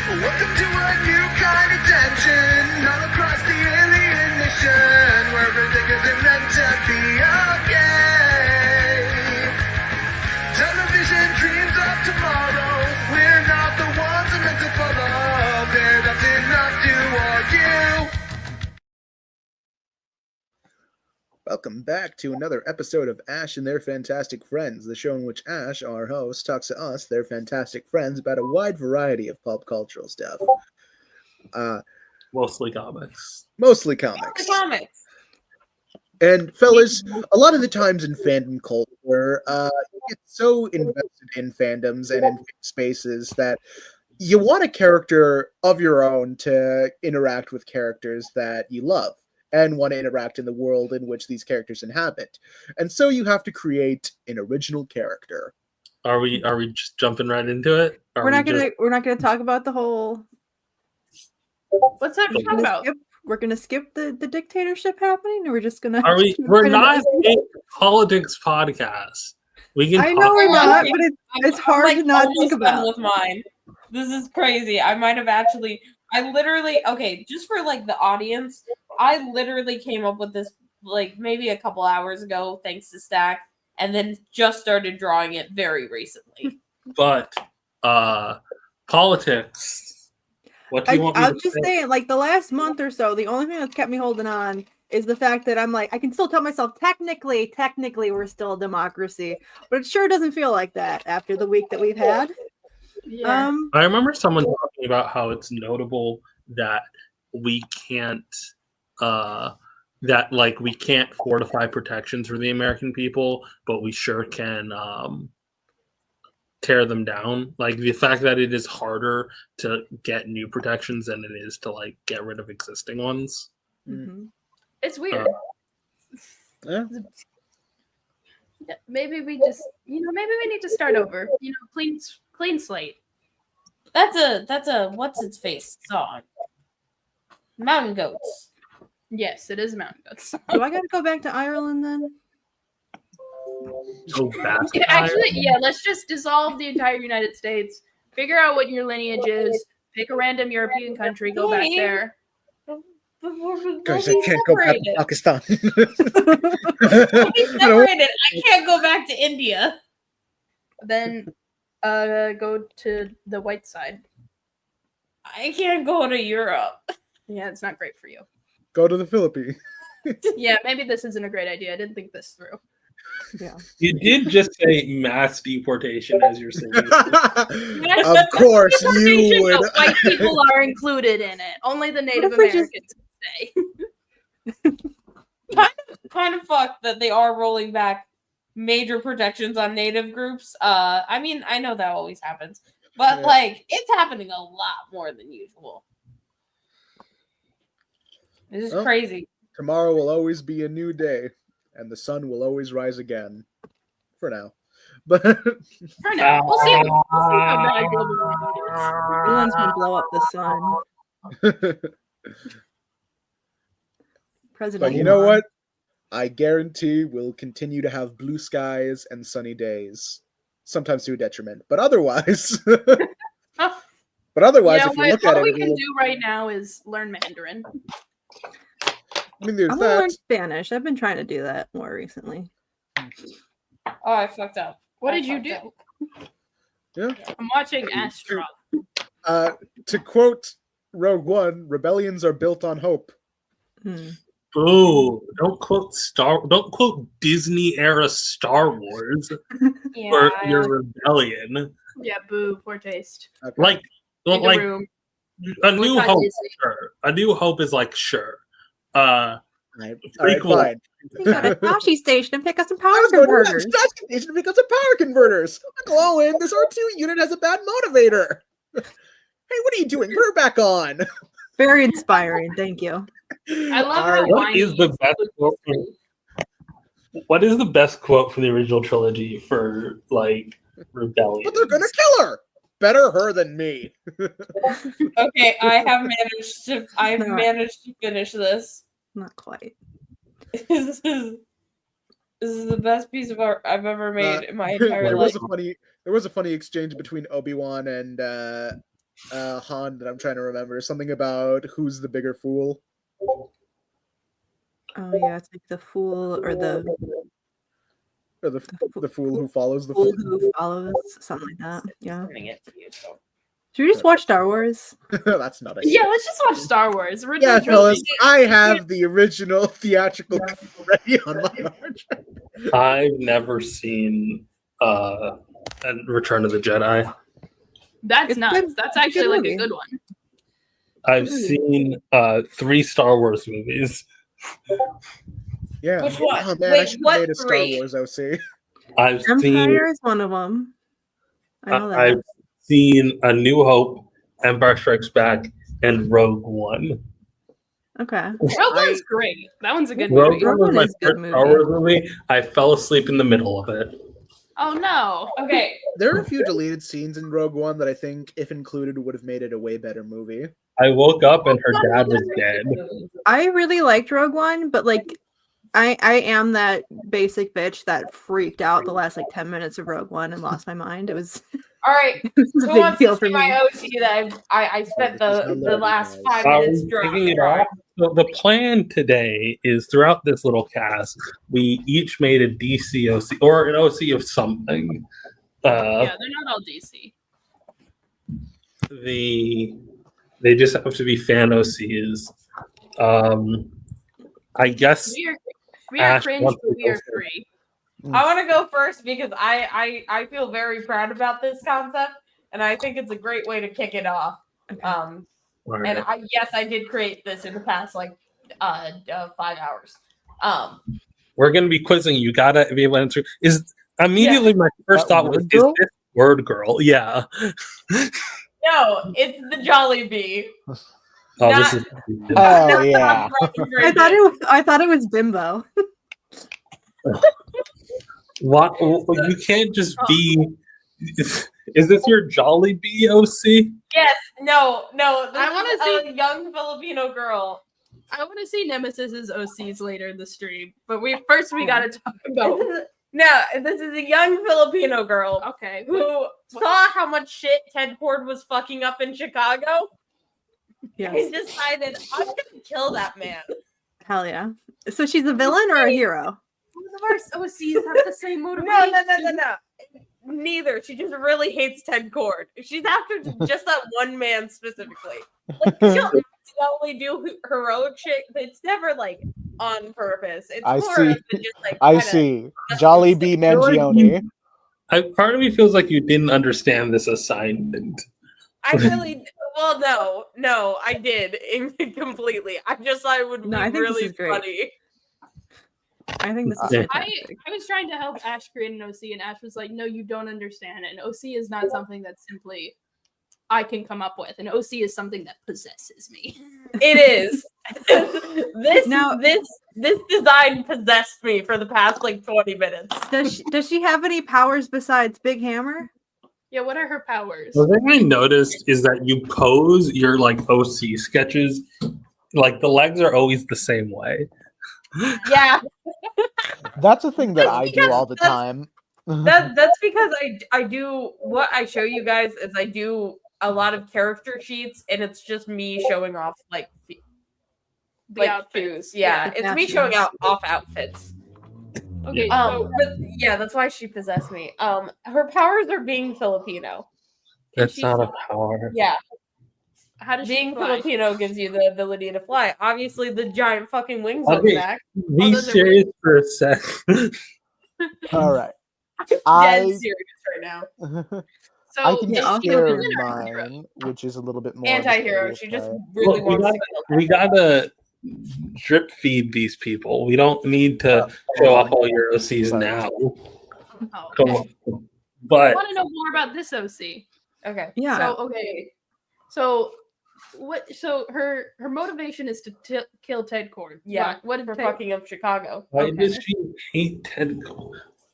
Welcome to a new kind of tension all across the alien nation, where everything isn't meant to be okay. Television dreams of tomorrow, we're not the ones that meant to follow. They're not enough to argue. Welcome back to another episode of Ash and Their Fantastic Friends, the show in which Ash, our host, talks to us, their fantastic friends, about a wide variety of pop cultural stuff. Mostly comics. Mostly comics. And fellas, a lot of the times in fandom culture, you get so invested in fandoms and in spaces that you want a character of your own to interact with characters that you love and want to interact in the world in which these characters inhabit. And so you have to create an original character. Are we just jumping right into it? We're not gonna talk about the whole. What's that talking about? We're gonna skip the dictatorship happening, or we're just gonna. We're not a politics podcast. We can. I know we're not, but it's hard to not think about. With mine, this is crazy. I might have actually. I literally just for like the audience, I literally came up with this like maybe a couple hours ago, thanks to Stack, and then just started drawing it very recently. But politics. What do you want? I'm just saying, like the last month or so, the only thing that's kept me holding on is the fact that I'm like, I can still tell myself technically we're still a democracy, but it sure doesn't feel like that after the week that we've had. Yeah. I remember someone talking about how it's notable that we can't we can't fortify protections for the American people, but we sure can tear them down. Like the fact that it is harder to get new protections than it is to like get rid of existing ones. Mm-hmm. It's weird. Yeah. Maybe we just, maybe we need to start over. Clean slate. That's a what's its face song. Mountain Goats. Yes, it is Mountain Goats. Do I gotta go back to Ireland then? Go back. Actually, yeah, let's just dissolve the entire United States. Figure out what your lineage is. Pick a random European country, go back there. Guys, I can't go back to Pakistan. Separated. I can't go back to India. Then go to the white side. I can't go to Europe. Yeah, it's not great for you. Go to the Philippines. Yeah, maybe this isn't a great idea. I didn't think this through. Yeah. You did just say mass deportation as you're saying. Of course you would. White people are included in it. Only the Native Americans can stay. kind of fucked that they are rolling back major protections on Native groups. I mean, I know that always happens, but like it's happening a lot more than usual. This is crazy. Tomorrow will always be a new day, and the sun will always rise again. For now. But for now. We'll see how bad global warming is. Elon's gonna blow up the sun. President. But you know what? I guarantee we'll continue to have blue skies and sunny days. Sometimes to a detriment. But otherwise if you look at it, what we can do right now is learn Mandarin. I mean, there's I'm gonna learn Spanish. I've been trying to do that more recently. Oh, I fucked up. What did you do? Yeah. I'm watching Astro. To quote Rogue One, rebellions are built on hope. Oh, don't quote Disney era Star Wars for your rebellion. Yeah, boo, poor taste. Okay. A New Hope, sure. A New Hope is like sure. All right, fine. We go to Tashi Station and pick up some power I was going converters. to the station to pick up some power converters. Glowing, this R2 unit has a bad motivator. Hey, what are you doing? Put her back on. Very inspiring. Thank you. I love how What is the best quote? What is the best quote from the original trilogy for like rebellion? But they're gonna kill her. Better her than me. Okay, I've managed to finish this. Not quite. This is the best piece of art I've ever made in my entire life. There was a funny exchange between Obi-Wan and Han that I'm trying to remember. Something about who's the bigger fool. Oh yeah, it's like the fool or the Or the fool who follows the fool fool. who follows, something like that. Yeah. Sending it to you, so. Should we just watch Star Wars? That's not a Yeah, let's just watch Star Wars. Yeah, Original fellas, trilogy. I have the original theatrical cut ready on my hard drive. I've never seen Return of the Jedi. That's It's nuts. good- That's it's a actually good like movie. a good one. I've seen 3 Star Wars movies. Yeah. Which one? Oh man, I Wait, should what have made a Star 3? Wars OC. I've seen Empire is one of them. I know that. I've seen A New Hope, Empire Strikes Back, and Rogue One. Okay. Rogue One's great. That one's a good Rogue movie. One was One my is a good first Star Wars movie. I fell asleep in the middle of it. Oh no. Okay. There are a few deleted scenes in Rogue One that I think, if included, would have made it a way better movie. I woke up and her dad was dead. I really liked Rogue One, but like I am that basic bitch that freaked out the last like 10 minutes of Rogue One and lost my mind. It was, All right. it was a Who big wants deal to for see me. my OC that I spent the last 5 minutes Taking it drawing? off. So the plan today is throughout this little cast, we each made a DC OC or an OC of something. Yeah, they're not all DC. They just have to be fan OCs. I guess We are Ash cringe, wants but to we go are first. free. I want to go first because I feel very proud about this concept, and I think it's a great way to kick it off. And I did create this in the past 5 hours. We're gonna be quizzing you. You gotta be able to answer. Is immediately my first That thought was, word is girl? this word girl? Yeah. No, it's the Jolly Bee. Oh, Not- this is Oh Not yeah. I thought it was Bimbo. what you can't just be. Is this your Jolly Bee OC? Yes, no. This I wanna is a young Filipino girl. I want to see Nemesis's OCs later in the stream, but we gotta talk about. This is a young Filipino girl Okay. who saw how much shit Ted Cord was fucking up in Chicago Yes. and decided, I'm gonna kill that man. Hell yeah. So she's a villain or a hero? Both of our OCs have the same motivation. No. Neither. She just really hates Ted Cord. She's after just that one man specifically. Like, she'll only do heroic shit, but it's never like on purpose. It's I more see. of just like I kinda- see. Jolly Bee Mangione. Part of me feels like you didn't understand this assignment. I really no, I did completely. I just thought it would be No, I think this really is great. funny. I think this is Yeah. fantastic. I was trying to help Ash create an OC, and Ash was like, "No, you don't understand. An OC is not something that simply I can come up with. An OC is something that possesses me." It is. Now- this design possessed me for the past 20 minutes. Does she have any powers besides Big Hammer? Yeah, what are her powers? The thing I noticed is that you pose your OC sketches, the legs are always the same way. Yeah, That's a thing that That's I do because all the time. that's because I do what I show you guys is I do a lot of character sheets and it's just me showing off The outfits. shoes. Yeah, The it's me fashions. showing off outfits. Okay, Yeah. so But yeah, that's why she possessed me. Her powers are being Filipino. That's she not a fly? power. Yeah, how does being she fly? Filipino gives you the ability to fly. Obviously, the giant fucking wings on Okay. the back. Be those are serious for a sec. All right. Dead I serious right now. So I can Yeah, I'll share give it a mine, which is a little bit more of a Anti-hero. serious She just play. really Look, wants to kill. we gotta drip feed these people. We don't need to show off all your OCs Sorry. now. oh, Come okay. on. I But want to know more about this OC. Okay. Yeah. So okay, so what? So her motivation is to kill Ted Cord. Yeah, What did For Ted? fucking up Chicago. why Okay. does she hate Ted?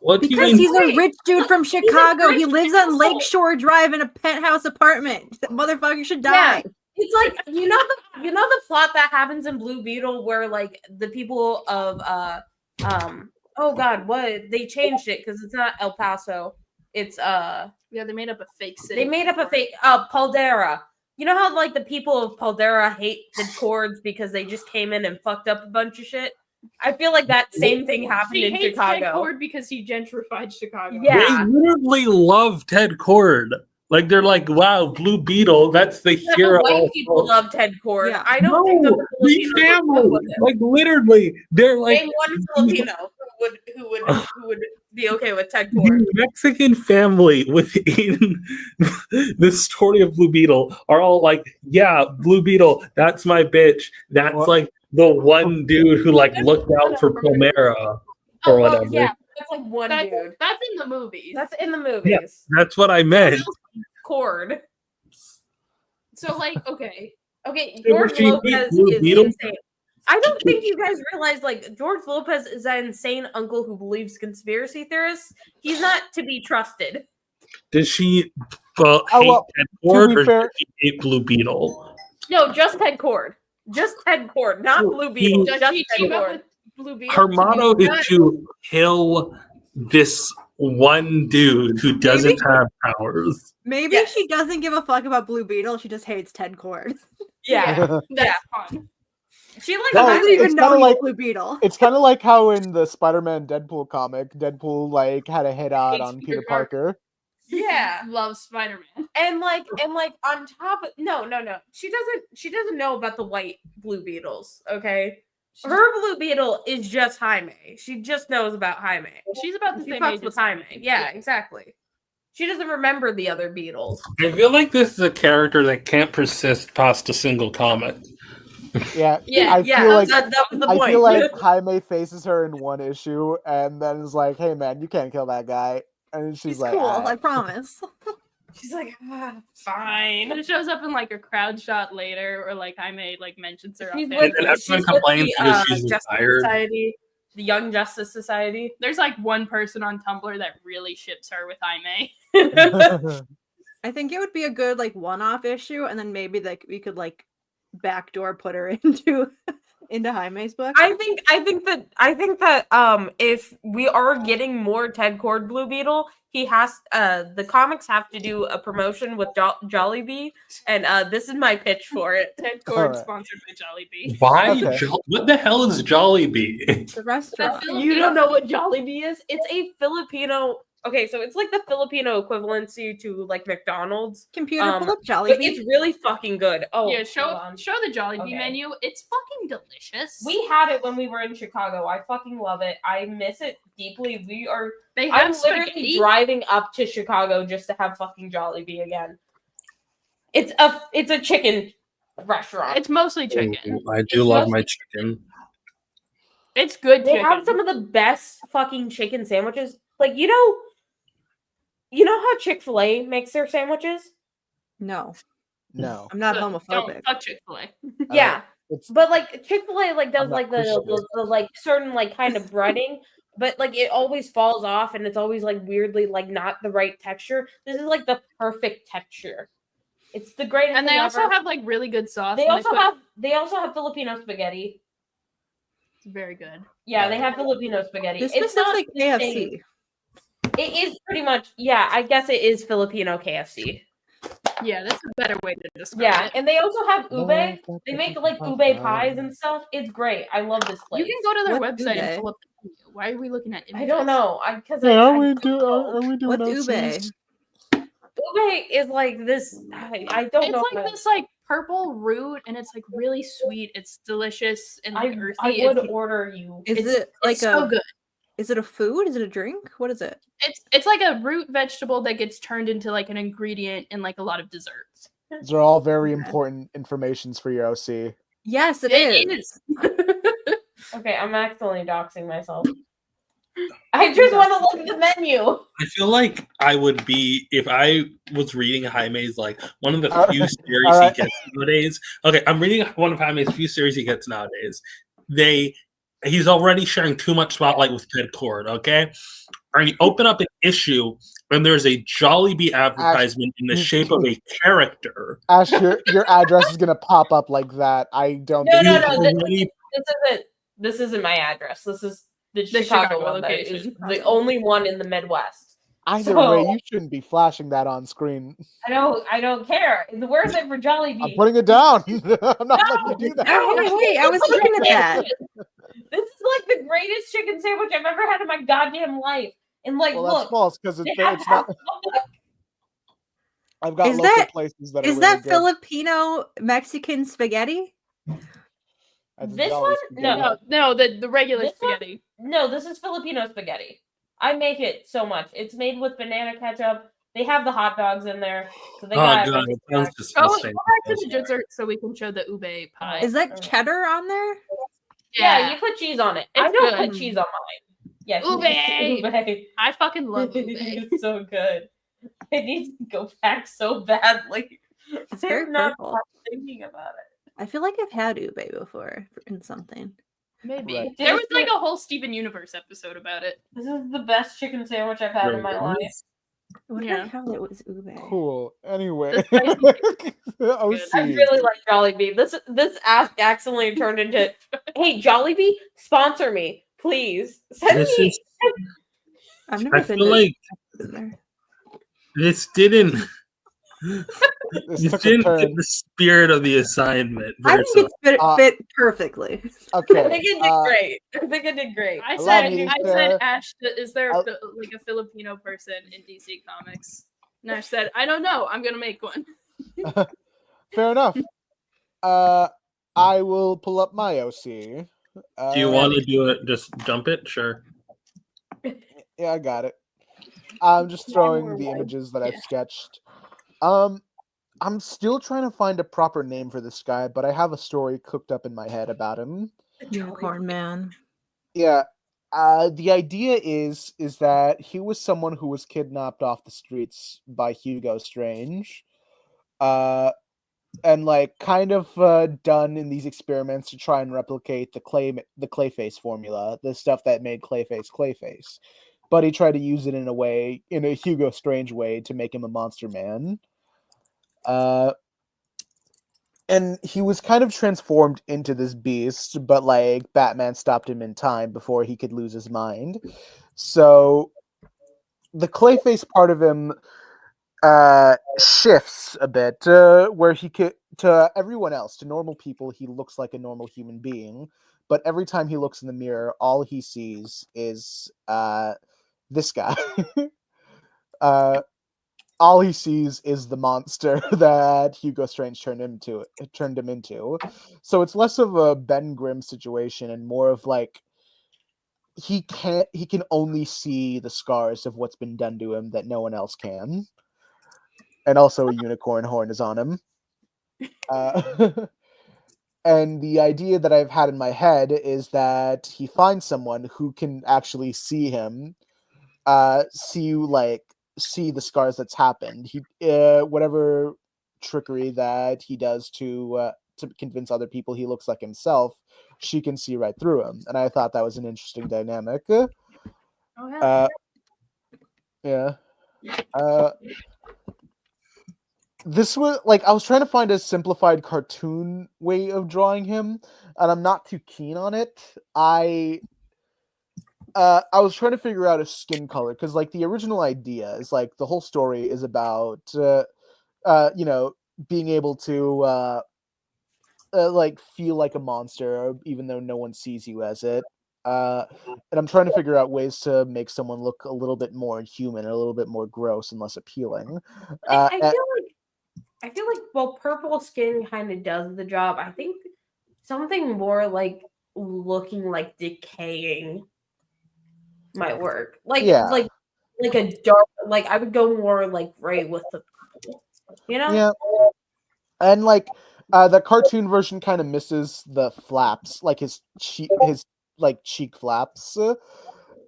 What do you Because mean? he's a rich dude from Chicago. He rich lives on asshole. Lakeshore Drive in a penthouse apartment. That motherfucker should die. It's like you know the plot that happens in Blue Beetle where the people of oh god, what they changed it because it's not El Paso. It's Yeah, they made up a fake city. they made up a fake Paldera. how like the people of Paldera hate Ted Cords because they just came in and fucked up a bunch of shit? I feel like that same thing happened She in hates Ted Chicago. Cord because he gentrified Chicago. They Yeah. literally love Ted Cord. Like they're like, wow, Blue Beetle, that's the Yeah, hero. the white people love Ted Cord. Yeah. I don't think that No, the the Filipinos would family, go with it. like literally, they're like Name one Filipino who would be okay with Ted Cord. the Mexican family within the story of Blue Beetle are all like, yeah, Blue Beetle, that's my bitch. That's What? like the one dude who like looked out for Palmera or whatever. Yeah, that's like one dude. That's in the movies. That's in the movies. That's what I meant. Cord. So like, okay. Okay, Hey, George was she Lopez Blue is Beetle? insane. I don't think you guys realize like George Lopez is that insane uncle who believes conspiracy theorists. He's not to be trusted. Does she hate well, Ted Cord be or fair- does she hate Blue Beetle? No, just Ted Cord. Just Ted Cord, not So Blue Beetle. Does Just she Ted team up Cord. with Blue Beetle? Her to motto do is that? to kill this one dude who doesn't have powers. Maybe Yes. she doesn't give a fuck about Blue Beetle. She just hates Ted Cord. Yeah. That's fun. She likes No, I Ted don't even it's know kinda he's like- Blue Beetle. It's kind of like how in the Spider-Man Deadpool comic, Deadpool like had a hit out Hates on Peter Peter Parker. Yeah. Loves Spider-Man. And like on top of no. She doesn't know about the white Blue Beetles, okay? Her Blue Beetle is just Jaime. She just knows about Jaime. She's about the She same fucks age with as Jaime. Yeah, exactly. She doesn't remember the other Beetles. I feel like this is a character that can't persist past a single comic. Yeah, Yeah, I feel like that was the I point. feel like Jaime faces her in one issue and then is like, "Hey man, you can't kill that guy," and she's She's like, cool, "Alright." I promise. She's like, Fine. It shows up in like a crowd shot later, or like Jaime like mentions her. She's off with, camera. And everyone complains because she's Justice retired. Society, the Young Justice Society. There's like one person on Tumblr that really ships her with Jaime. I think it would be a good like one-off issue, and then maybe like we could like backdoor put her into Jaime's book. I think that if we are getting more Ted Cord Blue Beetle, he has the comics have to do a promotion with Jollibee, and this is my pitch for it. Ted Cord Alright. sponsored by Jollibee. Why? Okay. What the hell is Jollibee? The restaurant. You don't know what Jollibee is? It's a Filipino. Okay, so it's like the Filipino equivalency to like McDonald's, Computer, pull up but Jollibee. it's really fucking good. Oh, Yeah, hold show on. the Jollibee Okay. menu. It's fucking delicious. We had it when we were in Chicago. I fucking love it. I miss it deeply. they I'm have literally spaghetti. driving up to Chicago just to have fucking Jollibee again. It's a chicken restaurant. It's mostly chicken. I do love my chicken. It's good They chicken. have some of the best fucking chicken sandwiches. Like you know how Chick-fil-A makes their sandwiches? No, No, I'm not Don't homophobic. fuck Chick-fil-A. Yeah. it's But like Chick-fil-A like does I'm not like Christian. the like certain like kind of breading, but like it always falls off and it's always like weirdly like not the right texture. This is like the perfect texture. It's the greatest. And they thing also ever. have like really good sauce. they and also put- have Filipino spaghetti. It's very good. Yeah, they have Filipino spaghetti. This It's sounds not like KFC. It is pretty much I guess it is Filipino KFC. Yeah, that's a better way to describe Yeah, it. and they also have ube. They make like ube pies and stuff. It's great. I love this place. You can go to their What do website they? and pull up the menu. Why are we looking at images? I don't know. Because Hey, are I we doing What's OCs? ube is like this. I don't It's know. like this like purple root, and it's like really sweet. It's delicious and like earthy. I would It's, order you. Is it's- it like it's so a? good. Is it a food? Is it a drink? What is it? It's like a root vegetable that gets turned into like an ingredient in like a lot of desserts. These are all very important informations for your OC. Yes, it It is. Okay, I'm accidentally doxing myself. I just want to look at the menu. I feel like I would be if I was reading Jaime's like one of the few series Alright. he gets nowadays. Okay, I'm reading one of Jaime's few series he gets nowadays. He's already sharing too much spotlight with Ted Cord, okay? Or you open up an issue and there's a Jollibee advertisement in the shape of a character. Ash, your address is gonna pop up like that. I don't No, think no, you- no. This isn't my address. This is the Chicago Chicago one. That location. is the only one in the Midwest. Either So- way, you shouldn't be flashing that on screen. I don't care. Where's it for Jollibee? I'm putting it down. I'm not letting you do that. Hey, I was looking at that. This is like the greatest chicken sandwich I've ever had in my goddamn life. And like, Well, that's look, false because they have it's not. I've got Is local that- places that are Is really that good. Filipino Mexican spaghetti? That's This Jolly one? spaghetti. No, the regular This one? spaghetti. no, this is Filipino spaghetti. I make it so much. It's made with banana ketchup. They have the hot dogs in there. So they Oh got god, everything. it sounds Go disgusting. back to the dessert so we can show the ube pie. Is that cheddar on there? Yeah, you put cheese on it. I It's don't good. put cheese on mine. Yeah, Ube! ube. I fucking love ube. It's so good. It needs to go back so badly. It's very I'm not purple. thinking about it. I feel like I've had ube before in something. Maybe. Right. There was like a whole Steven Universe episode about it. This is the best chicken sandwich I've had in my life. What Yeah. the hell? It was ube. Cool. Anyway, The spicy OC. I really like Jollibee. This accidentally turned into, hey Jollibee, sponsor me, please. Send This me. is. I've never I been feel to like there. this didn't. This This took a didn't fit turn. the spirit of the assignment. I very think it Uh, fit perfectly. Okay. I think it did great. I think it did great. I Allow said, me I to- said, Ash, is there I'll- like a Filipino person in DC Comics? And Ash said, I don't know. I'm gonna make one. Fair enough. I will pull up my OC. Do you want to do it? Just jump it? Sure. Yeah, I got it. I'm just throwing more the white. images that I've Yeah. sketched. I'm still trying to find a proper name for this guy, but I have a story cooked up in my head about him. Unicorn man. Yeah. The idea is that he was someone who was kidnapped off the streets by Hugo Strange. And like kind of done in these experiments to try and replicate the Clayface formula, the stuff that made Clayface. But he tried to use it in a Hugo Strange way to make him a monster man. And he was kind of transformed into this beast, but like Batman stopped him in time before he could lose his mind. So the Clayface part of him shifts a bit, where he could, to everyone else, to normal people, he looks like a normal human being, but every time he looks in the mirror, all he sees is this guy. All he sees is the monster that Hugo Strange turned him into. So it's less of a Ben Grimm situation and more of like he can only see the scars of what's been done to him that no one else can. And also a unicorn horn is on him. And the idea that I've had in my head is that he finds someone who can actually see him, see the scars that's happened. He whatever trickery that he does to convince other people he looks like himself, she can see right through him. And I thought that was an interesting dynamic. Oh, yeah. Yeah. This was like I was trying to find a simplified cartoon way of drawing him, and I'm not too keen on it. I was trying to figure out a skin color because like the original idea is like the whole story is about being able to like feel like a monster even though no one sees you as it. And I'm trying to figure out ways to make someone look a little bit more human, a little bit more gross and less appealing. I feel like well, purple skin kind of does the job. I think something more like looking like decaying might work. Like like a dark, like I would go more like gray with the purple. You know? Yeah. And like the cartoon version kind of misses the flaps, like his cheek flaps.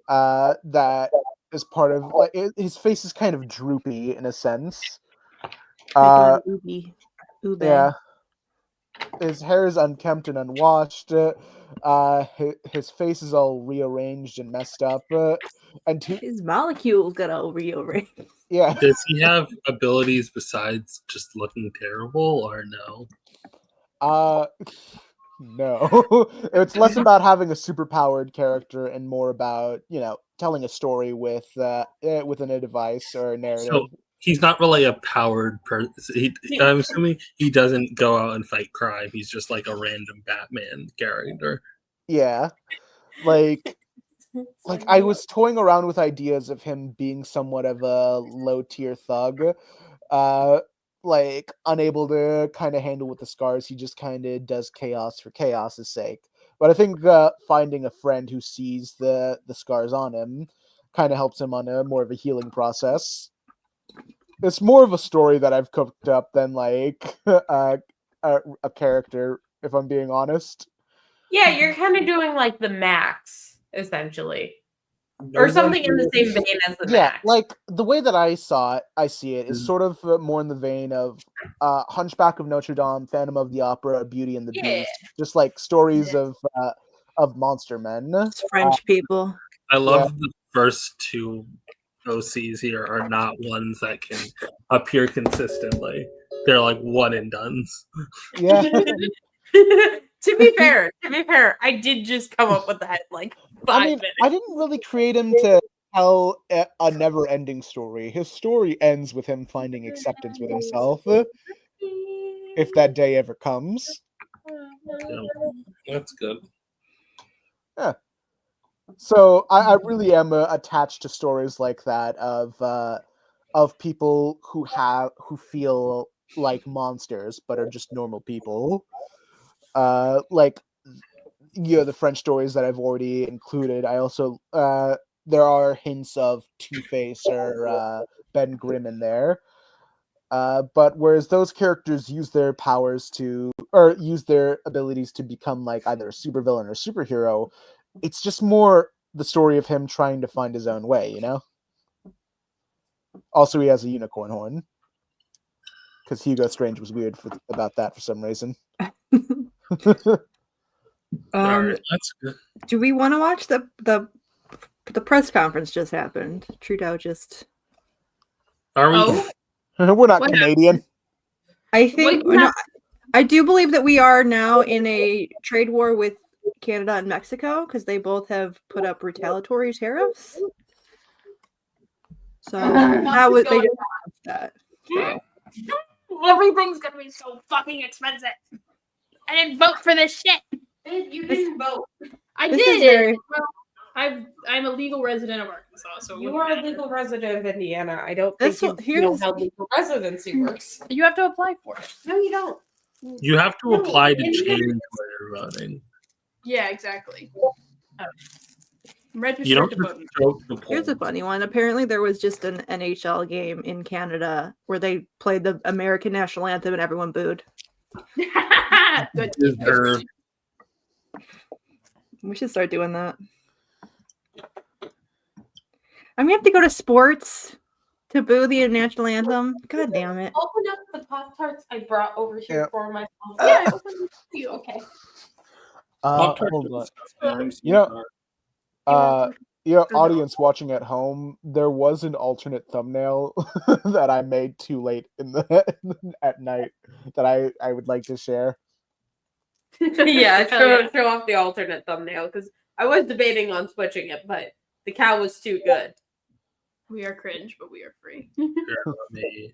That is part of like his face is kind of droopy in a sense. Ube. Yeah. His hair is unkempt and unwashed. His face is all rearranged and messed up. His molecules got all rearranged. Yeah. Does he have abilities besides just looking terrible, or no? No, it's less about having a superpowered character and more about telling a story within a device or a narrative. So he's not really a powered person. I'm assuming he doesn't go out and fight crime. He's just like a random Batman character. Yeah, like I was toying around with ideas of him being somewhat of a low tier thug, like unable to kind of handle with the scars. He just kind of does chaos for chaos's sake. But I think finding a friend who sees the scars on him kind of helps him on a more of a healing process. It's more of a story that I've cooked up than like a character, if I'm being honest. Yeah, you're kind of doing like the Max, essentially. Or something in the same vein as the Max. Like the way that I see it is sort of more in the vein of Hunchback of Notre Dame, Phantom of the Opera, Beauty and the Beast, just like stories of monster men. It's French people. I love the first two OCs here are not ones that can appear consistently. They're like one and dones. Yeah. To be fair, I did just come up with that like 5 minutes. I didn't really create him to tell a never-ending story. His story ends with him finding acceptance with himself, if that day ever comes. Yeah, that's good. Yeah. So I really am attached to stories like that of people who feel like monsters but are just normal people. Like the French stories that I've already included. I also there are hints of Two-Face or Ben Grimm in there. But whereas those characters use their powers or use their abilities to become like either a supervillain or superhero, it's just more the story of him trying to find his own way, Also, he has a unicorn horn. Because Hugo Strange was weird about that for some reason. That's good. Do we want to watch the press conference just happened? Trudeau just... Are we? Oh. We're not Canadian. I think... I do believe that we are now in a trade war with Canada and Mexico because they both have put up retaliatory tariffs. So how would they just that? So. Everything's gonna be so fucking expensive. I didn't vote for this shit. You didn't vote. I This did. is very- Well, I'm a legal resident of Arkansas, so You are a legal resident of Indiana. I don't think That's you know how legal residency works. You have to apply for it. No, you don't. You have to apply to Indiana- change where you're voting. Yeah, exactly. I'm registered You don't to just vote. go to the Here's a poll. funny one. Apparently, there was just an NHL game in Canada where they played the American national anthem and everyone booed. Good. Deserved. We should start doing that. I'm gonna have to go to sports to boo the national anthem. God damn it! Open up the Pop-Tarts I brought over here for myself. Yeah, I opened it for you. Okay. Hold on. Audience watching at home, there was an alternate thumbnail that I made too late at night that I would like to share. Yeah, Hell show off the alternate thumbnail because I was debating on switching it, but the cow was too good. We are cringe, but we are free. Me.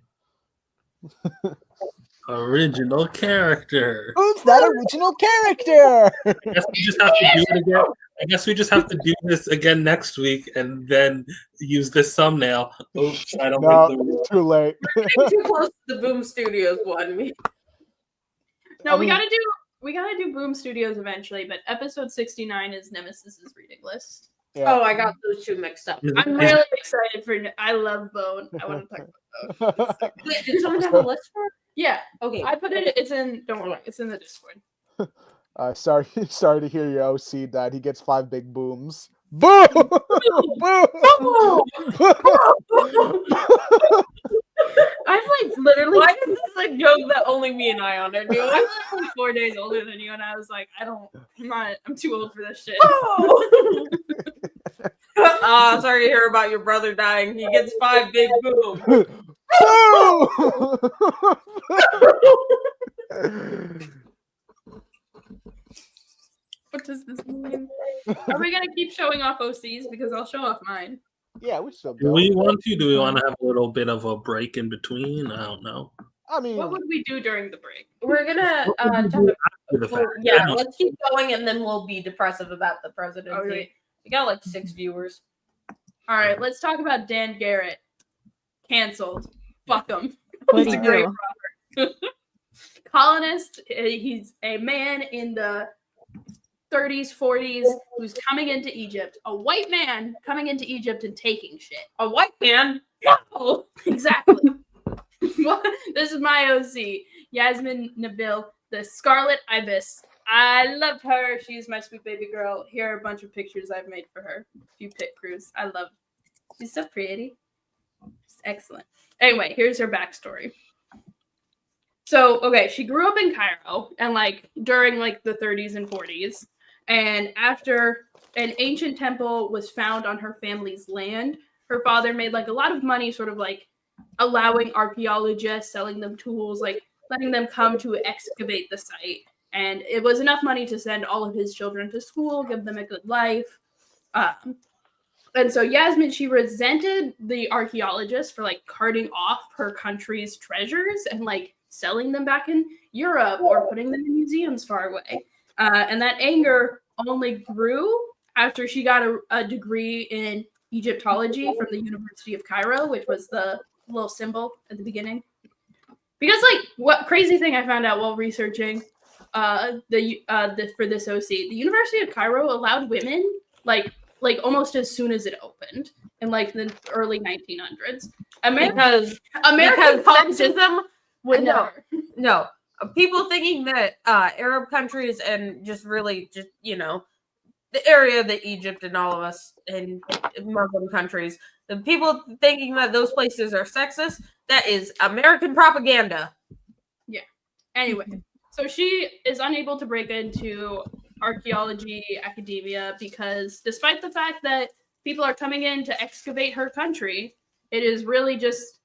Original character. Who's that original character? I guess we just have to do it again. I guess we just have to do this again next week and then use this thumbnail. Oops, I don't No, make the rules. too late. Too close to the Boom Studios one. No, we gotta do Boom Studios eventually, but episode 69 is Nemesis's reading list. Yeah. Oh, I got those two mixed up. I'm really excited for. I love Bone. I want to talk about Bone. Wait, did someone have a list for it? Yeah, Okay. I put it. It's in. Don't worry, it's in the Discord. Sorry to hear your OC died. He gets 5 big booms. Boom! Boom! I'm like literally. Why is this a joke that only me and Ayaan are doing? I'm literally 4 days older than you, and I was like, I'm too old for this shit. Sorry to hear about your brother dying. He gets 5 big boom. we gonna keep showing off OCs? Because I'll show off mine. Yeah, we still Do go. we want to? Do we want to have a little bit of a break in between? I don't know. I mean, What would we do during the break? We're gonna After the fact. yeah, let's keep going and then we'll be depressive about the presidency. Okay. We got like 6 viewers. All right, let's talk about Dan Garrett. Canceled. Fuck him. What He's do a you great do? prophet. Colonist. He's a man in the 30s, 40s who's coming into Egypt. A white man coming into Egypt and taking shit. A white man. No, exactly. This is my OC, Yasmin Nabil, the Scarlet Ibis. I love her. She's my sweet baby girl. Here are a bunch of pictures I've made for her. A few pit crews. I love. She's so pretty. She's excellent. Anyway, here's her backstory. So, okay, she grew up in Cairo and like during like the 30s and 40s. And after an ancient temple was found on her family's land, her father made like a lot of money sort of like allowing archaeologists, selling them tools, like letting them come to excavate the site. And it was enough money to send all of his children to school, give them a good life. And so Yasmin, she resented the archaeologists for like carting off her country's treasures and like selling them back in Europe or putting them in museums far away. And that anger only grew after she got a degree in Egyptology from the University of Cairo, which was the little symbol at the beginning. Because like what crazy thing I found out while researching for this OC, the University of Cairo allowed women like almost as soon as it opened in like the early 1900s. American sexism would never. No, people thinking that Arab countries and just really just the area that Egypt and all of us in Muslim countries, the people thinking that those places are sexist, that is American propaganda. Yeah. Anyway, so she is unable to break into archaeology academia because despite the fact that people are coming in to excavate her country, it is really just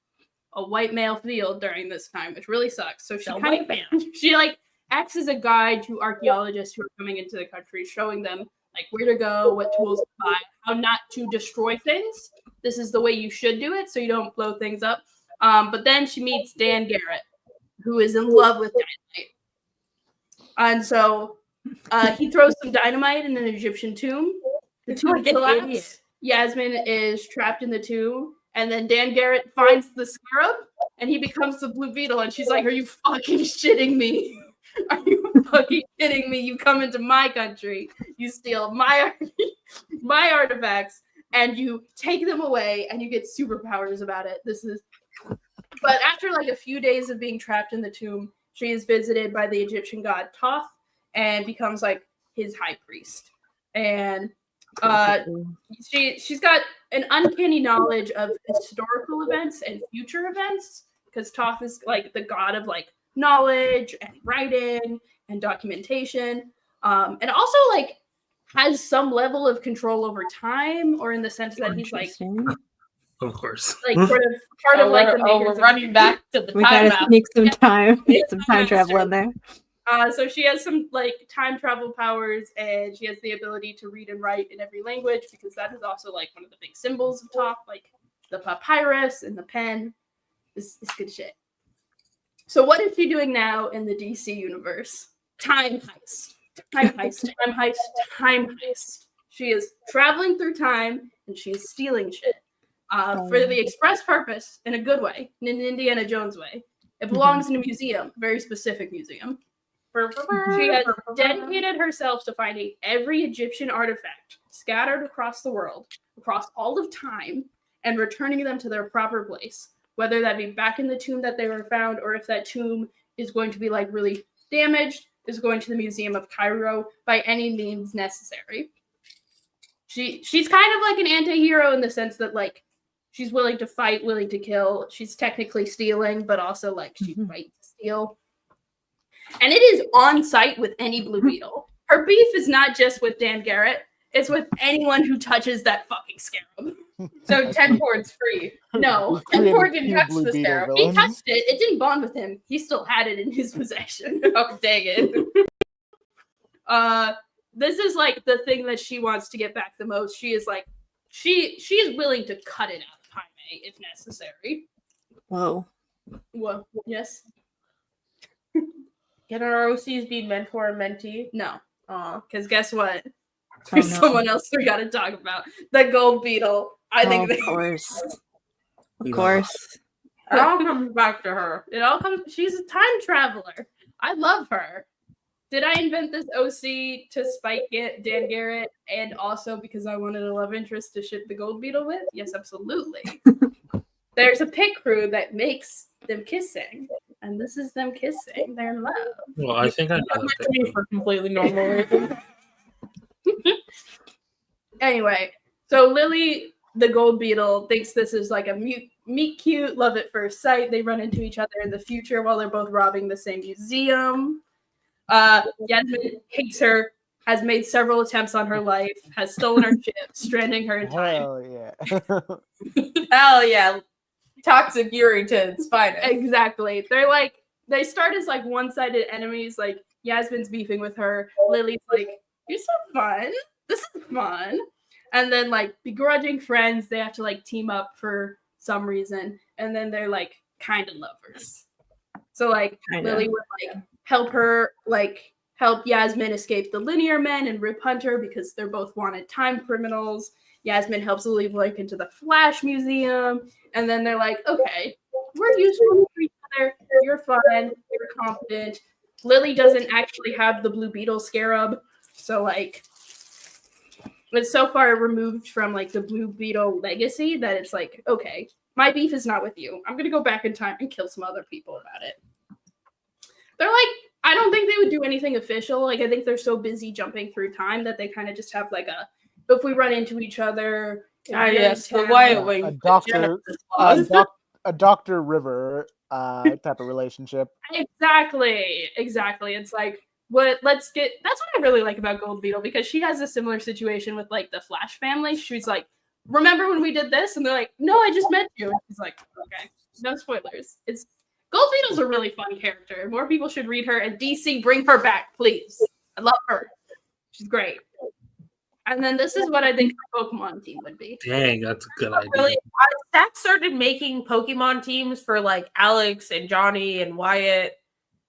a white male field during this time, which really sucks. So she like acts as a guide to archaeologists who are coming into the country, showing them like where to go, what tools to buy, how not to destroy things. This is the way you should do it so you don't blow things up. But then she meets Dan Garrett, who is in love with dynamite. And so he throws some dynamite in an Egyptian tomb. The tomb collapses. Yasmin is trapped in the tomb. And then Dan Garrett finds the scarab and he becomes the blue beetle. And she's like, are you fucking shitting me? Are you fucking kidding me? You come into my country, you steal my artifacts, and you take them away, and you get superpowers about it. But after like a few days of being trapped in the tomb, she is visited by the Egyptian god Thoth and becomes like his high priest. And she's got an uncanny knowledge of historical events and future events because Thoth is like the god of like knowledge and writing and documentation, and also like has some level of control over time, or in the sense that he's like, of course, like sort of part of like the we're running back to the We time gotta map. sneak some time, get some time travel in there. So she has some like time travel powers, and she has the ability to read and write in every language because that is also like one of the big symbols of Thoth, like the papyrus and the pen. This is good shit. So what is she doing now in the DC universe? Time heist. She is traveling through time and she is stealing shit for the express purpose, in a good way, in an Indiana Jones way. It belongs in a museum, a very specific museum. She has dedicated herself to finding every Egyptian artifact scattered across the world, across all of time, and returning them to their proper place. Whether that be back in the tomb that they were found, or if that tomb is going to be like really damaged, is going to the Museum of Cairo by any means necessary. She's kind of like an anti-hero in the sense that like she's willing to fight, willing to kill. She's technically stealing, but also like she fights to steal. And it is on site with any Blue Beetle. Her beef is not just with Dan Garrett, it's with anyone who touches that fucking scarab. So Tenport's free. No, Tenport didn't touch the scarab. He touched it. It didn't bond with him. He still had it in his possession. Oh, dang it. this is like the thing that she wants to get back the most. She is like, she is willing to cut it out of Jaime if necessary. Whoa. Well, yes. Can our OCs be mentor and mentee? No. Aw. Because guess what? Oh, There's no. someone else we got to talk about. The gold beetle. I think of course. Of No. course. It all comes back to her. it all comes. She's a time traveler. I love her. Did I invent this OC to spite Dan Garrett and also because I wanted a love interest to ship the gold beetle with? Yes, absolutely. There's a pit crew that makes them kissing, and this is them kissing. They're in love. Well, I think I know That that might be for completely normal reasons. Anyway, so Lily, the gold beetle, thinks this is like a meet cute, love at first sight. They run into each other in the future while they're both robbing the same museum. Yasmin hates her, has made several attempts on her life, has stolen her ship, stranding her in time. Hell yeah. Hell yeah. Toxic irritants. Fine. Exactly. They're like, they start as like one-sided enemies. Like Yasmin's beefing with her. Lily's like, you're so fun. This is fun. And then like begrudging friends, they have to like team up for some reason. And then they're like kind of lovers. So like Kinda. Lily would like help Yasmin escape the linear men and Rip Hunter because they're both wanted time criminals. Yasmin helps Lily break into the Flash Museum. And then they're like, okay, we're useful to each other. You're fun. You're competent. Lily doesn't actually have the Blue Beetle scarab. So like, it's so far removed from like the Blue Beetle legacy that it's like, okay, my beef is not with you. I'm going to go back in time and kill some other people about it. They're like, I don't think they would do anything official. Like, I think they're so busy jumping through time that they kind of just have like a, if we run into each other. Yes, the town- Wyatt A Wing. a Dr. River type of relationship. Exactly. It's like, that's what I really like about Gold Beetle, because she has a similar situation with like the Flash family. She's like, remember when we did this? And they're like, no, I just met you. And she's like, okay, no spoilers. Gold Beetle's a really fun character. More people should read her, and DC, bring her back, please. I love her. She's great. And then this is what I think the Pokemon team would be. Dang, that's a good idea. Really, Stack started making Pokemon teams for like Alex and Johnny and Wyatt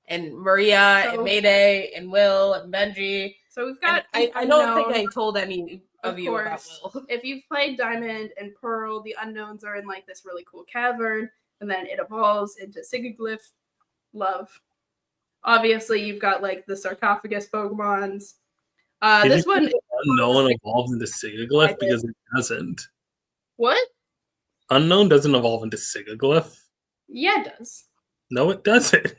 and Maria and Mayday and Will and Benji. So we've got. I don't think I told any of you about Will. If you've played Diamond and Pearl, the unknowns are in like this really cool cavern, and then it evolves into Sigilyph. Love. Obviously, you've got like the sarcophagus Pokemons. This one, Unknown evolves into Sigilyph because it doesn't. what? Unknown doesn't evolve into Sigilyph. Yeah, it does. No, it doesn't.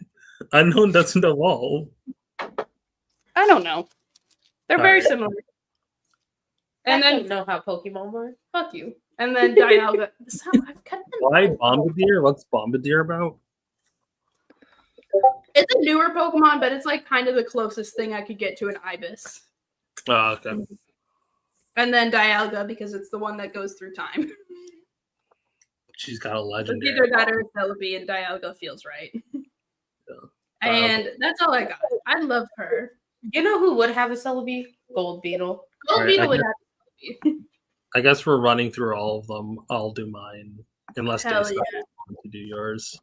Unknown doesn't evolve. I don't know. They're very similar. And I then don't know how Pokemon work. fuck you. And then Dialga. I've cut them. Why Bombardier? What's Bombardier about? It's a newer Pokemon, but it's like kind of the closest thing I could get to an Ibis. Oh, okay. And then Dialga, because it's the one that goes through time. She's got a It's legendary. either that or Celebi, and Dialga feels right. And that's all I got. I love her. You know who would have a Celebi? Gold Beetle. Gold Alright, Beetle would I have Celebi. I guess we're running through all of them. I'll do mine, unless Hell Daystar yeah. wants to do yours.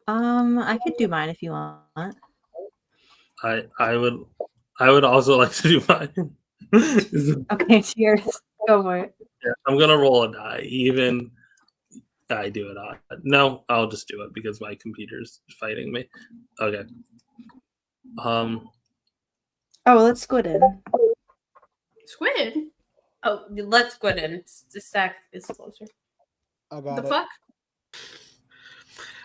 I could do mine if you want. I would also like to do mine. Okay, cheers. Go for it. Yeah, I'm gonna roll a die. Even I do it odd. No, I'll just do it because my computer's fighting me. Okay. Oh, well, let's Squid in. Squid? Oh, let's go in. The Stack is closer. I got The it. fuck?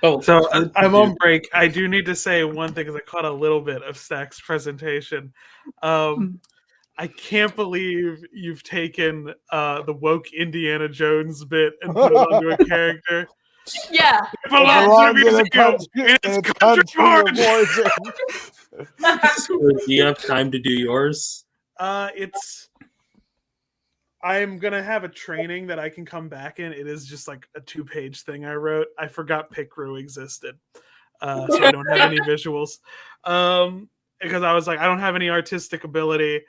Oh, So I'm on break. I do need to say one thing because I caught a little bit of Stack's presentation. I can't believe you've taken the woke Indiana Jones bit and put it onto a character. Yeah. It belongs to the museum. in a It's country of origin. origin. do you have time to do yours? I'm gonna have a training that I can come back in. It is just like a 2-page thing I wrote. I forgot Picrew existed, so I don't have any visuals. Because I was like, I don't have any artistic ability,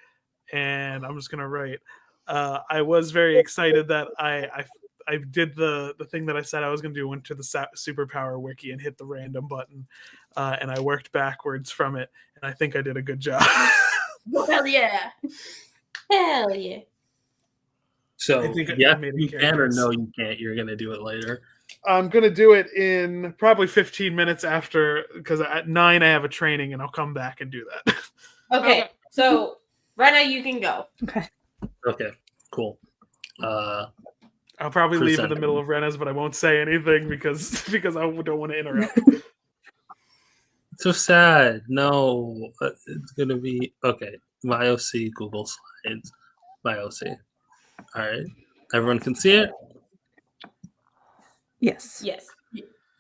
and I'm just gonna write. I was very excited that I did the thing that I said I was going to do. Went to the superpower wiki and hit the random button, and I worked backwards from it, and I think I did a good job. Hell yeah! Hell yeah. So I think I yeah, made you it can or characters. no, you can't. You're gonna do it later. I'm gonna do it in probably 15 minutes after, because at 9 I have a training, and I'll come back and do that. Okay, so Rena, you can go. Okay, cool. I'll probably leave in Present. the middle of Rena's, but I won't say anything because I don't want to interrupt. So sad. No, it's gonna be okay. My OC Google Slides. My OC. All right, everyone can see it. Yes. Yes.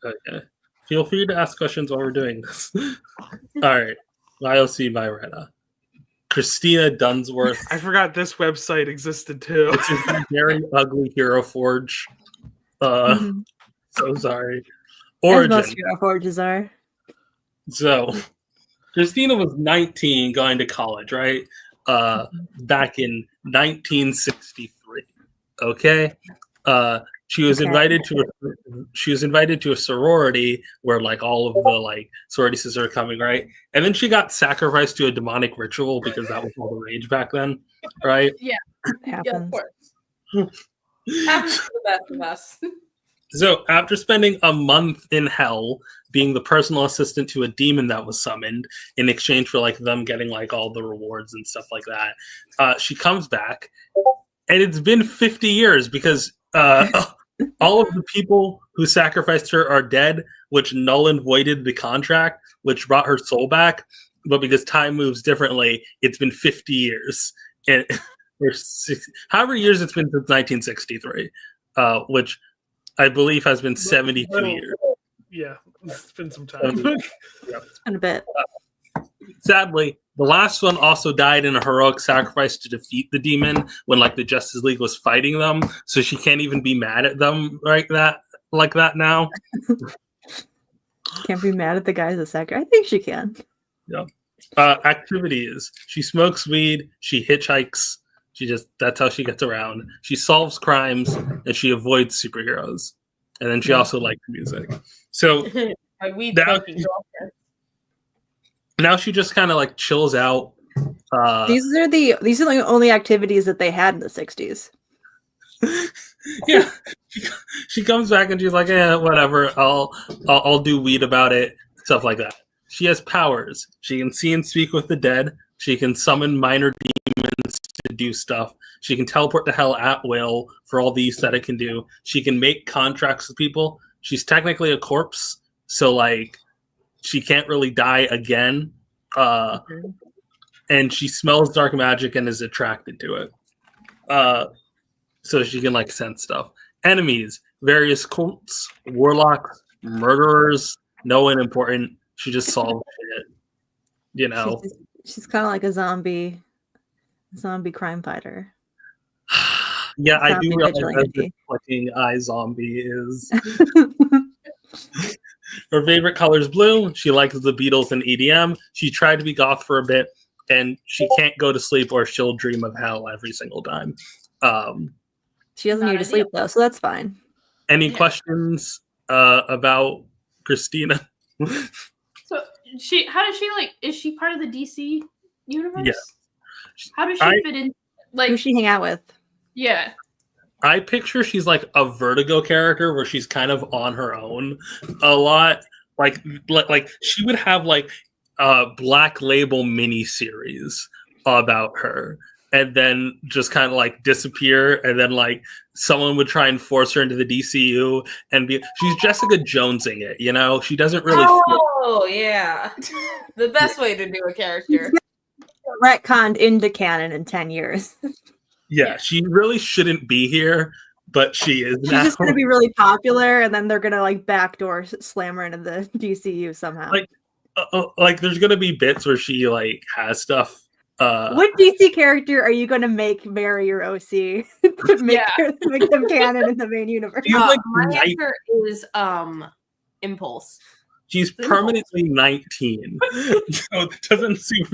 Okay. Feel free to ask questions while we're doing this. All right. My OC by Rena. Christina Dunsworth. I forgot this website existed too. It's a very ugly Hero Forge. Mhm. So sorry. As Origin. most Hero Forges are. So Christina was 19 going to college, right? Back in 1963. Okay. She was invited to a sorority where like all of the like sorority sisters are coming, right? And then she got sacrificed to a demonic ritual because that was all the rage back then, right? Yeah, of Happens. course. Happens to the best of us. So after spending a month in hell being the personal assistant to a demon that was summoned in exchange for like them getting like all the rewards and stuff like that, she comes back, and it's been 50 years because all of the people who sacrificed her are dead, which null and voided the contract, which brought her soul back. But because time moves differently, it's been 50 years. And however years it's been since 1963, which I believe has been 72 years. Yeah, it's been some time. It's been a bit. Sadly, the last one also died in a heroic sacrifice to defeat the demon when like the Justice League was fighting them, so she can't even be mad at them like that now. Can't be mad at the guys that sacrifice. I think she can. Yeah. Activities. She smokes weed, she hitchhikes, that's how she gets around. She solves crimes, and she avoids superheroes. And then she also likes music. So My weed That- smoking girlfriend. now she just kind of like chills out. These are the only activities that they had in the 60s. Yeah, she comes back and she's like, whatever. I'll do weed about it, stuff like that. She has powers. She can see and speak with the dead. She can summon minor demons to do stuff. She can teleport to hell at will for all the use that it can do. She can make contracts with people. She's technically a corpse, so like she can't really die again. And she smells dark magic and is attracted to it. So she can like sense stuff. Enemies, various cults, warlocks, murderers, no one important. She just solves shit. You know. She's kind of like a zombie crime fighter. Yeah, I do Zombie realize vigilante. that fucking iZombie is. Her favorite color is blue. She likes the Beatles and EDM. She tried to be goth for a bit, and she can't go to sleep or she'll dream of hell every single time. She doesn't Not need to sleep ideal. though, so that's fine. Any questions about Christina? So how does she like? Is she part of the DC universe? Yeah. How does she fit in? Who Like, does she hang out with? yeah. I picture she's like a Vertigo character where she's kind of on her own a lot. Like she would have like a Black Label mini series about her, and then just kind of like disappear, and then like someone would try and force her into the DCU and she's Jessica Jonesing it, you know? She doesn't really Oh yeah, the best way to do a character. Retconned into canon in 10 years. Yeah, she really shouldn't be here, but she is She's now. just gonna be really popular, and then they're gonna like backdoor slam her into the DCU somehow. Like there's gonna be bits where she like has stuff. What DC character are you gonna make marry your OC to make them canon in the main universe? She's like My night- answer is Impulse. She's permanently 19. So it doesn't seem.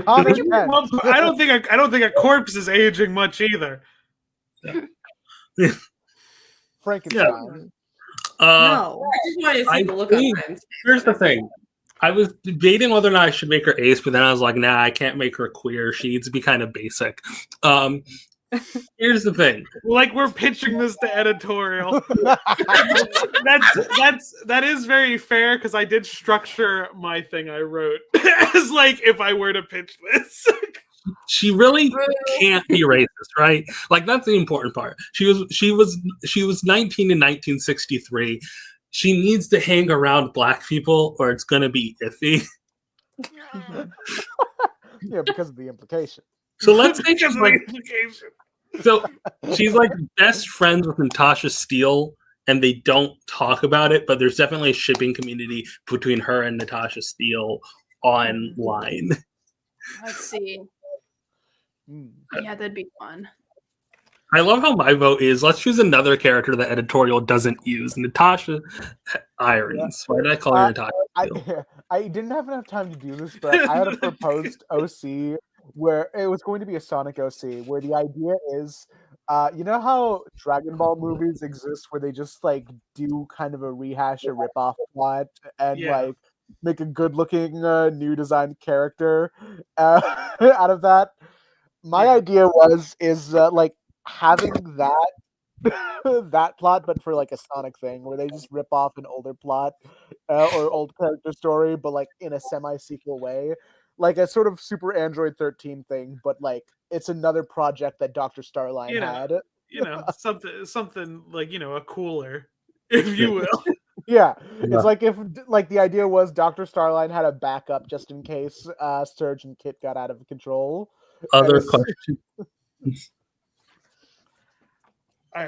Well, I don't think a corpse is aging much either. Frankenstein. No. I just wanted to see the look think- on Ryan's face. Here's the thing. I was debating whether or not I should make her ace, but then I was like, nah, I can't make her queer. She needs to be kind of basic. Here's the thing. Like we're pitching this to editorial. That is very fair because I did structure my thing I wrote as like if I were to pitch this. She really can't be racist, right? Like that's the important part. She was 19 in 1963. She needs to hang around black people or it's gonna be iffy. Yeah, because of the implication. So let's think Because of of the like implication. so she's like best friends with Natasha Steele and they don't talk about it, but there's definitely a shipping community between her and Natasha Steele online. Let's see. Mm. Yeah, that'd be fun. I love how my vote is let's choose another character that editorial doesn't use. Natasha Irons. Why did I call her Natasha Steele? I didn't have enough time to do this, but I had a proposed OC where it was going to be a Sonic OC, where the idea is, you know how Dragon Ball movies exist, where they just like do kind of a rehash, a ripoff plot, and like make a good-looking new designed character out of that. My idea is like having that that plot, but for like a Sonic thing, where they just rip off an older plot or old character story, but like in a semi-sequel way, like a sort of Super Android 13 thing, but like it's another project that Dr. Starline had. You know, something like a cooler, if you will. Yeah, it's like if like the idea was Dr. Starline had a backup just in case Surge and Kit got out of control. Other question.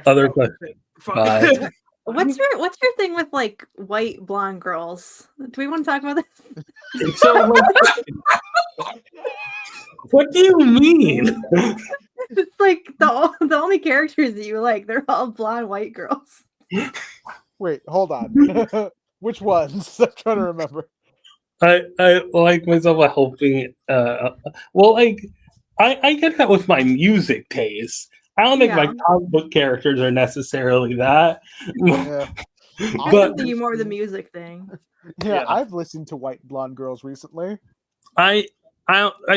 Other question. Bye. What's your thing with like white blonde girls? Do we want to talk about this? So, like, what do you mean? It's like the only characters that you like, they're all blonde white girls. Wait, hold on. Which ones? I'm trying to remember. I like myself helping. Well, like I get that with my music taste. I don't think my comic book characters are necessarily that. Yeah. I But think you more the music thing. Yeah, I've listened to white blonde girls recently. I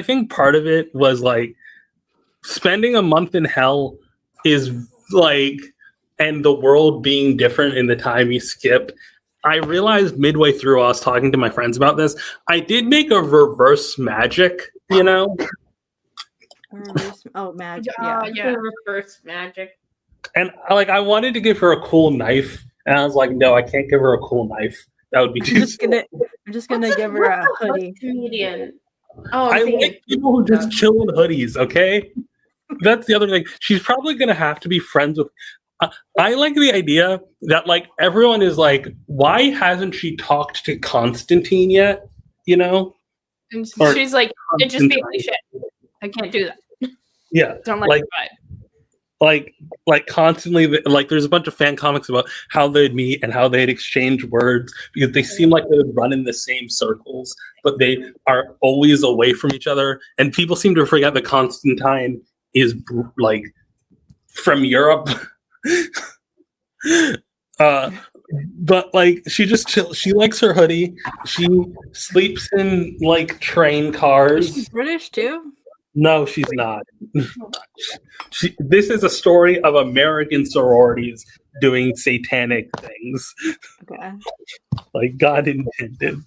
think part of it was like spending a month in hell is like, and the world being different in the time you skip. I realized midway through, I was talking to my friends about this. I did make a reverse magic, you know. Magic. Yeah, reverse magic. And I wanted to give her a cool knife, and I was like, no, I can't give her a cool knife. That would be too. I'm just gonna give her a hoodie. Comedian. Oh, I like people who just chill in hoodies. Okay, that's the other thing. She's probably gonna have to be friends with. I like the idea that like everyone is like, why hasn't she talked to Constantine yet? You know, and she's like, it just basically shit. I can't do that. Yeah, don't like the vibe. Like constantly, like there's a bunch of fan comics about how they'd meet and how they'd exchange words because they seem like they would run in the same circles, but they are always away from each other. And people seem to forget that Constantine is like from Europe. But like she just she likes her hoodie. She sleeps in like train cars. She's British too. No, she's not. This is a story of American sororities doing satanic things. Okay. Like God intended.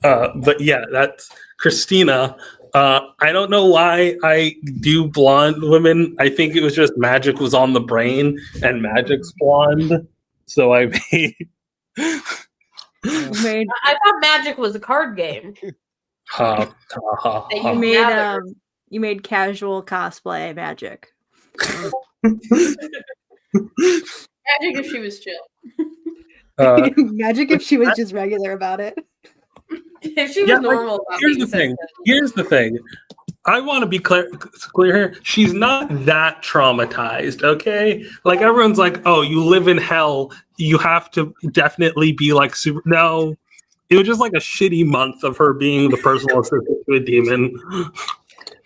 But yeah, that's Christina. I don't know why I do blonde women. I think it was just magic was on the brain and magic's blonde. So I made. I thought magic was a card game. You made casual cosplay magic. Magic if she was chill. Magic if she was just regular about it. If she was normal. Here's the thing. I want to be clear here. She's not that traumatized, okay? Like everyone's like, "Oh, you live in hell. You have to definitely be like super." No, it was just like a shitty month of her being the personal assistant to a demon.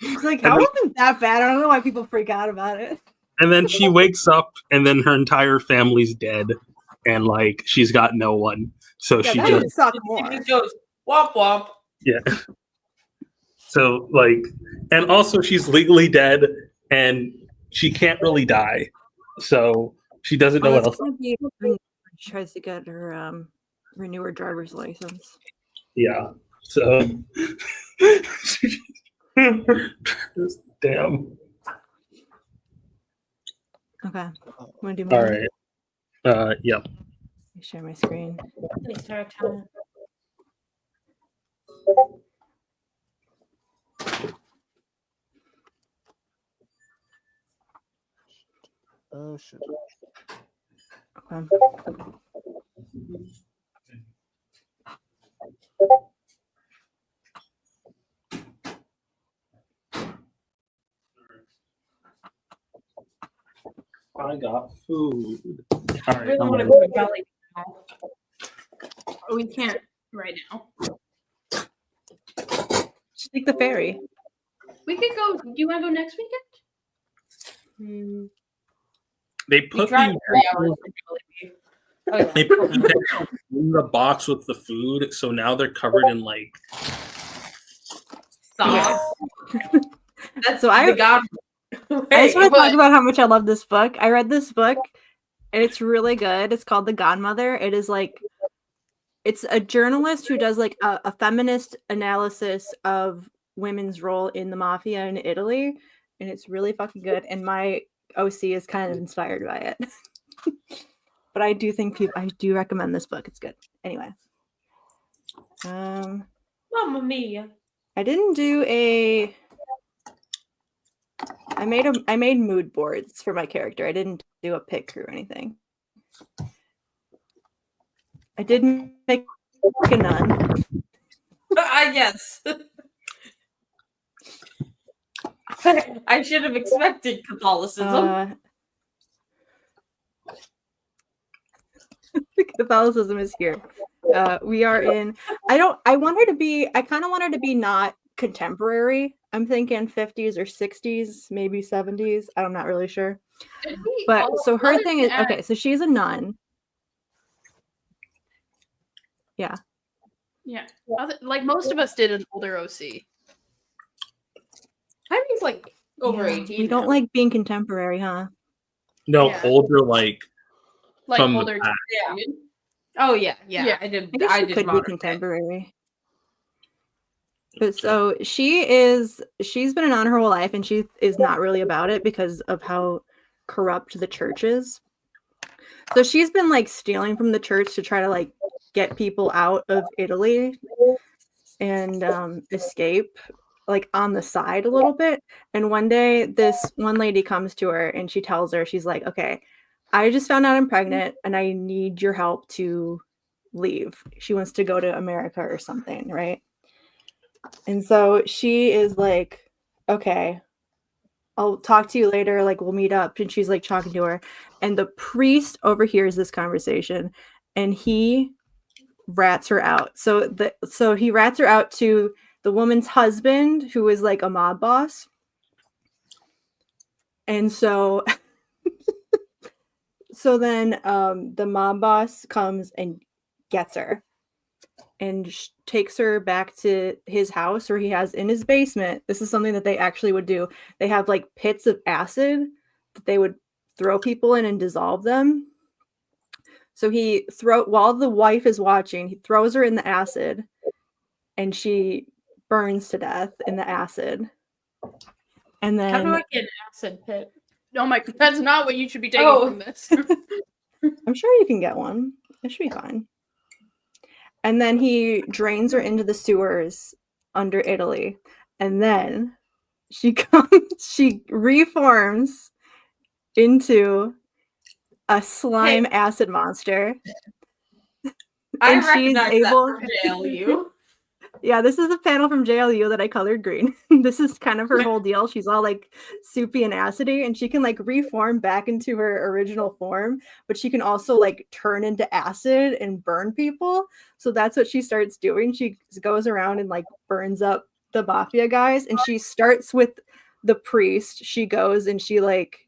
It's like, how wasn't that bad? I don't know why people freak out about it. And then she wakes up, and then her entire family's dead, and like she's got no one. So Yeah, she that just would suck more. She goes womp womp. yeah. So like, and also she's legally dead, and she can't really die, so she doesn't know what That's else. gonna be when she tries to get her renew her driver's license. Yeah. So damn. Okay. Want to do All mine? right. Yep. Let me share my screen. Oh shit. Okay. I got food. All I right. really want to go to Valley now. Oh, we can't right now. Just take the ferry. We could go. Do you want to go next weekend? They We put drive the 3 hours from Valley. Oh, yeah. they put the in the box with the food, so now they're covered in like. Sauce. That's So I- the god. I just want to Wait, talk about how much I love this book. I read this book, and it's really good. It's called The Godmother. It is like, it's a journalist who does like a feminist analysis of women's role in the mafia in Italy, and it's really fucking good. And my OC is kind of inspired by it. But I do think I do recommend this book. It's good. Anyway, Mamma mia. I didn't do a. I made mood boards for my character. I didn't do a pick or anything. I did make a nun. Yes. I should have expected Catholicism. Catholicism is here. We are in. I want her to be. I kind of want her to be not contemporary. I'm thinking 50s or 60s, maybe 70s. I'm not really sure. But so her thing is okay. So she's a nun. Yeah. Yeah. Like most of us did an older OC. Heidi's like over Yeah, 18. We don't now. like being contemporary, huh? No, Yeah. older like Like from older. the back. Yeah. Oh yeah. Yeah. I did. I guess I she did could be modern day. contemporary. But so she's been a nun her whole life, and she is not really about it because of how corrupt the church is. So she's been like stealing from the church to try to like get people out of Italy and escape like on the side a little bit. And one day this one lady comes to her and she tells her, she's like, okay, I just found out I'm pregnant and I need your help to leave. She wants to go to America or something, right? And so she is like, okay, I'll talk to you later. Like, we'll meet up. And she's like talking to her. And the priest overhears this conversation and he rats her out. So he rats her out to the woman's husband, who is like a mob boss. And so then the mob boss comes and gets her and takes her back to his house, or he has in his basement. This is something that they actually would do. They have like pits of acid that they would throw people in and dissolve them. So while the wife is watching, he throws her in the acid and she burns to death in the acid. And How do then I get an acid pit? Oh my! That's not what you should be taking Oh. from this. I'm sure you can get one. It should be fine. And then he drains her into the sewers under Italy. And then she reforms into a slime acid monster. I And she's recognize able- that from JLU. Yeah, this is a panel from JLU that I colored green. This is kind of her whole deal. She's all like soupy and acidy, and she can like reform back into her original form, but she can also like turn into acid and burn people. So that's what she starts doing. She goes around and like burns up the mafia guys, and she starts with the priest. She goes and she like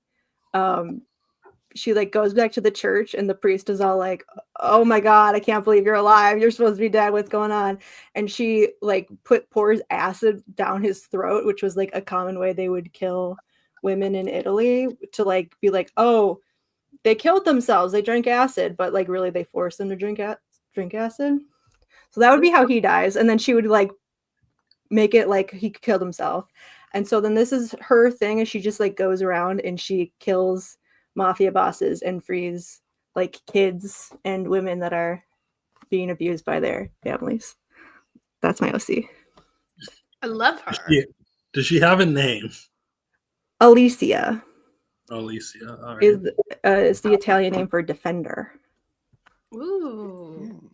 goes back to the church, and the priest is all like, oh my god, I can't believe you're alive, you're supposed to be dead, what's going on? And she like pours acid down his throat, which was like a common way they would kill women in Italy, to like be like, oh, they killed themselves, they drank acid, but like really they forced them to drink acid. So that would be how he dies, and then she would like make it like he killed himself. And so then this is her thing, and she just like goes around and she kills mafia bosses and frees like kids and women that are being abused by their families. That's my OC. I love her. Does she have a name? Alicia. Alicia. All right. Is the Italian name for defender. Ooh.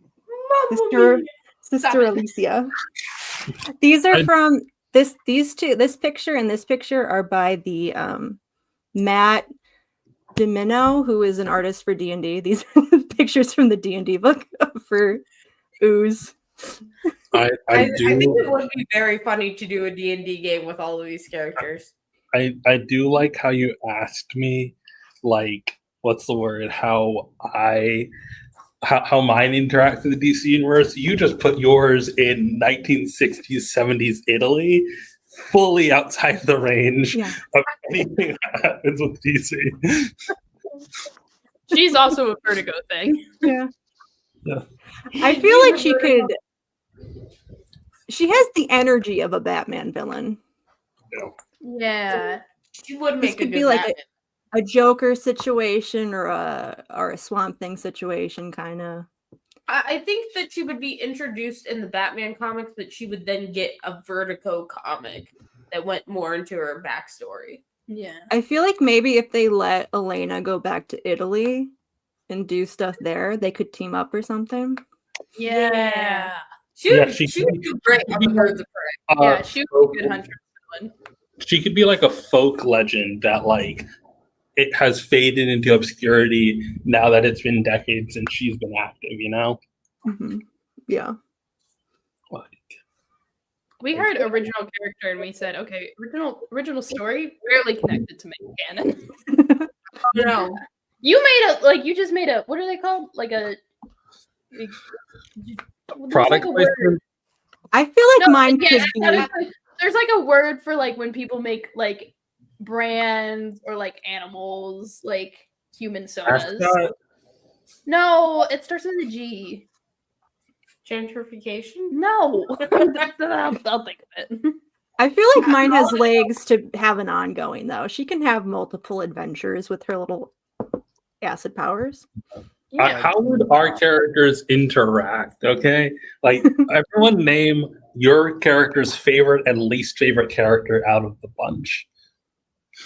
Sister Alicia. These are from these two. This picture and this picture are by the Matt Dimino, who is an artist for D&D. These are pictures from the D&D book for Ooze. I think it would be very funny to do a D&D game with all of these characters. I do like how you asked me, like, what's the word? How mine interacts with the DC universe. You just put yours in 1960s, 70s Italy, fully outside the range of anything that happens with DC. She's also a Vertigo thing. Yeah. I feel like she could. She has the energy of a Batman villain. Yeah. She would make could be like a Joker situation or a Swamp Thing situation, kind of. I think that she would be introduced in the Batman comics, but she would then get a Vertigo comic that went more into her backstory. Yeah. I feel like maybe if they let Elena go back to Italy and do stuff there, they could team up or something. Yeah. She would do great on the Birds of Prey. Yeah, she would be a good hunter villain. She could be like a folk legend that like it has faded into obscurity now that it's been decades since she's been active, you know? Mm-hmm. Yeah. Like, we heard original character and we said, okay, original story, barely connected to main canon. No. You just made a, what are they called? Like a product placement? I feel like mine could be. There's like a word for like when people make like brands or like animals, like human sodas. No, it starts with a G. Gentrification? No. I'll think of it. I feel like mine has legs to have an ongoing, though. She can have multiple adventures with her little acid powers. Yeah. How would our characters interact? Okay, like everyone name your character's favorite and least favorite character out of the bunch.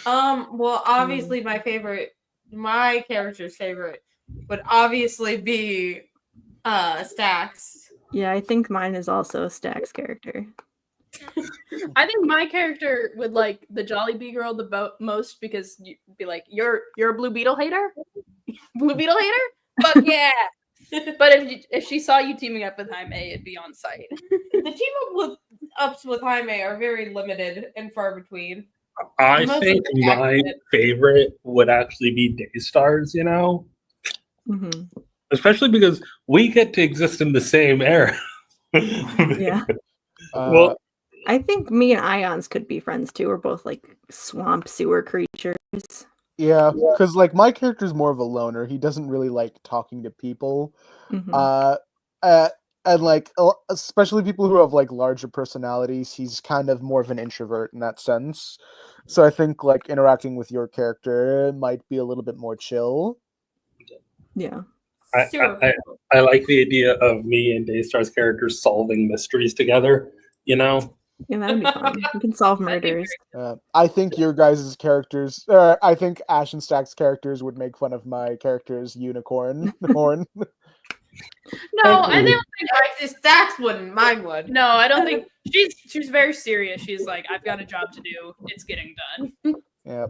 Well, obviously my character's favorite would obviously be Stax. Yeah, I think mine is also a Stax character. I think my character would like the Jolly Bee girl the most because you'd be like, you're a Blue Beetle hater? Blue Beetle hater? Fuck yeah! But if she saw you teaming up with Jaime, it'd be on site. The team ups with Jaime are very limited and far between. I think my favorite would actually be Daystars, you know? Mm-hmm. Especially because we get to exist in the same era. Yeah. Well, I think me and Ayans could be friends too. We're both like swamp sewer creatures. Yeah, because like my character's more of a loner. He doesn't really like talking to people. Mm-hmm. And like especially people who have like larger personalities, he's kind of more of an introvert in that sense. So I think like interacting with your character might be a little bit more chill. Yeah. I like the idea of me and Daystar's characters solving mysteries together, you know? Yeah, that'd be fun. We can solve murders. I think your guys' characters, I think Ash and Stack's characters would make fun of my character's unicorn horn. No, I don't think. Stacks wouldn't. Mine would. No, I don't think she's very serious. She's like, I've got a job to do. It's getting done. Yeah.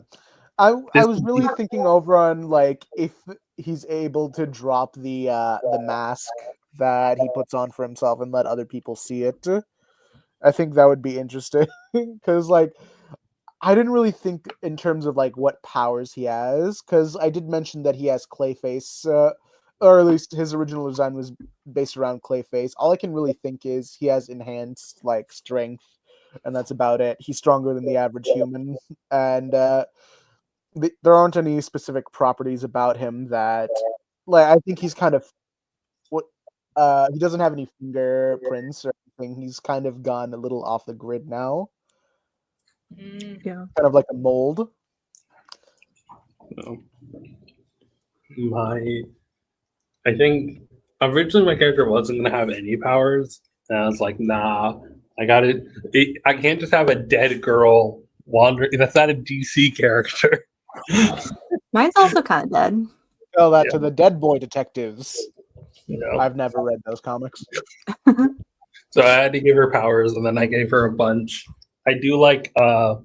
I was really thinking over on like if he's able to drop the mask that he puts on for himself and let other people see it. I think that would be interesting because like I didn't really think in terms of like what powers he has because I did mention that he has Clayface, or at least his original design was based around Clayface. All I can really think is he has enhanced like strength, and that's about it. He's stronger than the average human, and there aren't any specific properties about him that, like, I think he's kind of what he doesn't have any fingerprints or anything. He's kind of gone a little off the grid now, Yeah. kind of like a mold. No. I think originally my character wasn't gonna have any powers, and I was like, nah, I can't just have a dead girl wandering. That's not a DC character. Mine's also kind of dead. Tell that to the Dead Boy detectives. You know? I've never read those comics. So I had to give her powers, and then I gave her a bunch. I do like the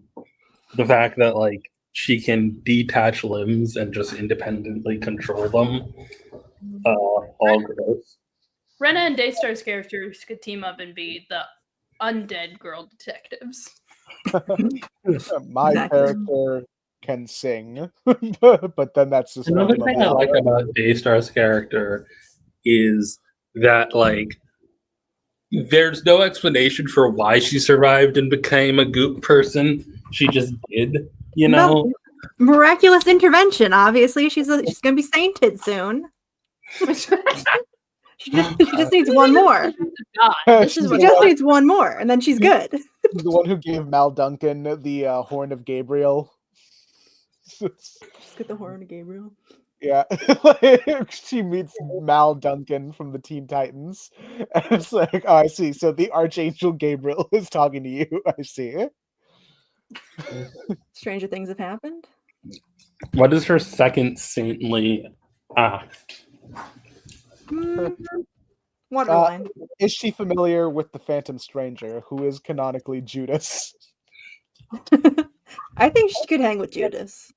fact that like she can detach limbs and just independently control them. All gross. Rena and Daystar's characters could team up and be the undead girl detectives. My Exactly. character can sing, but then that's just Another thing I like about Daystar's character is that like there's no explanation for why she survived and became a goop person. She just did, you know. Well, miraculous intervention. Obviously, she's gonna be sainted soon. She just needs one more. She just needs one more, and then she's good. The one who gave Mal Duncan the Horn of Gabriel. Just get the Horn of Gabriel. Yeah, she meets Mal Duncan from the Teen Titans, and it's like, oh, I see. So the Archangel Gabriel is talking to you. I see. Stranger things have happened. What is her second saintly act? Wonderline. Is she familiar with the Phantom Stranger, who is canonically Judas? I think she could hang with Judas.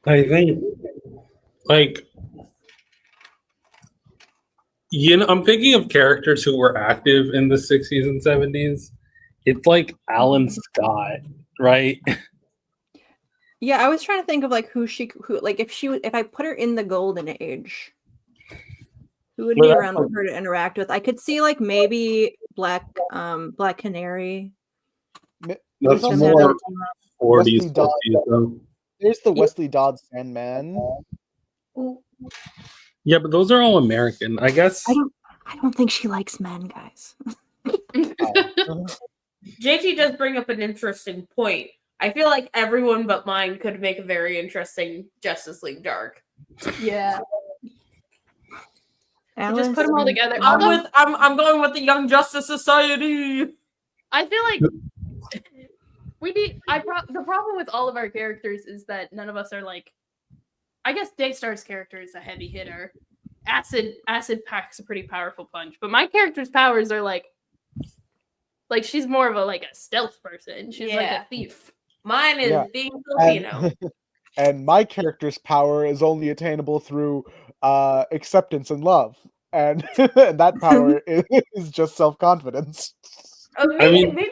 I think, like, you know, I'm thinking of characters who were active in the 60s and 70s. It's like Alan Scott, right? Yeah, I was trying to think of like who like if I put her in the golden age, who would be around for her to interact with? I could see like maybe Black Canary. That's also more 40s, Wesley Dodds. 50s, though. There's the Wesley Dodds Sandman. Yeah, but those are all American, I guess. I don't think she likes men, guys. JT does bring up an interesting point. I feel like everyone but mine could make a very interesting Justice League Dark. Yeah. Alice, Just put them all together. I'm going with the Young Justice Society. I feel like the problem with all of our characters is that none of us are like, I guess Daystar's character is a heavy hitter. Acid packs a pretty powerful punch, but my character's powers are like she's more of a stealth person. She's like a thief. Mine is being Filipino. And my character's power is only attainable through acceptance and love. And that power is just self-confidence. Maybe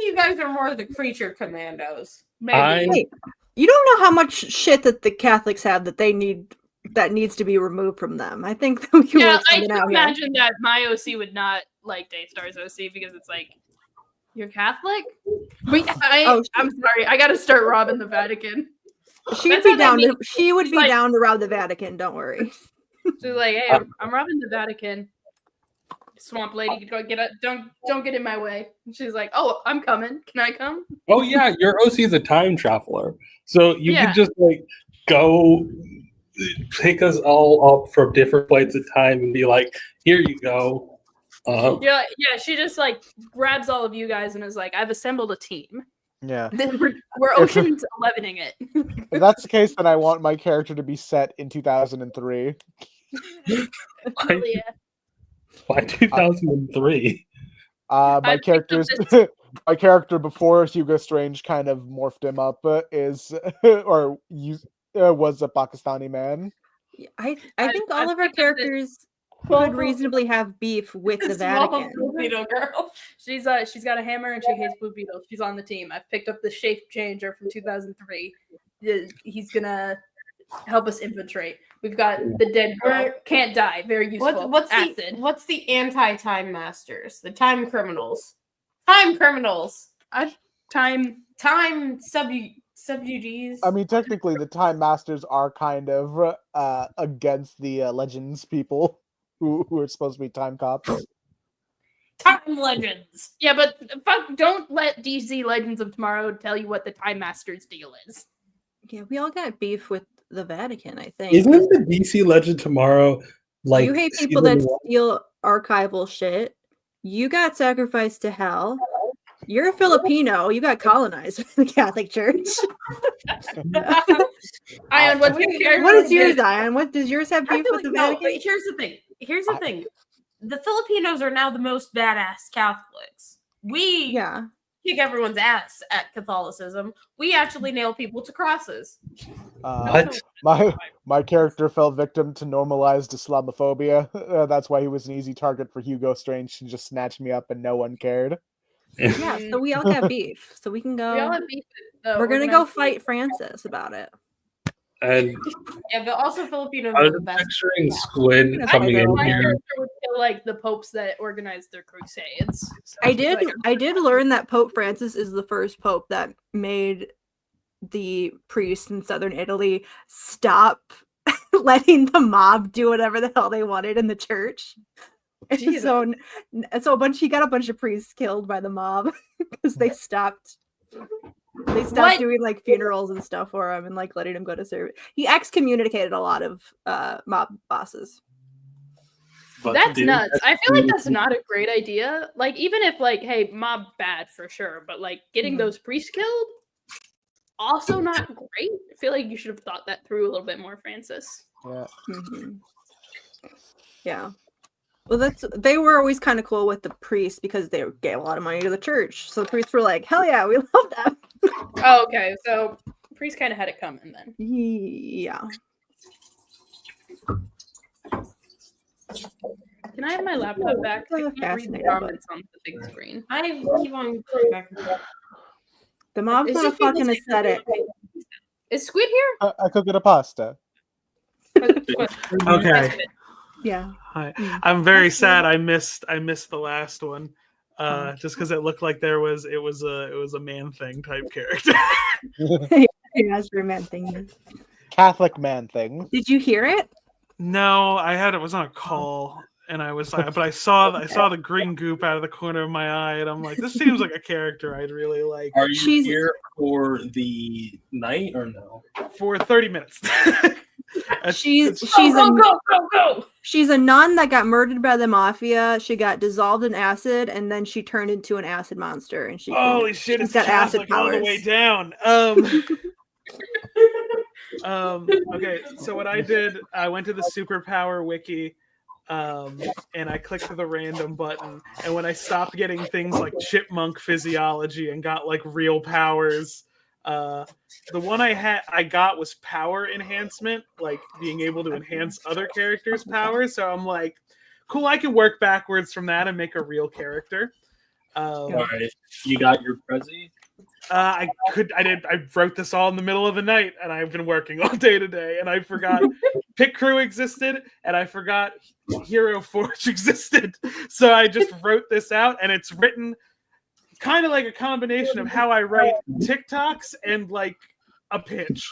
you guys are more the creature commandos. Maybe. Wait, you don't know how much shit that the Catholics have that needs to be removed from them. I think that we can work I something can out imagine that my OC would not like Daystar's OC because it's like, you're Catholic? Wait, I'm sorry. I gotta start robbing the Vatican. She would be down to rob the Vatican. Don't worry. She's like, hey, I'm robbing the Vatican. Swamp lady, don't get in my way. And she's like, oh, I'm coming. Can I come? Oh yeah, your OC is a time traveler, so you could just like go pick us all up from different points of time and be like, here you go. Yeah. She just like grabs all of you guys and is like, I've assembled a team. Yeah. We're Ocean's 11ing it. If that's the case, then I want my character to be set in 2003. Hell yeah. Why 2003? My I picked up character's this- my character before Hugo Strange kind of morphed him up was a Pakistani man. I I- think I all of our picked up this- characters could reasonably have beef with the Small Vatican. Filipino girl. She's got a hammer and she hates Blue Beetle. She's on the team. I've picked up the shape changer from 2003. He's gonna help us infiltrate. We've got the dead girl. Can't die. Very useful. What's the anti-time masters? The time criminals. Time criminals. Time. Time subjugees. I mean, technically, the Time Masters are kind of against the Legends people who are supposed to be time cops. Time legends. Yeah, but fuck, don't let DC Legends of Tomorrow tell you what the Time Masters deal is. Yeah, we all got beef with the Vatican, I think. Isn't the DC Legend Tomorrow like you hate people that season one? steal archival shit. You got sacrificed to hell. You're a Filipino. You got colonized by the Catholic Church. Ayaan, what's your character? What is yours, Ayaan? What does yours have I beef feel with the like, no, Vatican? but here's the thing. Here's the thing. The Filipinos are now the most badass Catholics. We Yeah. kick everyone's ass at Catholicism. We actually nail people to crosses. What? My character fell victim to normalized Islamophobia. That's why he was an easy target for Hugo Strange to just snatch me up and no one cared. Yeah, so we all got beef. So we can We all go. have beef with the We're gonna go organized- fight Francis about it. And Yeah, but also Filipinos I are was the best. picturing Squid I coming think in My here. character would feel like the popes that organized their crusades. So I like, did learn that Pope Francis is the first pope that made the priests in southern Italy stop letting the mob do whatever the hell they wanted in the church. And Jesus. so he got a bunch of priests killed by the mob because they stopped What? doing like funerals and stuff for him and like letting him go to service. He excommunicated a lot of mob bosses. But That's dude, nuts. that's I feel like really that's not a great idea. Like, even if, like, hey, mob bad for sure, but like getting those priests killed, also not great. I feel like you should have thought that through a little bit more, Francis. Yeah. Mhm. Yeah. Well, they were always kind of cool with the priests because they gave a lot of money to the church. So the priests were like, "Hell yeah, we love that." Oh, okay. So priests kind of had it coming then. Yeah. Can I have my laptop back? I So can't read the fascinating, comments on the big screen. I keep on going back and forth. The mob's Is not a it people fucking saying- aesthetic. Is Squid here? I cook it a pasta. Okay. Yeah. Hi. Mm. I'm very That's sad. I missed the last one. Just because it looked like it was a man thing type character. Yeah, it's man thing. Catholic man thing. Did you hear it? No, I was on a call and but I saw the green goop out of the corner of my eye and I'm like, this seems like a character I'd really like Are you She's- here for the night or no? for 30 minutes. She's Go! she's a nun that got murdered by the mafia. She got dissolved in acid, and then she turned into an acid monster. And she Holy shit! she's It's got acid Catholic all the powers. way down. Okay, so what I did, I went to the superpower wiki, and I clicked the random button. And when I stopped getting things like chipmunk physiology and got like real powers, the one I got was power enhancement, like being able to enhance other characters' powers. So I'm like, cool, I can work backwards from that and make a real character. All right, you got your Prezi? I wrote this all in the middle of the night, and I've been working all day today, and I forgot Pit Crew existed, and I forgot Hero Forge existed. So I just wrote this out, and it's written kind of like a combination of how I write TikToks and like a pitch.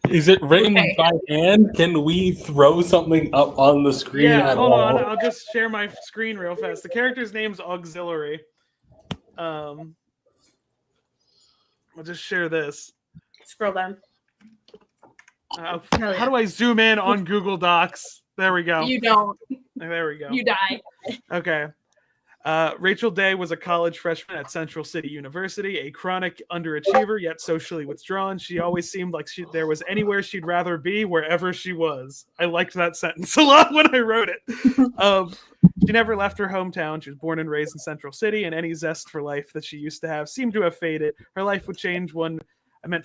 Is it written Okay. by hand? Can we throw something up on the screen? Yeah, at hold all? on, I'll just share my screen real fast. The character's name's Auxiliary. I'll just share this. Scroll down. How do I zoom in on Google Docs? There we go. You don't. There we go. You die. Okay. Rachel Day was a college freshman at Central City University, a chronic underachiever, yet socially withdrawn. She always seemed like there was anywhere she'd rather be, wherever she was. I liked that sentence a lot when I wrote it. She never left her hometown. She was born and raised in Central City, and any zest for life that she used to have seemed to have faded. Her life would change one,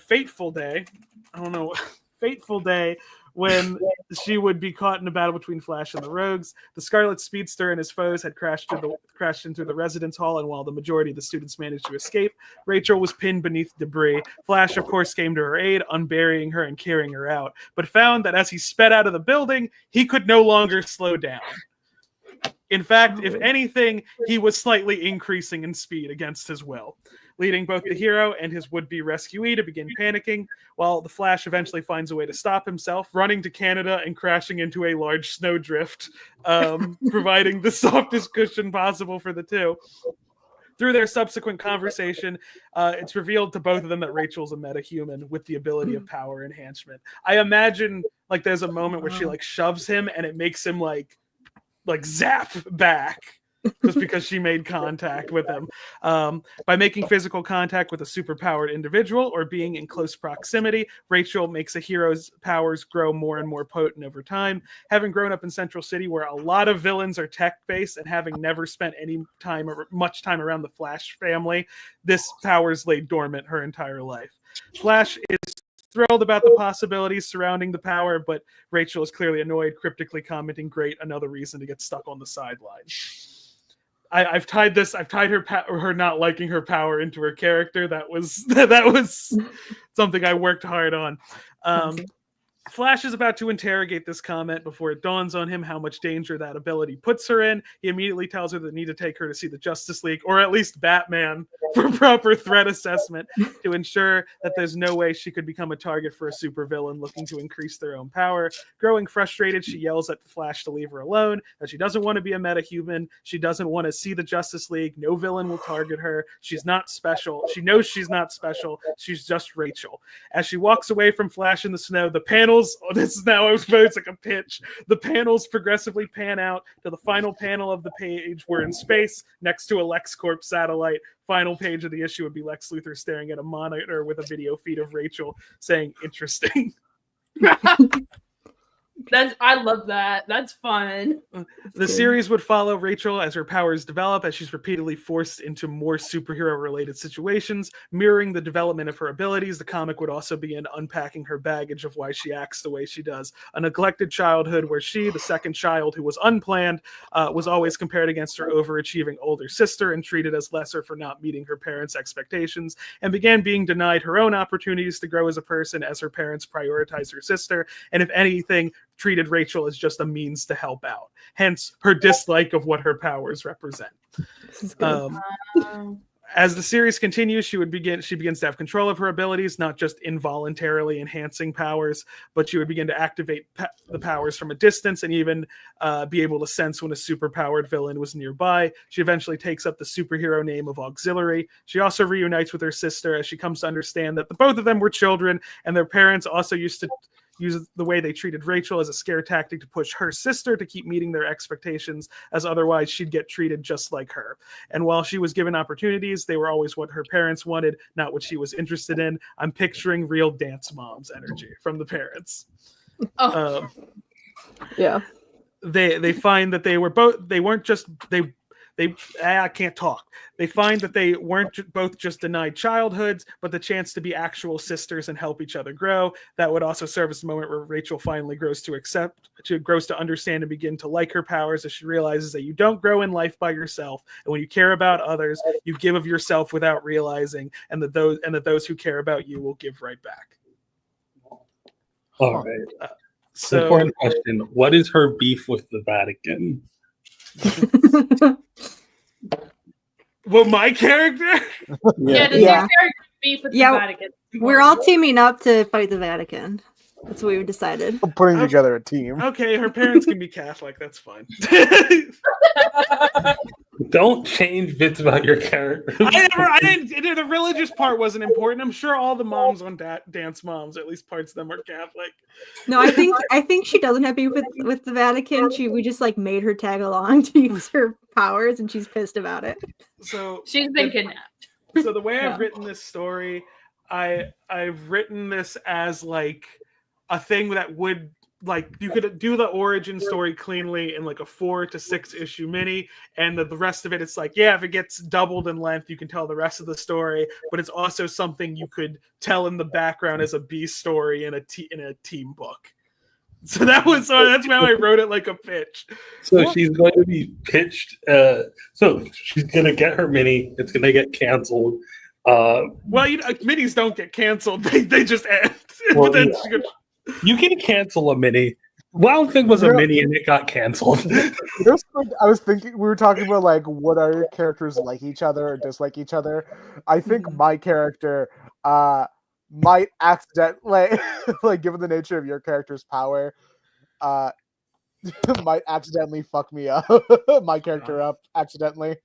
fateful day. I don't know, fateful day, when she would be caught in a battle between Flash and the Rogues. The Scarlet Speedster and his foes had crashed into the residence hall, and while the majority of the students managed to escape, Rachel was pinned beneath debris. Flash, of course, came to her aid, unburying her and carrying her out, but found that as he sped out of the building, he could no longer slow down. In fact, if anything, he was slightly increasing in speed against his will, leading both the hero and his would-be rescuee to begin panicking, while the Flash eventually finds a way to stop himself, running to Canada and crashing into a large snowdrift, providing the softest cushion possible for the two. Through their subsequent conversation, it's revealed to both of them that Rachel's a metahuman with the ability of power enhancement. I imagine like there's a moment where she like shoves him and it makes him like zap back just because she made contact with him. By making physical contact with a superpowered individual or being in close proximity, Rachel makes a hero's powers grow more and more potent over time. Having grown up in Central City, where a lot of villains are tech-based, and having never spent any time or much time around the Flash family, this powers lay dormant her entire life. Flash is thrilled about the possibilities surrounding the power, but Rachel is clearly annoyed, cryptically commenting, "Great, another reason to get stuck on the sideline." I've tied her not liking her power into her character. That was something I worked hard on. Flash is about to interrogate this comment before it dawns on him how much danger that ability puts her in. He immediately tells her they need to take her to see the Justice League, or at least Batman, for proper threat assessment to ensure that there's no way she could become a target for a supervillain looking to increase their own power. Growing frustrated, she yells at the Flash to leave her alone, that she doesn't want to be a metahuman. She doesn't want to see the Justice League. No villain will target her. She's not special. She knows she's not special. She's just Rachel. As she walks away from Flash in the snow, the panels, this is now, it's like a pitch. The panels progressively pan out to the final panel of the page. We're in space next to a LexCorp satellite. Final page of the issue would be Lex Luthor staring at a monitor with a video feed of Rachel saying, "Interesting." I love that. That's fun. The series would follow Rachel as her powers develop, as she's repeatedly forced into more superhero-related situations, mirroring the development of her abilities. The comic would also begin unpacking her baggage of why she acts the way she does. A neglected childhood where she, the second child who was unplanned, was always compared against her overachieving older sister and treated as lesser for not meeting her parents' expectations, and began being denied her own opportunities to grow as a person as her parents prioritized her sister, and if anything, treated Rachel as just a means to help out. Hence her dislike of what her powers represent. As the series continues, she begins to have control of her abilities, not just involuntarily enhancing powers, but she would begin to activate the powers from a distance and even be able to sense when a superpowered villain was nearby. She eventually takes up the superhero name of Auxiliary. She also reunites with her sister as she comes to understand that both of them were children, and their parents also used to use the way they treated Rachel as a scare tactic to push her sister to keep meeting their expectations, as otherwise she'd get treated just like her. And while she was given opportunities, they were always what her parents wanted, not what she was interested in. I'm picturing real dance moms energy from the parents. Yeah. They find that I can't talk. They find that they weren't both just denied childhoods, but the chance to be actual sisters and help each other grow. That would also serve as a moment where Rachel finally grows to understand and begin to like her powers, as she realizes that you don't grow in life by yourself, and when you care about others, you give of yourself without realizing, and that those who care about you will give right back. All right. So, important question: what is her beef with the Vatican? Well, my character? Yeah, does your character beef with the Vatican? We're all teaming up to fight the Vatican. That's what we've decided. I'm putting together a team. Okay, her parents can be Catholic. That's fine. Don't change bits about your character. I didn't. The religious part wasn't important. I'm sure all the moms on Dance Moms, at least parts of them, are Catholic. No, I think she doesn't have beef with the Vatican. We just like made her tag along to use her powers, and she's pissed about it. So She's been kidnapped. So the way Yeah. I've written this story, I've written this as like a thing that would like you could do the origin story cleanly in like a 4 to 6 issue mini, and the rest of it, it's like, yeah, if it gets doubled in length, you can tell the rest of the story, but it's also something you could tell in the background as a B story in a team book. So that's how I wrote it, like a pitch. So she's going to be pitched. So she's going to get her mini. It's going to get canceled. Well, minis don't get canceled; they just end. Well, But then yeah. You can cancel a mini. Wild Thing was a mini and it got canceled. I was thinking, we were talking about like what are your characters like each other or dislike each other. I think my character might accidentally, like given the nature of your character's power, might accidentally fuck me up, my character up accidentally.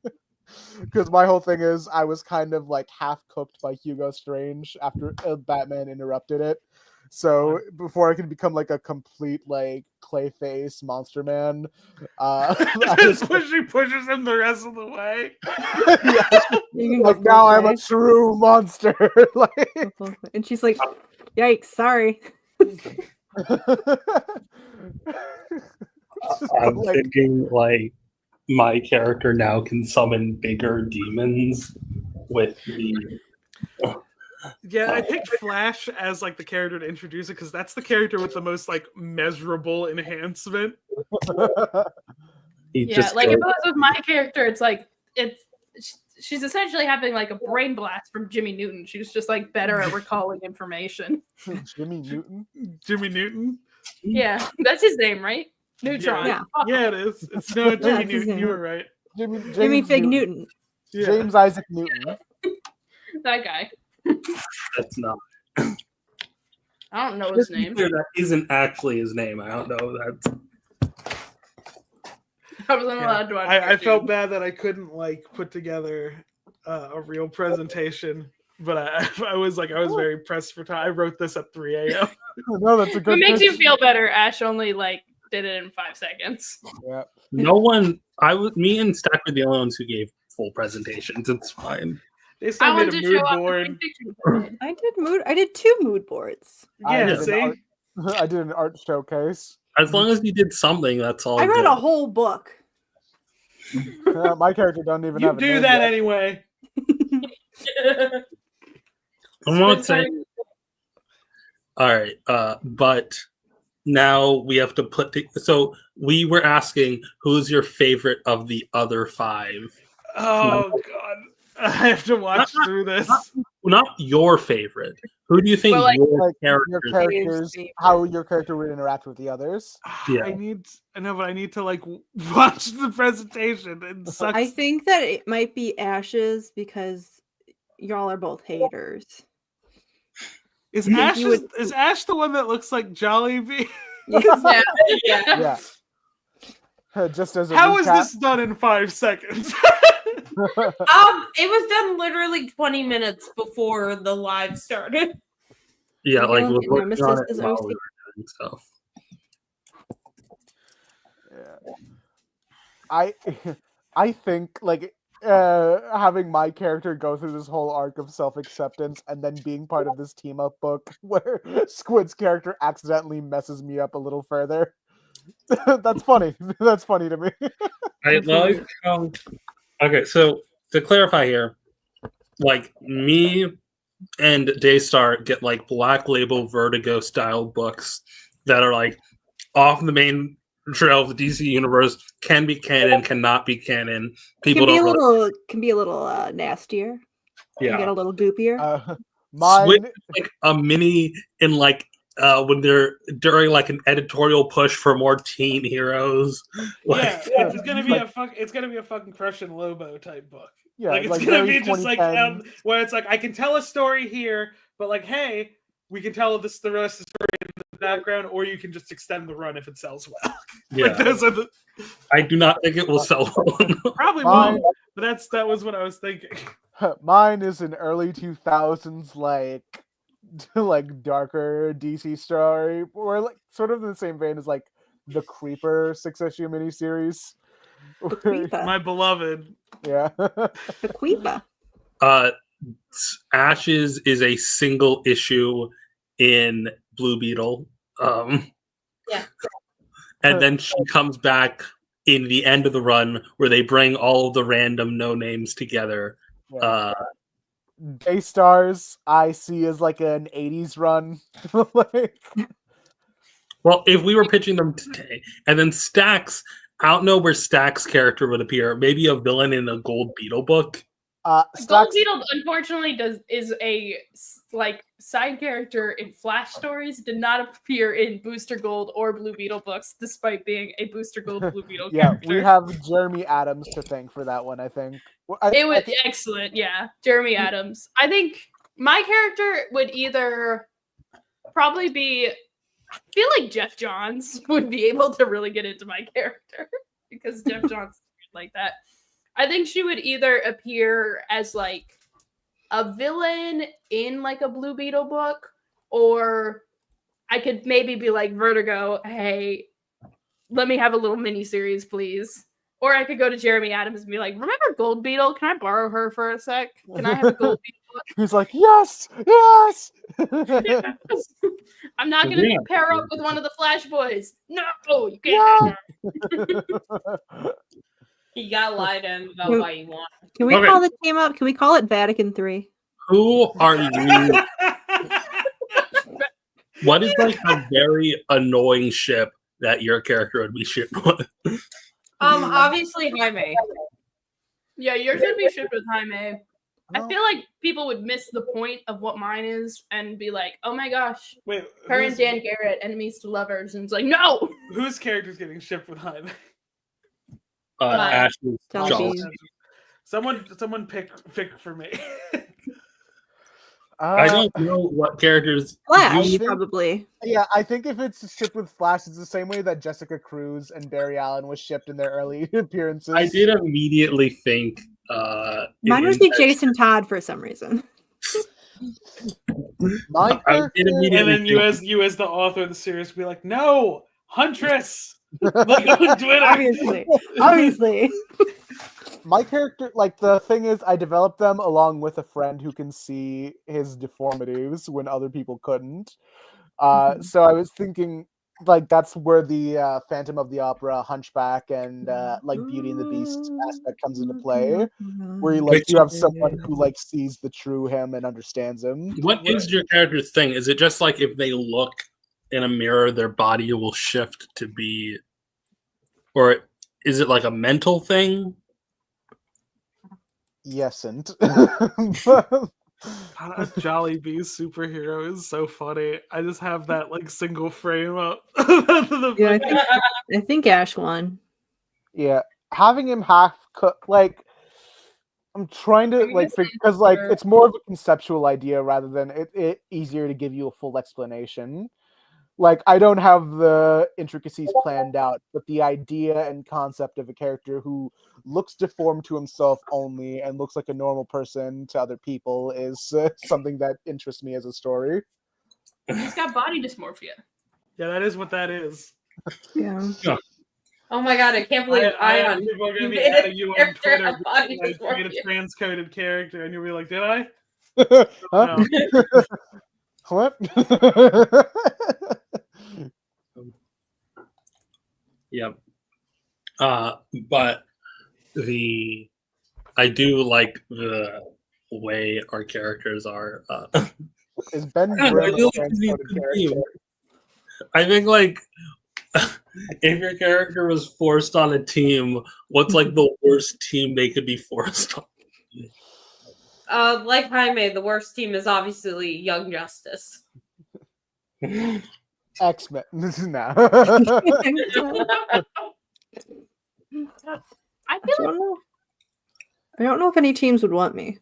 Because my whole thing is I was kind of like half cooked by Hugo Strange after Batman interrupted it. So before I could become like a complete like Clayface monster man, pushes him the rest of the way. Like now I'm a true monster. Like, and she's like, "Yikes! Sorry." I'm thinking like my character now can summon bigger demons with the. Yeah, I picked Flash as like the character to introduce it because that's the character with the most like measurable enhancement. Yeah, like if it was with my character, it's like she's essentially having like a brain blast from Jimmy Newton. She's just like better at recalling information. Jimmy Newton? Jimmy Newton? Yeah, that's his name, right? Neutron. Yeah, it is. It's no Jimmy Newton. You were right. Jimmy Fig Newton. Yeah. James Isaac Newton. That guy. That's not. I don't know his name. That isn't actually his name. I don't know that. I wasn't allowed to watch. I felt bad that I couldn't like put together a real presentation, but I was very pressed for time. I wrote this at 3 a.m. No, that's a good. It makes you feel better. Ash only like did it in 5 seconds. Yeah. No one. Me and Stack were the only ones who gave full presentations. It's fine. Daystar made a mood board. I did 2 mood boards. Yeah, see? I did an art showcase. As long as you did something, that's all. I read a whole book. My character doesn't even You have a do name that yet. anyway. I'm not saying. All right, but now we have to put. So we were asking, who's your favorite of the other 5? Oh God, I have to watch through this. Not your favorite. Who do you think your characters? How your character would interact with the others? Yeah. I need to like watch the presentation. It sucks. I think that it might be Ash's because y'all are both haters. Is Ash the one that looks like Jollibee? Yeah. Just as a How recap. is this done in 5 seconds? It was done literally 20 minutes before the live started. Yeah, like Nemesis is while OC. we were doing stuff. Yeah. I think like having my character go through this whole arc of self-acceptance and then being part of this team up book where Squid's character accidentally messes me up a little further. That's funny. That's funny to me. I like how. Okay, so to clarify here, like me and Daystar get like Black Label Vertigo style books that are like off the main trail of the DC universe, can be canon, cannot be canon. People Can be a little nastier. Yeah, Can get a little goopier. Squid is like a mini in like when they're during like an editorial push for more teen heroes. Like, it's gonna be a fucking Crush and Lobo type book. Yeah, like it's like gonna very be just like where it's like I can tell a story here, but like hey, we can tell the rest of the story in the background, or you can just extend the run if it sells well. Yeah, like those are I do not think it will sell well. Probably won't, but that was what I was thinking. Mine is an early 2000s like darker DC story, or like sort of in the same vein as like the Creeper 6-issue miniseries. Bequeatha. My beloved. Yeah. Bequeatha. Ashes is a single issue in Blue Beetle. Yeah. And then she comes back in the end of the run where they bring all of the random no names together. Yeah. Daystars I see as like an 80s run. Like, Well, if we were pitching them today, and then Stax, I don't know where Stax' character would appear. Maybe a villain in a Gold Beetle book. Gold Stax, Beetle, unfortunately, is a like side character in Flash stories. Did not appear in Booster Gold or Blue Beetle books, despite being a Booster Gold Blue Beetle yeah, character. we have Jeremy Adams to thank for that one, I think. It was excellent, yeah. Jeremy Adams. I think my character would either probably be. I feel like Jeff Johns would be able to really get into my character because Jeff Johns is like that. I think she would either appear as like a villain in like a Blue Beetle book, or I could maybe be like Vertigo, hey, let me have a little mini series, please. Or I could go to Jeremy Adams and be like, remember Gold Beetle? Can I borrow her for a sec? Can I have a Gold Beetle book? He's like, yes, yes. I'm not going to pair up with one of the Flash boys. No, you can't. You gotta lie to him about why you want. Can we call the team up? Can we call it Vatican III? Who are you? What is like a very annoying ship that your character would be shipped with? Obviously Jaime. Yeah, yours would be shipped with Jaime. I feel like people would miss the point of what mine is and be like, oh my gosh, Wait, her and Dan Garrett, enemies to lovers. And it's like, no! Whose character's getting shipped with Jaime? Ashley's Jellybean. Someone pick for me. I don't know what characters. Flash, probably. Yeah, I think if it's shipped with Flash, it's the same way that Jessica Cruz and Barry Allen was shipped in their early appearances. I did immediately think. Mine would be Jason Todd for some reason. My character, and then you as the author of the series, be like, no, Huntress. Look on Twitter. Obviously. My character, like, the thing is, I developed them along with a friend who can see his deformities when other people couldn't. So I was thinking, like, that's where the Phantom of the Opera, Hunchback, and like Beauty and the Beast aspect comes into play, where you have someone who like sees the true him and understands him. What is your character's thing? Is it just like if they look in a mirror, their body will shift to be, or is it like a mental thing? Yesn't. Jolly Bee's superhero is so funny. I just have that like single frame up. Yeah, I think Ash won. Yeah, having him half cook, like, I'm trying to like because like it's more of a conceptual idea rather than it easier to give you a full explanation. Like, I don't have the intricacies planned out, but the idea and concept of a character who looks deformed to himself only and looks like a normal person to other people is something that interests me as a story. He's got body dysmorphia. Yeah, that is what that is. Yeah. Oh my god, I can't believe Ayaan. People are going to be made adding you on character Twitter have body because I made a dysmorphia. transcoded character, and you'll be like, did I? Huh? No. What? Yeah. But I do like the way our characters are. Is Ben I Grimm a really transcoded character? I think like if your character was forced on a team, what's like the worst team they could be forced on? Like Jaime, the worst team is obviously Young Justice. X-Men. Nah. I feel like I don't know if any teams would want me.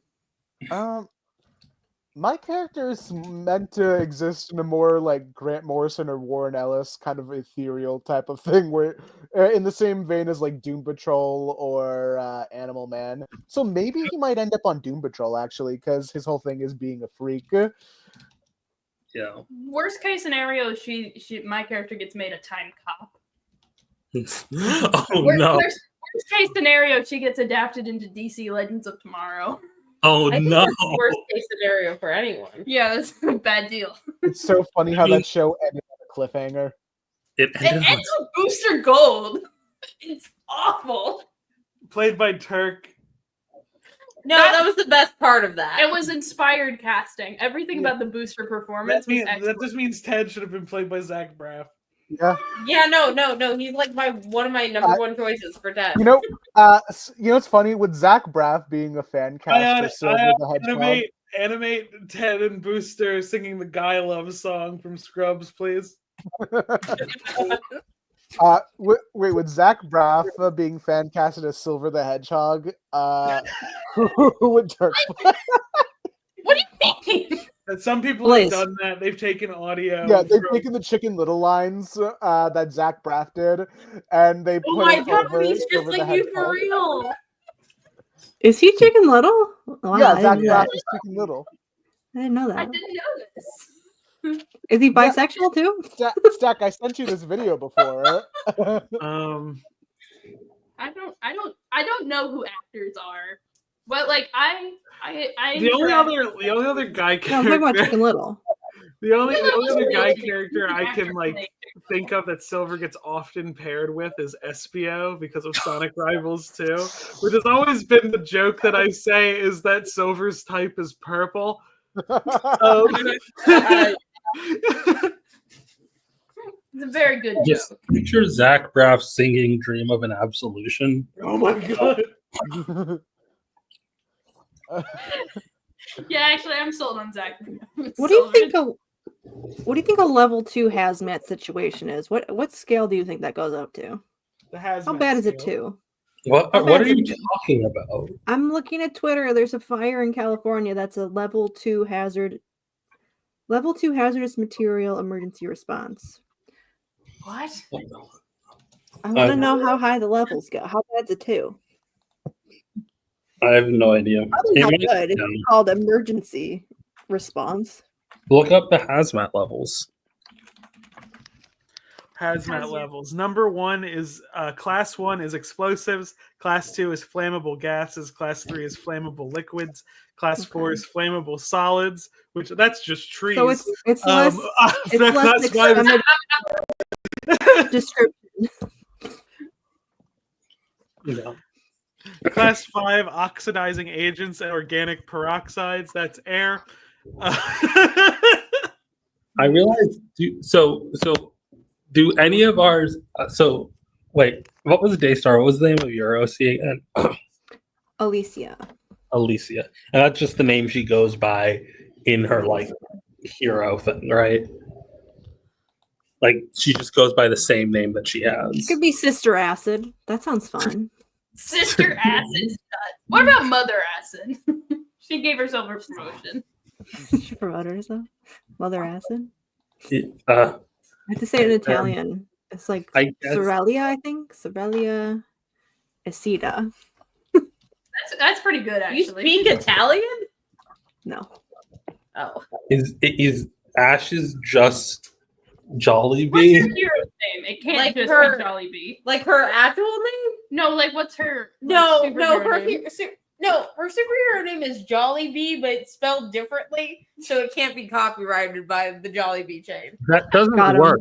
My character is meant to exist in a more like Grant Morrison or Warren Ellis kind of ethereal type of thing, where in the same vein as like Doom Patrol or Animal Man. So maybe he might end up on Doom Patrol actually, because his whole thing is being a freak. Yeah. worst case scenario, my character gets made a time cop. Oh no. Worst Worst case scenario, she gets adapted into DC Legends of Tomorrow. Oh I think no! that's the worst case scenario for anyone. Yeah, that's a bad deal. It's so funny how that show ended on a cliffhanger. It It ended on ends with Booster Gold. It's awful. Played by Turk. No, that was the best part of that. It was inspired casting. Everything about the Booster performance was excellent. That just means Ted should have been played by Zach Braff. Yeah. Yeah, no. He's like one of my number one choices for Ted. You know, it's funny with Zach Braff being a fan cast for Silver the Hedgehog. Animate Ted and Booster singing the Guy Love song from Scrubs, please. Wait, with Zach Braff being fan casted as Silver the Hedgehog, who would Turk play? What do you mean? And some people Please. have done that. They've taken audio. Yeah, they've taken the Chicken Little lines that Zach Braff did, and they put Oh my it god, over he's just Silver the like you for Hedgehog. real. Is he Chicken Little? Wow, Yeah, I Zach didn't know Braff that. is Chicken Little. I didn't know that. I didn't know this. Is he bisexual too? Stack, I sent you this video before. I don't know who actors are, but like I The only other guy No, I'm talking about character, Chicken Little. the only other guy really character I can like like- think of that Silver gets often paired with is Espio because of Sonic Rivals 2, which has always been the joke that I say is that Silver's type is purple. It's a very good Just joke. picture Zach Braff singing "Dream of an Absolution." Oh my god! Yeah, actually, I'm sold on Zach. What do you think a level 2 hazmat situation is? What scale do you think that goes up to? How bad is it too? What How are bad you is it? talking about? I'm looking at Twitter. There's a fire in California that's a level 2 hazard. Level 2 hazardous material emergency response. What? I want to know how high the levels go. How bad's it 2? I have no idea. Probably not It may- good. It's called emergency response. Look up the hazmat levels. Hazmat levels. Number 1 is class 1 is explosives. Class 2 is flammable gases. Class 3 is flammable liquids. Class 4 is flammable solids. Which that's just trees. So it's less Class 5 is description. Yeah. Class 5 oxidizing agents and organic peroxides. That's air. I realize. Do any of ours? So wait, what was Daystar? What was the name of your OC again? Alicia. Alicia, and that's just the name she goes by in her like hero thing, right? Like she just goes by the same name that she It has. could be Sister Acid. That sounds fun. Sister Acid. What about Mother Acid? She gave herself a promotion. She promoted herself. Mother Acid. Uh, I have to say it in Italian. It's like I guess- Sorellia, I think. Sorellia Acida. That's pretty good, You actually. speak Italian? No. Oh. Is Ashes just Jolly What's Bee? her hero's name? It can't Like just her- be Jolly Bee. Like her actual name? No, like what's her? No, superhero her superhero name is Jolly Bee, but it's spelled differently, so it can't be copyrighted by the Jolly Bee chain. That doesn't Got him. work.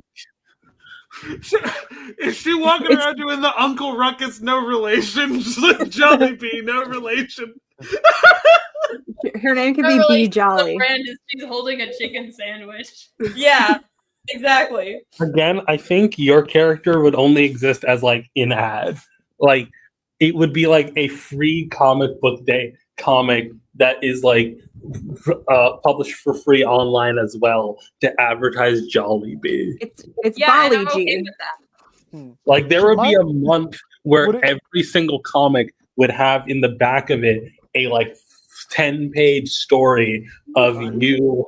Is she walking around doing the Uncle Ruckus no relation? Just like Jolly Bee, no relation. Her name could Her be relation Bee to Jolly. The brand is she's holding a chicken sandwich. Yeah, exactly. Again, I think your character would only exist as like an ad. Like it would be like a free comic book day comic that is like published for free online as well to advertise Jolly Bee. It's Yeah, and Bali I'm okay G. with that. Like there would be a month where Would it- every single comic would have in the back of it a like 10-page story of you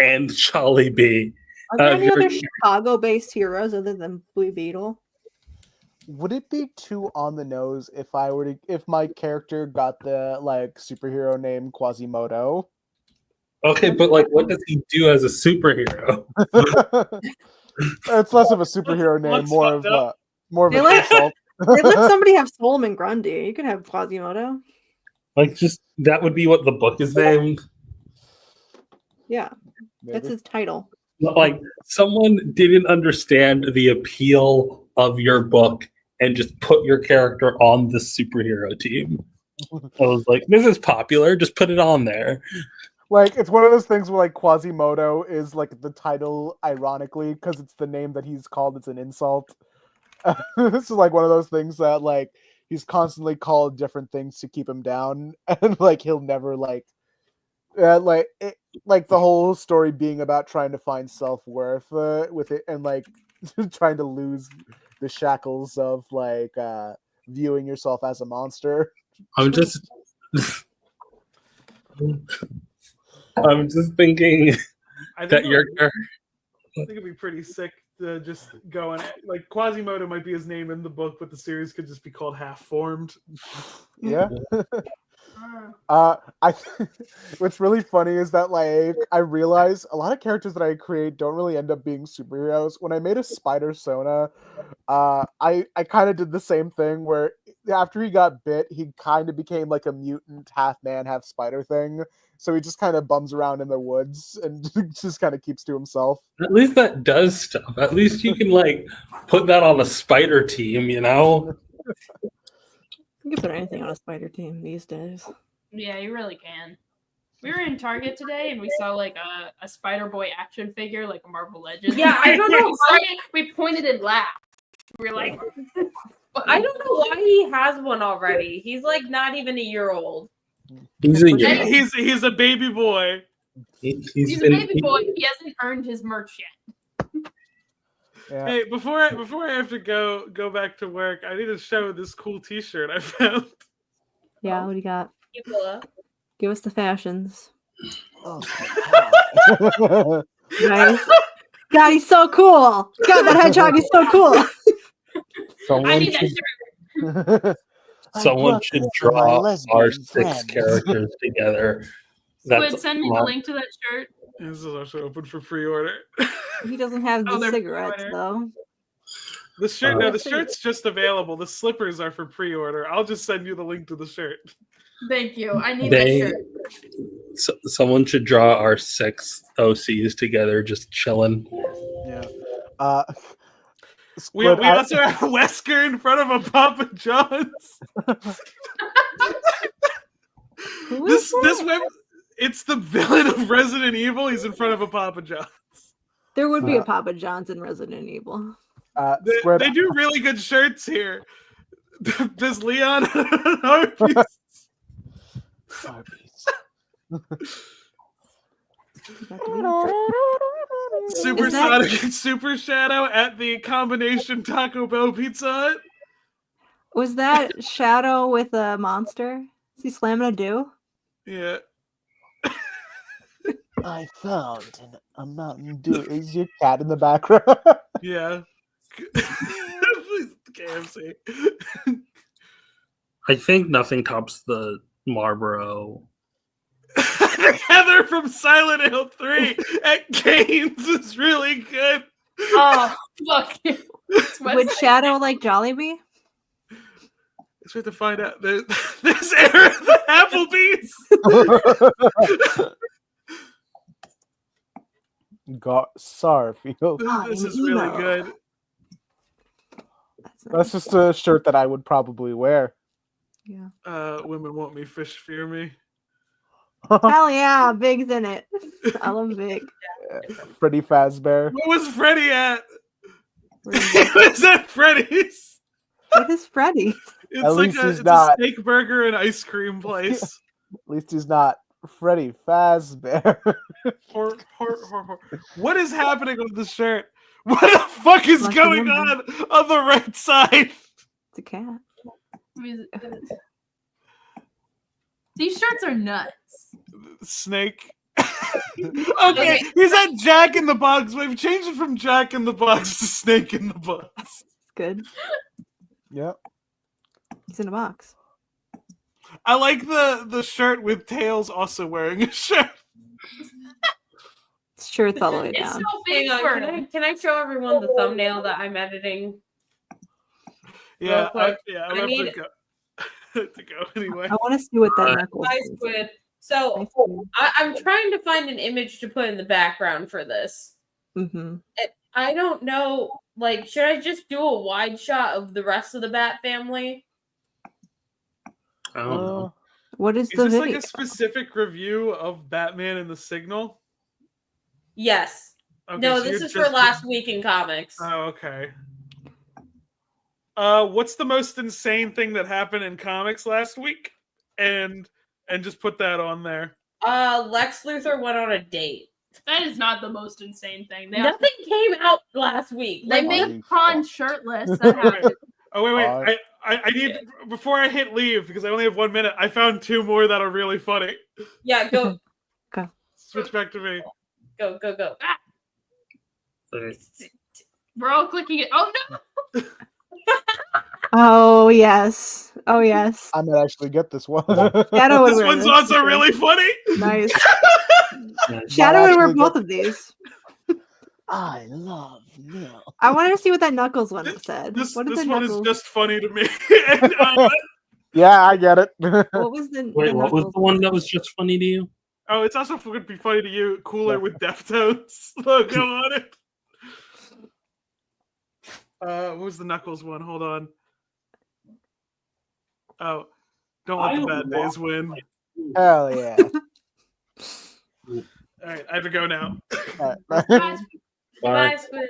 and Jolly Bee. Are there any your- other Chicago-based heroes other than Blue Beetle? Would it be too on the nose if my character got the like superhero name Quasimodo? Okay, but like what does he do as a superhero? It's less of a superhero name, What's more fucked of up? more of They an like- insult. They let somebody have Solomon Grundy. You can have Quasimodo. Like, just that would be what the book is named. Yeah, that's Maybe. his title. Like, someone didn't understand the appeal of your book and just put your character on the superhero team. I was like, this is popular, just put it on there. Like, it's one of those things where, like, Quasimodo is, like, the title, ironically, because it's the name that he's called. It's an insult. This is, like, one of those things that, like, he's constantly called different things to keep him down. And, like, he'll never, like, like, the whole story being about trying to find self-worth with it, and, like, trying to lose the shackles of, like, viewing yourself as a monster. I'm just thinking I think that you're I think it'd be pretty sick to just go and like Quasimodo might be his name in the book, but the series could just be called Half Formed. Yeah. What's really funny is that, like, I realize a lot of characters that I create don't really end up being superheroes. When I made a Spider Sona, I kind of did the same thing where after he got bit, he kind of became like a mutant, half man, half spider thing. So he just kind of bums around in the woods and just kind of keeps to himself. at least that does stuff. At least you can like put that on a spider team, you know? You can put anything on a spider team these days. Yeah, you really can. We were in Target today and we saw like a Spider Boy action figure, like a Marvel Legends. Yeah, I don't know why. We pointed and laughed. We were like, I don't know why he has one already. He's like not even a year old. He's a baby boy. he's a baby boy. He hasn't earned his merch yet. Yeah. Hey, before I have to go back to work, I need to show this cool T-shirt I found. Yeah, what do you got? People, Give us the fashions. Oh, Nice. God, he's so cool. God, that hedgehog is so cool. I need that shirt. Someone should draw our 6 characters together. Squid, send me the link to that shirt. This is also open for pre-order. He doesn't have the they're cigarettes, pre-order. though. The shirt, no, the shirt's just available. The slippers are for pre-order. I'll just send you the link to the shirt. Thank you. I need that shirt. Someone should draw our 6 OCs together, just chilling. Yeah. We also have Wesker in front of a Papa John's. this web, it's the villain of Resident Evil. He's in front of a Papa John's. There would be a Papa John's in Resident Evil. They do really good shirts here. Does Leon Arby's? Supersonic and Super Shadow at the combination Taco Bell Pizza Hut. Was that Shadow with a monster? Is he slamming a do? Yeah. I found a Mountain Dew. Is your cat in the background? Yeah. KFC. I think nothing tops the Marlboro. Heather from Silent Hill 3 at Cane's is really good. Oh, fuck you. Would Shadow like Jollibee? It's hard to find out. There's Aaron at the Applebee's. Got Sarfield. This is really good. That's just a shirt that I would probably wear. Yeah. Women want me, fish fear me. Hell yeah, Big's in it. I love Big. Freddy Fazbear. Where was Freddy at? Is that Freddy's? What is Freddy? It's At like least a, he's it's not. a steak burger and ice cream place. At least he's not Freddy Fazbear. What is happening on the shirt? What the fuck is going on the right side? It's a cat. These shirts are nuts. Snake. Okay, he's at Jack in the Box. We've changed it from Jack in the Box to Snake in the Box. It's good. Yep. He's in a box. I like the shirt with Tails also wearing a shirt. It's shirts all the way It's down. so big Hang on, for him. can I show everyone the thumbnail that I'm editing? Yeah, quick. I'm I about need- to go. To go anyway. I want to see what that knuckles Hi, is. Squid. So Hi, Squid. I'm trying to find an image to put in the background for this. Mm-hmm. I don't know. Like, should I just do a wide shot of the rest of the Bat family? I don't know. What is Is the this video? like a specific review of Batman and the Signal? Yes. Okay, No, so this you're is for last week in comics. Oh, okay. What's the most insane thing that happened in comics last week? And just put that on there. Lex Luthor went on a date. That is not the most insane thing. Nothing came out last week. They Like, made Han shirtless. That happened. Oh wait. I need before I hit leave because I only have 1 minute. I found 2 more that are really funny. yeah, go, Switch back to me. go. Ah, Okay. we're all clicking it. Oh no! Oh yes. Oh yes. I might actually get this one. Shadow would This wear one's this, also for sure. really funny. Nice. Yeah. Shadow would wear actually both get- of these. I love Neil. I wanted to see what that Knuckles one said. This What did this the one Knuckles? is just funny to me. And, Yeah, I get it. What was the Wait, the what was Knuckles the one that was just funny to you? oh, it's also going to be funny to you. Cooler with Deftones logo on it. What was the Knuckles one? Hold on. Oh, don't let the bad days win. Hell yeah. All right, I have to go now. All right. Guys, Bye, Squid.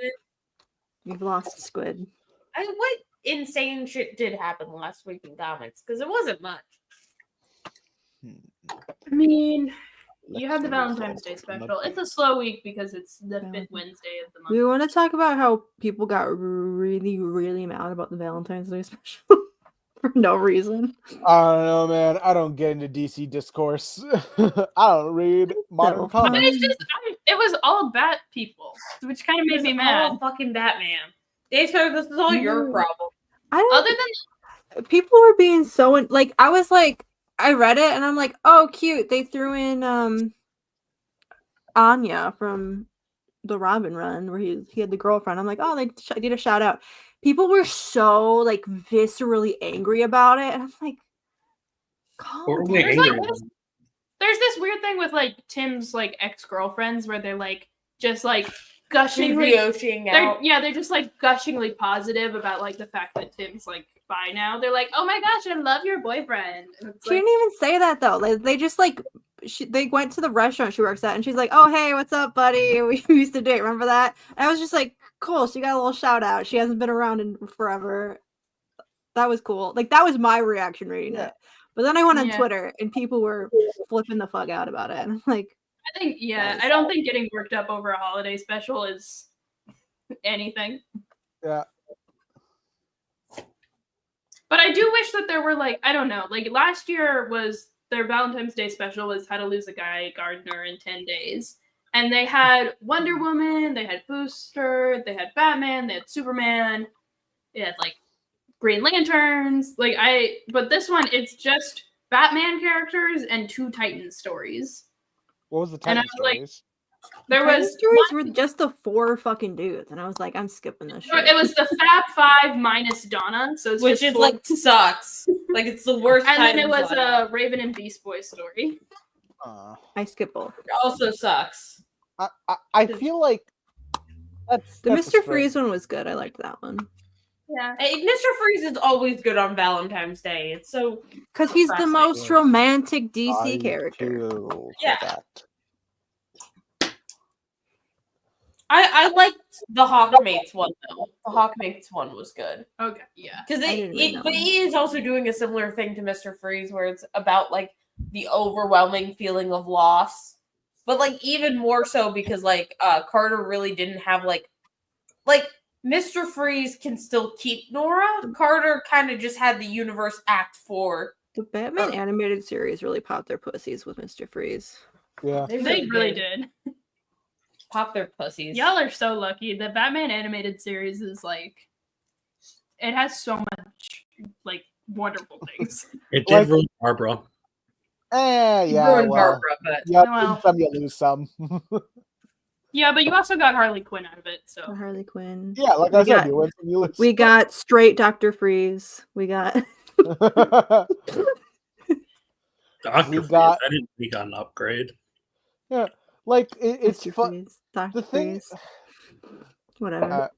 You've lost Squid. What insane shit did happen last week in comics? Because it wasn't much. I mean, you have the Valentine's Day special. It's a slow week because it's the fifth Wednesday of the month. We want to talk about how people got really, really mad about the Valentine's Day special for no reason. I don't know, man. I don't get into DC discourse. I don't read modern So, comics. It's just, it was all Bat people, which kind of made me mad. Oh, fucking Batman. Daystar, this is all your No. problem. I don't. Other than People were being so like I was like I read it and I'm like, oh cute, they threw in Anya from the Robin run where he had the girlfriend. I'm like, oh, they did a shout out. People were so like viscerally angry about it and I'm like, calm Or down. wait, There's, like, angry. there's this weird thing with like Tim's like ex-girlfriends where they're like just like gushingly Yoshing out. they're just like gushingly positive about like the fact that Tim's like bi now. They're like, oh my gosh, I love your boyfriend. And it's She like, didn't even say that though. Like they just like they went to the restaurant she works at and she's like, oh hey, what's up, buddy? We used to date. Remember that? And I was just like, cool. She got a little shout out. She hasn't been around in forever. That was cool. Like that was my reaction reading it. But then I went on Yeah. Twitter and people were flipping the fuck out about it. And I'm like, I think I don't think getting worked up over a holiday special is anything. Yeah. But I do wish that there were like, I don't know, like last year was their Valentine's Day special was How to Lose a Guy Gardener in 10 Days. And they had Wonder Woman, they had Booster, they had Batman, they had Superman, they had like Green Lanterns. But this one, it's just Batman characters and 2 Titan stories. What was the And I Titan was like, stories? There Titan was stories were just the 4 fucking dudes. And I was like, I'm skipping this shit. it was the Fab Five minus Donna, so it's Which just is 4 like sucks. Like it's the worst. and then it Titan was one. a Raven and Beast Boy story. I skip both. Also sucks. I feel like that's The that's a Mr. stretch. Freeze one was good. I liked that one. Yeah. Hey, Mr. Freeze is always good on Valentine's Day. It's so Because he's the Classic. most romantic DC I character. feel for Yeah. that. I liked the Hawkmates one though. The Hawkmates one was good Okay. Yeah. because I didn't read that but one. he is also doing a similar thing to Mr. Freeze, where it's about like the overwhelming feeling of loss, but like even more so because like Carter really didn't have like Mr. Freeze can still keep Nora. Carter kind of just had the universe act for. The Batman animated series really popped their pussies with Mr. Freeze. Yeah. They really did. Pop their pussies. Y'all are so lucky. The Batman animated series is like, it has so much like wonderful things. It did Like- ruin Barbara. Yeah, Ruined well, Barbara, but you Well. win some, you lose some. Yeah, but you also got Harley Quinn out of it, so Harley Quinn. Yeah, like I said, you went from Ulysses. We got straight Dr. Freeze. We got Dr. We Freeze. got- I didn't think got an upgrade. Yeah, like it's Mr. fun. Freeze, Dr. The thing, Freeze. Whatever.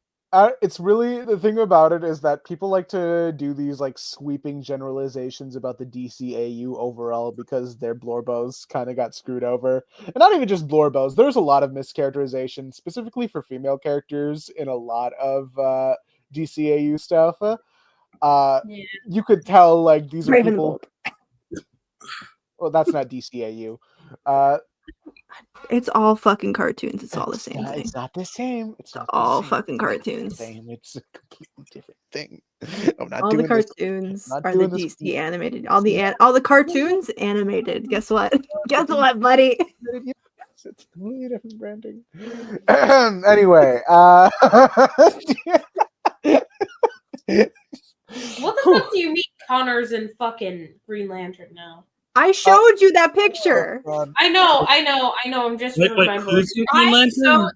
it's really the thing about it is that people like to do these like sweeping generalizations about the DCAU overall because their Blorbos kind of got screwed over, and not even just Blorbos. There's a lot of mischaracterization, specifically for female characters, in a lot of DCAU stuff. You could tell like these are people. Well, that's not DCAU. It's all fucking cartoons. It's all the same thing. It's not the same. It's not all the same. fucking cartoons. It's a completely different thing. I'm not all doing the cartoons Not are the doing this. DC animated. All the cartoons animated. Guess what? Guess what, buddy? It's completely different branding. Anyway, What the fuck do you mean Connor's in fucking Green Lantern now? I showed you that picture. I know. I'm just remembering. Who's in Green Lantern? So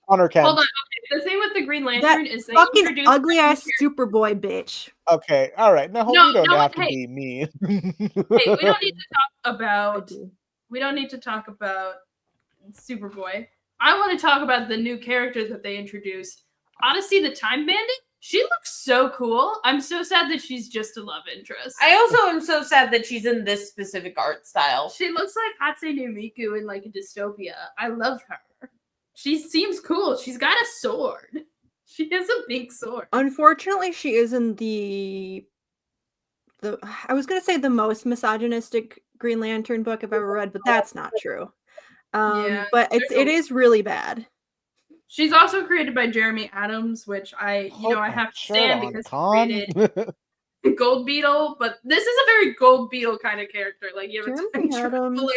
Connor Kent. hold on. Okay. The thing with the Green That Lantern is they fucking introduced ugly ass Superboy bitch. Okay, all right. Now No, you don't no, have to hey. be mean. Hey, we don't need to talk about. We don't need to talk about Superboy. I want to talk about the new characters that they introduced. Odyssey the Time Bandit. She looks so cool. I'm so sad that she's just a love interest. I also am so sad that she's in this specific art style. She looks like Hatsune Miku in like a dystopia. I love her. She seems cool. She's got a sword. She has a big sword. Unfortunately, she is in the I was gonna say the most misogynistic Green Lantern book I've ever read, but that's not true. Yeah, but it is really bad. She's also created by Jeremy Adams, which I have to stand because he created Gold Beetle, but this is a very Gold Beetle kind of character. Like you have a time traveler.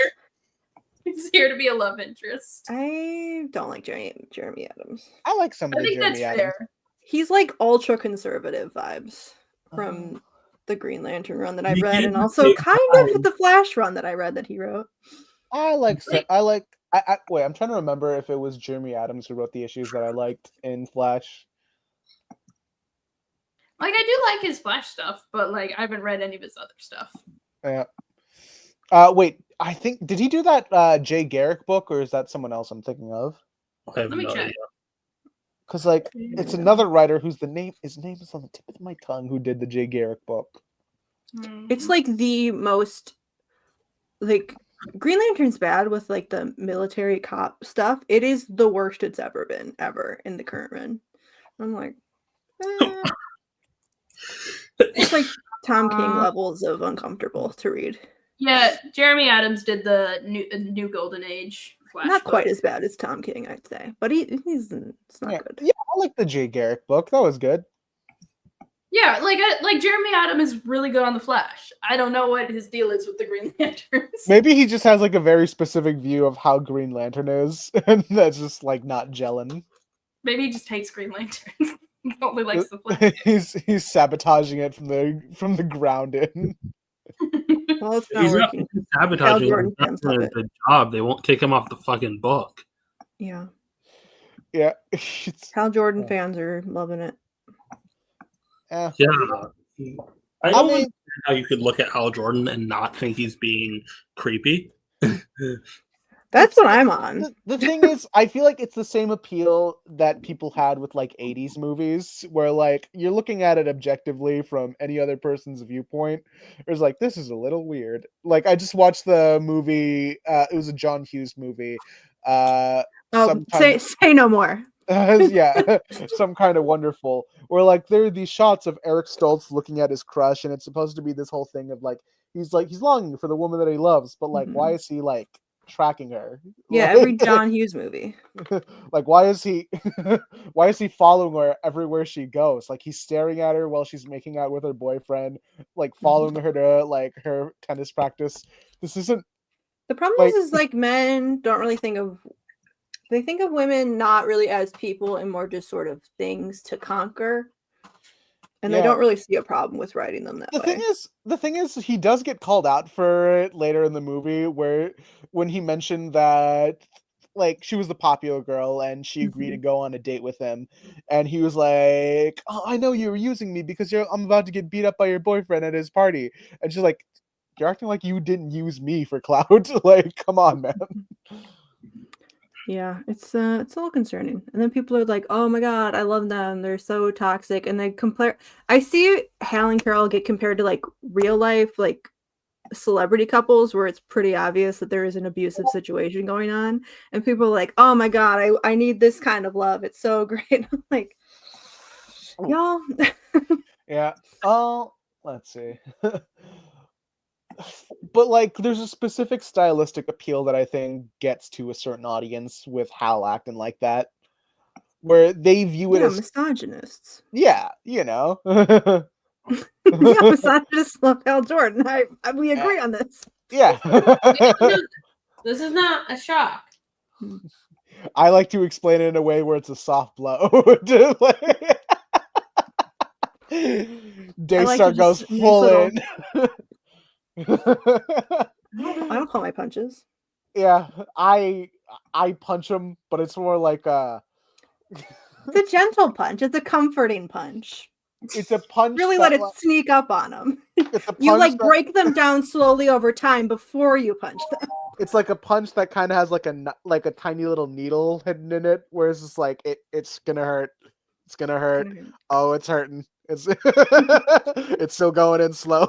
He's here to be a love interest. I don't like Jeremy Adams. I like some of the Jeremy that's Adams. fair. He's like ultra conservative vibes from the Green Lantern run that I read, and also kind of the Flash run that I read that he wrote. Wait, I'm trying to remember if it was Jeremy Adams who wrote the issues that I liked in Flash. Like I do like his Flash stuff, but like I haven't read any of his other stuff. Yeah. Wait, I think did he do that Jay Garrick book, or is that someone else I'm thinking of? Let me check. Because like it's another writer his name is on the tip of my tongue who did the Jay Garrick book. It's like the most like Green Lantern's bad with like the military cop stuff. It is the worst it's ever been in the current run. I'm like, it's like Tom King levels of uncomfortable to read. Yeah, Jeremy Adams did the new Golden Age Flash. Not quite as bad as Tom King, I'd say, but it's not good. Yeah, I like the Jay Garrick book. That was good. Yeah, like Jeremy Adams is really good on the Flash. I don't know what his deal is with the Green Lanterns. Maybe he just has like a very specific view of how Green Lantern is, and that's just like not gelling. Maybe he just hates Green Lanterns. He only likes the Flash. He's sabotaging it from the ground in. Well, it's not He's not working. sabotaging the job. They won't kick him off the fucking book. Yeah. Yeah. Hal Jordan fans are loving it. Yeah. I don't understand how you could look at Hal Jordan and not think he's being creepy. That's what I'm on. The thing is, I feel like it's the same appeal that people had with like 80s movies, where like you're looking at it objectively from any other person's viewpoint. It's like, this is a little weird. Like I just watched the movie, it was a John Hughes movie. Say no more. Yeah, Some Kind of Wonderful, where like there are these shots of Eric Stoltz looking at his crush, and it's supposed to be this whole thing of like he's longing for the woman that he loves, but like why is he like tracking her? Yeah, every John Hughes movie. Like why is he following her everywhere she goes? Like he's staring at her while she's making out with her boyfriend, like following her to like her tennis practice. This isn't the problem is like men don't really think of women not really as people and more just sort of things to conquer. And they don't really see a problem with writing them that way. The thing is, he does get called out for it later in the movie, where when he mentioned that she was the popular girl, and she agreed to go on a date with him, and he was like, "Oh, I know you were using me because I'm about to get beat up by your boyfriend at his party," and she's like, "You're acting like you didn't use me for clout. Like, come on, man." Yeah, it's a little concerning. And then people are like, "Oh my god, I love them. They're so toxic." And they compare. I see Hal and Carol get compared to like real life like celebrity couples where it's pretty obvious that there is an abusive situation going on, and people are like, "Oh my god, I need this kind of love. It's so great." I'm like, y'all. Yeah. Oh, let's see. But like, there's a specific stylistic appeal that I think gets to a certain audience with Hal acting like that, where they view it Yeah, as misogynists. yeah, you know. Yeah, misogynists love Hal Jordan. We agree on this. Yeah. This is not a shock. I like to explain it in a way where it's a soft blow. Daystar goes full in. I don't call my punches. Yeah, I punch him, but it's more like It's a gentle punch. It's a comforting punch. it's a punch. Really let it sneak up on them. It's a punch You like break them down slowly over time before you punch them. It's like a punch that kind of has like a tiny little needle hidden in it, where it's just like it's gonna hurt. It's gonna hurt. Oh, it's hurting. It's it's still going in slow.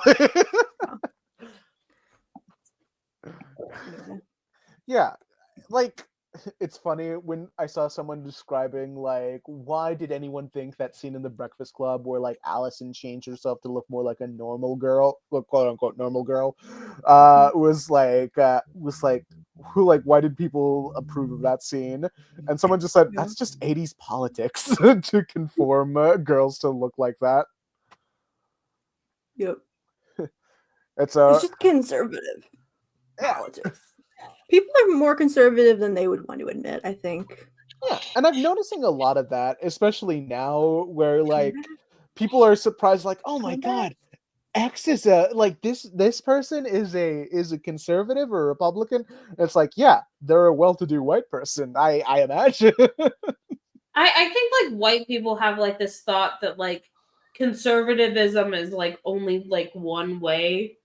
Yeah, like it's funny when I saw someone describing like why did anyone think that scene in The Breakfast Club where like Allison changed herself to look more like a normal girl, quote unquote normal girl, was like who like why did people approve of that scene? And someone just said that's just 80s politics to conform girls to look like that. Yep. It's just conservative politics. People are more conservative than they would want to admit, I think. Yeah, and I'm noticing a lot of that, especially now, where like people are surprised, like, "Oh my god, X is a like this person is a conservative or Republican." And it's like, yeah, they're a well-to-do white person. I imagine. I think like white people have like this thought that like conservatism is like only like one way.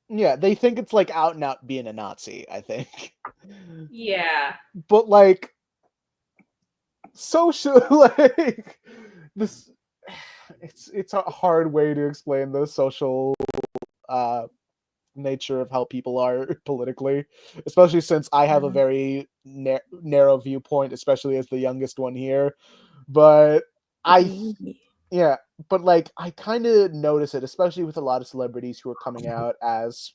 Yeah, they think it's like out and out being a Nazi, I think. Yeah. But like social like this it's a hard way to explain the social nature of how people are politically, especially since I have a very narrow viewpoint, especially as the youngest one here. But yeah, but like I kind of notice it, especially with a lot of celebrities who are coming out as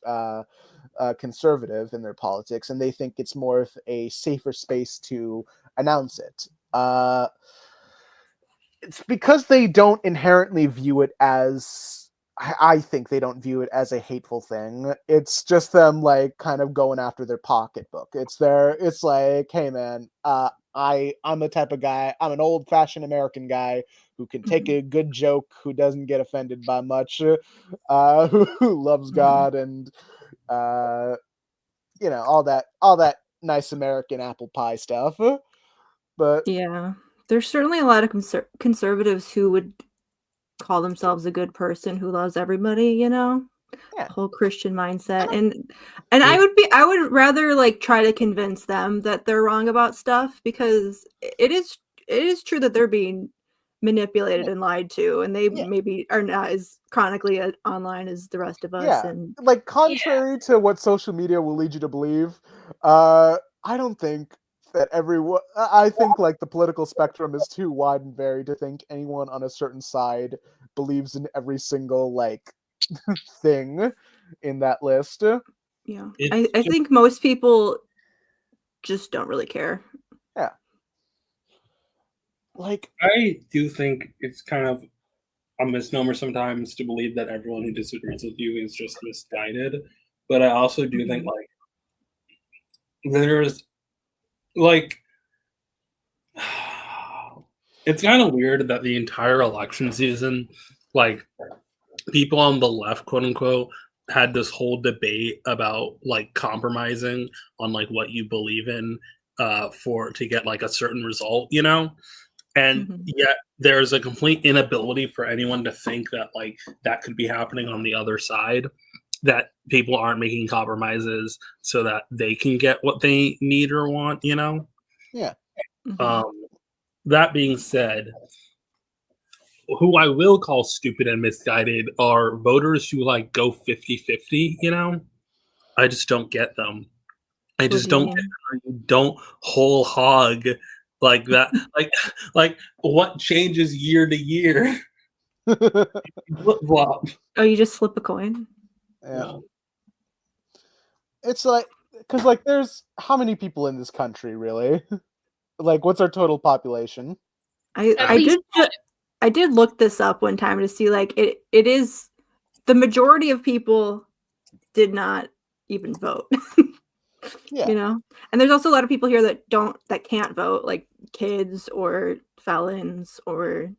conservative in their politics, and they think it's more of a safer space to announce it. It's because they don't inherently view it as, I think they don't view it as a hateful thing. It's just them like kind of going after their pocketbook. It's like, hey man, I'm the type of guy, I'm an old-fashioned American guy who can take a good joke, who doesn't get offended by much, who loves God, and you know, all that nice American apple pie stuff. But yeah, there's certainly a lot of conservatives who would call themselves a good person who loves everybody, you know? Yeah. Whole Christian mindset. And I would rather like try to convince them that they're wrong about stuff, because it is true that they're being manipulated and lied to, and they maybe are not as chronically online as the rest of us. Yeah, and like contrary to what social media will lead you to believe, I don't think that everyone, I think like the political spectrum is too wide and varied to think anyone on a certain side believes in every single like thing in that list. Yeah, I think most people just don't really care. Yeah. Like, I do think it's kind of a misnomer sometimes to believe that everyone who disagrees with you is just misguided. But I also do think like there's like it's kind of weird that the entire election season, like people on the left, quote unquote, had this whole debate about like compromising on like what you believe in to get like a certain result, you know? And Mhm. yet there's a complete inability for anyone to think that like that could be happening on the other side, that people aren't making compromises so that they can get what they need or want, you know? Yeah. Mhm. That being said, who I will call stupid and misguided are voters who like go 50-50, you know? I just don't get them. I What just do you don't get mean? how you don't whole hog like that. Like what changes year to year? Flip flop. Oh, you just flip a coin? Yeah. It's like, because like there's how many people in this country really? Like, what's our total population? I At I least did I did look this up one time to see like it is the majority of people did not even vote. Yeah. You know? And there's also a lot of people here that can't vote, like kids or felons or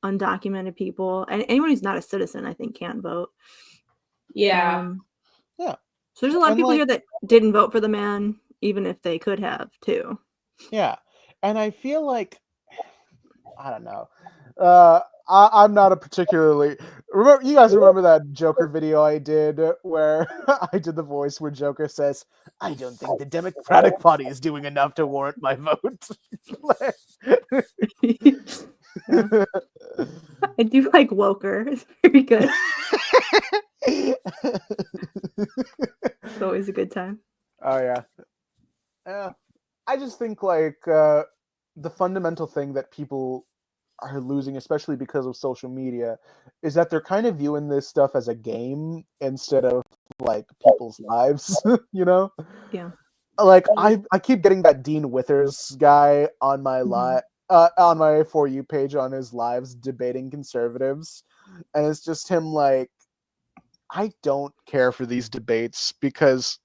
undocumented people. And anyone who's not a citizen, I think, can't vote. Yeah. Yeah. So there's a lot of And people like, here that didn't vote for the man, even if they could have too. yeah. And I feel like, I don't know. I'm not a particularly remember. You guys remember that Joker video I did where I did the voice where Joker says, "I don't think the Democratic Party is doing enough to warrant my vote." Yeah. I do like Woker. It's very good. It's always a good time. Oh yeah. I just think like the fundamental thing that people are losing, especially because of social media, is that they're kind of viewing this stuff as a game instead of like people's lives. You know, Yeah. like I keep getting that Dean Withers guy on my on my For You page on his lives debating conservatives, and it's just him like, I don't care for these debates because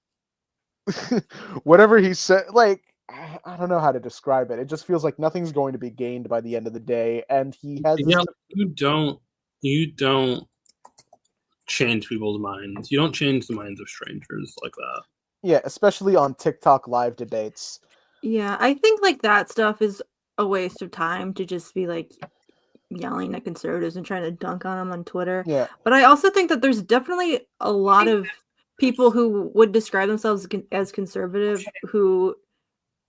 whatever he said, like, I don't know how to describe it. It just feels like nothing's going to be gained by the end of the day, and he has this. Yeah, you don't change people's minds. You don't change the minds of strangers like that. Yeah, especially on TikTok live debates. Yeah, I think like that stuff is a waste of time to just be like yelling at conservatives and trying to dunk on them on Twitter. Yeah, But I also think that there's definitely a lot of people who would describe themselves as conservative who,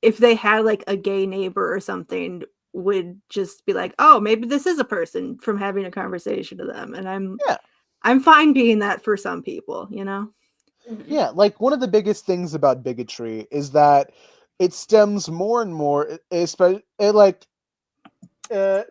if they had like a gay neighbor or something, would just be like, oh, maybe this is a person from having a conversation to them. And yeah, I'm fine being that for some people, you know? yeah. Like one of the biggest things about bigotry is that it stems more and more, especially like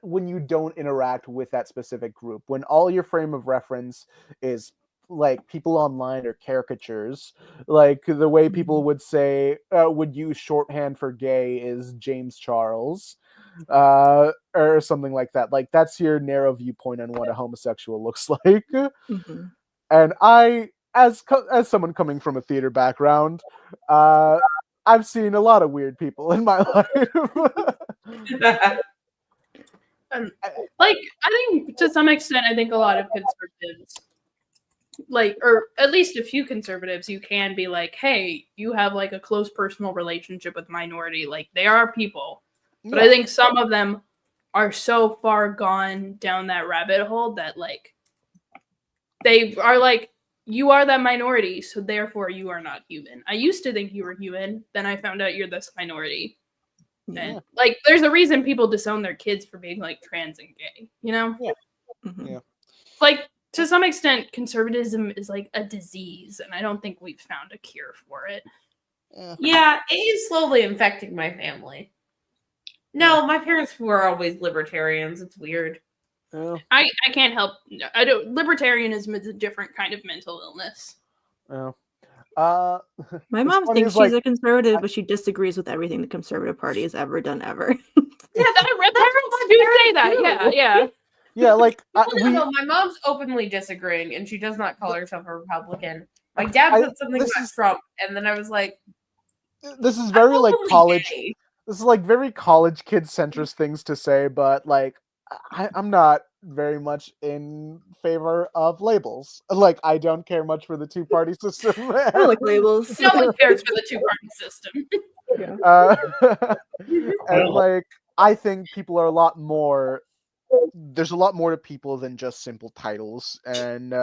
when you don't interact with that specific group, when all your frame of reference is like people online or caricatures, like the way people would say would use shorthand for gay is James Charles, or something like that. Like that's your narrow viewpoint on what a homosexual looks like. Mm-hmm. And I, as someone coming from a theater background, I've seen a lot of weird people in my life. Like, I think to some extent, I think a lot of conservatives, like, or at least a few conservatives, you can be like, hey, you have like a close personal relationship with minority. Like, they are people. But I think some of them are so far gone down that rabbit hole that, like, they are like, you are that minority, so therefore you are not human. I used to think you were human, then I found out you're this minority. And like, there's a reason people disown their kids for being like trans and gay, you know? Yeah. Mm-hmm. Yeah. Like, to some extent, conservatism is like a disease, and I don't think we've found a cure for it. Yeah, it is slowly infecting my family. No, my parents were always libertarians. It's weird. I can't help. I don't. Libertarianism is a different kind of mental illness. My mom thinks she's a conservative, but she disagrees with everything the Conservative Party has ever done ever. Yeah, parents do say that. Yeah. Yeah, like no, my mom's openly disagreeing, and she does not call herself a Republican. My dad said something about Trump, and then I was like, "This is very like college. Gay. This is like very college kid centrist things to say, but like I'm not very much in favor of labels. Like I don't care much for the two-party system. I like labels. Nobody cares for the two-party system. Yeah. And like, I think people are a lot more. There's a lot more to people than just simple titles, and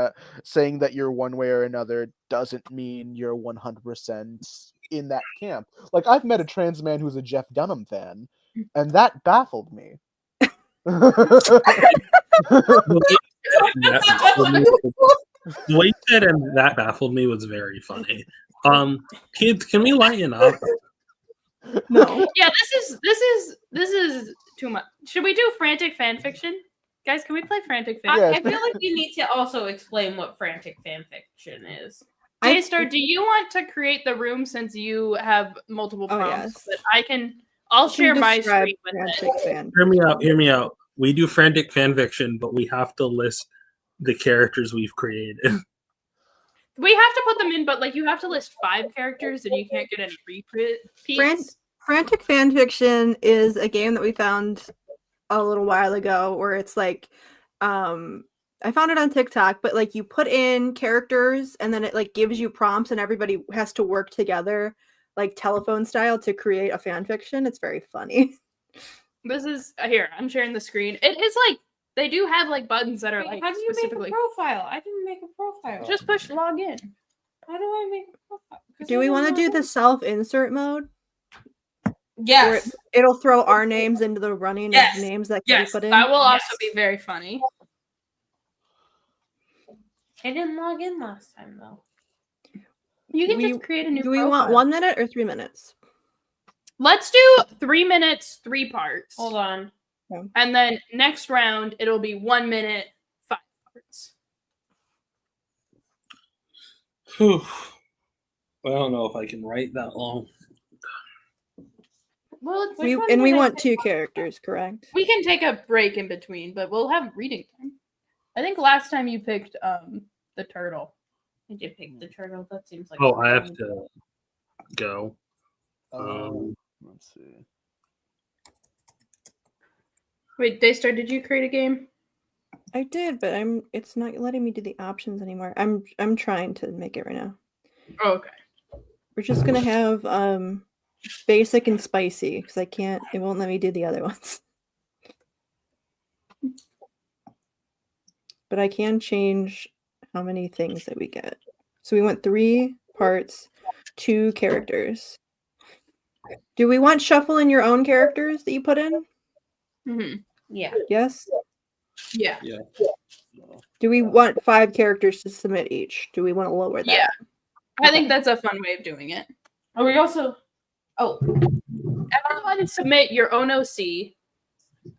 saying that you're one way or another doesn't mean you're 100% in that camp. Like, I've met a trans man who's a Jeff Dunham fan, and that baffled me. The way you said and that baffled me was very funny. Kids, can we lighten up? No. Yeah, this is too much. Should we do frantic fan fiction? Guys, can we play frantic fan? Yeah. I feel like you need to also explain what frantic fan fiction is. Daystar, do you want to create the room since you have multiple Oh, prompts? yes. But I'll share my Describe screen with frantic it. fan. Hear me out. We do frantic fan fiction, but we have to list the characters we've created. We have to put them in, but like you have to list 5 characters and you can't get any repeats. Frantic fan fiction is a game that we found a little while ago where it's like I found it on TikTok, but like you put in characters and then it like gives you prompts and everybody has to work together like telephone style to create a fan fiction. It's very funny. This is here. I'm sharing the screen. It is like they do have like buttons that are like how do you specifically. make a profile? I didn't make a profile. Just push log in. How do I make a profile? Do we want to do the self-insert mode? Yes. Where it'll throw our names into the running Yes. of names that can Yes, be put in? that will also be very funny. I didn't log in last time though. You can just create a new Do we profile. want 1 minute or 3 minutes? Let's do 3 minutes, 3 parts. Hold on. And then next round, it'll be 1 minute, 5 parts. Whew. I don't know if I can write that long. Well, We want 2 characters, correct? we can take a break in between, but we'll have reading time. I think last time you picked the turtle. I did pick the turtle. That seems like. Oh, I have to go. Let's see. Wait, Daystar, did you create a game? I did, but it's not letting me do the options anymore. I'm trying to make it right now. Oh, okay. We're just gonna have basic and spicy because it won't let me do the other ones. But I can change how many things that we get. So we want 3 parts, 2 characters. Do we want shuffle in your own characters that you put in? Mm-hmm. Yeah. Yes? Yeah. Do we want 5 characters to submit each? Do we want to lower that? Yeah. I think that's a fun way of doing it. Are we also? Oh, Everyone submit your own OC,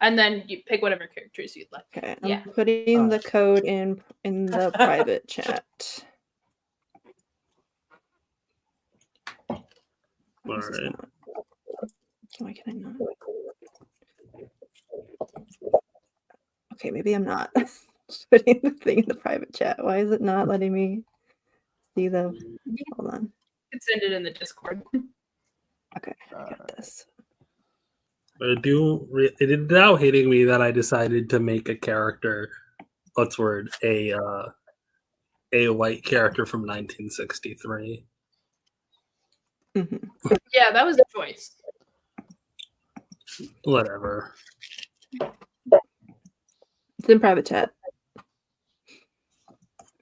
and then you pick whatever characters you'd like. Okay, Yeah. I'm putting the code in the private chat. This is Alright. not- Why can I not? Okay, maybe I'm not putting the thing in the private chat. Why is it not letting me see the? Hold on. You can send it in the Discord. Okay, I got this. But it is now hitting me that I decided to make a character, a white character from 1963. Mm-hmm. Yeah, that was a choice. Whatever. It's in private chat.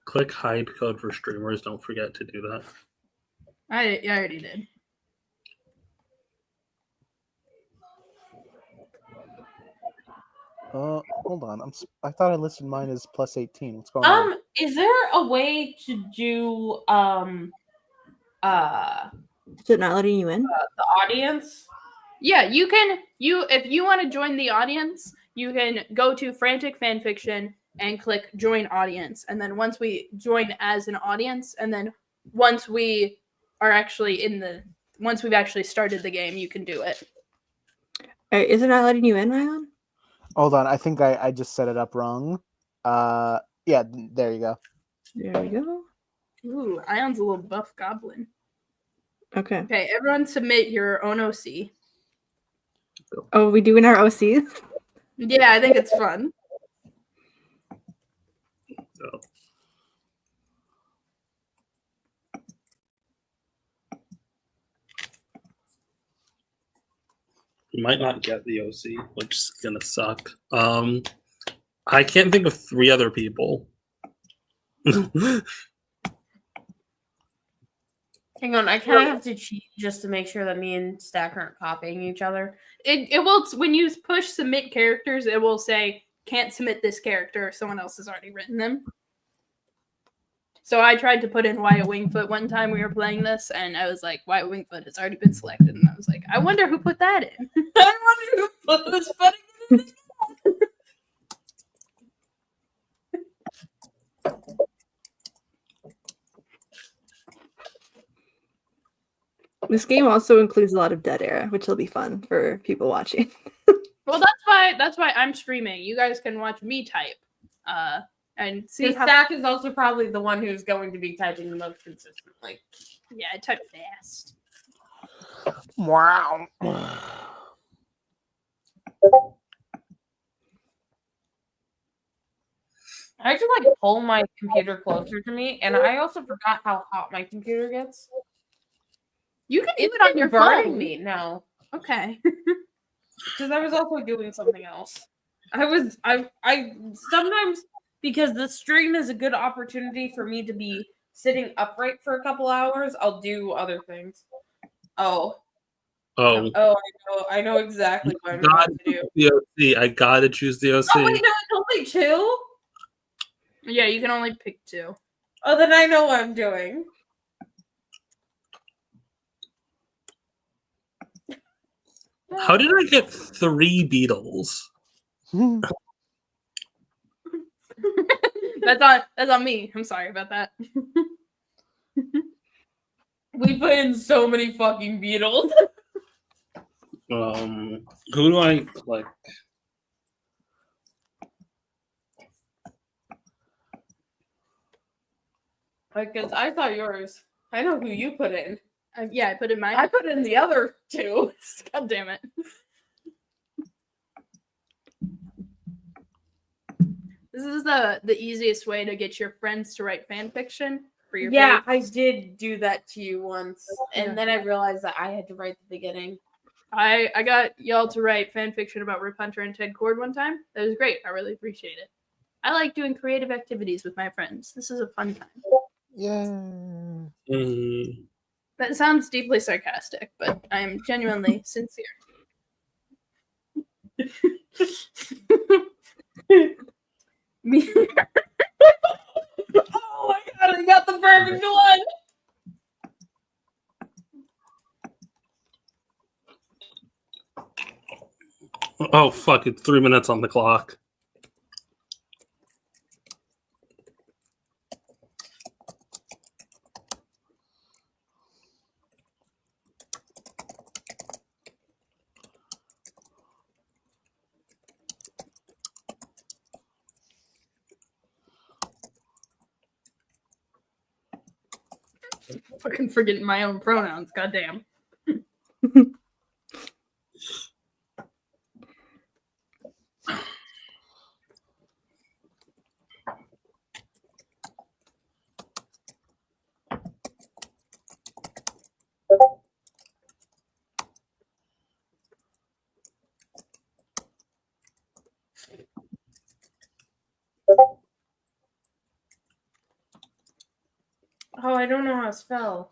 Click hide code for streamers. Don't forget to do that. I already did. Hold on. I thought I listed mine as plus 18. What's going on? Is there a way to do Is it not letting you in? the audience? Yeah, you can. If you want to join the audience, you can go to Frantic Fanfiction and click Join Audience, and then once we join as an audience, and then once we are actually once we've actually started the game, you can do it. Is it not letting you in, Ryan? Hold on. I think I just set it up wrong. Yeah, there you go. There we go. Ooh, Ion's a little buff goblin. Okay. Okay, everyone submit your own OC. Oh, we doing our OCs? Yeah, I think it's fun. So, You might not get the OC, which is gonna suck. I can't think of 3 other people. Hang on, I kind of have to cheat just to make sure that me and Stack aren't copying each other. It will, when you push submit characters, it will say can't submit this character if someone else has already written them. So I tried to put in Wyatt Wingfoot one time we were playing this, and I was like, Wyatt Wingfoot has already been selected, and I was like, I wonder who put that in. I wonder who was putting it in. This game also includes a lot of dead era, which will be fun for people watching. Well, that's why I'm streaming. You guys can watch me type, and see how. Stack is also probably the one who's going to be typing the most consistently. Yeah, I type fast. Wow. I had to like pull my computer closer to me, and I also forgot how hot my computer gets. You can do It's it on your burning phone. me. No, Okay. because I was also doing something else. I sometimes, because the stream is a good opportunity for me to be sitting upright for a couple hours, I'll do other things. Oh, I know exactly what I'm going to do. The OC. I gotta choose the OC. Oh wait, no, it's only 2. Yeah, you can only pick 2. Oh, then I know what I'm doing. How did I get 3 Beatles? That's on me. I'm sorry about that. We put in so many fucking Beatles. Who do I click? Because I saw yours. I know who you put in. Yeah, I put in mine. I put in the other 2. God damn it. This is the easiest way to get your friends to write fan fiction for your Yeah, favorite. I did do that to you once, and then I realized that I had to write the beginning. I got y'all to write fan fiction about Rip Hunter and Ted Cord one time. That was great. I really appreciate it. I like doing creative activities with my friends. This is a fun time. Yeah. That sounds deeply sarcastic, but I am genuinely sincere. Me. Oh my god, I got the perfect one! Oh fuck! It's 3 minutes on the clock. Fucking forgetting my own pronouns. Goddamn. Oh, I don't know how to spell.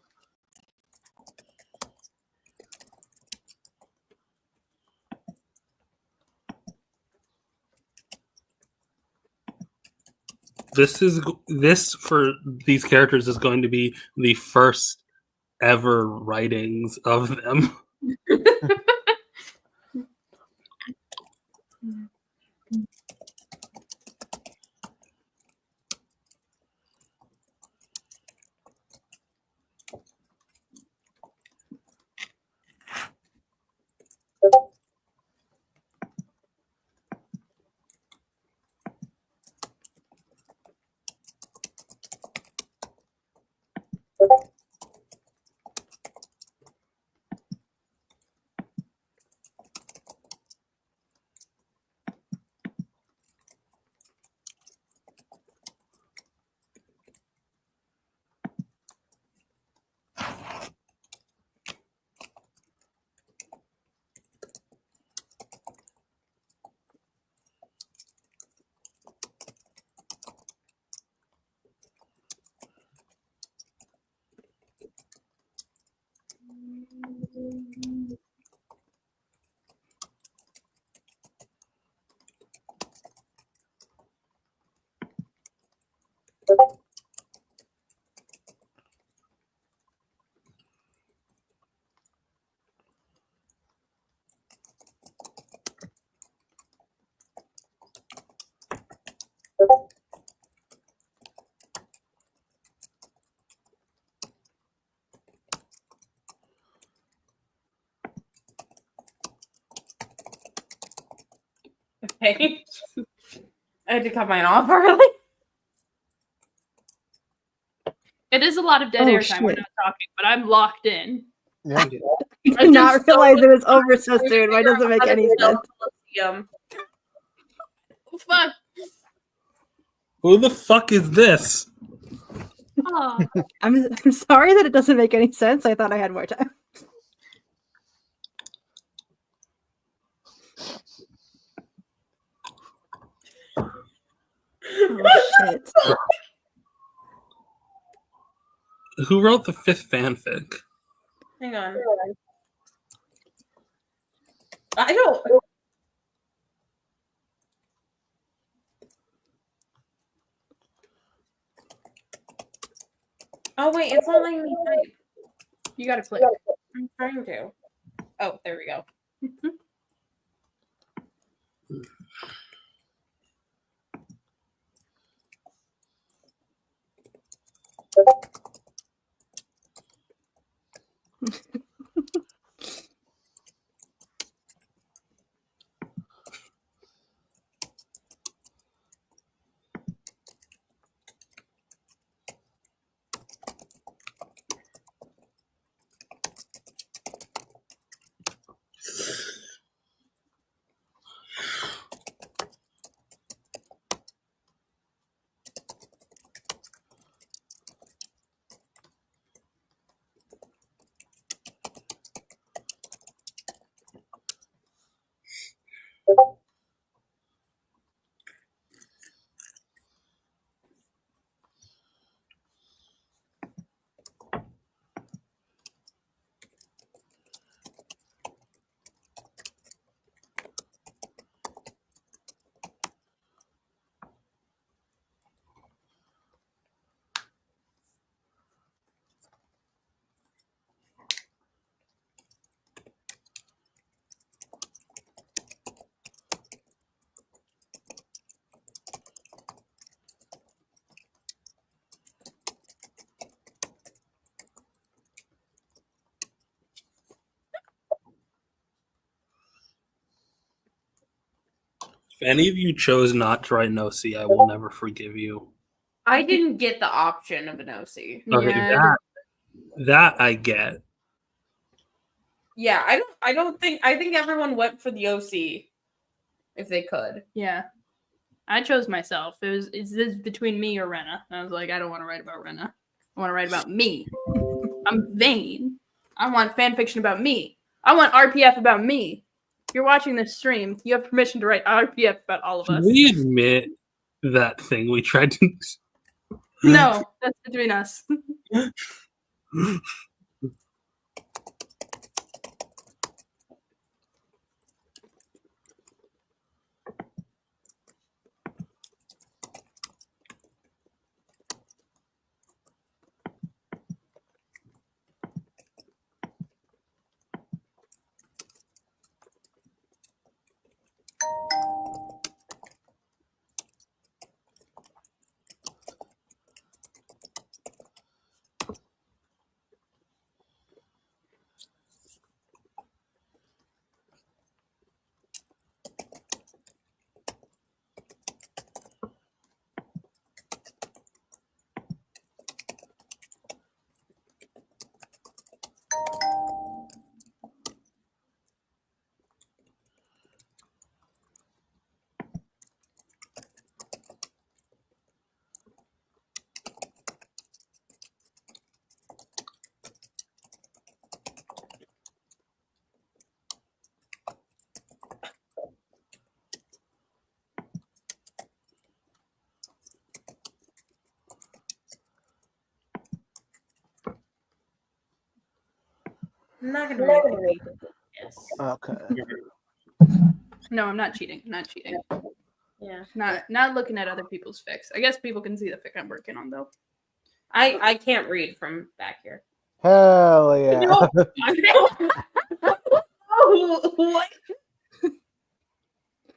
This for these characters is going to be the first ever writings of them. Okay. I had to cut mine off early. It is a lot of dead Oh, air time. We're shit. not talking, but I'm locked in. Yeah. I did not realize it was over so soon. Why doesn't make any sense? Fuck. Who the fuck is this? Oh. I'm sorry that it doesn't make any sense. I thought I had more time. Oh, shit. Who wrote the 5th fanfic? Hang on. I don't. Oh wait, it's not letting me type. You gotta click. I'm trying to. Oh, there we go. If any of you chose not to write no see, I will never forgive you. I didn't get the option of an OC. Okay, Yeah. that I get. Yeah, I don't think I think everyone went for the OC if they could. Yeah. I chose myself. It's this between me or Rena. And I was like, I don't want to write about Rena. I want to write about me. I'm vain. I want fan fiction about me. I want RPF about me. If you're watching this stream, you have permission to write RPF about all of Can us. we admit that thing we tried to No, that's between us. I'm not gonna read it. Yes. Okay. No, I'm not cheating. I'm not cheating. Yeah. Not looking at other people's fics. I guess people can see the fic I'm working on though. I can't read from back here. Hell yeah. No. Oh, what?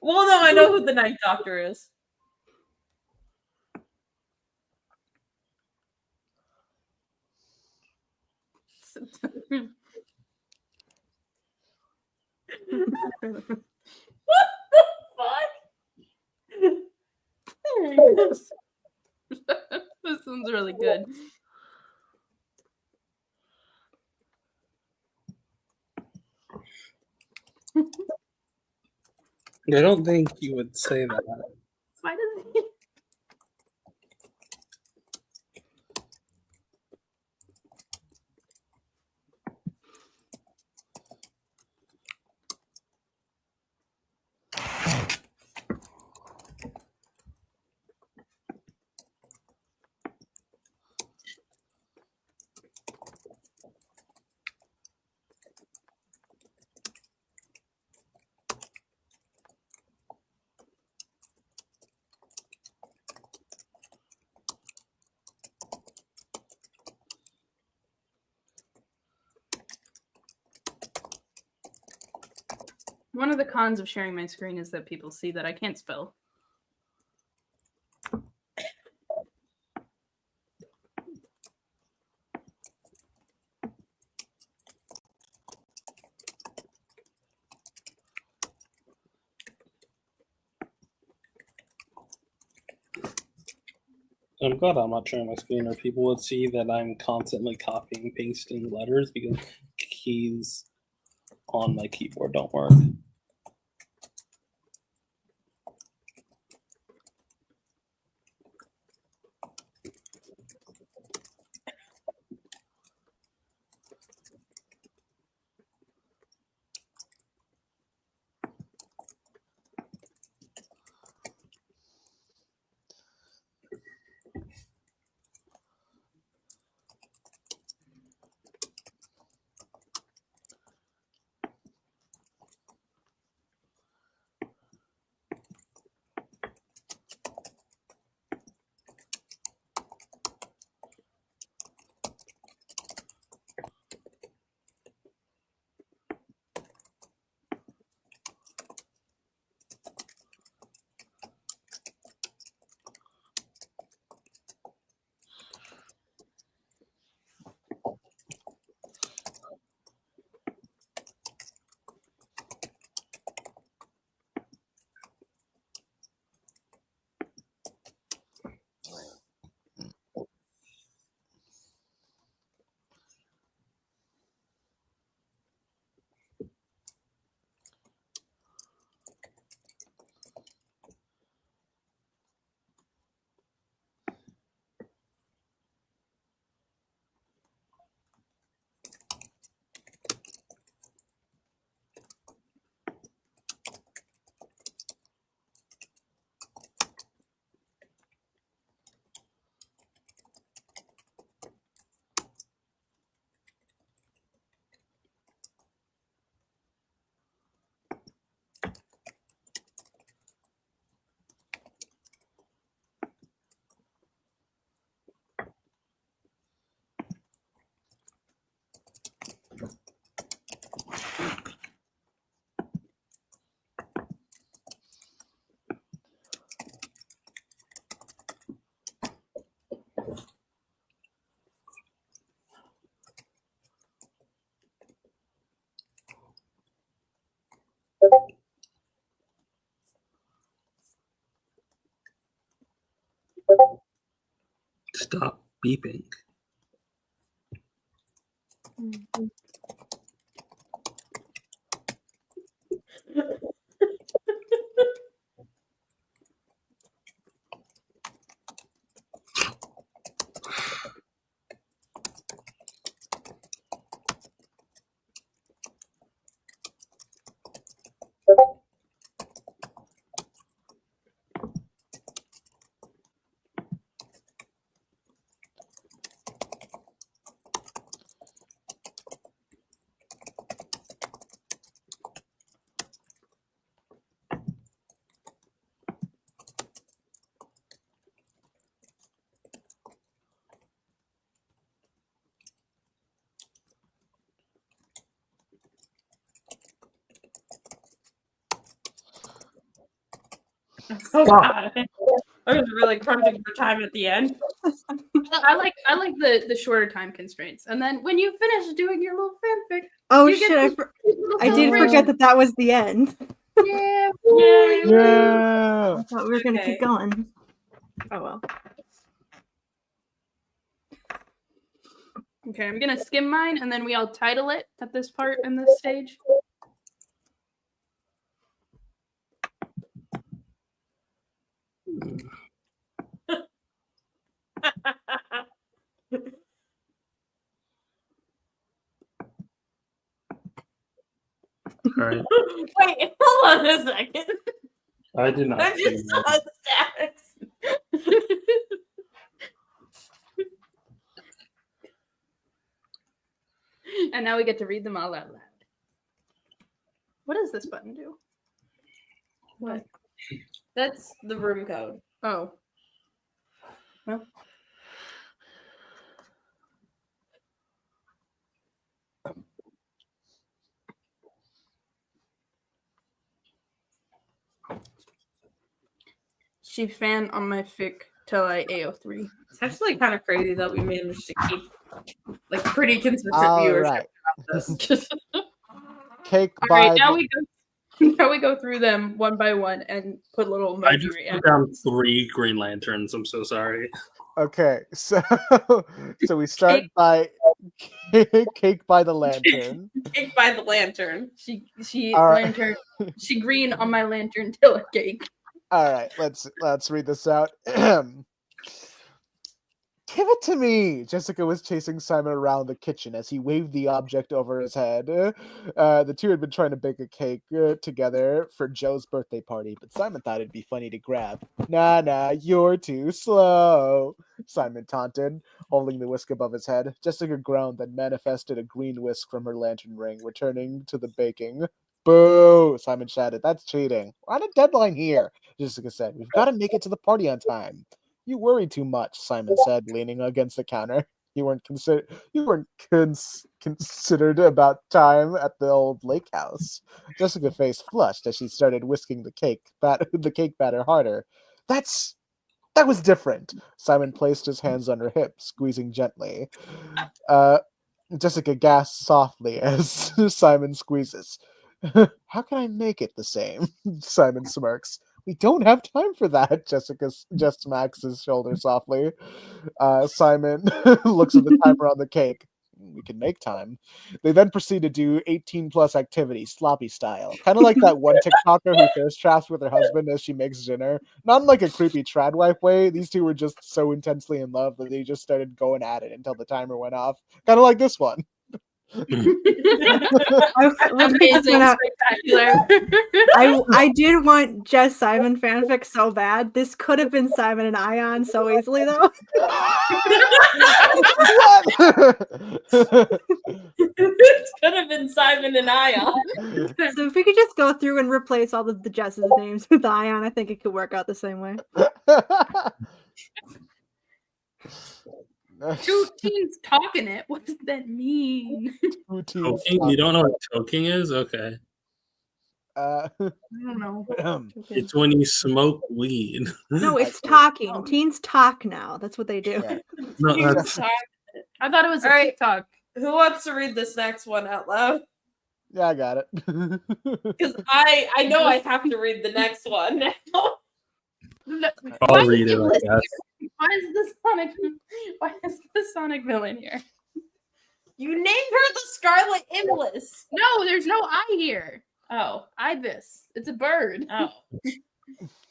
Well, no, I know who the Ninth Doctor is. What the fuck? This one's really good. I don't think you would say that. Why does he? One of the cons of sharing my screen is that people see that I can't spell. I'm glad I'm not sharing my screen, or people would see that I'm constantly copying and pasting letters because keys on my keyboard don't work. Stop beeping. Oh god. I was really crunching for time at the end. I like the shorter time constraints. And then when you finish doing your little fanfic, Oh you get shit! little I did forget that was the end. Yeah. Yeah. I thought we were gonna Okay. keep going. Oh well. Okay, I'm gonna skim mine and then we all title it at this part in this stage. All right. Wait, hold on a second. I did not. I just saw stacks. And now we get to read them all out loud. What does this button do? What? That's the room code. Oh. Well. She fan on my fic till I AO3. It's actually kind of crazy that we managed to keep like pretty consistent All viewership right. throughout this. Cake All by right, now we go through them one by one and put little I emoji just reactions. put down 3 Green Lanterns. I'm so sorry. Okay, so we start by cake by the lantern. Cake by the lantern. She All right. lantern. She green on my lantern till it cake. All right, let's read this out. Give it to me! Jessica was chasing Simon around the kitchen as he waved the object over his head. The two had been trying to bake a cake together for Joe's birthday party, but Simon thought it'd be funny to grab. Nah, you're too slow, Simon taunted, holding the whisk above his head. Jessica groaned, then manifested a green whisk from her lantern ring, returning to the baking. Boo! Simon shouted. That's cheating. We're on a deadline here, Jessica said. We've got to make it to the party on time. You worry too much, Simon said, leaning against the counter. You weren't considered about time at the old lake house. Jessica's face flushed as she started whisking the cake batter harder. That was different. Simon placed his hands on her hips, squeezing gently. Jessica gasped softly as Simon squeezes. How can I make it the same? Simon smirks. We don't have time for that, Jessica just smacks his shoulder softly. Simon looks at the timer on the cake. We can make time. They then proceed to do 18-plus activities, sloppy style. Kind of like that one TikToker who thirst traps with her husband as she makes dinner. Not in like a creepy trad wife way. These two were just so intensely in love that they just started going at it until the timer went off. Kind of like this one. Amazing, spectacular. I did want Jess Simon fanfic so bad. This could have been Simon and Ayaan so easily though. This could have been Simon and Ayaan. So if we could just go through and replace all of the Jess's names with Ayaan, I think it could work out the same way. Two teens talking it. What does that mean? Toking? You don't know what toking is? Okay. I don't know. It's when you smoke weed. No, it's talking. Teens talk now. That's what they do. Yeah. No, that's I thought it was a All right. TikTok. Who wants to read this next one out loud? Yeah, I got it. Because I know I have to read the next one now. I'll read it, I guess. Why is the Sonic villain here? You named her the Scarlet Iblis. No, there's no I here. Oh. Ibis. It's a bird. Oh.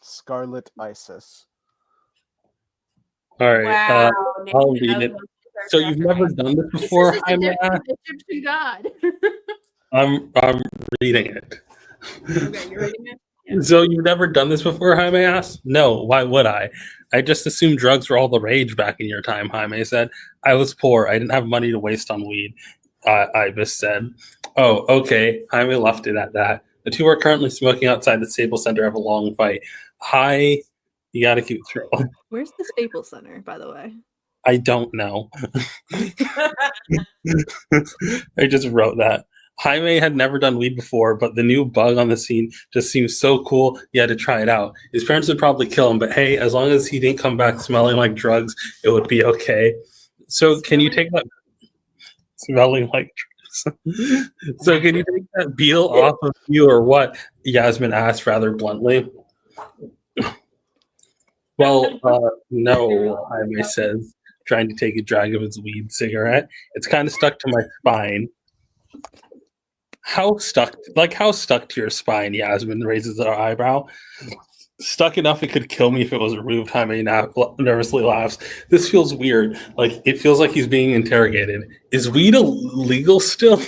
Scarlet Isis. All right. Wow. I'll read it. So you've never done this before, This is Jaime? an Egyptian god. I'm reading it. Okay, you're reading it? So you've never done this before, Jaime asked? No, why would I? I just assumed drugs were all the rage back in your time, Jaime said. I was poor. I didn't have money to waste on weed, Ibis said. Oh, okay. Jaime left it at that. The two are currently smoking outside the Staples Center of a long fight. Hi. You gotta keep through. Where's the Staples Center, by the way? I don't know. I just wrote that. Jaime had never done weed before, but the new bug on the scene just seems so cool, he had to try it out. His parents would probably kill him, but hey, as long as he didn't come back smelling like drugs, it would be okay. So can you take that smelling like drugs? So can you take that beetle off of you or what? Yasmin asked rather bluntly. Well, no, Jaime says, trying to take a drag of his weed cigarette. It's kind of stuck to my spine. How stuck to your spine? Yasmin raises her eyebrow. Stuck enough it could kill me if it was removed. Jaime nervously laughs. This feels weird. Like, it feels like he's being interrogated. Is weed illegal still?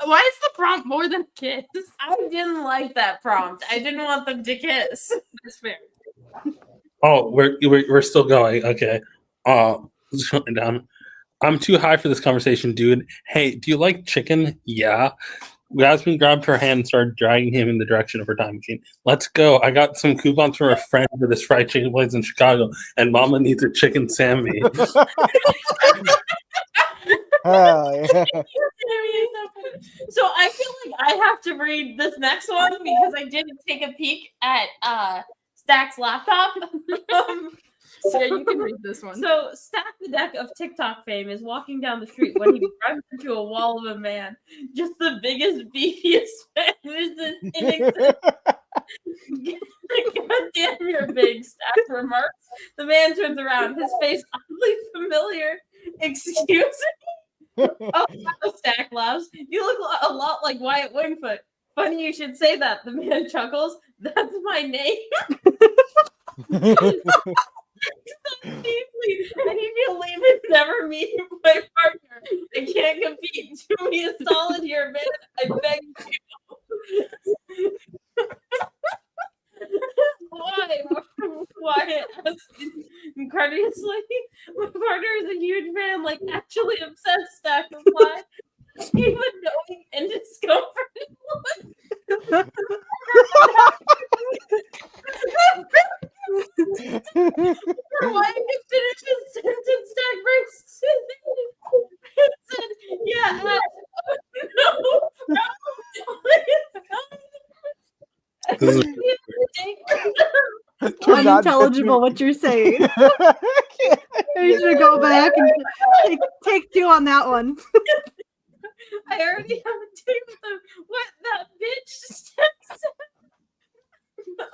Why is the prompt more than a kiss? I didn't like that prompt. I didn't want them to kiss. That's fair. Oh, we're still going. Okay. Shutting down. I'm too high for this conversation, dude. Hey, do you like chicken? Yeah. Yasmin grabbed her hand and started dragging him in the direction of her time machine. Let's go. I got some coupons from a friend for this fried chicken place in Chicago, and Mama needs a chicken Sammy. Hell yeah. So I feel like I have to read this next one because I didn't take a peek at Stack's laptop. So you can read this one. So Stack the Deck of TikTok fame is walking down the street when he runs into a wall of a man. Just the biggest, beefiest man in existence. God damn, you're big, Stack remarks. The man turns around, his face oddly familiar. Excuse me? Oh, wow, Stack laughs. You look a lot like Wyatt Wingfoot. Funny you should say that. The man chuckles. That's my name. Deeply, I need you to leave and never meet my partner. I can't compete. Do me a solid here, man. I beg you. Why? Asked incredulously. My partner is a huge fan, like actually obsessed. Stack replied. Even knowing and discomforted. Why did you finish his sentence? Stack breaks and said, "Yeah, no problem." Unintelligible what you're saying. You should go back and take two on that one. I already have a date with him. What that bitch said.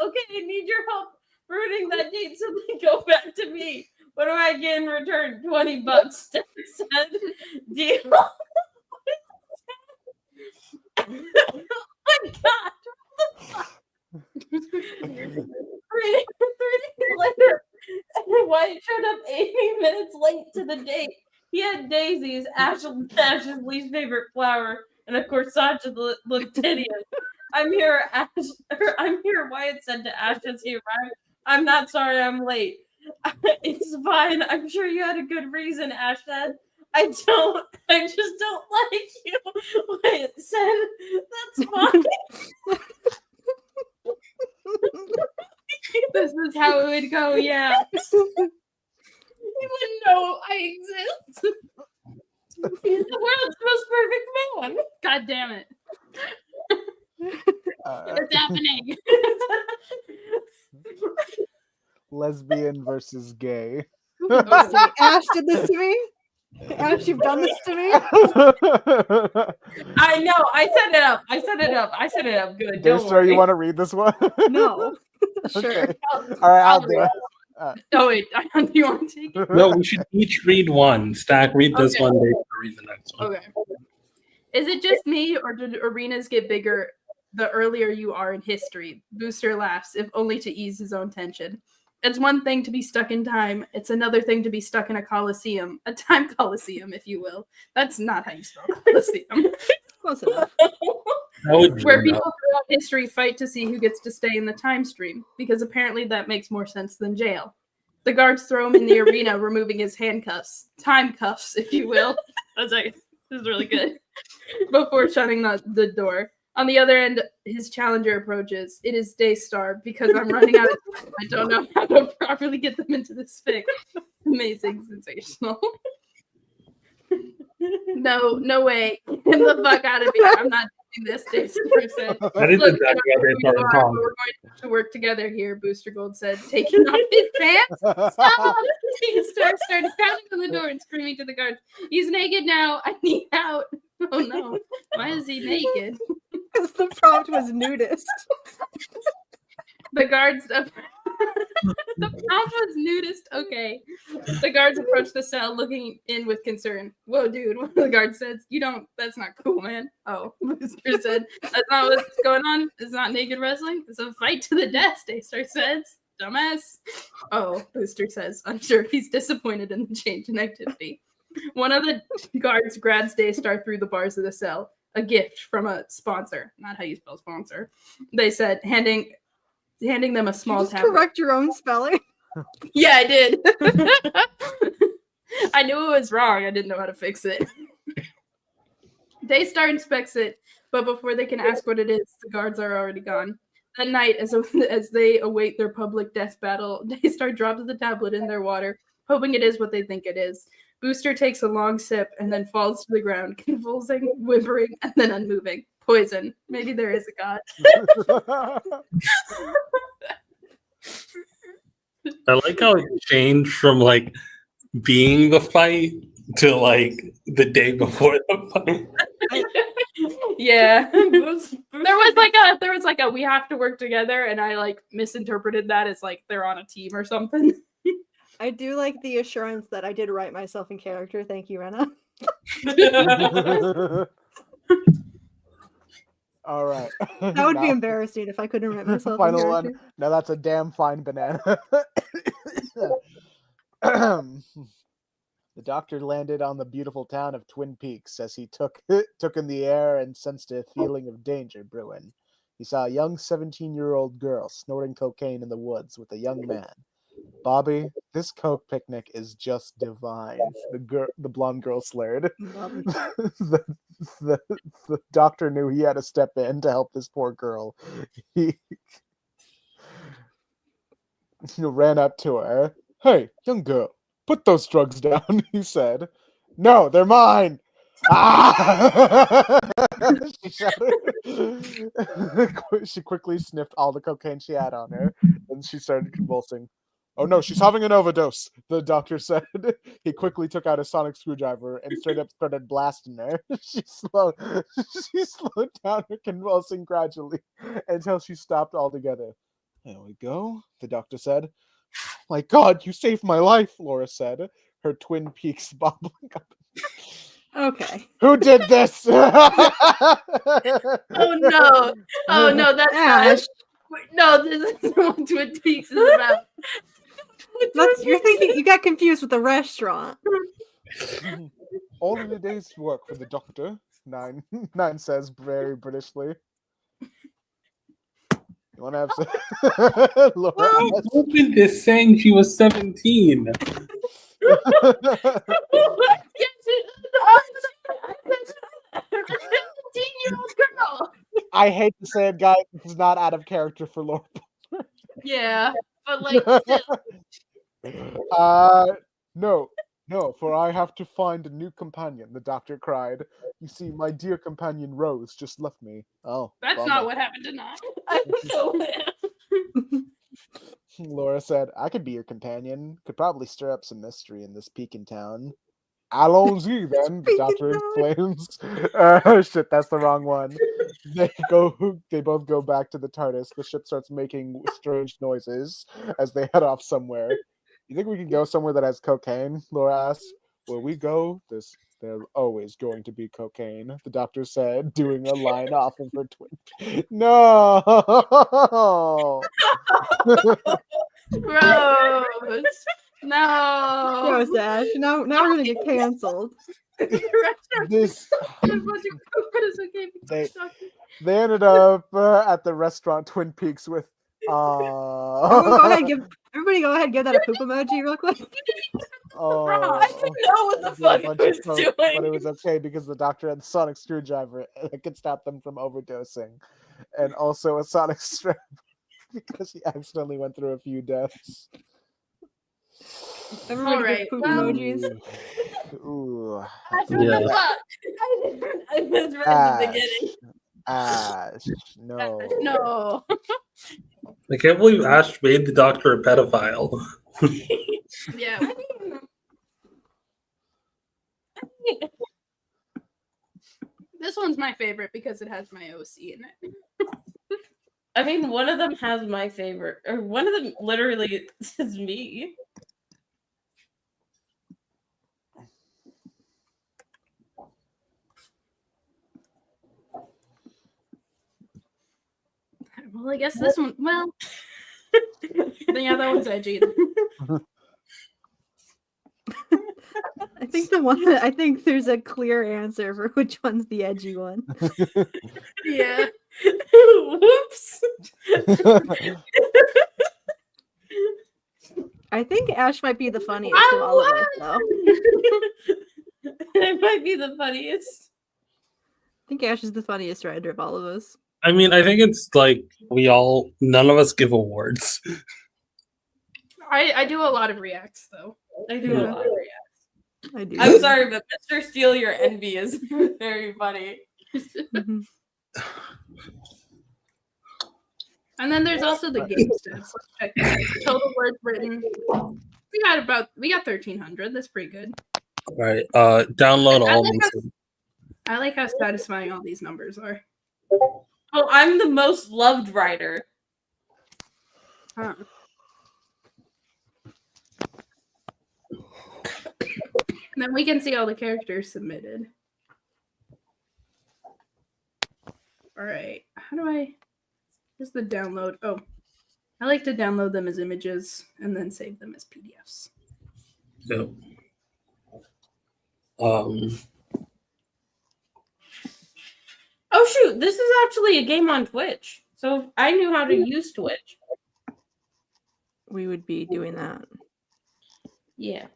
Okay, I need your help ruining that date so they go back to me. What do I get in return? $20. Steph said, deal. Oh my god. What the fuck? 3 days later, Wyatt showed up 80 minutes late to the date. He had daisies, Ash's least favorite flower, and of course Sasha looked hideous. I'm here, Wyatt said to Ash as he arrived. I'm not sorry I'm late. It's fine. I'm sure you had a good reason, Ash said. I just don't like you. Wyatt said, that's fine. This is how it would go, yeah. You wouldn't know I exist. He's the world's most perfect man. God damn it. It's happening. Lesbian versus gay. Ash did this to me. Ash, you've done this to me. I know. I set it up. Good. Daystar, you want to read this one? No. Sure. Okay. All right, I'll do it. Oh wait, do you want to take it? No, we should each read one. Stack, read this one. Daystar, read the next one. Okay. Is it just me, or did arenas get bigger the earlier you are in history? Booster laughs, if only to ease his own tension. It's one thing to be stuck in time. It's another thing to be stuck in a coliseum. A time coliseum, if you will. That's not how you spell coliseum. Close enough. Where people throughout history fight to see who gets to stay in the time stream, because apparently that makes more sense than jail. The guards throw him in the arena, removing his handcuffs. Time cuffs, if you will. This is really good. Before shutting the door. On the other end, his challenger approaches. It is Daystar, because I'm running out of time. I don't know how to properly get them into this fix. Amazing, sensational. No way. Get the fuck out of here. I'm not doing this, Daystar said. That is Look, exactly how they we started are, talking. but we're going to work together here, Booster Gold said, taking off his pants. Stop! Daystar started pounding on the door and screaming to the guards, he's naked now. I need out. Oh no. Why is he naked? Because the prompt was nudist. The guards the prompt was nudist. Okay. The guards approached the cell looking in with concern. Whoa, dude. One of the guards says, that's not cool, man. Oh, Booster said, that's not what's going on. It's not naked wrestling. It's a fight to the death, Daystar says. Dumbass. Oh, Booster says, I'm sure he's disappointed in the change in activity. One of the guards grabs Daystar through the bars of the cell. A gift from a sponsor. Not how you spell sponsor. They said, handing them a small Just tablet. correct your own spelling. Yeah, I did. I knew it was wrong. I didn't know how to fix it. Daystar inspects it, but before they can ask what it is, the guards are already gone. That night, as they await their public death battle, Daystar drops the tablet in their water, hoping it is what they think it is. Booster takes a long sip and then falls to the ground, convulsing, whimpering, and then unmoving. Poison. Maybe there is a god. I like how it changed from like being the fight to like the day before the fight. Yeah. There was like a we have to work together, and I like misinterpreted that as like they're on a team or something. I do like the assurance that I did write myself in character. Thank you, Rena. All right. That would be embarrassing if I couldn't write myself Final in one. character. Now that's a damn fine banana. The doctor landed on the beautiful town of Twin Peaks as he took in the air and sensed a feeling of danger brewing. He saw a young 17-year-old girl snorting cocaine in the woods with a young man. Bobby, this coke picnic is just divine. The blonde girl slurred. the doctor knew he had to step in to help this poor girl. He ran up to her. Hey, young girl, put those drugs down, he said. No, they're mine. Ah! She shouted. She quickly sniffed all the cocaine she had on her, and she started convulsing. Oh no, she's having an overdose, the doctor said. He quickly took out a sonic screwdriver and straight up started blasting her. She slowed down her convulsing gradually until she stopped altogether. There we go, the doctor said. My God, you saved my life, Laura said, her Twin Peaks bobbling up. Okay. Who did this? Oh no, that's Ash. no, this is what Twin Peaks is about. You're thinking you got confused with the restaurant. All in a day's work for the doctor, Nine says very Britishly. You want to have some? Laura, She opened this saying she was 17. Girl. I hate to say it, guys. This is not out of character for Laura. Yeah, but like, No, for I have to find a new companion, the doctor cried. You see, my dear companion Rose just left me. Oh, that's bummer. not what happened tonight. Laura said, I could be your companion. Could probably stir up some mystery in this Pekin town. Allons-y, then, the doctor exclaims. Shit, that's the wrong one. They both go back to the TARDIS. The ship starts making strange noises as they head off somewhere. You think we can go somewhere that has cocaine? Laura asked. Where we go, there's always going to be cocaine, the doctor said, doing a line off of her twin. No! Gross. No. Gross, Ash. Now we're gonna get canceled. This. They ended up at the restaurant Twin Peaks with. Everybody go ahead and give that a poop emoji real quick. Oh, I didn't know what the fuck it was doing. But it was okay because the doctor had the sonic screwdriver that could stop them from overdosing, and also a sonic strap because he accidentally went through a few deaths. Everybody All right, give poop well, emojis. Ooh. Ash, what Yeah. the fuck? I misread the Ash. beginning. Ash. No. No. I can't believe Ash made the Doctor a pedophile. Yeah. This one's my favorite because it has my OC in it. I mean, one of them has my favorite, or one of them literally is me. Well, I guess this one. Well, yeah, that one's edgy. I think there's a clear answer for which one's the edgy one. Yeah. Whoops. I think Ash might be the funniest of all of us, though. It might be the funniest. I think Ash is the funniest writer of all of us. I mean, I think it's like none of us give awards. I do a lot of reacts though. I do a lot of reacts. I do. I'm sorry, but Mr. Steal Your Envy is very funny. Mhm. And then there's also the game stats. Let's check that out. Total words written. We got 1,300. That's pretty good. All right, download all these. I like how satisfying all these numbers are. Oh, I'm the most loved writer. Huh. And then we can see all the characters submitted. All right. How do I? Where's the download? Oh, I like to download them as images and then save them as PDFs. Yep. Oh shoot, this is actually a game on Twitch. So if I knew how to use Twitch. We would be doing that. Yeah.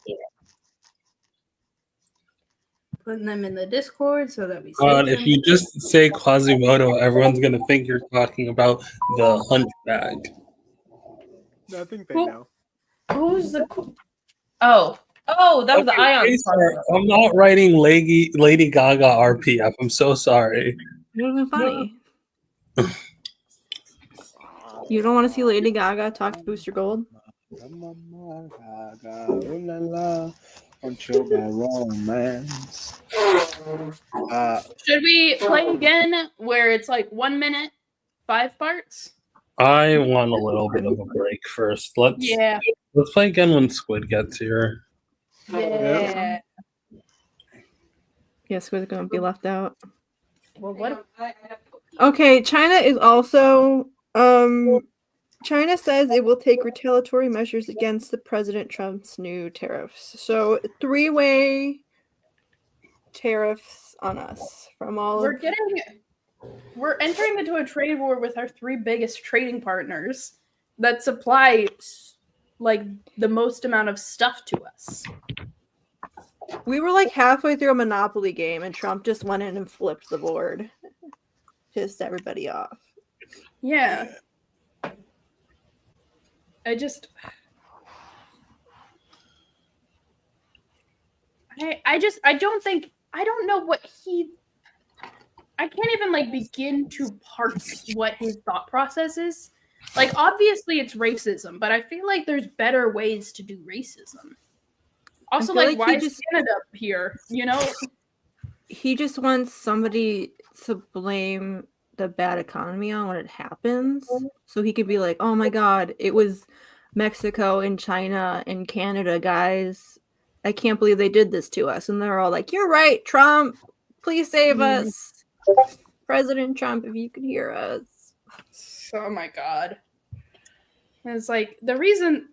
Putting them in the Discord so that we save God, them. if you just say Quasimodo, everyone's gonna think you're talking about the Hunchback. I think they Who- know. Who's the Oh, that was the Ayaan. Daystar, I'm not writing Lady Gaga RPF. I'm so sorry. It would have been funny. You don't want to see Lady Gaga talk to Booster Gold? Romance. Should we play again where it's like 1 minute, 5 parts? I want a little bit of a break first. Let's play again when Squid gets here. Yeah. Yes, we're going to be left out. Well, what? Okay, China is also China says it will take retaliatory measures against the President Trump's new tariffs. So 3-way tariffs on us from all We're entering into a trade war with our 3 biggest trading partners that supply like the most amount of stuff to us. We were like halfway through a Monopoly game and Trump just went in and flipped the board. Pissed everybody off. Yeah. I don't know what I can't even like begin to parse what his thought process is. Like obviously it's racism, but I feel like there's better ways to do racism. Also, like why is Canada here? You know? He just wants somebody to blame the bad economy on when it happens. So he could be like, oh my God, it was Mexico and China and Canada, guys. I can't believe they did this to us. And they're all like, you're right, Trump. Please save us. President Trump, if you could hear us. Oh my God. And it's like the reason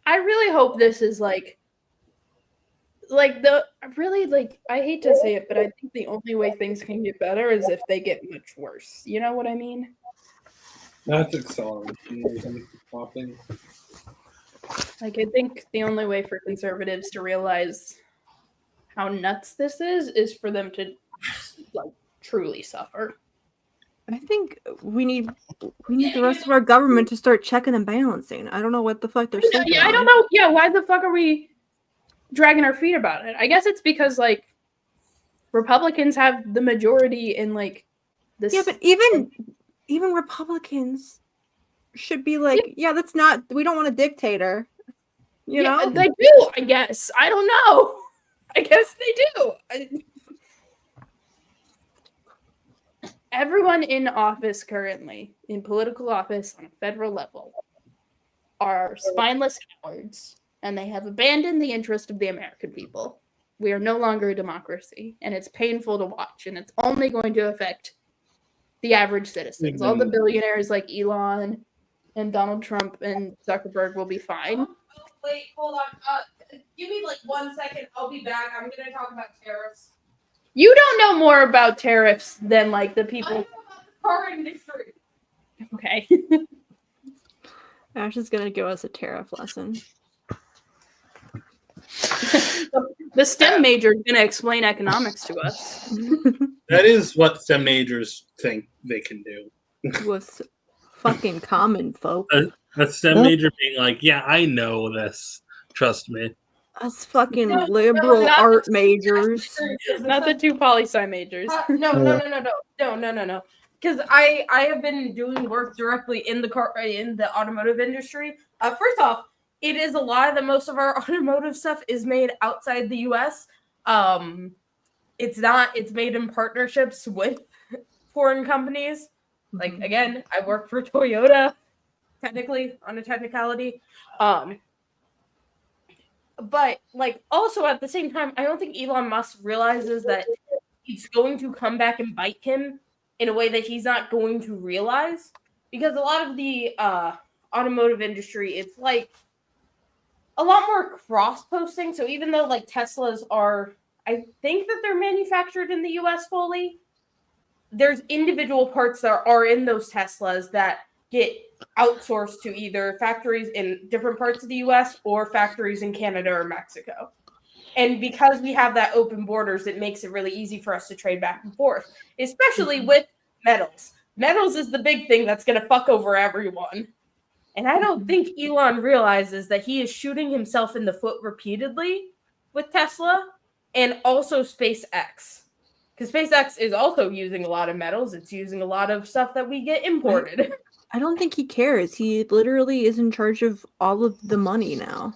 I really hope this is I hate to say it, but I think the only way things can get better is if they get much worse. You know what I mean? That's acceleration. Like I think the only way for conservatives to realize how nuts this is for them to like truly suffer. I think we need the rest of our government to start checking and balancing. I don't know what the fuck they're saying. Yeah, I don't know. Yeah, why the fuck are we dragging our feet about it. I guess it's because like Republicans have the majority in like this. Yeah, but even Republicans should be like, yeah, that's not. We don't want a dictator. You know, they do. I guess I don't know. I guess they do. Everyone in office currently, in political office on a federal level, are spineless cowards, and they have abandoned the interest of the American people. We are no longer a democracy, and it's painful to watch, and it's only going to affect the average citizens. All the billionaires like Elon and Donald Trump and Zuckerberg will be fine. Wait, hold on. Give me like 1 second. I'll be back. I'm going to talk about tariffs. You don't know more about tariffs than like the people. I know about the car industry. Okay. Ash is gonna give us a tariff lesson. The STEM major is going to explain economics to us. That is what STEM majors think they can do. With fucking common folk. A STEM major being like, yeah, I know this. Trust me. Us fucking liberal art majors. Not the two poli-sci majors. No. Because I have been doing work directly in the automotive industry. First off, it is a lie that most of our automotive stuff is made outside the U.S. It's not. It's made in partnerships with foreign companies. Like, again, I work for Toyota, technically, on a technicality. But, like, also at the same time, I don't think Elon Musk realizes that it's going to come back and bite him in a way that he's not going to realize. Because a lot of the automotive industry, it's like a lot more cross-posting. So even though, like, Teslas are, I think that they're manufactured in the U.S. fully, there's individual parts that are in those Teslas that get outsourced to either factories in different parts of the U.S. or factories in Canada or Mexico. And because we have that open borders, it makes it really easy for us to trade back and forth, especially with metals. Metals is the big thing that's going to fuck over everyone. And I don't think Elon realizes that he is shooting himself in the foot repeatedly with Tesla and also SpaceX. Because SpaceX is also using a lot of metals. It's using a lot of stuff that we get imported. I don't think he cares. He literally is in charge of all of the money now.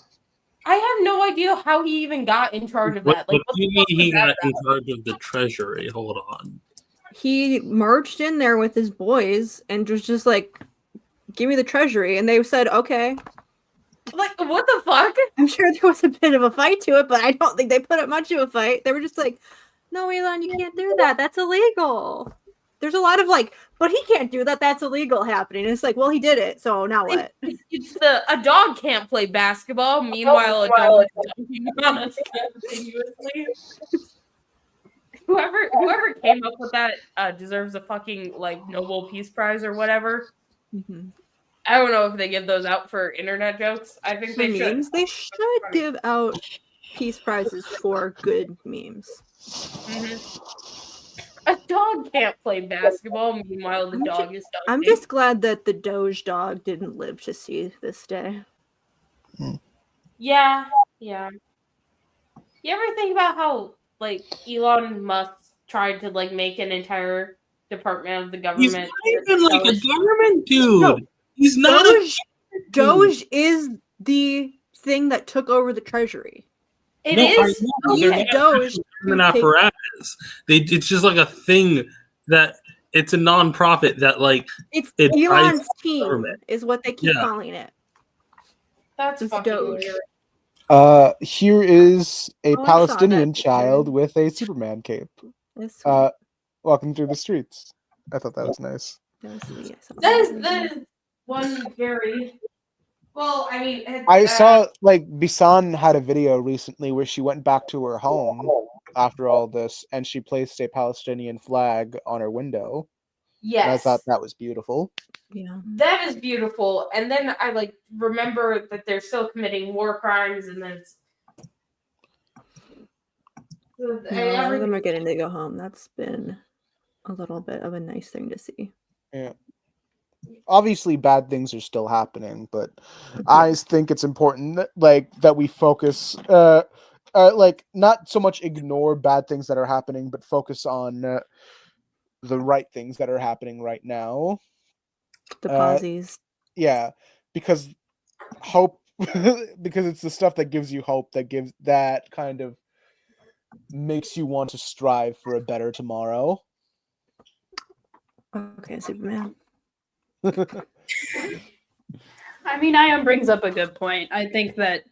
I have no idea how he even got in charge of that. What do you mean he got in charge of the treasury? Hold on. He marched in there with his boys and was just like, give me the treasury. And they said, okay. Like, what the fuck? I'm sure there was a bit of a fight to it, but I don't think they put up much of a fight. They were just like, no, Elon, you can't do that. That's illegal. There's a lot of like, but he can't do that. That's illegal happening. And it's like, well, he did it. So now what? It's a dog can't play basketball. Meanwhile, a dog is dunking on us continuously. Whoever came up with that deserves a fucking like Nobel Peace Prize or whatever. Mm-hmm. I don't know if they give those out for internet jokes. I think they should. They should give out peace prizes for good memes. Mm-hmm. A dog can't play basketball. Meanwhile, the dog is dunking. I'm just glad that the Doge dog didn't live to see this day. Yeah. You ever think about how like Elon Musk tried to like make an entire department of the government? He's not even like a government dude. No, he's not. Doge is the thing that took over the treasury. It is. They're Doge an apparatus. It's just like a thing that it's a non-profit that like it's Elon's team is what they keep calling it. That's fucking weird. Here is a Palestinian child with a Superman cape. Walking through the streets. I thought that was nice. That is one very. Well, I mean, I saw like Bisan had a video recently where she went back to her home after all this, and she placed a Palestinian flag on her window. Yes, and I thought that was beautiful. Yeah, that is beautiful. And then I like remember that they're still committing war crimes, and then all of them are getting to go home. That's been a little bit of a nice thing to see. Yeah. Obviously bad things are still happening, but I think it's important that we focus like not so much ignore bad things that are happening, but focus on the right things that are happening right now. The posies. Yeah, because hope, because it's the stuff that gives you hope, that kind of makes you want to strive for a better tomorrow. Okay, Superman. I mean, Ayaan brings up a good point. I think that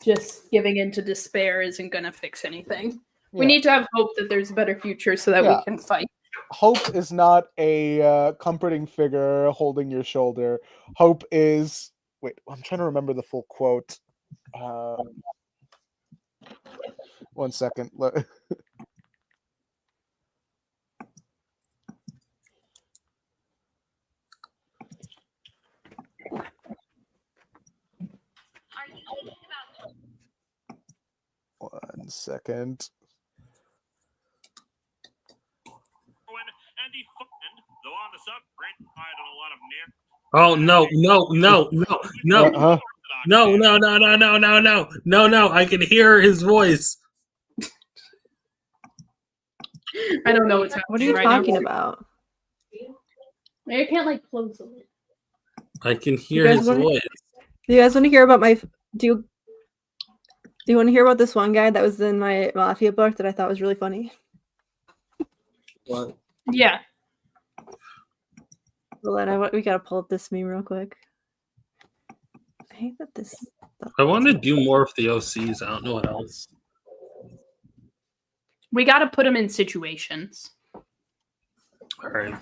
just giving into despair isn't going to fix anything. We need to have hope that there's a better future so that we can fight. Hope is not a comforting figure holding your shoulder. Hope is... Wait, I'm trying to remember the full quote. 1 second. One second. Oh no! No! I can hear his voice. I don't know what's happening. What are you talking about? I can't like close the lid. I can hear his voice. Do you guys want to hear about my? Do you want to hear about this one guy that was in my Mafia book that I thought was really funny? What? Yeah. We gotta pull up this meme real quick. I hate that this. I want to do more of the OCs. I don't know what else. We got to put them in situations. All right.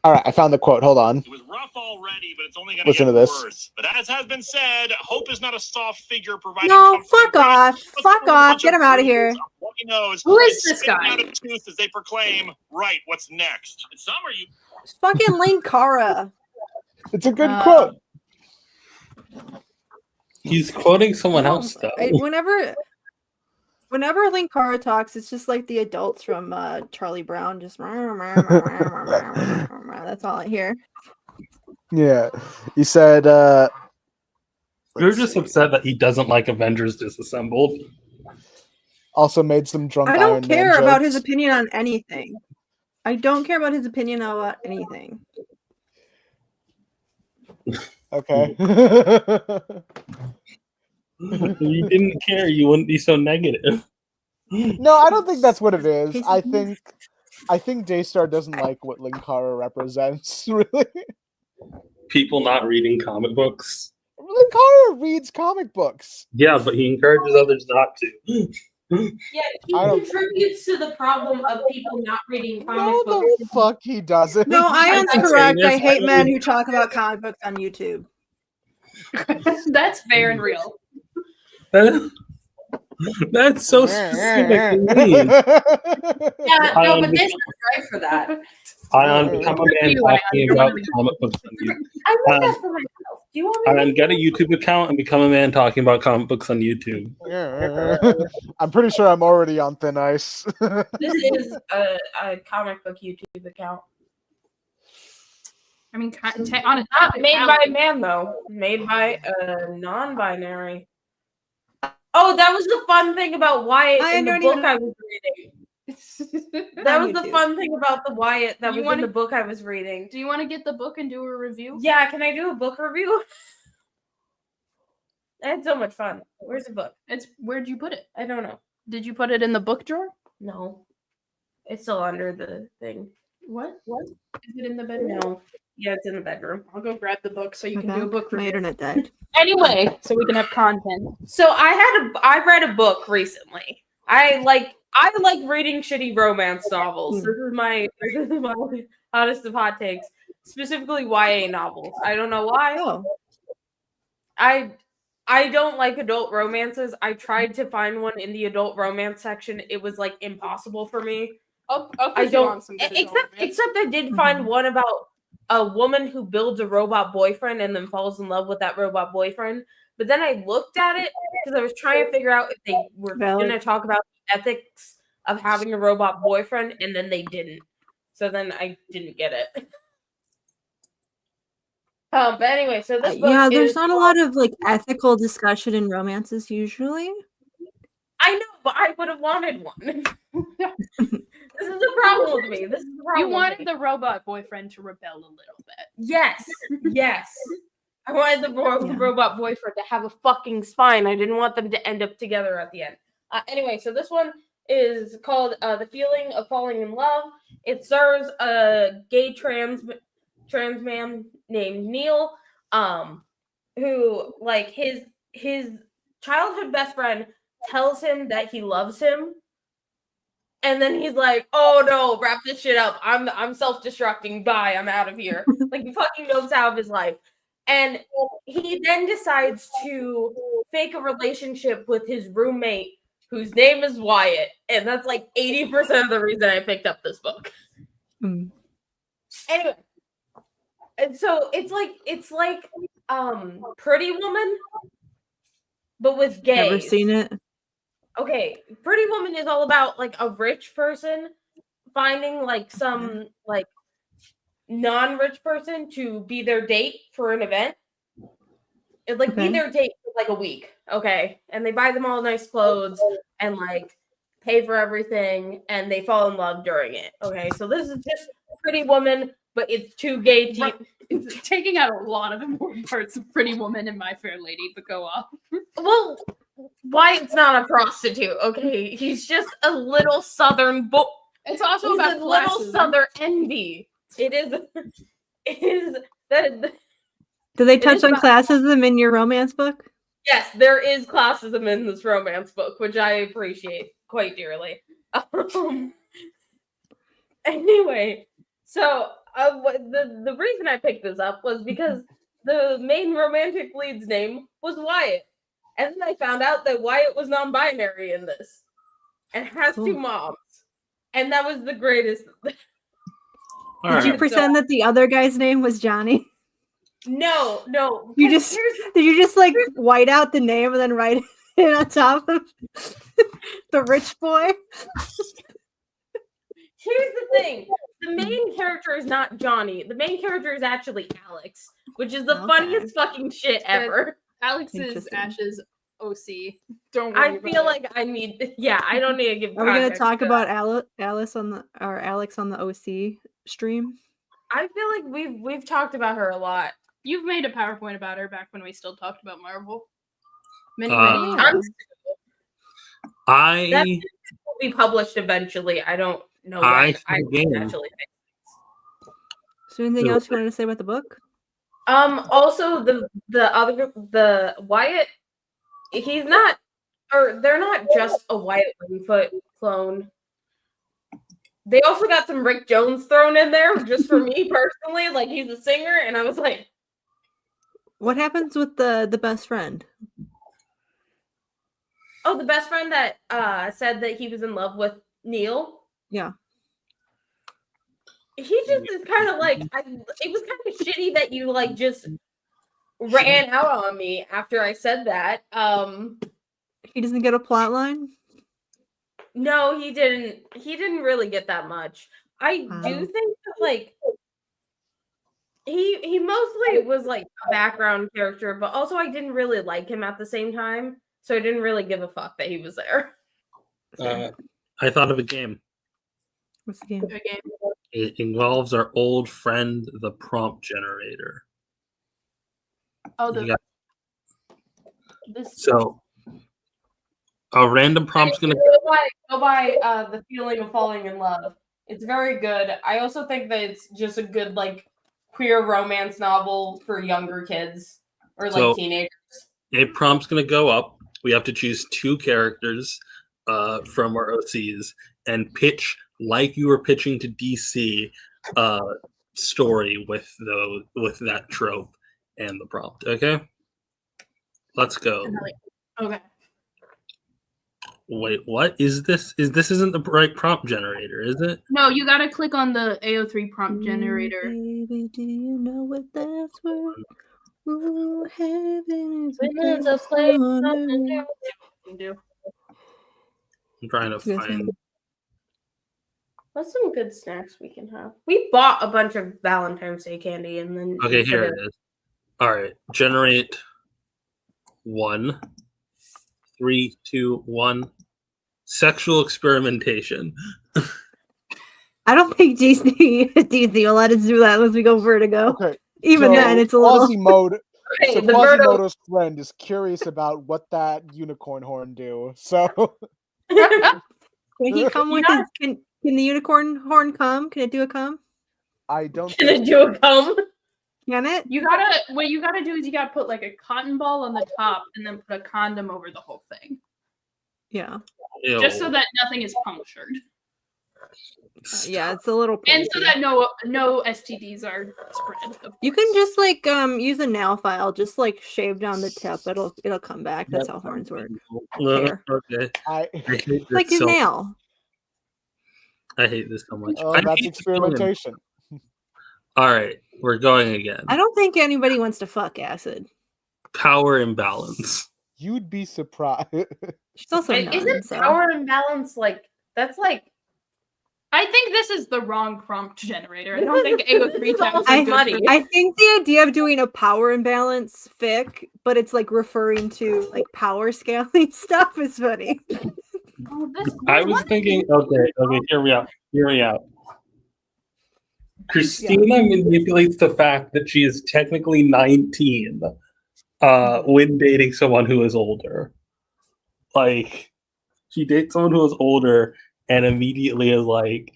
All right, I found the quote. Hold on. It was rough already, but it's only going to get worse. But as has been said, hope is not a soft figure providing. No, fuck off! Fuck off! Get him out of here. Who is this guy? Out of tooth as they proclaim, right? What's next? And some are you. It's fucking Linkara. It's a good quote. He's quoting someone else though. Whenever Linkara talks, it's just like the adults from Charlie Brown. Just that's all I hear. Yeah, he said. You're just upset that he doesn't like Avengers Disassembled. Also made some drunk. I don't Iron care Man about jokes. his opinion on anything. I don't care about his opinion about anything. Okay. If you didn't care, you wouldn't be so negative. No, I don't think that's what it is. I think Daystar doesn't like what Linkara represents, really. People not reading comic books. Linkara reads comic books. Yeah, but he encourages others not to. Yeah, he contributes to the problem of people not reading comic No, books. the fuck he doesn't. No, Ayon's I'm correct. saying I this, hate I men mean- who talk about comic books on YouTube. That's fair and real. That's so specific. Yeah, no, but this is right for that. Ayaan, become a man talking about comic books on YouTube. I want that for myself. Do you want me Ayaan, get a YouTube account and become a man talking about comic books on YouTube. I'm pretty sure I'm already on thin ice. This is a comic book YouTube account. I mean, honestly, Not made by a man, though. Made by a non-binary. Oh, that was the fun thing about Wyatt in the book I was reading. That was the fun thing about the Wyatt that was in the book I was reading. Do you want to get the book and do a review? Yeah, can I do a book review? I had so much fun. Where's the book? Where'd you put it? I don't know. Did you put it in the book drawer? No. It's still under the thing. What? Is it in the bedroom? No. Yeah, it's in the bedroom. I'll go grab the book so you can do a book My review. internet died. Anyway, so we can have content. So I read a book recently. I like reading shitty romance novels. This is my hottest of hot takes. Specifically YA novels. I don't know why. Oh. I don't like adult romances. I tried to find one in the adult romance section. It was like impossible for me. I don't. Except I did find one about a woman who builds a robot boyfriend and then falls in love with that robot boyfriend. But then I looked at it because I was trying to figure out if they were going to talk about the ethics of having a robot boyfriend, and then they didn't. So then I didn't get it. But anyway, so this book there's not a lot of like ethical discussion in romances usually. I know, but I would have wanted one. This is the problem with me. This is the problem. You with wanted me. the robot boyfriend to rebel a little bit. Yes, yes. I wanted the robot boyfriend to have a fucking spine. I didn't want them to end up together at the end. Anyway, so this one is called The Feeling of Falling in Love. It stars a gay trans man named Neil, who like his childhood best friend tells him that he loves him. And then he's like, "Oh no, wrap this shit up. I'm self-destructing. Bye. I'm out of here." Like he fucking knows out of his life. And he then decides to fake a relationship with his roommate, whose name is Wyatt. And that's like 80% of the reason I picked up this book. Anyway. And so it's like Pretty Woman, but with gays. Never seen it. Okay, Pretty Woman is all about like a rich person finding like some like non-rich person to be their date for an event. It'd like be their date for like a week, okay? And they buy them all nice clothes and like pay for everything, and they fall in love during it. Okay, so this is just Pretty Woman, but it's two gay It's taking out a lot of important parts of Pretty Woman and My Fair Lady, but go off. Well, Wyatt's not a prostitute, okay? He's just a little southern boy. It's also He's about a little classism. southern envy. It is that. Do they touch is on about- classism in your romance book? Yes, there is classism in this romance book, which I appreciate quite dearly. Anyway, so the reason I picked this up was because the main romantic lead's name was Wyatt. And then I found out that Wyatt was non-binary in this and has two moms. And that was the greatest. Did you pretend that the other guy's name was Johnny? No. Did you just like white out the name and then write it on top of the rich boy? Here's the thing. The main character is not Johnny. The main character is actually Alex, which is the funniest fucking shit ever. Alex is Ash's OC. Don't worry. I feel like I need. Yeah, I don't need to give. Are we gonna talk about Alex on the OC stream? I feel like we've talked about her a lot. You've made a PowerPoint about her back when we still talked about Marvel. Many times. That will be published eventually. I don't know. I actually think. Is there anything else you wanted to say about the book? Also the Wyatt, he's not, or they're not just a Wyatt Wingfoot clone. They also got some Rick Jones thrown in there just for me personally. Like he's a singer, and I was like, what happens with the best friend? Oh, the best friend that said that he was in love with Neil. Yeah. He just is kind of like, it was kind of shitty that you like just ran out on me after I said that. He doesn't get a plot line? No, he didn't. He didn't really get that much. I do think that like he mostly was like a background character, but also I didn't really like him at the same time, so I didn't really give a fuck that he was there. I thought of a game. What's the game? It involves our old friend, the prompt generator. Oh, so a random prompt's gonna go by The Feeling of Falling in Love. It's very good. I also think that it's just a good like queer romance novel for younger kids or like teenagers. A prompt's gonna go up. We have to choose two characters from our OCs and pitch like you were pitching to DC story with that trope and the prompt. Okay, let's go. Okay. Wait, what is this? This isn't the right prompt generator, is it? No, you gotta click on the AO3 prompt generator. Baby, do you know what that's worth? Ooh, heaven is a place. I'm trying to find. What's some good snacks we can have? We bought a bunch of Valentine's Day candy and then. Okay, here it is. All right, generate 1, 3, 2, 1. Sexual experimentation. I don't think DC will let us do that unless we go Vertigo. Okay. Even so then, it's a little. Quasimodo. Okay, So the Vertigo. Quasimodo's friend is curious about what that unicorn horn do. So Can he come with Yeah. his? Can the unicorn horn come? Can it do a come? I don't. Can it do a comb? Can it? What you gotta do is you gotta put like a cotton ball on the top and then put a condom over the whole thing. Yeah. Ew. Just so that nothing is punctured. Yeah, it's a little. And so pointy. that no STDs are spread. You can just like use a nail file, just like shave down the tip. It'll come back. That's how horns work. Hair. Okay. I. I hate this Like your so, nail. I hate this so much. Oh, I that's hate experimentation. All right, we're going again. I don't think anybody wants to fuck acid. Power imbalance. You'd be surprised. She's also none, Isn't so. power imbalance like that's like I think this is the wrong prompt generator. I don't think AO3 tabs I, are good for I think the idea of doing a power imbalance fic, but it's like referring to like power scaling stuff is funny. Oh, I was thinking, okay, hear me out. Christina manipulates the fact that she is technically 19 when dating someone who is older. Like, she dates someone who is older and immediately is like,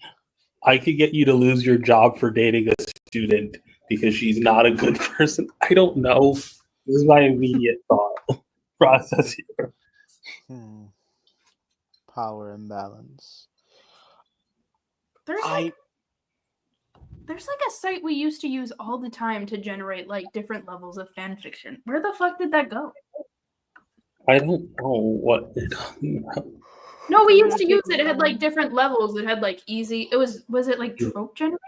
I could get you to lose your job for dating a student because she's not a good person. I don't know. This is my immediate thought process here. Power imbalance. There's like a site we used to use all the time to generate like different levels of fan fiction. Where the fuck did that go? I don't know what they're talking about. No, we used to use it. It had like different levels. It had like easy. Was it like trope generator?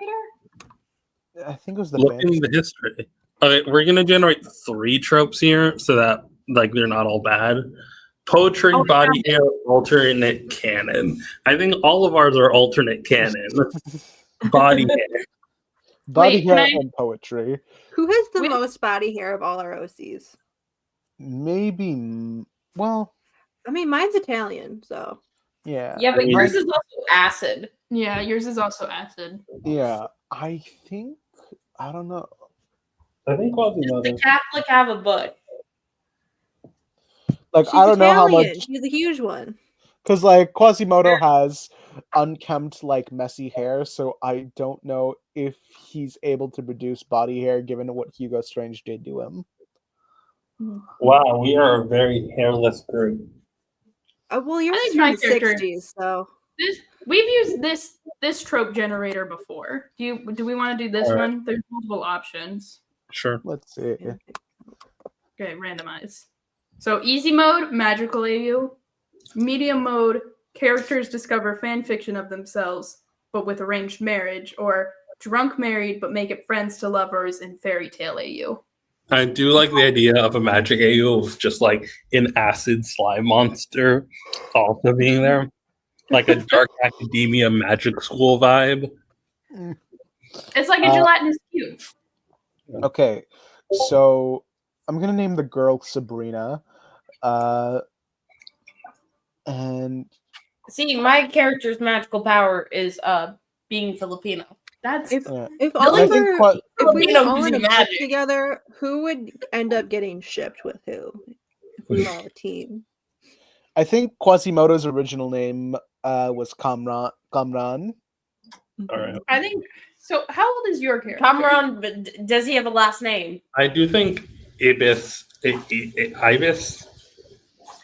I think it was the Look in the history. Okay, we're gonna generate 3 tropes here so that like they're not all bad. Poetry, body hair, alternate canon. I think all of ours are alternate canon. Body hair. Body hair and poetry. Who has the most body hair of all our OCs? Maybe. Well, I mean, mine's Italian, so. Yeah. Yeah, but yours is also acid. Yeah, yours is also acid. Yeah, I think. I don't know. I think Does the Catholic have a butt? Like, She's I don't know how Italian. much. She's a huge one. Because, like, Quasimodo has unkempt, like, messy hair, so I don't know if he's able to produce body hair given what Hugo Strange did to him. Wow, we are a very hairless group. Well, yours I is think my from the character- 60s, so. We've used this trope generator before. Do we want to do this All right. one? There's multiple options. Sure. Let's see. Okay, randomize. So easy mode, magical AU. Medium mode, characters discover fan fiction of themselves, but with arranged marriage, or drunk married, but make it friends to lovers in fairy tale AU. I do like the idea of a magic AU with just like an acid slime monster also being there. Like a dark academia magic school vibe. It's like a gelatinous cube. Okay, so I'm gonna name the girl Sabrina. And See, my character's magical power is being Filipino. That's If I Oliver, think what- if we Filipino were all in a do ship magic. together, who would end up getting shipped with who? If we were all a team. I think Quasimodo's original name was Kamran. All right. I think so. How old is your character? Kamran, but does he have a last name? I do think Ibis.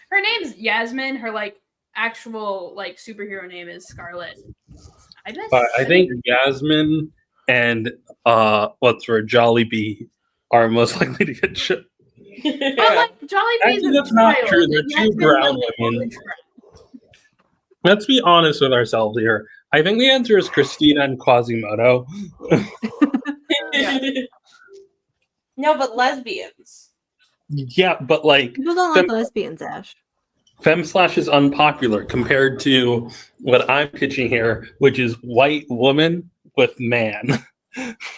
Her name's Yasmin. Her like actual like superhero name is Scarlet. I think Yasmin and Jollibee are most likely to get shipped. But like Jollibee's Actually, a that's not child. true. They're two Yasmin's brown like women. a Let's be honest with ourselves here. I think the answer is Christina and Quasimodo. No, but lesbians. Yeah, but like People don't like lesbians, Ash. Femslash is unpopular compared to what I'm pitching here, which is white woman with man.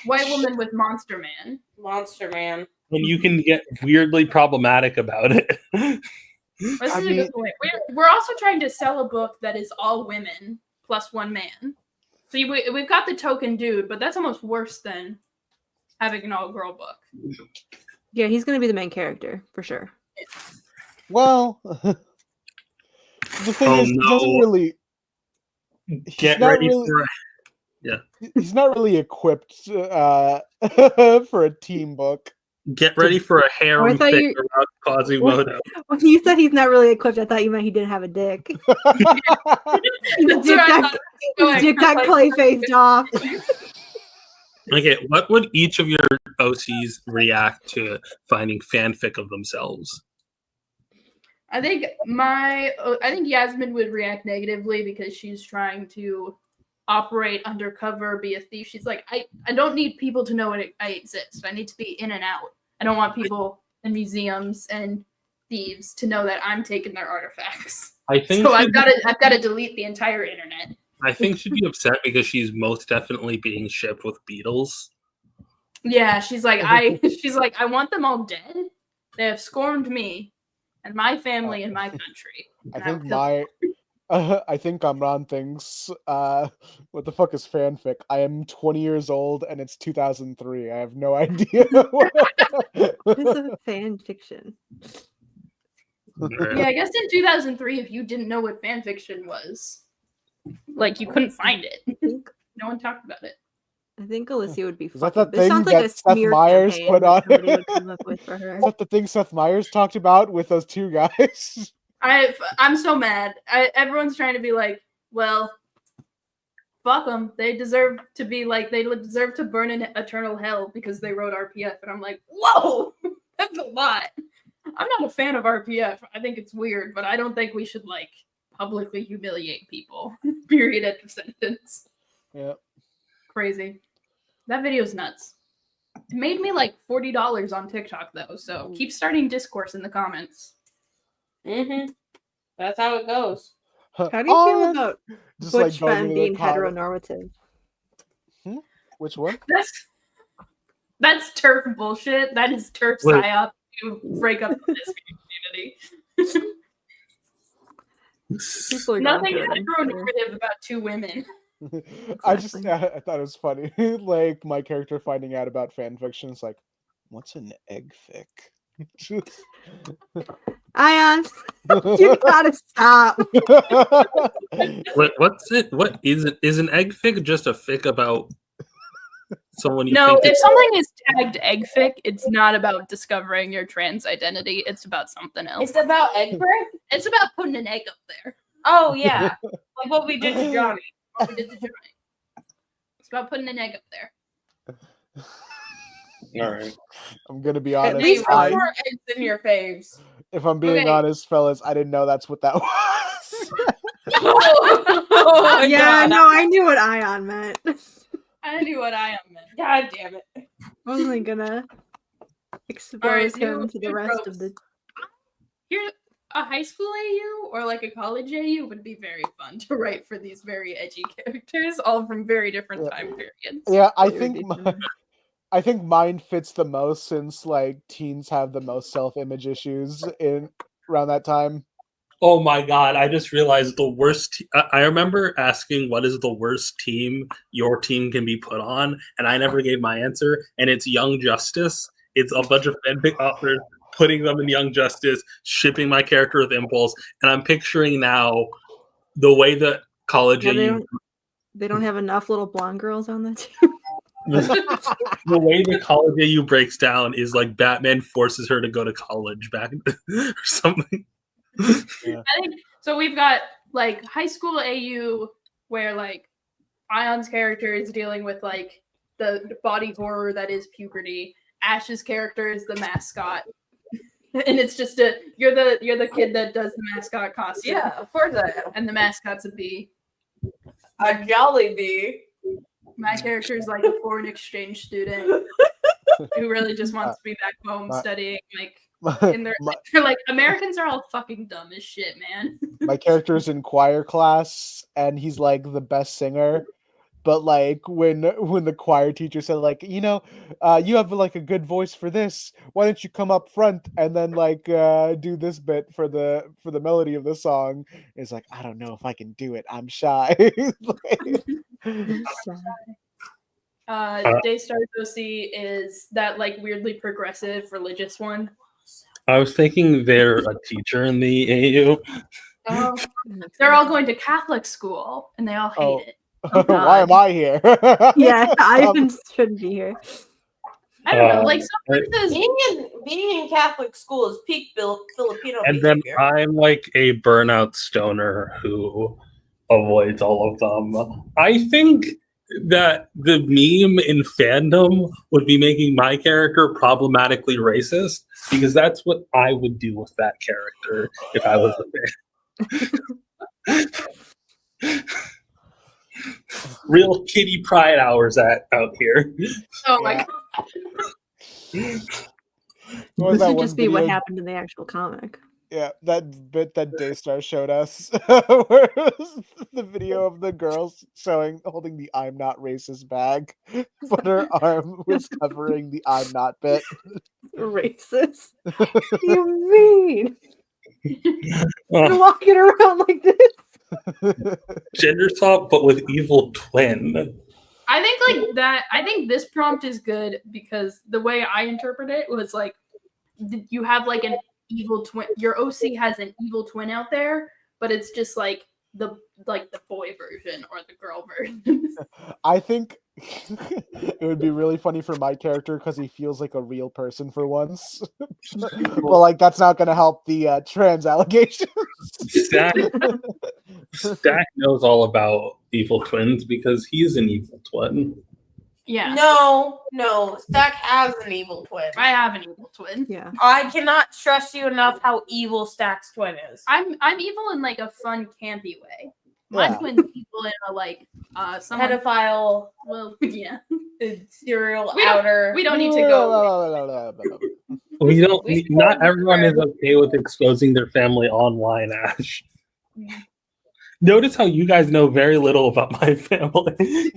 White woman with monster man. Monster man. And you can get weirdly problematic about it. This is a good point. We're also trying to sell a book that is all women plus one man. So we've got the token dude, but that's almost worse than having an all-girl book. Yeah, he's going to be the main character for sure. Well, the thing is, he doesn't really. Get ready for He's not really equipped for a team book. Get ready for a harem thing around Quasimodo. When you said he's not really equipped, I thought you meant he didn't have a dick. His dick got clay faced off. Okay, what would each of your OCs react to finding fanfic of themselves? I think Yasmin would react negatively because she's trying to operate undercover, be a thief. She's like, I don't need people to know I exist. I need to be in and out. I don't want people in museums and thieves to know that I'm taking their artifacts. I think so. I've got to delete the entire internet. I think she'd be upset because she's most definitely being shipped with beetles. Yeah, she's like, I want them all dead. They have scorned me and my family and my country. I think Amran thinks, what the fuck is fanfic? I am 20 years old and it's 2003. I have no idea. What is a fan fiction? Yeah, I guess in 2003, if you didn't know what fan fiction was, like, you couldn't find it. No one talked about it. I think Alicia would be fucking. This sounds like a smear Myers put on. Is that the thing Seth Meyers talked about with those two guys? I'm so mad. Everyone's trying to be like, well, fuck them. They deserve to be like, they deserve to burn in eternal hell because they wrote RPF. And I'm like, whoa, that's a lot. I'm not a fan of RPF. I think it's weird, but I don't think we should like publicly humiliate people. Period. End of sentence. Yeah. Crazy. That video's nuts. It made me like $40 on TikTok though, so keep starting discourse in the comments. Mm-hmm. That's how it goes. How do you feel about Butch men being heteronormative? Which one? That's turf bullshit. That is turf psyop to break up this community. Nothing heteronormative about two women. I thought it was funny. Like my character finding out about fan fiction is like, what's an egg fic? Ayaan, you gotta stop. What's it? What is it? Is an egg fic just a fic about someone you No, think if something is tagged egg fic, it's not about discovering your trans identity. It's about something else. It's about egg break? It's about putting an egg up there. Oh, yeah. Like what we did to Johnny. It's about putting an egg up there. All right. I'm gonna be honest. At least put more eggs in your faves. If I'm being honest, fellas, I didn't know that's what that was. Oh yeah, God. No, I knew what Ayaan meant. I knew what Ayaan meant. God damn it. I wasn't gonna expose him to the rest of the. Here, a high school AU or like a college AU would be very fun to write for these very edgy characters, all from very different time periods. Yeah, I think mine fits the most since like teens have the most self-image issues in around that time. Oh my god, I just realized the worst I remember asking what is the worst team your team can be put on, and I never gave my answer, and it's Young Justice. It's a bunch of fanfic authors putting them in Young Justice, shipping my character with Impulse, and I'm picturing now the way that college they don't have enough little blonde girls on the team. The way the college AU breaks down is like Batman forces her to go to college back or something. Yeah. I think so. We've got like high school AU where like Ayan's character is dealing with like the body horror that is puberty. Ash's character is the mascot, and it's just you're the kid that does the mascot costume. Yeah, of course I am. And the mascot's a bee. A jolly bee. My character is like a foreign exchange student who really just wants to be back home studying. Like, they're like, Americans are all fucking dumb as shit, man. My character's in choir class, and he's like the best singer. But like when the choir teacher said like, you have like a good voice for this, why don't you come up front and then like do this bit for the melody of the song? It's like, I don't know if I can do it, I'm shy. Daystar's OC is that like weirdly progressive religious one. I was thinking they're a teacher in the AU. Oh, they're all going to Catholic school and they all hate it. Oh, why am I here? Yeah, I shouldn't be here. I don't know. Like sometimes being in Catholic school is peak Filipino And behavior. then I'm like a burnout stoner who avoids all of them. I think that the meme in fandom would be making my character problematically racist, because that's what I would do with that character if I was a fan. Real kitty pride hours out here. Oh my god. This would just be what happened in the actual comic. Yeah, that bit that Daystar showed us, where it was the video of the girls holding the "I'm not racist" bag, but her arm was covering the "I'm not" bit. Racist? You mean? You're walking around like this? Gender swap, but with evil twin. I think like that. I think this prompt is good because the way I interpret it was like you have like an evil twin. Your OC has an evil twin out there, but it's just like the boy version or the girl version. I think it would be really funny for my character because he feels like a real person for once. Well, like that's not going to help the trans allegations. Stack knows all about evil twins because he's an evil twin. Yeah. No. Stack has an evil twin. I have an evil twin. Yeah. I cannot stress you enough how evil Stack's twin is. I'm evil in like a fun, campy way. My twin's evil in a like pedophile. Well, yeah. Serial outer. We don't need to go. We don't. Not everyone is okay with exposing their family online, Ash. Notice how you guys know very little about my family.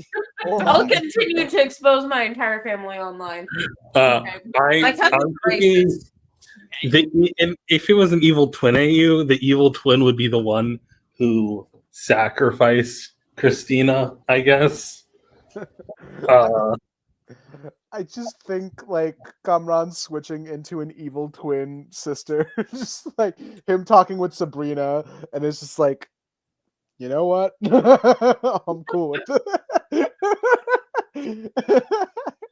I'll continue to expose my entire family online. My cousin's racist. If it was an evil twin AU, the evil twin would be the one who sacrificed Christina, I guess. I just think like Kamran switching into an evil twin sister, just like him talking with Sabrina, and it's just like, you know what? I'm cool with it.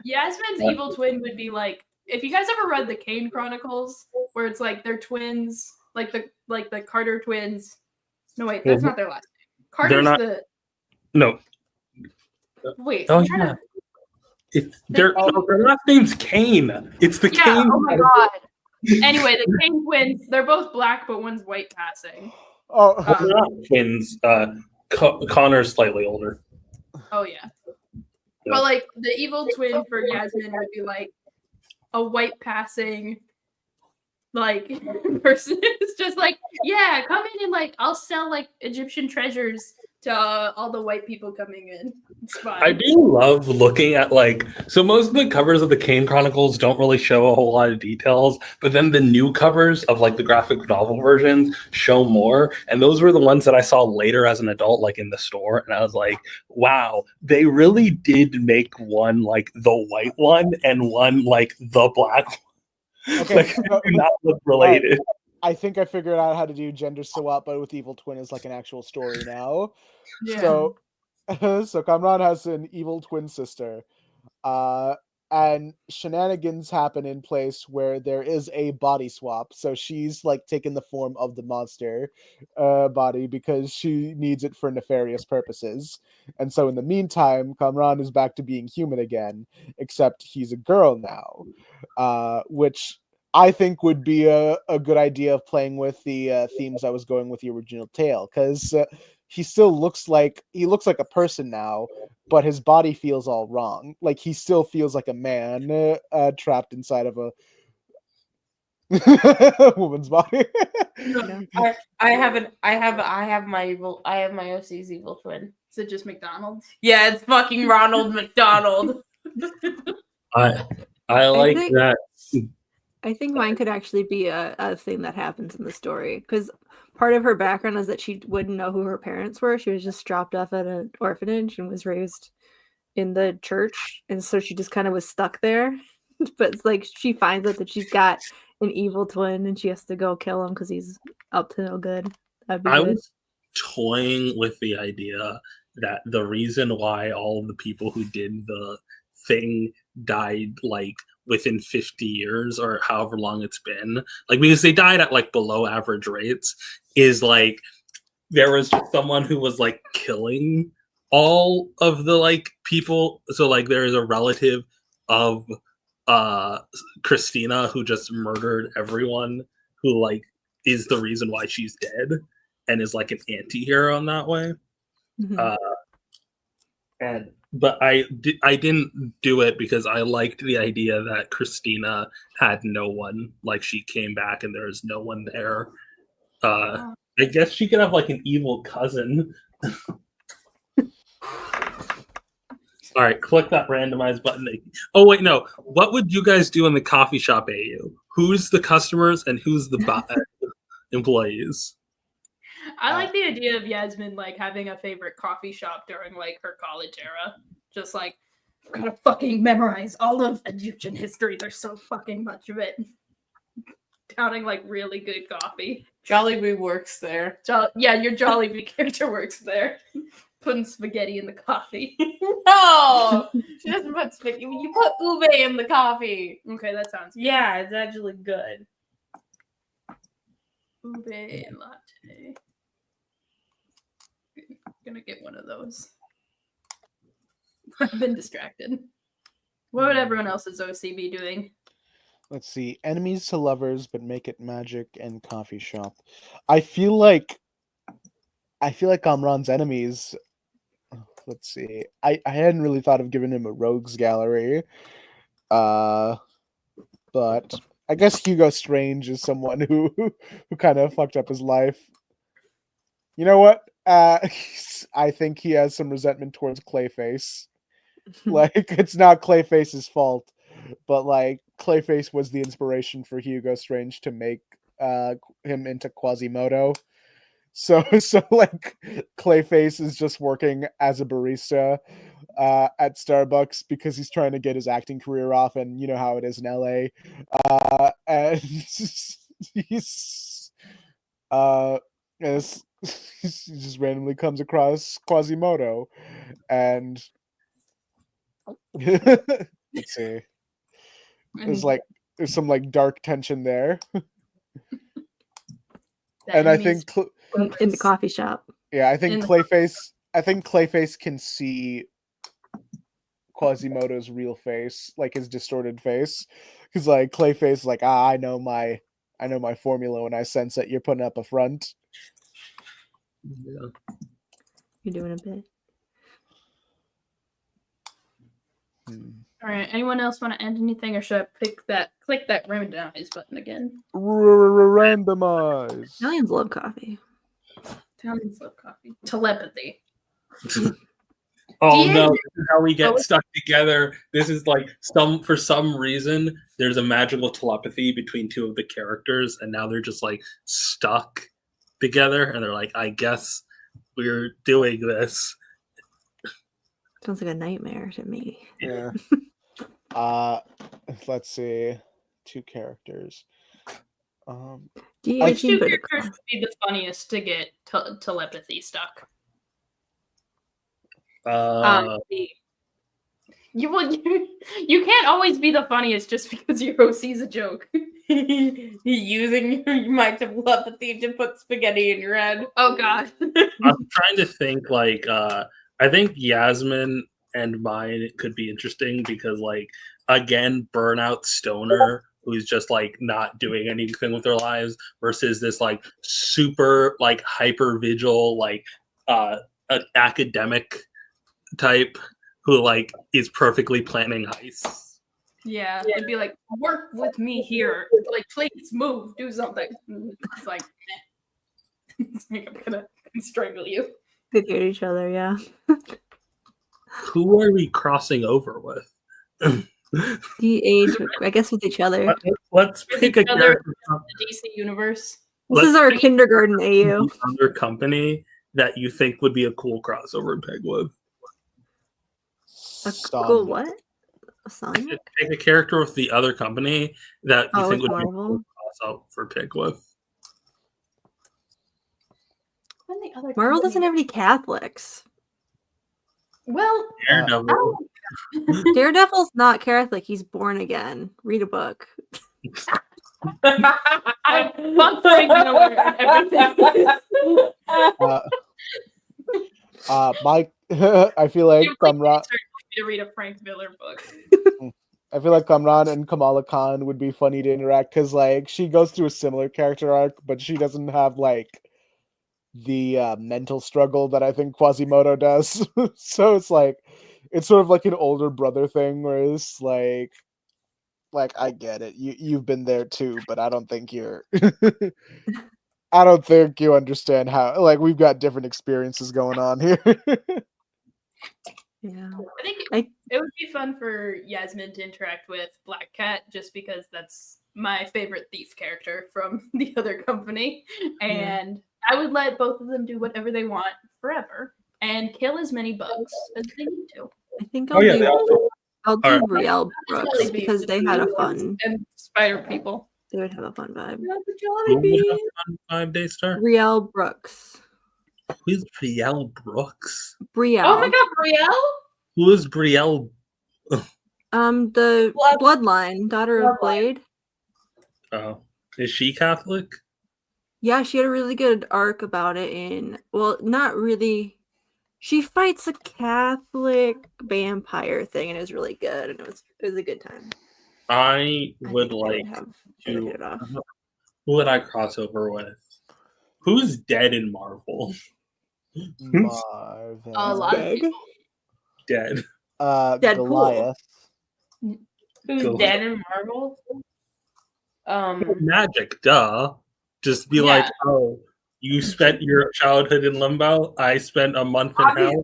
Yasmin's evil twin would be like, if you guys ever read the Kane Chronicles, where it's like they're twins, like the Carter twins. No, wait, that's not their last name. Carter's No. Wait. Oh, yeah. Their last name's Kane. It's the Kane. Oh my god. Anyway, the Kane twins, they're both black, but one's white passing. Oh, they're not twins. Connor's slightly older. Oh yeah. But like the evil twin for Yasmin would be like a white passing like person. It's just like, yeah, come in and like I'll sell like Egyptian treasures to all the white people coming in. It's fine. I do love looking at so most of the covers of the Kane Chronicles don't really show a whole lot of details, but then the new covers of the graphic novel versions show more, and those were the ones that I saw later as an adult, in the store, and I was like, wow, they really did make one the white one and one the black one. Okay, do not look related. I think I figured out how to do gender swap, but with evil twin is an actual story now. Yeah. So Kamran has an evil twin sister, and shenanigans happen in place where there is a body swap. So she's taken the form of the monster body because she needs it for nefarious purposes. And so in the meantime, Kamran is back to being human again, except he's a girl now, which I think would be a good idea of playing with the themes I was going with the original tale, because he still looks like a person now, but his body feels all wrong. He still feels like a man trapped inside of a woman's body. I have my OC's evil twin. Is it just McDonald's? Yeah, it's fucking Ronald McDonald. I like think- that. I think mine could actually be a thing that happens in the story, because part of her background is that she wouldn't know who her parents were. She was just dropped off at an orphanage and was raised in the church, and so she just kind of was stuck there. But it's like she finds out that she's got an evil twin, and she has to go kill him because he's up to no good. That'd be I good. was toying with the idea that the reason why all of the people who did the thing died like within 50 years or however long it's been, like because they died at like below average rates, is like there was someone who was like killing all of the like people. So like there is a relative of Christina who just murdered everyone, who like is the reason why she's dead and is like an anti-hero in that way. Mhm. But I didn't do it because I liked the idea that Christina had no one. Like she came back and there was no one there. I guess she could have like an evil cousin. All right, click that randomize button. Oh wait, no. What would you guys do in the coffee shop AU? Who's the customers and who's the employees? I like the idea of Yasmin like having a favorite coffee shop during like her college era. Just like, I've gotta fucking memorize all of Egyptian history. There's so fucking much of it. Downing like really good coffee. Jollibee works there. Yeah, your Jollibee character works there. Putting spaghetti in the coffee. No, she doesn't put spaghetti. You put ube in the coffee. Okay, that sounds good. Yeah, it's actually good. Ube latte. Gonna get one of those. I've been distracted. What would everyone else's OC be doing? Let's see. Enemies to lovers, but make it magic and coffee shop. I feel like Amran's enemies. Let's see. I hadn't really thought of giving him a rogues gallery. But I guess Hugo Strange is someone who kind of fucked up his life. You know what? I think he has some resentment towards Clayface. Like, it's not Clayface's fault, but like Clayface was the inspiration for Hugo Strange to make him into Quasimodo. So like Clayface is just working as a barista at Starbucks because he's trying to get his acting career off, and you know how it is in LA. And he's he just randomly comes across Quasimodo, and let's see. There's some like dark tension there. And I think in the coffee shop. Yeah, I think Clayface can see Quasimodo's real face, like his distorted face. Because like Clayface is like, I know my formula when I sense that you're putting up a front. Yeah. You're doing a bit. All right. Anyone else want to end anything, or should I click that randomize button again? Randomize. Italians love coffee. Italians love coffee. Telepathy. Oh no, this is how we get stuck together. This is like for some reason there's a magical telepathy between two of the characters, and now they're just like stuck together, and they're like, I guess we're doing this. Sounds like a nightmare to me. Yeah. Let's see. Two characters. Which two characters would be the funniest to get telepathy stuck? You can't always be the funniest just because your OC's a joke. Using my telepathy to put spaghetti in your head. Oh god. I'm trying to think like I think Yasmin and mine could be interesting because like again, burnout stoner who's just like not doing anything with their lives versus this like super like hyper vigil like academic type who like is perfectly planning heists. Yeah, it'd be like, work with me here. Like, please move, do something. It's like, I'm gonna strangle you. They hate each other, yeah. Who are we crossing over with? The age, I guess, with each other. Let's pick a character from The DC universe. This is our kindergarten AU. other company that you think would be a cool crossover pick with. A cool what? A Sonic? Pick a character with the other company that you think with would be a Marvel? cool crossover pick with. When the other Marvel company- doesn't have any Catholics. Well, Daredevil. Daredevil's not Catholic. He's born again. Read a book. I fucked Frank Miller and everything. Mike, I feel like Kamran. To read a Frank Miller book. I feel like Kamran and Kamala Khan would be funny to interact because, like, she goes through a similar character arc, but she doesn't have like the mental struggle that I think Quasimodo does. So it's like, it's sort of like an older brother thing, where it's like I get it, you've been there too, but I don't think you're. I don't think you understand how. Like, we've got different experiences going on here. Yeah. I think it would be fun for Yasmin to interact with Black Cat, just because that's my favorite thief character from the other company. And I would let both of them do whatever they want forever and kill as many bugs as they need to. I think Oh, yeah, they also- I'll do Alright. Riel Brooks because they had a fun. And spider people. They would have a fun vibe. Who would have fun 5 Daystar? Riel Brooks. Who's Brielle Brooks? Brielle. Oh my god, Brielle? Who is Brielle? The Bloodline, daughter of Blade. Oh, is she Catholic? Yeah, she had a really good arc about it in, well, not really. She fights a Catholic vampire thing, and it was really good, and it was a good time. I would think like they would to. hit it off. Who would I cross over with? Who's dead in Marvel? Marvel. A lot of Dead? people. Dead. Deadpool. Goliath. Who's Go. dead in Marvel? Magic, duh. Just be like, oh, you spent your childhood in limbo. I spent a month in hell.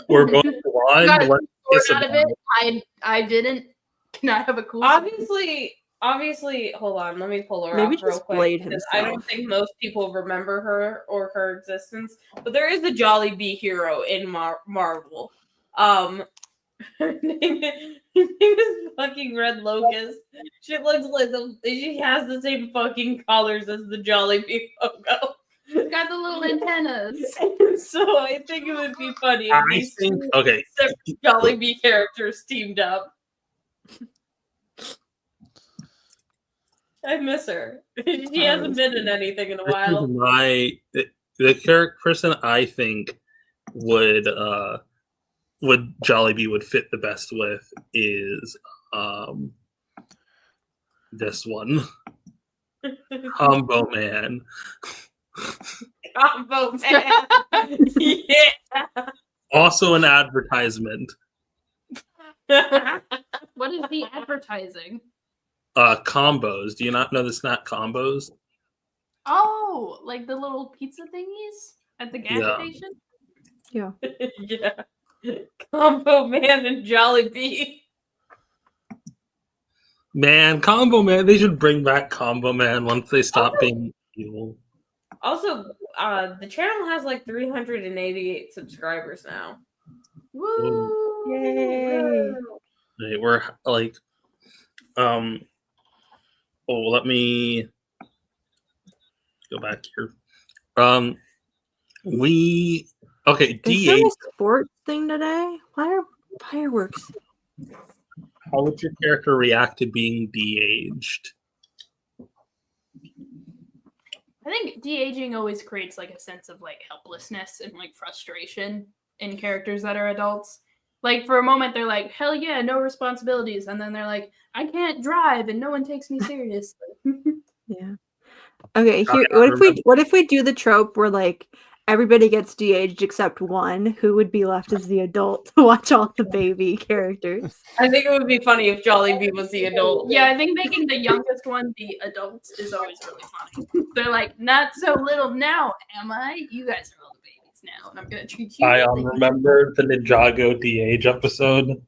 We're both blind. Got a Let's kiss sword out of about it. I didn't. Can I have a cool? Obviously, hold on. Let me pull her Maybe up real just quick. Blade Because I don't himself. think most people remember her or her existence. But there is a Jolly Bee hero in Marvel. Her name is fucking Red Locust. She looks like she has the same fucking colors as the Jolly Bee logo. Got the little antennas. So I think it would be funny if I these think two okay. separate Jolly Bee characters teamed up. I miss her. She hasn't been in anything in a This while. is the character person I think would Jollibee would fit the best with is this one. Combo Man. Combo Man. Yeah. Also an advertisement. What is the advertising? Combos. Do you not know the snack combos? Oh, like the little pizza thingies at the gas Yeah. station? Yeah. Yeah. Combo Man and Jollibee. Man, Combo Man. They should bring back Combo Man once they stop being evil. Also, the channel has like 388 subscribers now. Woo! Yay. Right, we're like, let me go back here. Is there DH. a sports thing today? Why are fireworks? How would your character react to being de-aged? I think de-aging always creates like a sense of like helplessness and like frustration in characters that are adults. Like for a moment they're like, hell yeah, no responsibilities, and then they're like, I can't drive and no one takes me seriously. Yeah. Okay, here Okay, I what if we do the trope where like everybody gets de-aged except one, who would be left as the adult to watch all the baby characters? I think it would be funny if Jollibee was the adult. Yeah, I think making the youngest one the adult is always really funny. They're like, not so little now, am I? You guys are all the babies now, and I'm gonna treat you. I remember the Ninjago DH episode.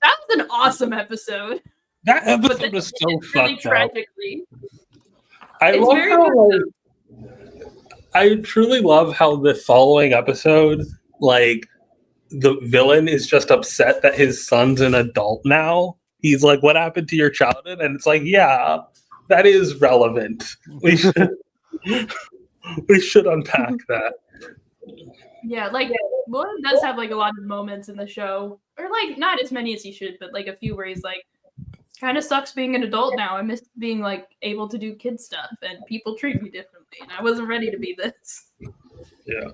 That was an awesome episode. That episode was so really fucked up. tragically. I It's love very how, good, I truly love how the following episode, like, the villain is just upset that his son's an adult now. He's like, "What happened to your childhood?" And it's like, yeah, that is relevant. We should unpack that. Yeah, like William does have like a lot of moments in the show, or like not as many as he should, but like a few where he's like, kind of sucks being an adult now. I miss being like able to do kid stuff, and people treat me differently, and I wasn't ready to be this. Yeah.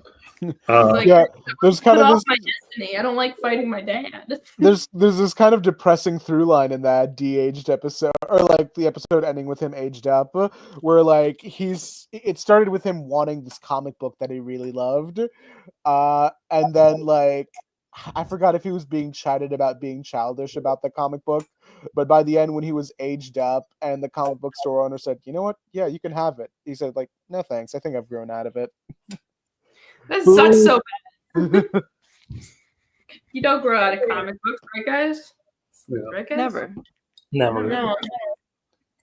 Like, Yeah, there's kind Put of off this. my destiny. I don't like fighting my dad. There's this kind of depressing through line in that de-aged episode, or like the episode ending with him aged up, where like it started with him wanting this comic book that he really loved, and then like I forgot if he was being chided about being childish about the comic book, but by the end when he was aged up and the comic book store owner said, "You know what? Yeah, you can have it," he said like, "No thanks, I think I've grown out of it." That sucks so bad. You don't grow out of comic books, right, guys? Yeah. Right, guys? Never. Never. No.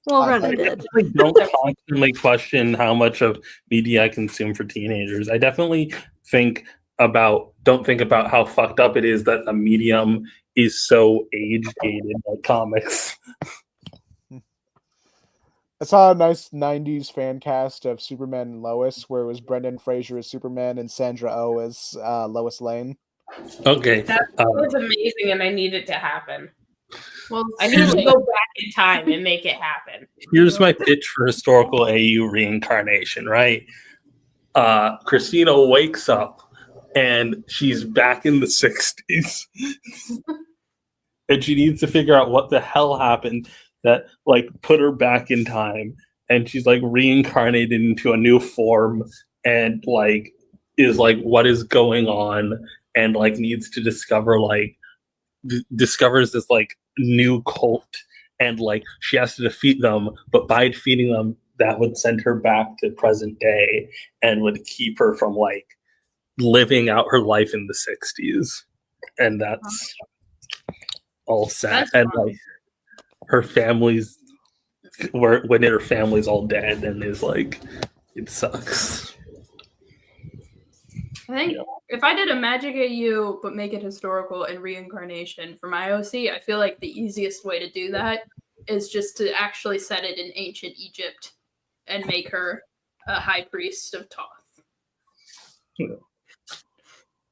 Well, I Rena like did. Don't constantly question how much of media I consume for teenagers. I definitely don't think about how fucked up it is that a medium is so age-gated like comics. I saw a nice 90s fan cast of Superman and Lois, where it was Brendan Fraser as Superman and Sandra Oh as Lois Lane. Okay. That was amazing, and I need it to happen. Well, I need to go back in time and make it happen. Here's my pitch for historical AU reincarnation, right? Christina wakes up and she's back in the 60s. And she needs to figure out what the hell happened that like put her back in time. And she's like reincarnated into a new form and like is like what is going on and like needs to discover like discovers this like new cult and like she has to defeat them, but by defeating them that would send her back to present day and would keep her from like living out her life in the 60s. And that's all sad. And like her family's when her family's all dead and is like it sucks. I think if I did a Magic AU but make it historical and reincarnation for my OC, I feel like the easiest way to do that is just to actually set it in ancient Egypt and make her a high priest of Thoth. Yeah.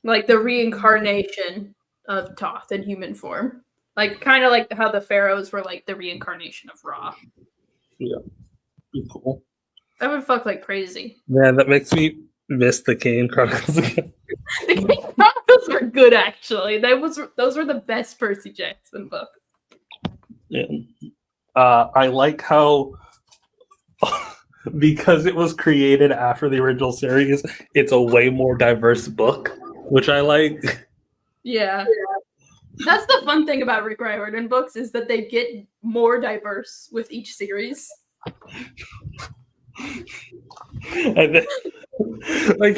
Like the reincarnation of Thoth in human form. Like kind of like how the pharaohs were like the reincarnation of Ra. Yeah. Cool. That would fuck like crazy. Man, that makes me miss the Kane Chronicles again. The King Chronicles were good, actually. Those were the best Percy Jackson books. Yeah. I like how because it was created after the original series, it's a way more diverse book, which I like. Yeah. That's the fun thing about Rick Riordan books is that they get more diverse with each series. And then, like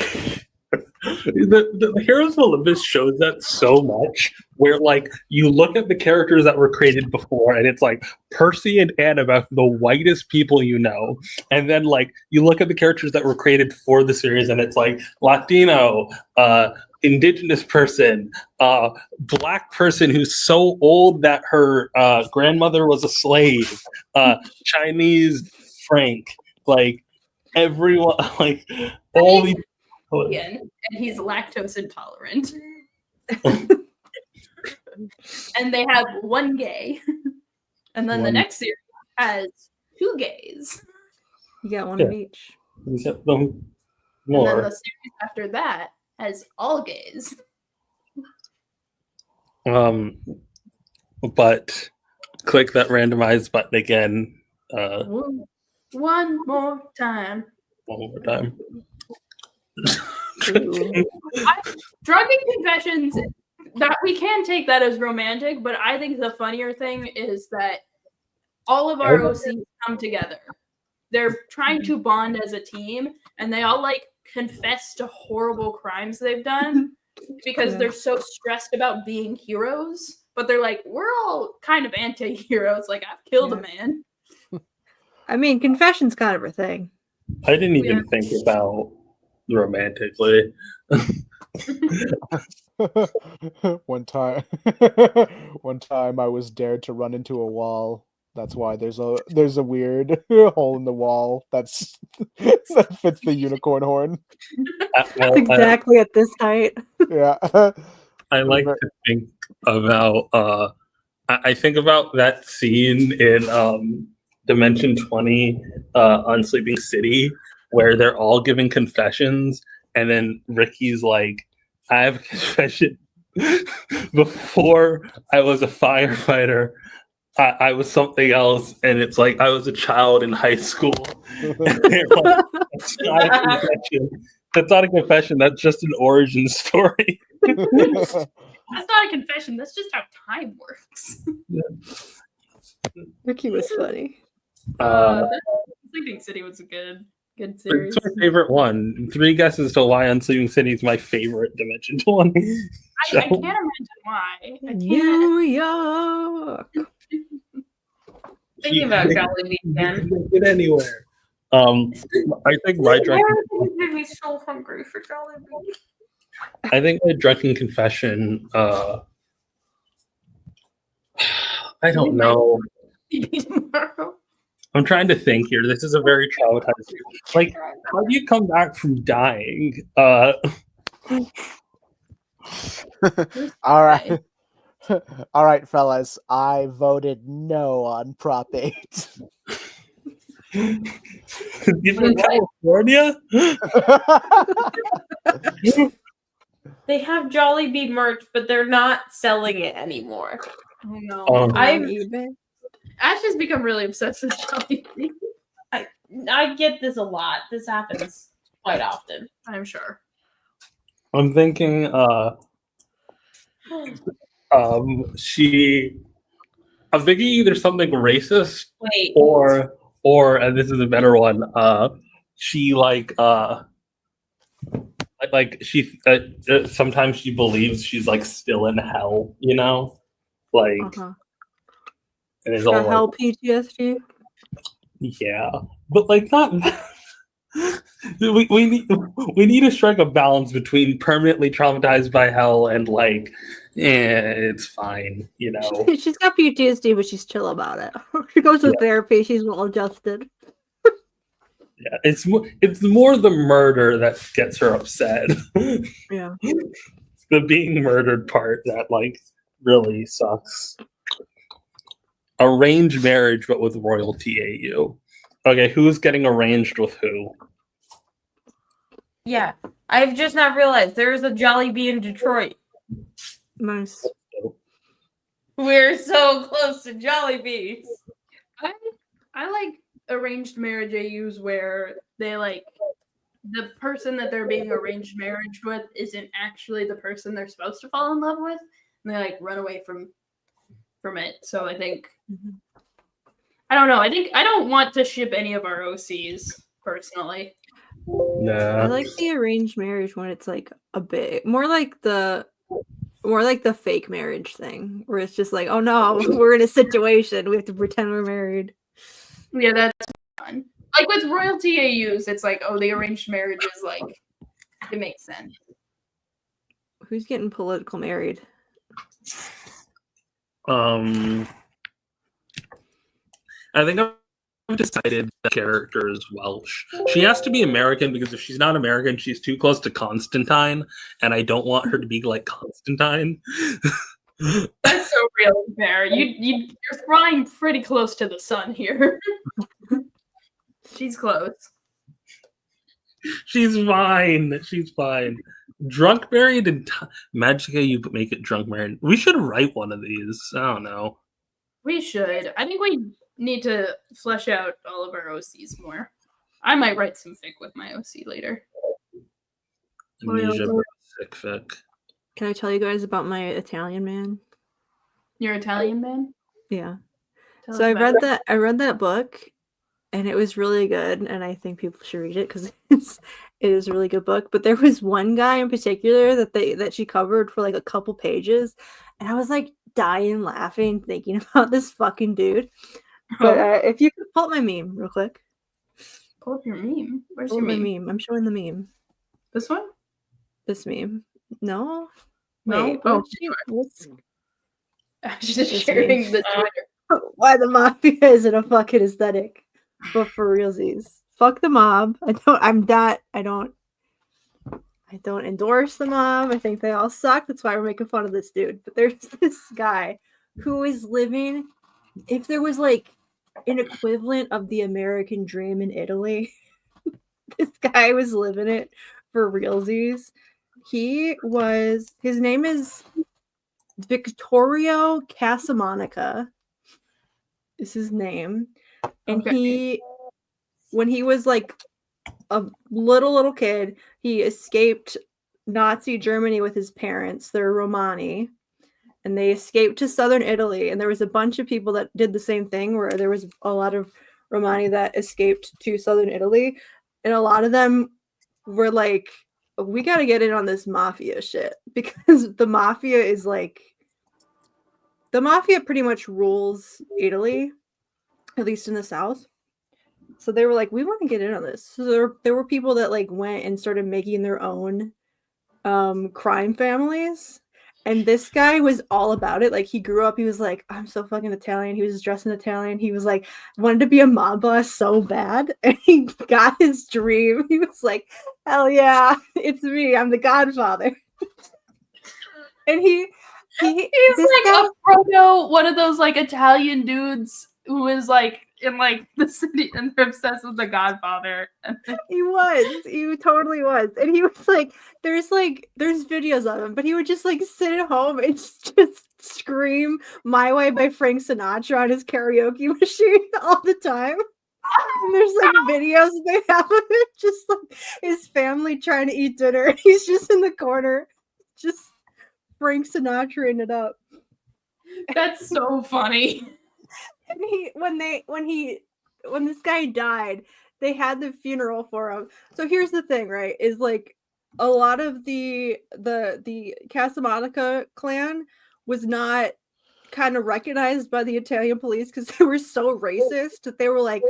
the Heroes of Olympus shows that so much where like you look at the characters that were created before and it's like Percy and Annabeth, the whitest people you know, and then like you look at the characters that were created for the series and it's like Latino, indigenous person, black person who's so old that her grandmother was a slave, Chinese Frank, like everyone, like all these. And he's lactose intolerant. And they have one gay. And then the next series has two gays. You got one of each. You get them And then more. the series after that has all gays. But click that randomized button again. One more time. One more time. Drunken confessions, that we can take that as romantic, but I think the funnier thing is that all of our OCs come together. They're trying to bond as a team, and they all like confess to horrible crimes they've done because they're so stressed about being heroes. But they're like, we're all kind of anti-heroes. Like, I've killed a man. I mean, confession's kind of a thing. I didn't even think about romantically. One time I was dared to run into a wall. That's why there's a weird hole in the wall that fits the unicorn horn. That's exactly at this height. Yeah. I like to think about I think about that scene in Dimension 20 on Sleeping City where they're all giving confessions and then Ricky's like, I have a confession. Before I was a firefighter, I was something else, and it's like I was a child in high school. Like, that's not a confession. That's not a confession. That's just an origin story. That's not a confession. That's just how time works. Ricky was funny. Sleeping City was a good series. It's my favorite one. 3 guesses to why on Sleeping City is my favorite Dimension 20. I can't imagine why. I can't. New York. Thinking about Jollibee again. Get anywhere. I think my drunken. made me so hungry for Jollibee. I think my drunken confession. I don't know. I'm trying to think here. This is a very traumatizing. Like, how do you come back from dying? All right. All right, fellas. I voted no on Prop 8. You from California? They have Jollibee merch, but they're not selling it anymore. Oh no. Ash has become really obsessed with Jollibee. I get this a lot. This happens quite often. I'm sure. I'm thinking I'm thinking either something racist or and this is a better one, she she sometimes she believes she's like still in hell, you know? Like and it's all hell PTSD. Yeah. But like not we need to strike a balance between permanently traumatized by hell and like it's fine, you know. She's got PTSD, but she's chill about it. She goes to therapy. She's well adjusted. Yeah, it's more the murder that gets her upset. Yeah, the being murdered part that like really sucks. Arranged marriage, but with royalty AU. Okay, who's getting arranged with who? Yeah, I've just not realized there's a Jollibee in Detroit. Nice. We're so close to Jollibees. I like arranged marriage AUs where they like the person that they're being arranged marriage with isn't actually the person they're supposed to fall in love with, and they like run away from it. So I think I don't know. I think I don't want to ship any of our OCs personally. Nah. I like the arranged marriage when it's like a bit more like the fake marriage thing, where it's just like, oh no, we're in a situation, we have to pretend we're married. Yeah, that's fun. Like with royalty AUs, it's like, oh, the arranged marriage is like, it makes sense. Who's getting political married? I think I've decided the character is Welsh. She has to be American because if she's not American, she's too close to Constantine, and I don't want her to be like Constantine. That's so real fair. You're flying pretty close to the sun here. She's close. She's fine. She's fine. Drunk married and Magica, you make it drunk married. We should write one of these. I don't know. We should. I think we need to flesh out all of our OCs more. I might write some fic with my OC later. Amnesia, sick fic. Can I tell you guys about my Italian man? Your Italian man? Yeah. Tell So us I about read it. that. I read that book, and it was really good. And I think people should read it because it is a really good book. But there was one guy in particular that she covered for like a couple pages, and I was like dying laughing thinking about this fucking dude. But if you could pull up my meme real quick. Pull up your meme. Where's Pull your up my meme? meme. I'm showing the meme. This one? This meme. No. No? Wait. Oh, What's she's This just sharing meme. the Twitter. why the mafia isn't a fucking aesthetic? But for realsies, fuck the mob. I don't endorse the mob. I think they all suck. That's why we're making fun of this dude. But there's this guy who is living. If there was like an equivalent of the American dream in Italy, this guy was living it for realsies. His name is Victorio Casamonica is his name. And when he was like a little kid, he escaped Nazi Germany with his parents. They're Romani. And they escaped to southern Italy. And there was a bunch of people that did the same thing, where there was a lot of Romani that escaped to southern Italy. And a lot of them were like, we got to get in on this mafia shit, because the mafia pretty much rules Italy, at least in the south. So they were like, we want to get in on this. So there were people that like went and started making their own crime families. And this guy was all about it. Like, he grew up, he was like, I'm so fucking Italian. He was dressed in Italian. He was like, wanted to be a mob boss so bad. And he got his dream. He was like, hell yeah, it's me. I'm the Godfather. And he's like guy, a proto, one of those like Italian dudes who is like in like the city and they're obsessed with the Godfather. He totally was. And he was like, there's videos of him, but he would just like sit at home and just scream My Way by Frank Sinatra on his karaoke machine all the time. And there's like videos they have of it, just like his family trying to eat dinner, and he's just in the corner, just Frank Sinatra-ing it up. That's so funny. And when this guy died, they had the funeral for him. So here's the thing, right? Is like a lot of the Casamonica clan was not kind of recognized by the Italian police because they were so racist that they were like,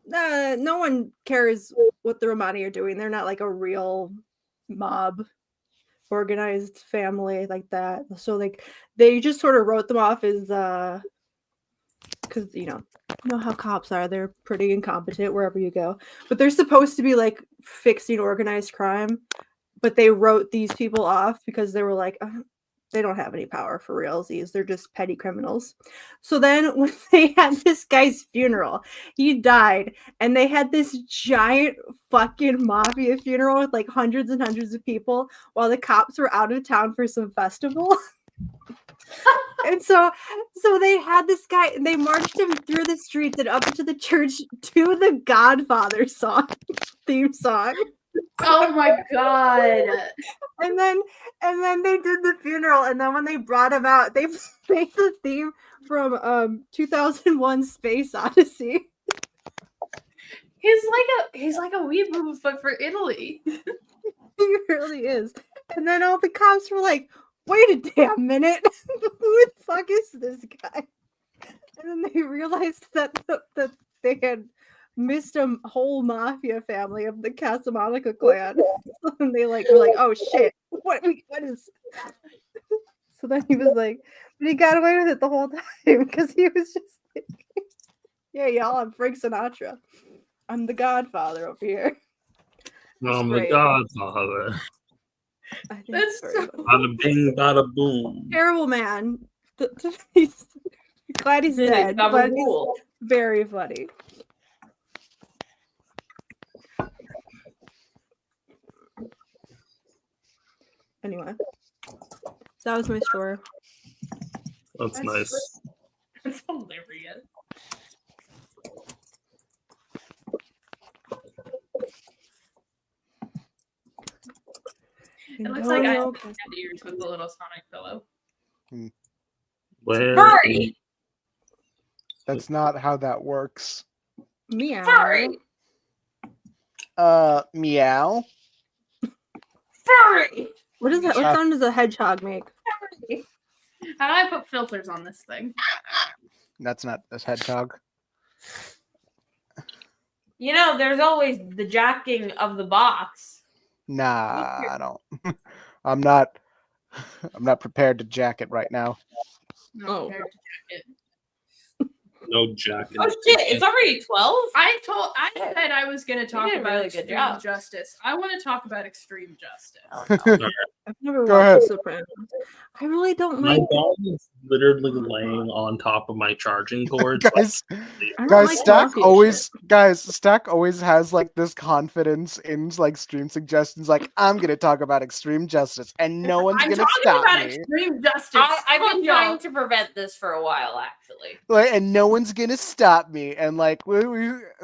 nah, no one cares what the Romani are doing. They're not like a real mob organized family like that. So like they just sort of wrote them off as because you know how cops are, they're pretty incompetent wherever you go, but they're supposed to be like fixing organized crime, but they wrote these people off because they were like, they don't have any power for realsies, they're just petty criminals. So then when they had this guy's funeral, he died, and they had this giant fucking mafia funeral with like hundreds and hundreds of people while the cops were out of town for some festival. And so they had this guy, and they marched him through the streets and up into the church to the Godfather theme song. Oh my god. And then they did the funeral, and then when they brought him out, they made the theme from 2001 Space Odyssey. He's like a weeaboo, but for Italy. He really is. And then all the cops were like, wait a damn minute, who the fuck is this guy? And then they realized that they had missed a whole mafia family of the Casamonica clan. And they were like, oh shit, what is? So then he was like, but he got away with it the whole time because he was just like, yeah, y'all, I'm Frank Sinatra. I'm the Godfather over here. I'm the Godfather. I think That's very so funny. Bada bing, bada boom. Terrible man. He's glad he's dead, but he's very funny. Anyway, that was my story. That's nice. That's hilarious. It looks like I Antonio have ears with the little Sonic pillow. Furry! That's not how that works. Meow. Furry! Meow. Furry! What is that? What sound does a hedgehog make? How do I put filters on this thing? That's not this hedgehog. You know, there's always the jacking of the box. Nah, I don't. I'm not prepared to jack it right now. No, Oh. compared to jacket. No jacket. Oh shit, it's already 12? I said I was going to talk did a about really good extreme job. justice. I want to talk about extreme justice. I've never Go watched ahead. The Sopranos. I really don't My like. dog is literally laying on top of my charging cord. Guys, I don't guys, like Stack mafia always, shit. guys, Stack always has like this confidence in like stream suggestions. Like, I'm gonna talk about extreme justice, and no one's I'm gonna talking stop about me. extreme justice. I've been Fuck y'all. trying to prevent this for a while, actually. Like, and no one's gonna stop me. And like,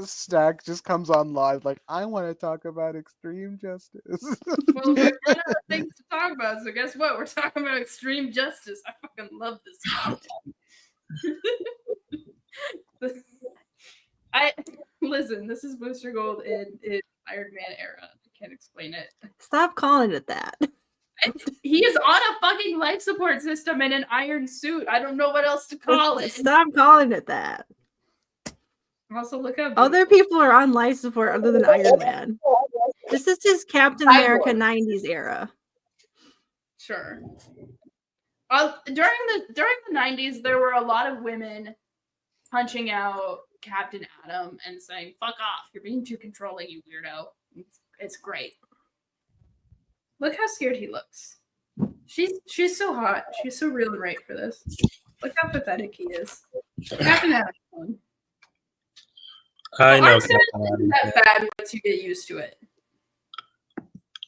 Stack just comes on live. Like, I want to talk about extreme justice. Well, we're running out of things to talk about, so guess what? We're talking about extreme justice. I fucking love this content. Listen, this is Booster Gold in Iron Man era. I can't explain it. Stop calling it that. He is on a fucking life support system in an iron suit. I don't know what else to call it. Stop calling it that. Also, look up Other people are on life support other than Iron Man. This is his Captain America 90s era. Sure. During the 90s, there were a lot of women punching out Captain Atom and saying, "Fuck off! You're being too controlling, you weirdo." It's great. Look how scared he looks. She's so hot. She's so real and right for this. Look how pathetic he is. Captain Atom. I know. Arsenal isn't that bad once you get used to it.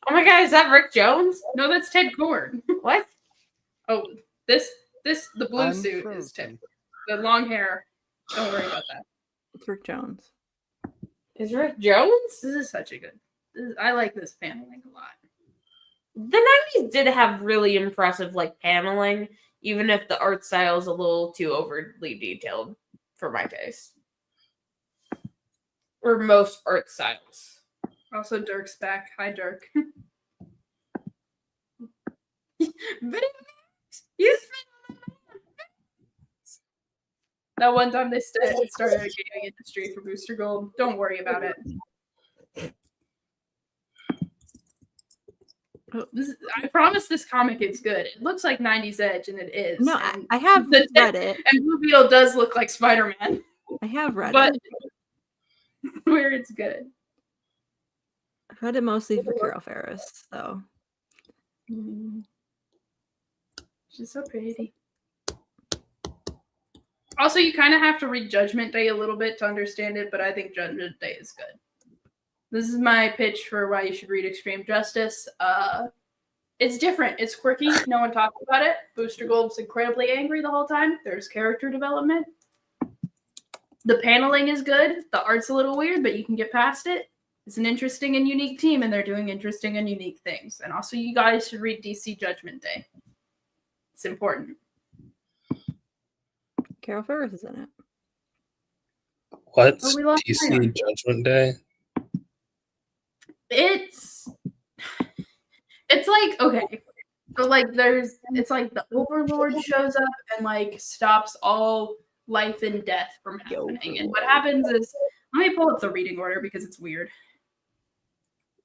Oh my god, is that Rick Jones? No, that's Ted Cord. What? Oh, the blue I'm suit is frozen. Ted. The long hair. Don't worry about that. It's Rick Jones. Is Rick Jones? This is such a good. I like this paneling a lot. The 90s did have really impressive paneling, even if the art style is a little too overly detailed for my taste. Or most art styles. Also, Dirk's back. Hi, Dirk. That one time they started a gaming industry for Booster Gold. Don't worry about it. I promise this comic is good. It looks like 90s Edge, and it is. No, and I have read it. And Blue Beetle does look like Spider-Man, I have read but it. where it's good. I've read it mostly for Carol Ferris, so. She's so pretty. Also, you kind of have to read Judgment Day a little bit to understand it, but I think Judgment Day is good. This is my pitch for why you should read Extreme Justice. It's different. It's quirky. No one talks about it. Booster Gold's incredibly angry the whole time. There's character development. The paneling is good. The art's a little weird, but you can get past it. It's an interesting and unique team, and they're doing interesting and unique things. And also, you guys should read DC Judgment Day. It's important. Carol Ferris is in it. What's Oh, we lost DC Ayaan. Judgment Day? It's like, okay, so it's like the Overlord shows up and stops all life and death from happening. And what happens is, let me pull up the reading order because it's weird.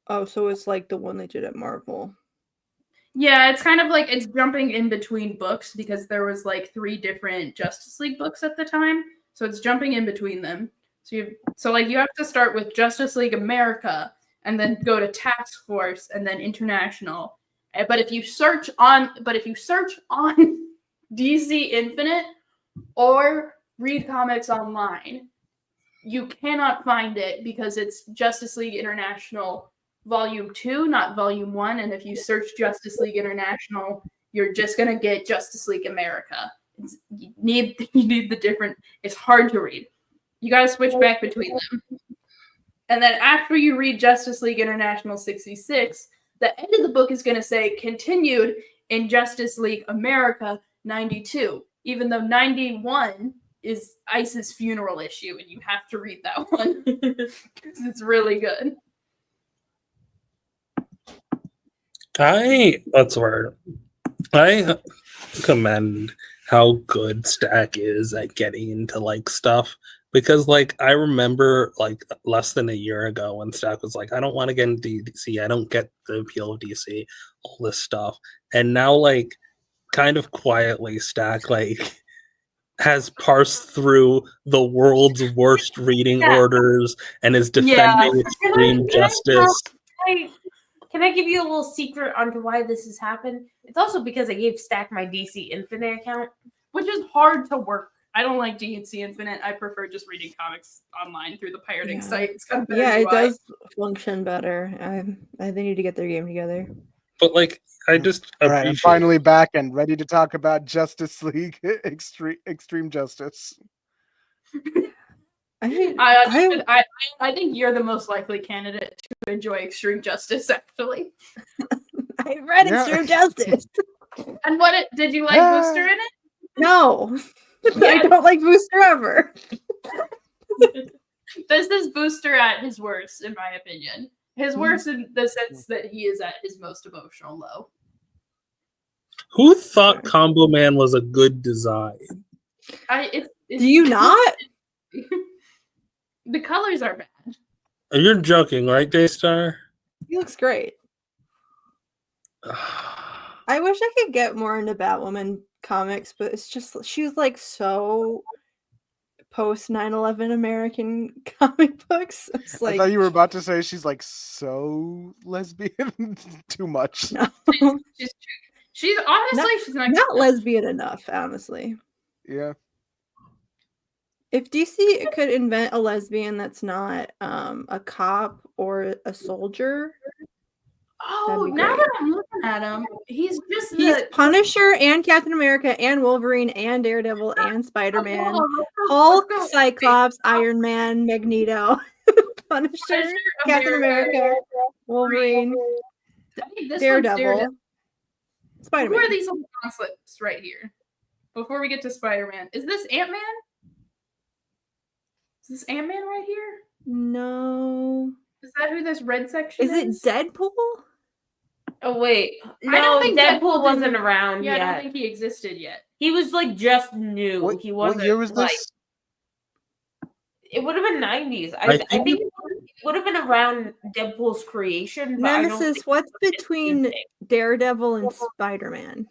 Oh, so it's like the one they did at Marvel. Yeah, it's kind of like it's jumping in between books because there was 3 different Justice League books at the time. So it's jumping in between them. You have to start with Justice League America and then go to Task Force and then International. But if you search on DC Infinite or read comics online, you cannot find it because it's Justice League International Volume 2, not Volume 1. And if you search Justice League International, you're just gonna get Justice League America. You need the different. It's hard to read. You gotta switch back between them. And then after you read Justice League International 66, the end of the book is going to say continued in Justice League America 92, even though 91 is Ice's funeral issue, and you have to read that one because it's really good. I commend how good Stack is at getting into like stuff, because like I remember like less than a year ago when Stack was like, I don't want to get into DC, I don't get the appeal of DC, all this stuff, and now like kind of quietly Stack like has parsed through the world's worst reading orders and is defending extreme justice. Can I give you a little secret onto why this has happened? It's also because I gave Stack my DC Infinite account, which is hard to work. I don't like DC Infinite. I prefer just reading comics online through the pirating site. It's got better it UI. does function better. They need to get their game together. But like, I just all right, I'm finally back and ready to talk about Justice League Extreme Justice. I think you're the most likely candidate to enjoy Extreme Justice, actually. I read Extreme Justice. And did you like Booster in it? No. I don't like Booster ever. This is Booster at his worst, in my opinion. His worst in the sense that he is at his most emotional low. Who thought Combo Man was a good design? Do you not? The colors are bad. You're joking, right, Daystar? He looks great. I wish I could get more into Batwoman comics, but it's just she's like so post 9/11 American comic books. It's like, I thought you were about to say she's like so lesbian. Too much. No. She's honestly she's not lesbian enough, honestly. Yeah. If DC could invent a lesbian that's not a cop or a soldier. Oh, now that I'm looking at him, he's Punisher and Captain America and Wolverine and Daredevil and Spider-Man, Hulk, Cyclops, Iron Man, Magneto, Punisher, Captain America, Wolverine, Daredevil, Spider-Man. Who are these little concepts right here? Before we get to Spider-Man, is this Ant-Man? Is this Ant-Man right here? No. Is that who this red section is? Is it Deadpool? Oh wait, I don't think Deadpool wasn't around yet. yet. I don't think he existed yet. He was like just new. He wasn't. What year was this? It would have been 90s. I think it would have been around Deadpool's creation. But Nemesis, what's between Daredevil and Spider-Man?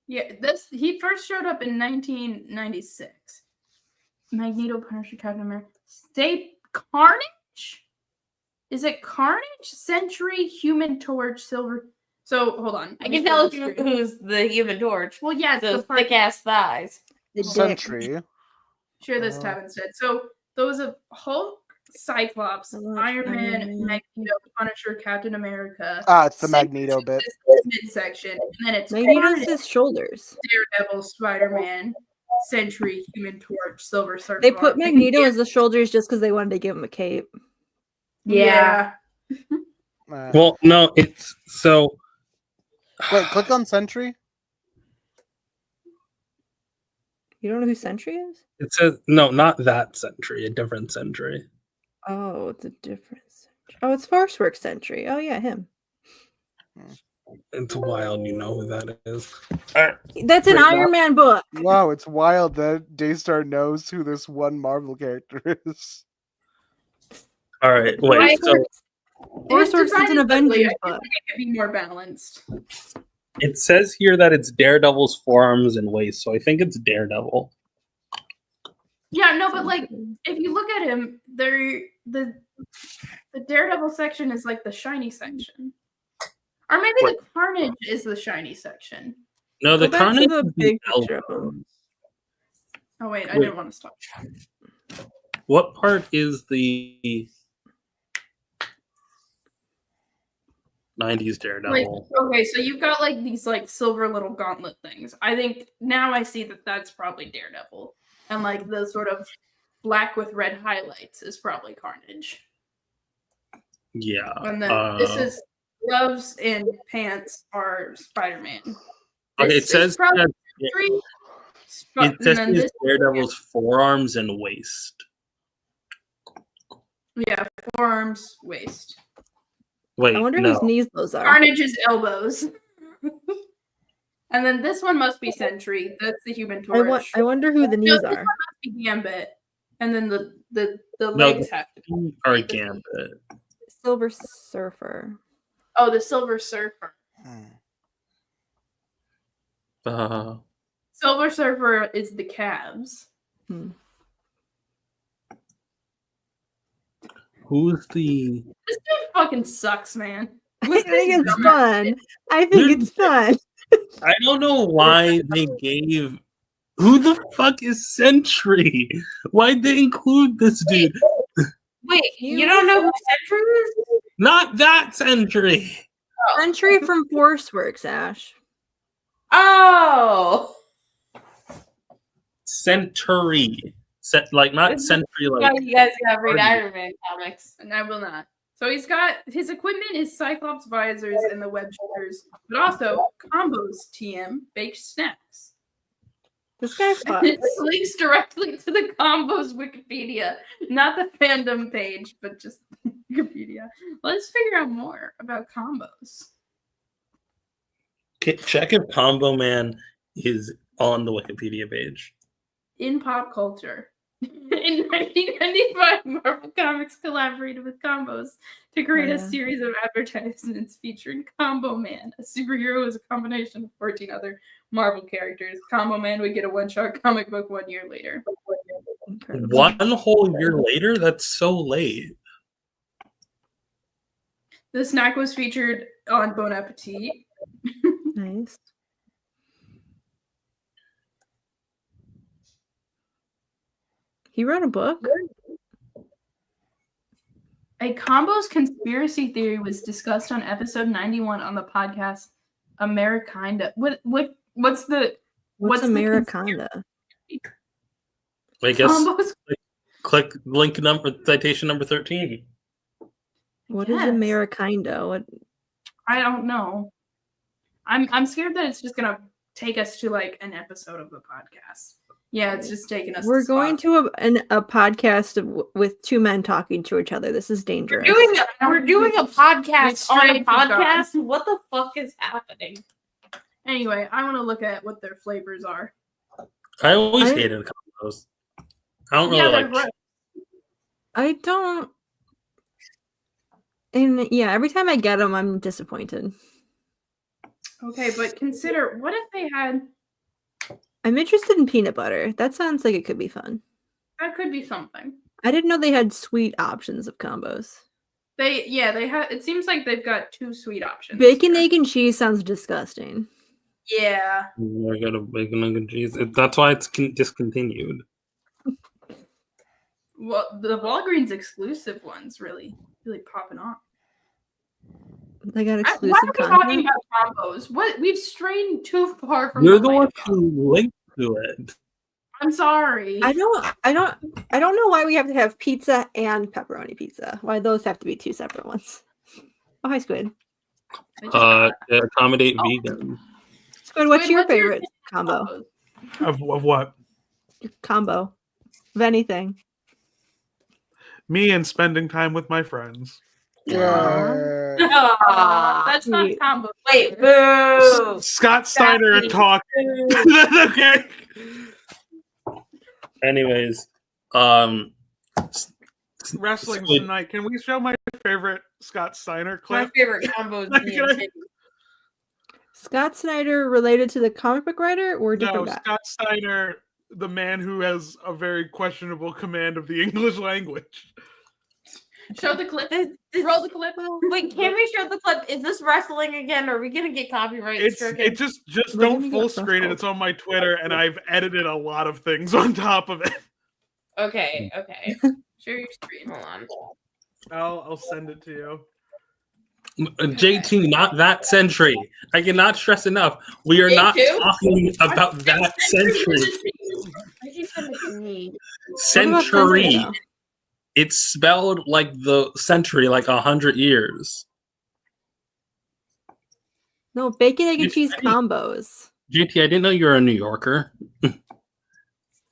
Yeah, he first showed up in 1996. Magneto, Punisher, Captain America. State Carnage? Is it Carnage? Sentry, Human Torch, Silver. So hold on. I can tell who's the Human Torch. Well, yeah, it's the thick ass thighs. Sentry. Share this tab instead. So those are Hulk, Cyclops, Iron Man, Magneto, Punisher, Captain America. It's the Magneto bit. Midsection, and then it's Magneto's his shoulders. Daredevil, Spider-Man, Sentry, Human Torch, Silver Surfer. They put Magneto as the shoulders just because they wanted to give him a cape. Yeah. Well, no, it's so. Wait, click on Sentry. You don't know who Sentry is? It says no, not that Sentry, a different Sentry. Oh, it's a different Sentry. Oh, it's Forceworks Sentry. Oh yeah, him. It's wild, you know who that is. That's an Iron Man book. Wow, it's wild that Daystar knows who this one Marvel character is. All right, wait. So Forceworks is an Avengers book. It could be more balanced. It says here that it's Daredevil's forearms and waist, so I think it's Daredevil. Yeah, no, but like if you look at him, the Daredevil section is like the shiny section. Or maybe the Carnage is the shiny section. No, the Carnage is the big picture. Oh wait, I didn't want to stop. What part is the 90s Daredevil? Okay, so you've got like these like silver little gauntlet things. I think now I see that that's probably Daredevil, and like the sort of black with red highlights is probably Carnage. Yeah. And then this is gloves and pants are Spider-Man. Okay, it says that it and says then his this, Daredevil's forearms and waist. yeah, forearms, waist. Wait, I wonder no. whose knees those are. Carnage's elbows. And then this one must be Sentry. That's the Human Torch. I wonder who the No, knees this one are. must be Gambit. And then the No, legs have to be. the are Gambit. Silver Surfer. Oh, the Silver Surfer. Silver Surfer is the calves. Who's the? This dude fucking sucks, man. I think it's fun. I think it's fun. I don't know why they gave. Who the fuck is Sentry? Why'd they include this dude? Wait, you don't know who Sentry is? Not that Sentry. Sentry from Forceworks, Ash. Oh. Century. Like not Sentry. Like Yeah, you guys gotta read Iron Man comics. And I will not. So he's got his equipment is Cyclops visors and the web shooters, but also combos TM baked snacks. This guy fucks. It links directly to the combos Wikipedia, not the fandom page, but just Wikipedia. Let's figure out more about combos. check if Combo Man is on the Wikipedia page. In pop culture. In 1995, Marvel Comics collaborated with Combos to create a series of advertisements featuring Combo Man, a superhero who is a combination of 14 other Marvel characters. Combo Man would get a one-shot comic book 1 year later. Incredible. 1 whole year later? That's so late. The snack was featured on Bon Appetit. Nice. He wrote a book? A Combos conspiracy theory was discussed on episode 91 on the podcast Amerikinda. What's Amerikinda? I guess Combos? click link number citation number 13. What is Amerikinda? What? I don't know. I'm scared that it's just gonna take us to like an episode of the podcast. Yeah, it's just taking us. We're going to a podcast with two men talking to each other. This is dangerous. We're doing a podcast on a Straight to podcast. What the fuck is happening? Anyway, I want to look at what their flavors are. I always hated combos. I don't really like. Right. I don't. And yeah, every time I get them, I'm disappointed. Okay, but consider what if they had. I'm interested in peanut butter. That sounds like it could be fun. That could be something. I didn't know they had sweet options of combos. They have. It seems like they've got 2 sweet options. Bacon, egg, and cheese sounds disgusting. Yeah. I got a bacon, egg, and cheese. That's why it's discontinued. Well, the Walgreens exclusive ones really popping off. They got Why exclusive are we talking content. about combos? What we've strayed too far from. You're the one who linked to it. I'm sorry. I don't know why we have to have pizza and pepperoni pizza. Why those have to be 2 separate ones. Oh, hi, Squid. To accommodate vegan. Squid, what's your favorite combo? Of what? Your combo of anything. Me and spending time with my friends. Aw, that's not Sweet. combo. Wait, boo! Scott Steiner and talk. Okay. Anyways, Wrestling Squid. tonight. Can we show my favorite Scott Steiner My clip? favorite combo is me and Tim. Scott Snyder related to the comic book writer or No, different guy? Scott Steiner, the man who has a very questionable command of the English language. Show the clip. This- Roll the clip. Wait, can we show the clip? Is this wrestling again? Or are we gonna get copyright It stricken? just We're don't gonna full get screen it. busted. It's on my Twitter, and I've edited a lot of things on top of it. Okay. Share your screen. Hold on. I'll send it to you. JT, not that century. I cannot stress enough. We are not J2? talking about that century. Why'd you send it to me? What about Century Sensei, It's spelled like the century, like 100 years. No, bacon, egg, and cheese combos. JT, I didn't know you were a New Yorker.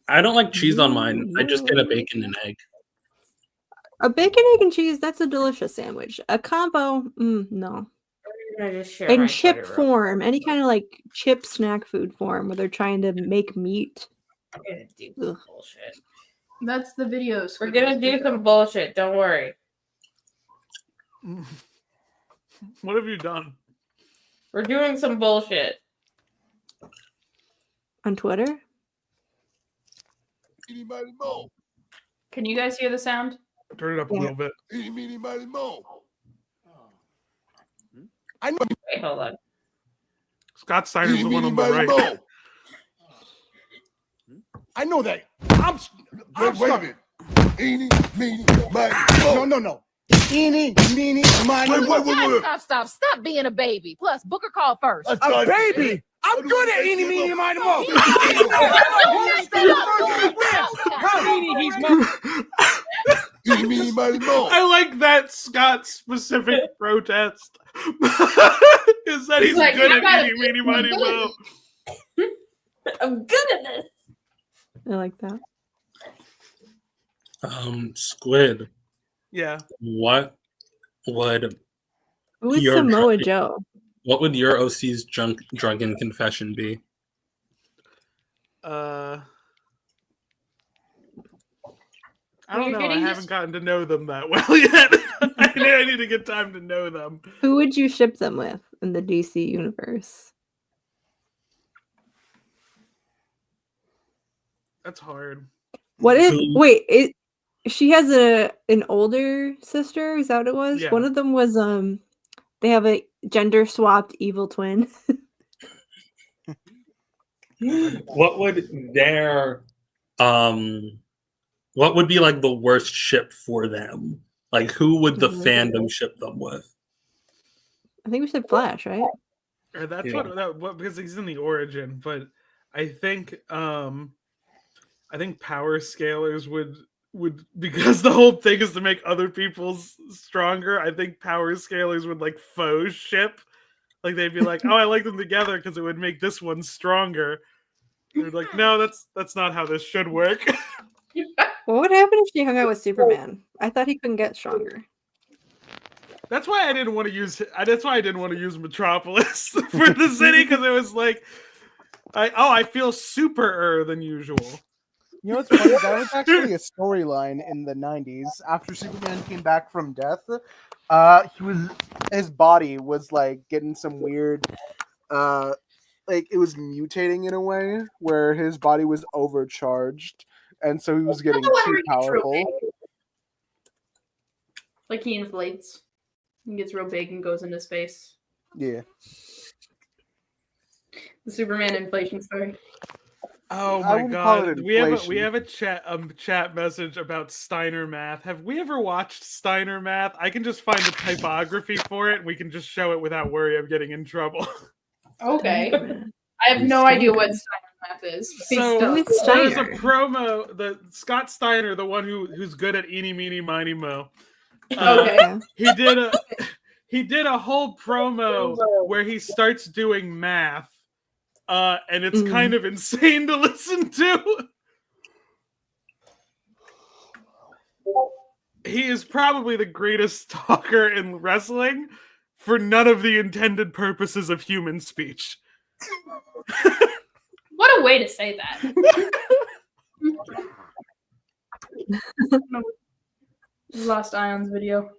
I don't like cheese on mine. I just get a bacon and egg. A bacon, egg, and cheese, that's a delicious sandwich. A combo, no. In chip form, any kind of like chip snack food form where they're trying to make meat. Bullshit. That's the video. We're gonna do some bullshit. Don't worry. What have you done? We're doing some bullshit. On Twitter? Can you guys hear the sound? Turn it up a little bit. I know. Wait, hold on. Scott Steiner's the one on the right. I know that. I'm Wait a minute. Eeny, meeny, miny, mo. No. Eeny, meeny, miny. Wait. Stop being a baby. Plus, Booker called first. A baby. I'm good at eeny, meeny, miny, mo. Eeny, meeny, miny, mo. I like that Scott specific protest. Is that he's Like, good I at gotta eeny, meeny, miny, mo. I'm good at this. I like that. Squid. Yeah. What would Who's your Samoa Joe? What would your OC's drunken confession be? I don't know. I haven't gotten to know them that well yet. I need to get time to know them. Who would you ship them with in the DC universe? That's hard. What if wait, she has an older sister, is that what it was? Yeah. One of them was they have a gender swapped evil twin. What would their what would be like the worst ship for them? Like who would the fandom ship them with? I think we said Flash, right? Or that's Yeah. what because he's in the origin, but I think power scalers would because the whole thing is to make other people's stronger. I think power scalers would like faux ship. Like they'd be like, "Oh, I like them together because it would make this one stronger." They're like, "No, that's not how this should work." What would happen if she hung out with Superman? I thought he couldn't get stronger. That's why I didn't want to use. That's why I didn't want to use Metropolis for the city because it was like, I feel super than usual. You know what's funny? That was actually a storyline in the 90s. After Superman came back from death, his body was like getting some weird, like it was mutating in a way where his body was overcharged, and so he was getting too powerful. Like he inflates and gets real big and goes into space. Yeah. The Superman inflation story. Oh I my wouldn't call god. it We inflation. have a chat message about Steiner Math. Have we ever watched Steiner Math? I can just find the typography for it and we can just show it without worry of getting in trouble. Okay. I have no idea what Steiner Math is. So Who's there's a Steiner? promo, the Scott Steiner, the one who's good at eeny meeny miny mo. Okay. He did a whole promo where he starts doing math. And it's kind of insane to listen to. He is probably the greatest talker in wrestling for none of the intended purposes of human speech. What a way to say that. Lost Ayon's video.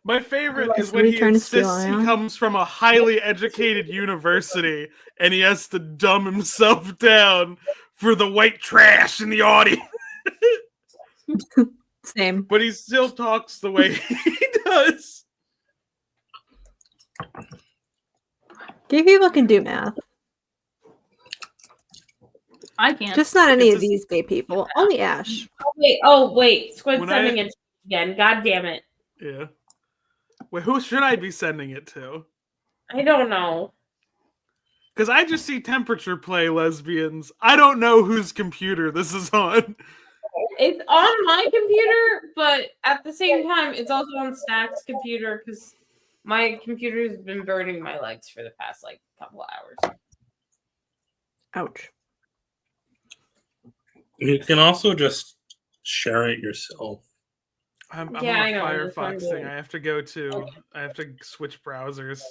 My favorite is Is when he Return to Steel insists he Ion? comes from a highly educated university and he has to dumb himself down for the white trash in the audience. Same. But he still talks the way he does. Gay people can do math. I can't. Just not any It's of a- these gay people. Only Ash. Wait. Squid When sending I- it again. God damn it. Yeah. Wait, who should I be sending it to? I don't know. Because I just see temperature play lesbians. I don't know whose computer this is on. It's on my computer, but at the same time, it's also on Stack's computer because my computer's been burning my legs for the past like couple hours. Ouch. You can also just share it yourself. I'm Yeah, on I a know, that's what I'm Firefox thing. doing. I have to go to. I have to switch browsers.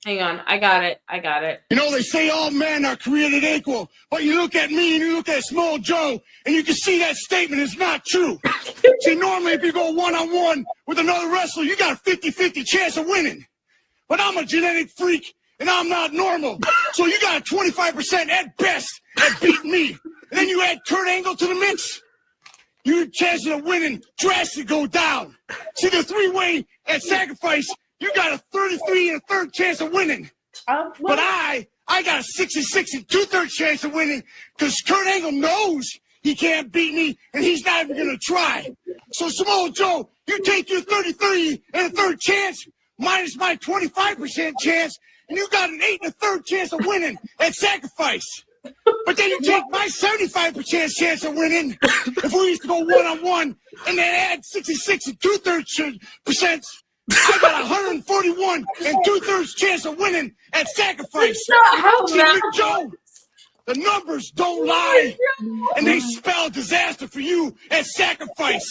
Hang on, I got it. You know, they say all men are created equal, but you look at me and you look at Small Joe, and you can see that statement is not true. See, normally if you go one-on-one with another wrestler, you got a 50-50 chance of winning. But I'm a genetic freak, and I'm not normal. So you got a 25% at best at beating me. And then you add Kurt Angle to the mix, your chances of winning drastically go down. See, the three-way at sacrifice, you got a 33 and a third chance of winning. But I got a 66 and 2/3 chance of winning because Kurt Angle knows he can't beat me and he's not even going to try. So, Samoa Joe, you take your 33 and a third chance minus my 25% chance, and you got an 8 and a third chance of winning at sacrifice. But then you take my 75% chance of winning if we used to go one-on-one and then add 66 and 2/3%. I got 141 and 2/3 chance of winning at sacrifice. See, Big Joe, the numbers don't lie, and they spell disaster for you at sacrifice.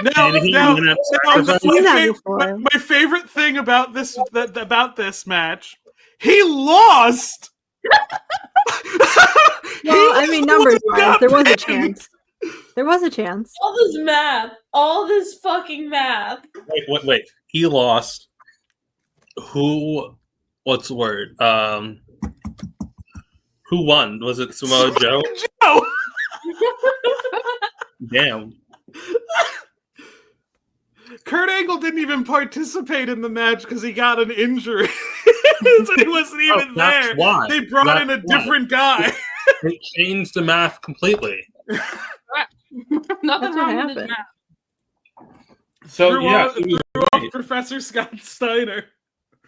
Now, Sacrifice. my favorite thing about this match, he lost. Well, I mean, numbers wise, there was a chance. There was a chance. All this math, all this fucking math. Wait. He lost. Who? What's the word? Who won? Was it Samoa Joe? Joe. Damn. Kurt Angle didn't even participate in the match because he got an injury. So he wasn't even that's there. Why. They brought That's in a why. different guy. They changed the math completely. Nothing That's what wrong with this happened. math. So threw yeah, off, threw off Professor Scott Steiner.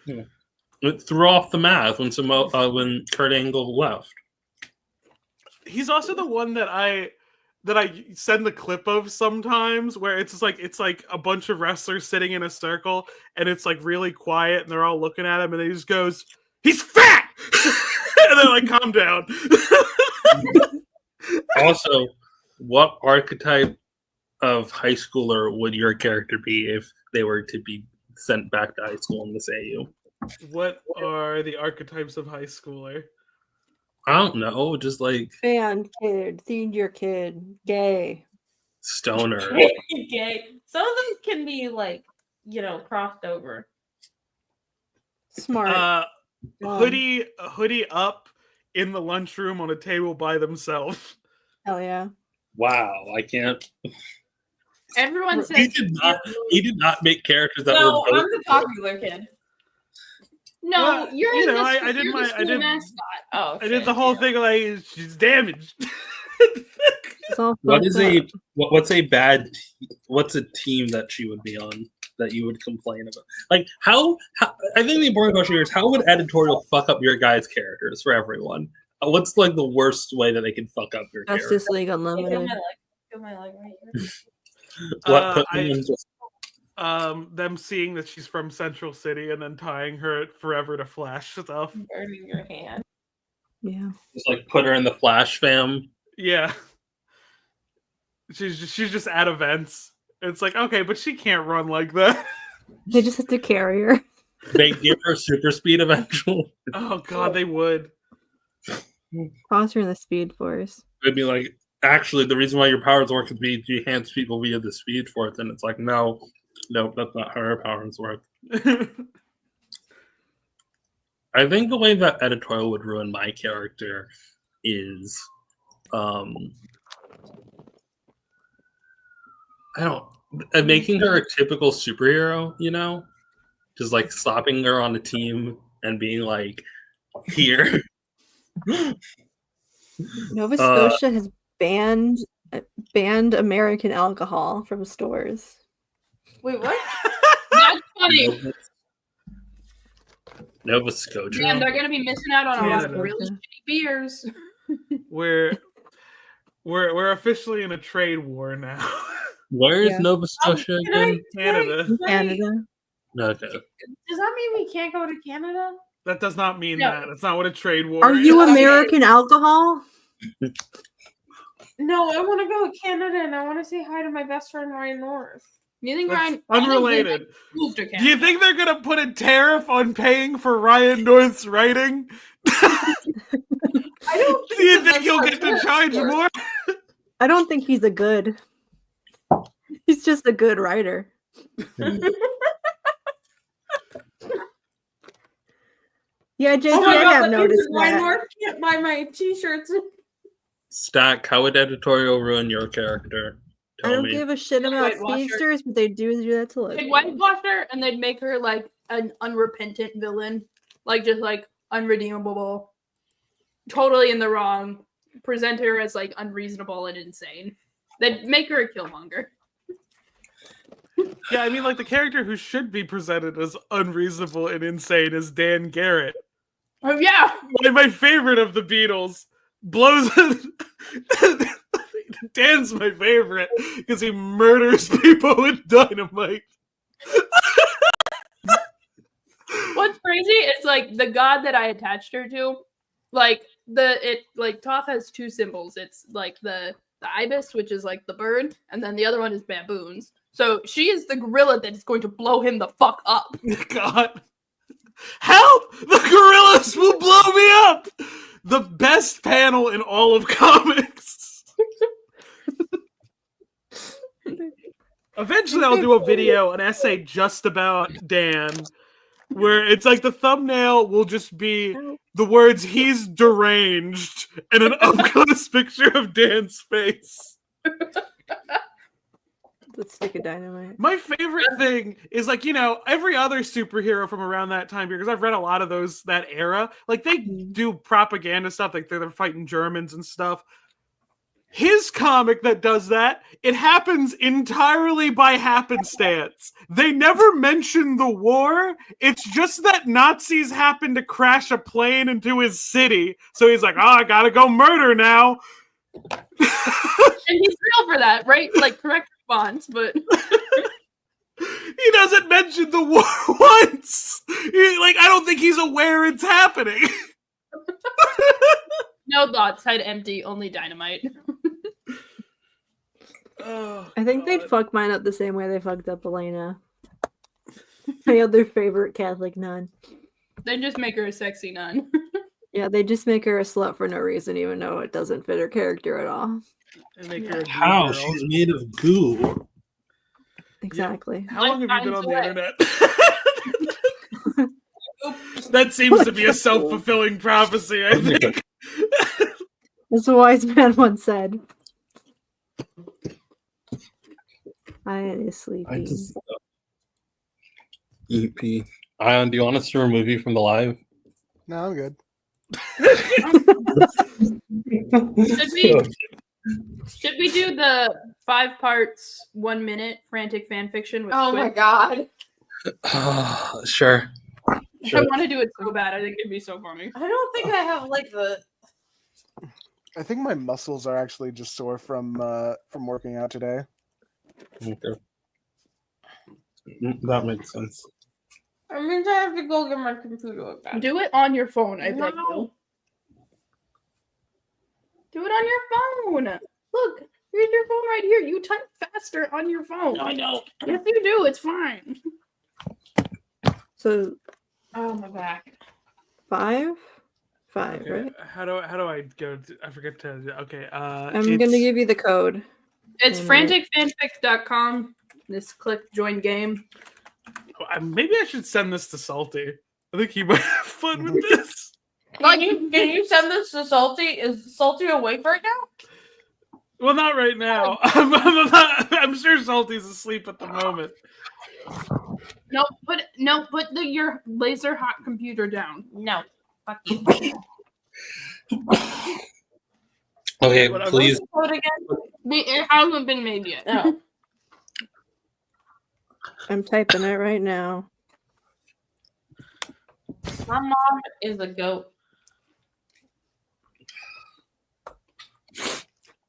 it threw off the math when Kurt Angle left. He's also the one that I send the clip of sometimes, where it's like a bunch of wrestlers sitting in a circle, and it's like really quiet, and they're all looking at him, and he just goes, "He's fat," and they're like, "Calm down." Also, what archetype of high schooler would your character be if they were to be sent back to high school in this AU? What are the archetypes of high schooler? I don't know, just like Band kid, senior kid, gay. stoner. Gay. Some of them can be like, crossed over. Smart. Hoodie up in the lunchroom on a table by themselves. Hell yeah. Wow, I can't. Everyone says He did not make characters that No, were. I'm the popular kid. no. Well, You're you in know, the I did you're my- the I school did- mascot. Oh, I did the whole thing like she's damaged. It's all What fucked is up. what's a team that she would be on that you would complain about? Like how I think the important question here is how would editorial fuck up your guys' characters for everyone? What's like the worst way that they can fuck up your character? Justice League Unlimited. Feel my leg right here. What put them in just Them seeing that she's from Central City and then tying her forever to Flash stuff. Burning your hand. Yeah. just like put her in the Flash fam? Yeah. She's just at events. It's like, okay, but she can't run like that. They just have to carry her. They give her super speed eventually. Oh god, they would. Toss her in the Speed Force. It'd be like, actually, the reason why your powers work is you enhance people via the speed force, and it's like, no, that's not how her powers work. I think the way that editorial would ruin my character is, making her a typical superhero, just like slapping her on a team and being like, here. Nova Scotia has banned American alcohol from stores. Wait, what? That's funny. Nova Scotia. Man, they're gonna be missing out on a lot of Canada. really shitty beers. Where We're officially in a trade war now. Where is Yeah. Nova Scotia again? Canada. Canada. Okay. Does that mean we can't go to Canada? That does not mean No. that. That's not what a trade war Are is. you American alcohol? No, I want to go to Canada and I want to say hi to my best friend Ryan North. You think That's Ryan unrelated. Move to Do you Canada. think they're gonna put a tariff on paying for Ryan North's writing? I don't Do you that think he'll that's get how to charge works. more? I don't think he's a good. He's just a good writer. Yeah, JP, Oh my I God, have that means noticed Ryan that. North can't buy my t-shirts. Stack, how would editorial ruin your character? I Tell don't me. give a shit about Whitewash her. speedsters, but they do that to They'd live. whitewash her and they'd make her like an unrepentant villain, like just like unredeemable, totally in the wrong. Present her as like unreasonable and insane. They'd make her a Killmonger. Yeah, I mean, like the character who should be presented as unreasonable and insane is Dan Garrett. Oh yeah, My favorite of the Beatles. Blows. Dan's my favorite because he murders people with dynamite. what's crazy is like the god that I attached her to, like Toph has two symbols. It's like the ibis, which is like the bird, and then the other one is baboons. So she is the gorilla that is going to blow him the fuck up. God. Help! The gorillas will blow me up! The best panel in all of comics. Eventually I'll do a video, an essay just about Dan, where it's like the thumbnail will just be the words "he's deranged" and an up-close picture of Dan's face. Let's stick a dynamite. My favorite thing is like, you know, every other superhero from around that time period, because I've read a lot of those, that era, like they do propaganda stuff, like they're fighting Germans and stuff. His comic that does that, it happens entirely by happenstance. They never mention the war. It's just that Nazis happen to crash a plane into his city. So he's like, oh, I gotta go murder now. And he's real for that, right? Like correct response, but he doesn't mention the war once. I don't think he's aware it's happening. no thoughts, head empty, only dynamite. Oh, I think they'd fuck mine up the same way they fucked up Elena. My other favorite Catholic nun. They just make her a sexy nun. Yeah, they just make her a slut for no reason, even though it doesn't fit her character at all. And make her a How? girl. She's made of goo. Exactly. How long have you been on the Away. internet? That seems to be a self-fulfilling prophecy, I think. As a wise man once said. Ayaan is sleeping. I just EP. Ayaan, do you want us to remove you from the live? No, I'm good. Should we do the 5 parts, 1 minute frantic fan fiction with Oh Squid? my God. Sure. I want to do it so bad. I think it'd be so funny. I don't think I have like the. I think my muscles are actually just sore from working out today. Okay. That makes sense. I mean, I have to go get my computer back. Do it on your phone, I beg No. you. Do it on your phone. Look, here's your phone right here. You type faster on your phone. I know. Yes, you do. It's fine. So Oh, my back. 5? 5, Okay, right? how do I go? I forget to. Okay. I'm gonna give you the code. It's Wait a minute. franticfanfic.com. Just click join game. Maybe I should send this to Salty. I think he might have fun with this. Can you send this to Salty? Is Salty awake right now? Well, not right now. I'm sure Salty's asleep at the moment. No, put your laser hot computer down. No. Fuck you. Okay, Whatever. please. Code again? It hasn't been made yet. No. I'm typing it right now. My mom is a goat.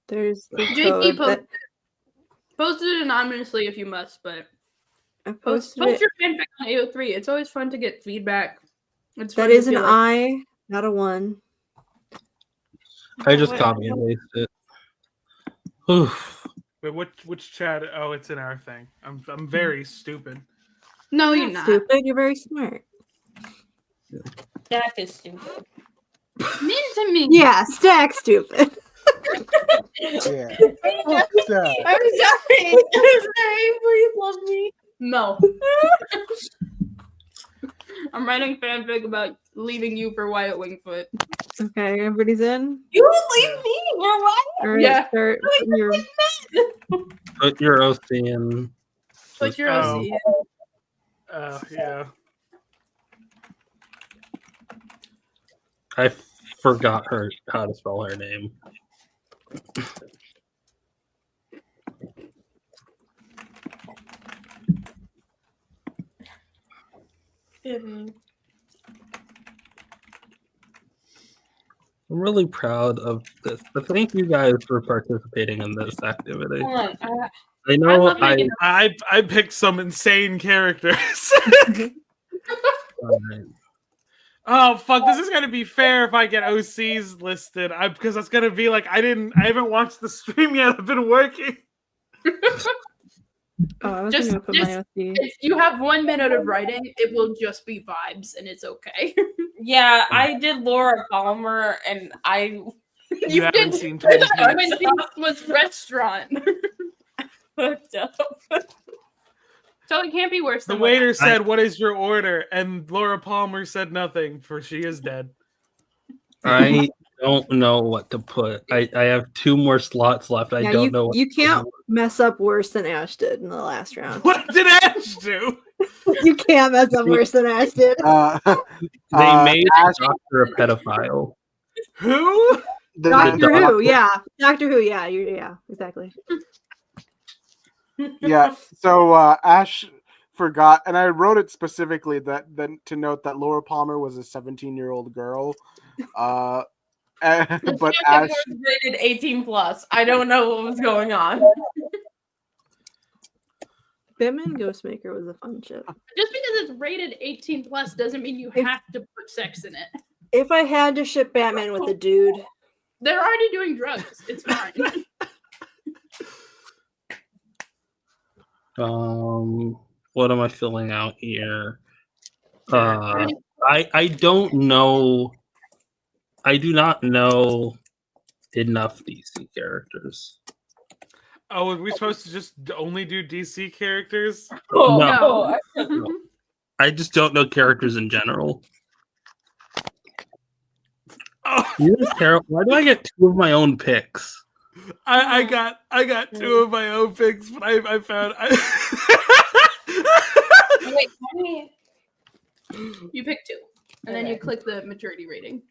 There's the JT code. post it anonymously if you must, but I post posted your it. fanfic on AO3. It's always fun to get feedback. It's That fun to is an feel like- I, not a 1. I just copy and paste it. Oof. Wait, which chat? Oh, it's in our thing. I'm very stupid. No, You're you're not. stupid. You're very smart. Stack is stupid. Mean to me. Yeah, Stack stupid. Yeah. I'm sorry. I'm sorry. Please love me. No. I'm writing fanfic about leaving you for Wyatt Wingfoot. Okay, everybody's in. You leave me. You're right. All right, Yeah. start putting your. Put your OC in. What's your Oh. OC? Yeah. I forgot how to spell her name. I'm really proud of this. But thank you guys for participating in this activity. Hold on. I know love making I picked some insane characters. Oh fuck! This is gonna be fair if I get OCs listed. Because that's gonna be like I haven't watched the stream yet. I've been working. Oh, I was Just- gonna put my OC. If you have 1 minute of writing, it will just be vibes, and it's okay. Yeah, I did Laura Palmer, and I You haven't did- seen 12 Twin minutes. Peaks was restaurant, fucked up. so it can't be worse The than waiter said, "What is your order?" And Laura Palmer said nothing, for she is dead. I don't know what to put. I have 2 more slots left. I Yeah, don't know. What you to can't put. mess up worse than Ash did in the last round. What did Ash do? You can't mess up worse than Ash did. They made Ash- Doctor a pedophile. Who? Doctor Who, Doctor- yeah. Doctor Who, yeah. Yeah, exactly. Yeah. So Ash forgot, and I wrote it specifically that to note that Laura Palmer was a 17-year-old girl. But But Ash, was rated 18 plus. I don't know what was going on. Batman Ghostmaker was a fun ship. Just because it's rated 18 plus doesn't mean you have to put sex in it. If I had to ship Batman with a dude, They're already doing drugs. It's fine. What am I filling out here? I don't know. I do not know enough DC characters. Oh, are we supposed to just only do DC characters? No. No. I just don't know characters in general. Oh, You know, Carol, why do I get 2 of my own picks? I got 2 of my own picks, but I found. Wait, let me. You pick 2, and then you click the maturity rating.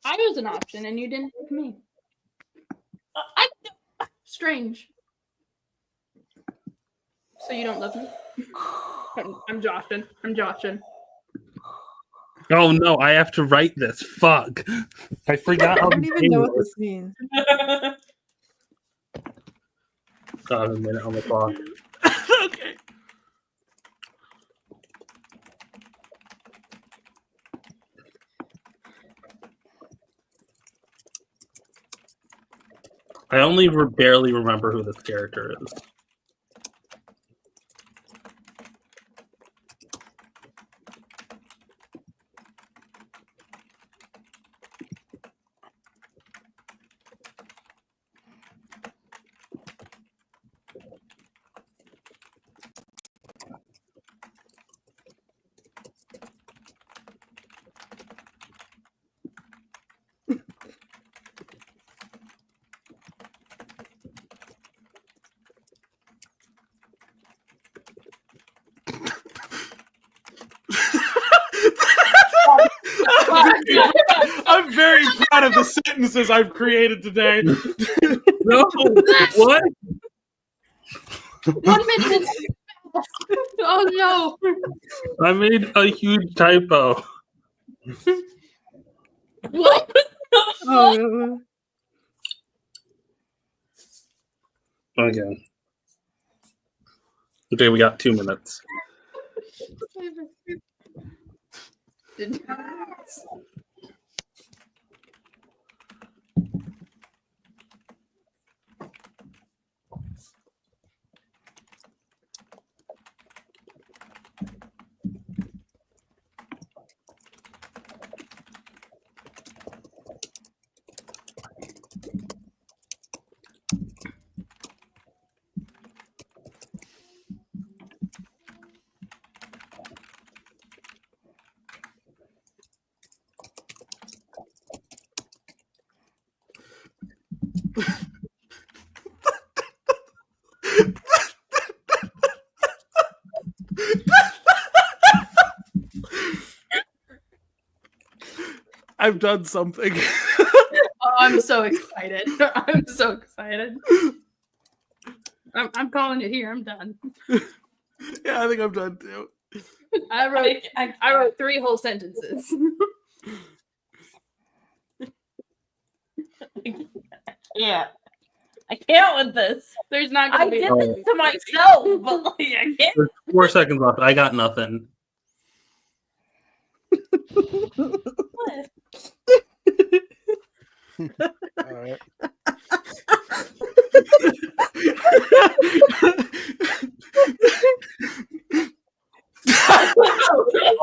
I was an option, and you didn't pick me. Strange. So you don't love me? I'm joshing. I'm joshing. Oh no, I have to write this. Fuck. I forgot I how don't the even game know what works. this means. Got a minute on the clock. Okay. I only barely remember who this character is. I'm very proud of the sentences I've created today. No, what? 1 minute. Oh no. I made a huge typo. What? Oh, Okay. Okay, we got 2 minutes. I've done something. Oh, I'm so excited. I'm so excited. I'm calling it here. I'm done. Yeah, I think I'm done too. I wrote 3 whole sentences. Yeah. I can't with this. There's not I gonna be. did this to myself, but like I can't. There's 4 seconds left. I got nothing. All right.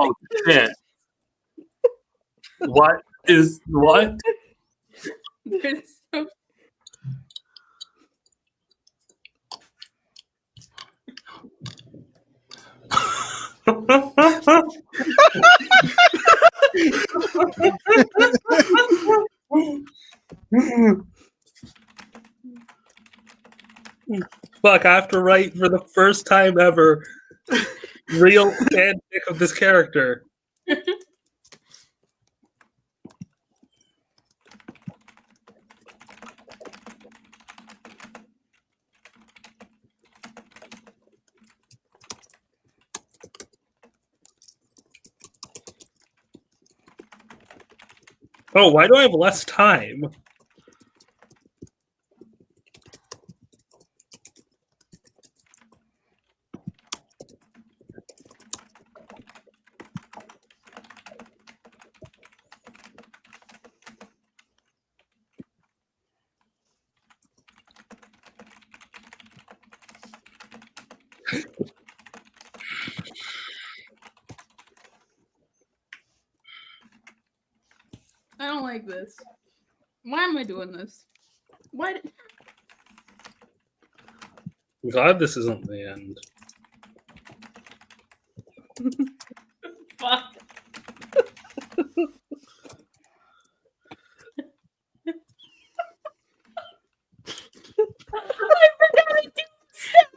Oh shit! What? There's so- Fuck! I have to write for the first time ever real fanfic of this character. Oh, why do I have less time? I don't like this. Why am I doing this? Why? I'm glad this isn't the end. Fuck. I forgot I did that.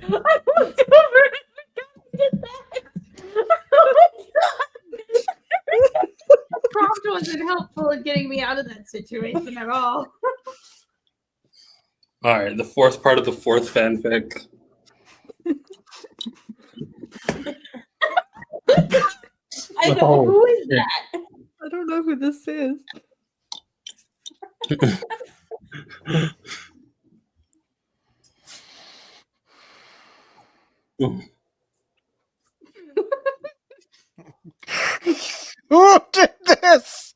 I looked over and I forgot I did that. Oh my god. The prompt wasn't helpful in getting me out of that situation at all. All right, the 4th part of the 4th fanfic. I know Oh, who is shit. that? I don't know who this is. Who did this?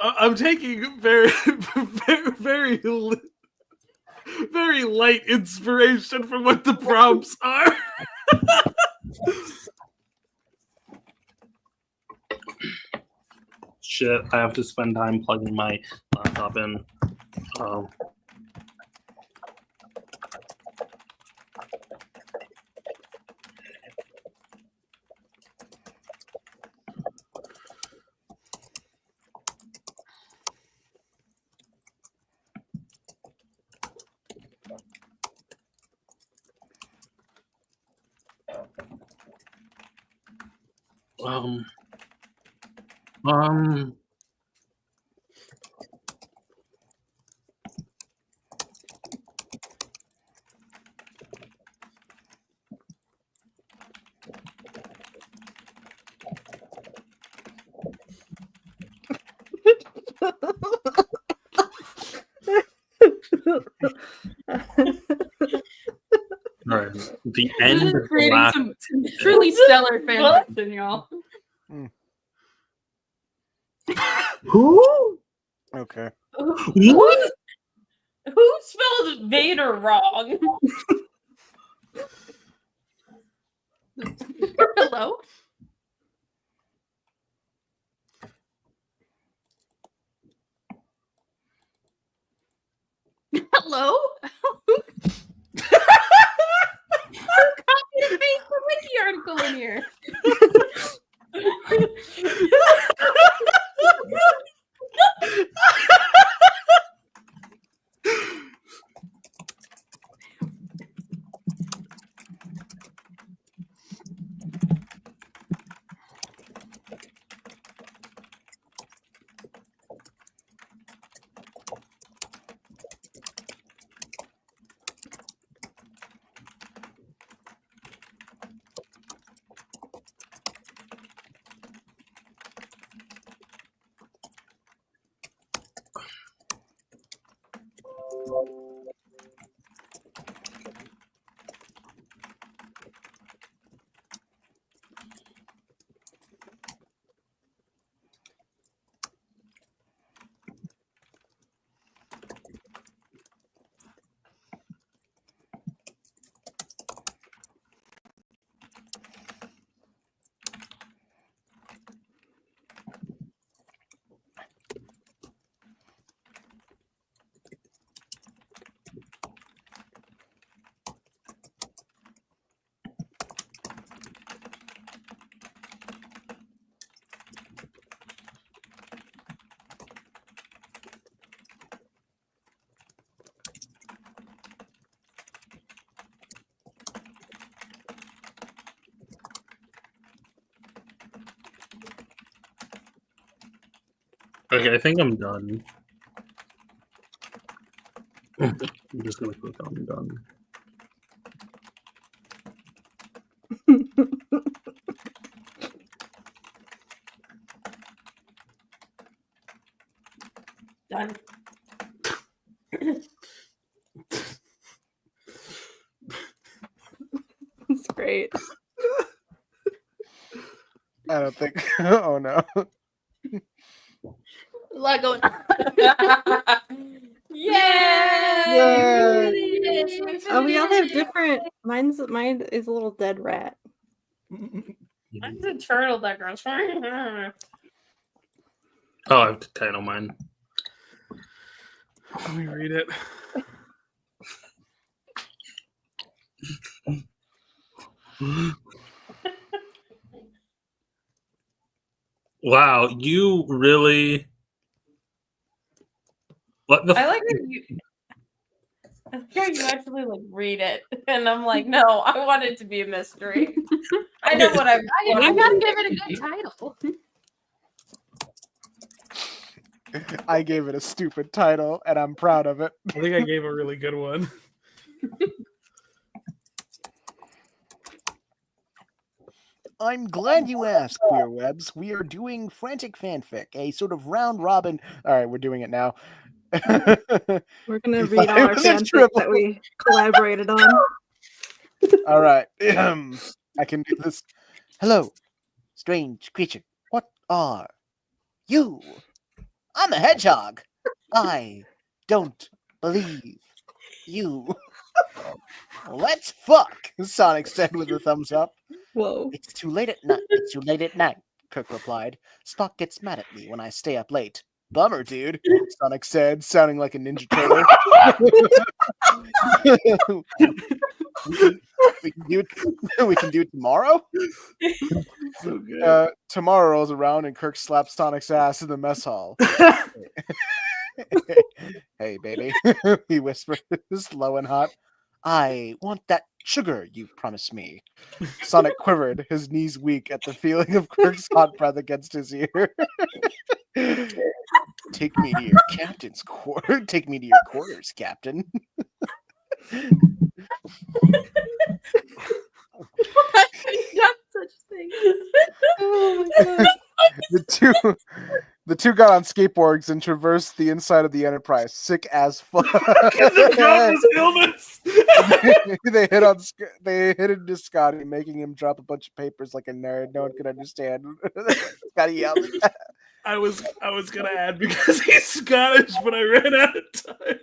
I'm taking very, very, very light inspiration from what the prompts are. shit. I have to spend time plugging my laptop in. All right. The end of the Creating last. some truly stellar fanfiction, y'all. Who? Okay. What? Who spelled Vader wrong? Hello? Hello? Who copied and pasted the wiki article in here? Okay, I think I'm done. I'm just gonna click on done. Done. It's great. I don't think. Oh no. A lot going on. Yay! Oh, we all have different. Mine is a little dead rat. Mine's a turtle that grows. Oh, I have to title mine. Let me read it. Wow, you really. What the? I like how you actually like read it, and I'm like, no, I want it to be a mystery. I know what I'm. I gotta give it a good title. I gave it a stupid title, and I'm proud of it. I think I gave a really good one. I'm glad you asked, Queer Webs. We are doing Frantic Fanfic, a sort of round robin. All right, we're doing it now. We're gonna read all our fanfics that we collaborated on. All right, I can do this. Hello, strange creature. What are you? I'm a hedgehog. I don't believe you. Let's fuck, Sonic said with a thumbs up. Whoa. It's too late at night. It's too late at night. Kirk replied. Spock gets mad at me when I stay up late. Bummer, dude, Sonic said, sounding like a Ninja Turtle. we can do it. We can do it tomorrow. So good. Tomorrow rolls around and Kirk slaps Sonic's ass in the mess hall. Hey, baby, he whispered, slow and hot. I want that sugar you promised me. Sonic quivered, his knees weak at the feeling of Kirk's hot breath against his ear. Take me to your captain's quarters. Take me to your quarters, Captain. Not such things. Oh my god. The two got on skateboards and traversed the inside of the Enterprise. Sick as fuck. Illness. They hit into Scotty, making him drop a bunch of papers like a nerd. No one could understand. Scotty yelled. I was gonna add because he's Scottish, but I ran out of time.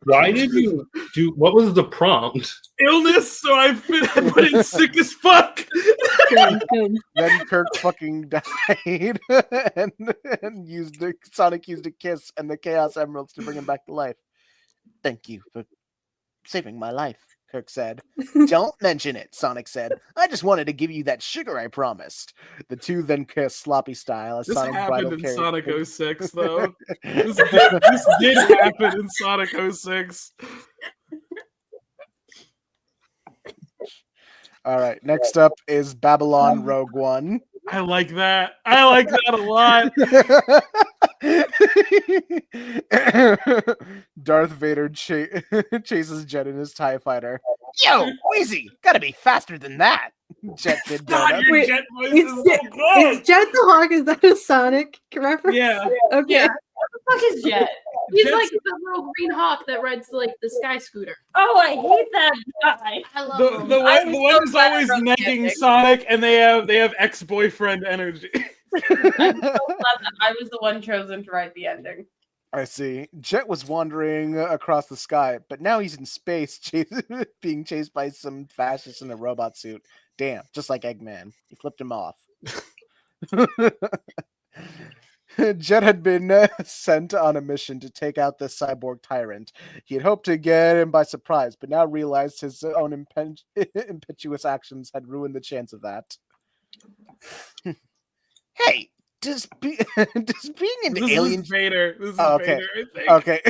Why did you do? What was the prompt? Illness, so I put in sick as fuck. Then Kirk fucking died, and Sonic used a kiss and the Chaos Emeralds to bring him back to life. Thank you for saving my life, Kirk said. Don't mention it, Sonic said. I just wanted to give you that sugar I promised. The two then kissed sloppy style as This Sonic's happened bridal in carried. Sonic 06, though. This did happen in Sonic 06. All right, next up is Babylon Rogue One. I like that. I like that a lot. Darth Vader chases Jet in his TIE fighter. Yo, Wheezy, gotta be faster than that. Jet did God, donut. your Wait, jet voice is so good. Is Jet the Hawk? Is that a Sonic reference? Yeah. Okay. Yeah. What the fuck is Jet? He's Jet's- like the little green hawk that rides like the sky scooter. Oh, I hate that guy. I love The, him. the I'm one, the so one who's glad I always wrote the negging ending. Sonic, and they have ex-boyfriend energy. I'm so glad that I was the one chosen to write the ending. I see. Jet was wandering across the sky, but now he's in space, being chased by some fascist in a robot suit. Damn, just like Eggman. He flipped him off. Jet had been sent on a mission to take out the cyborg tyrant. He had hoped to get him by surprise, but now realized his own impetuous actions had ruined the chance of that. Hey, does being into This aliens... is Vader. This is Oh, okay. Vader, I think. Okay.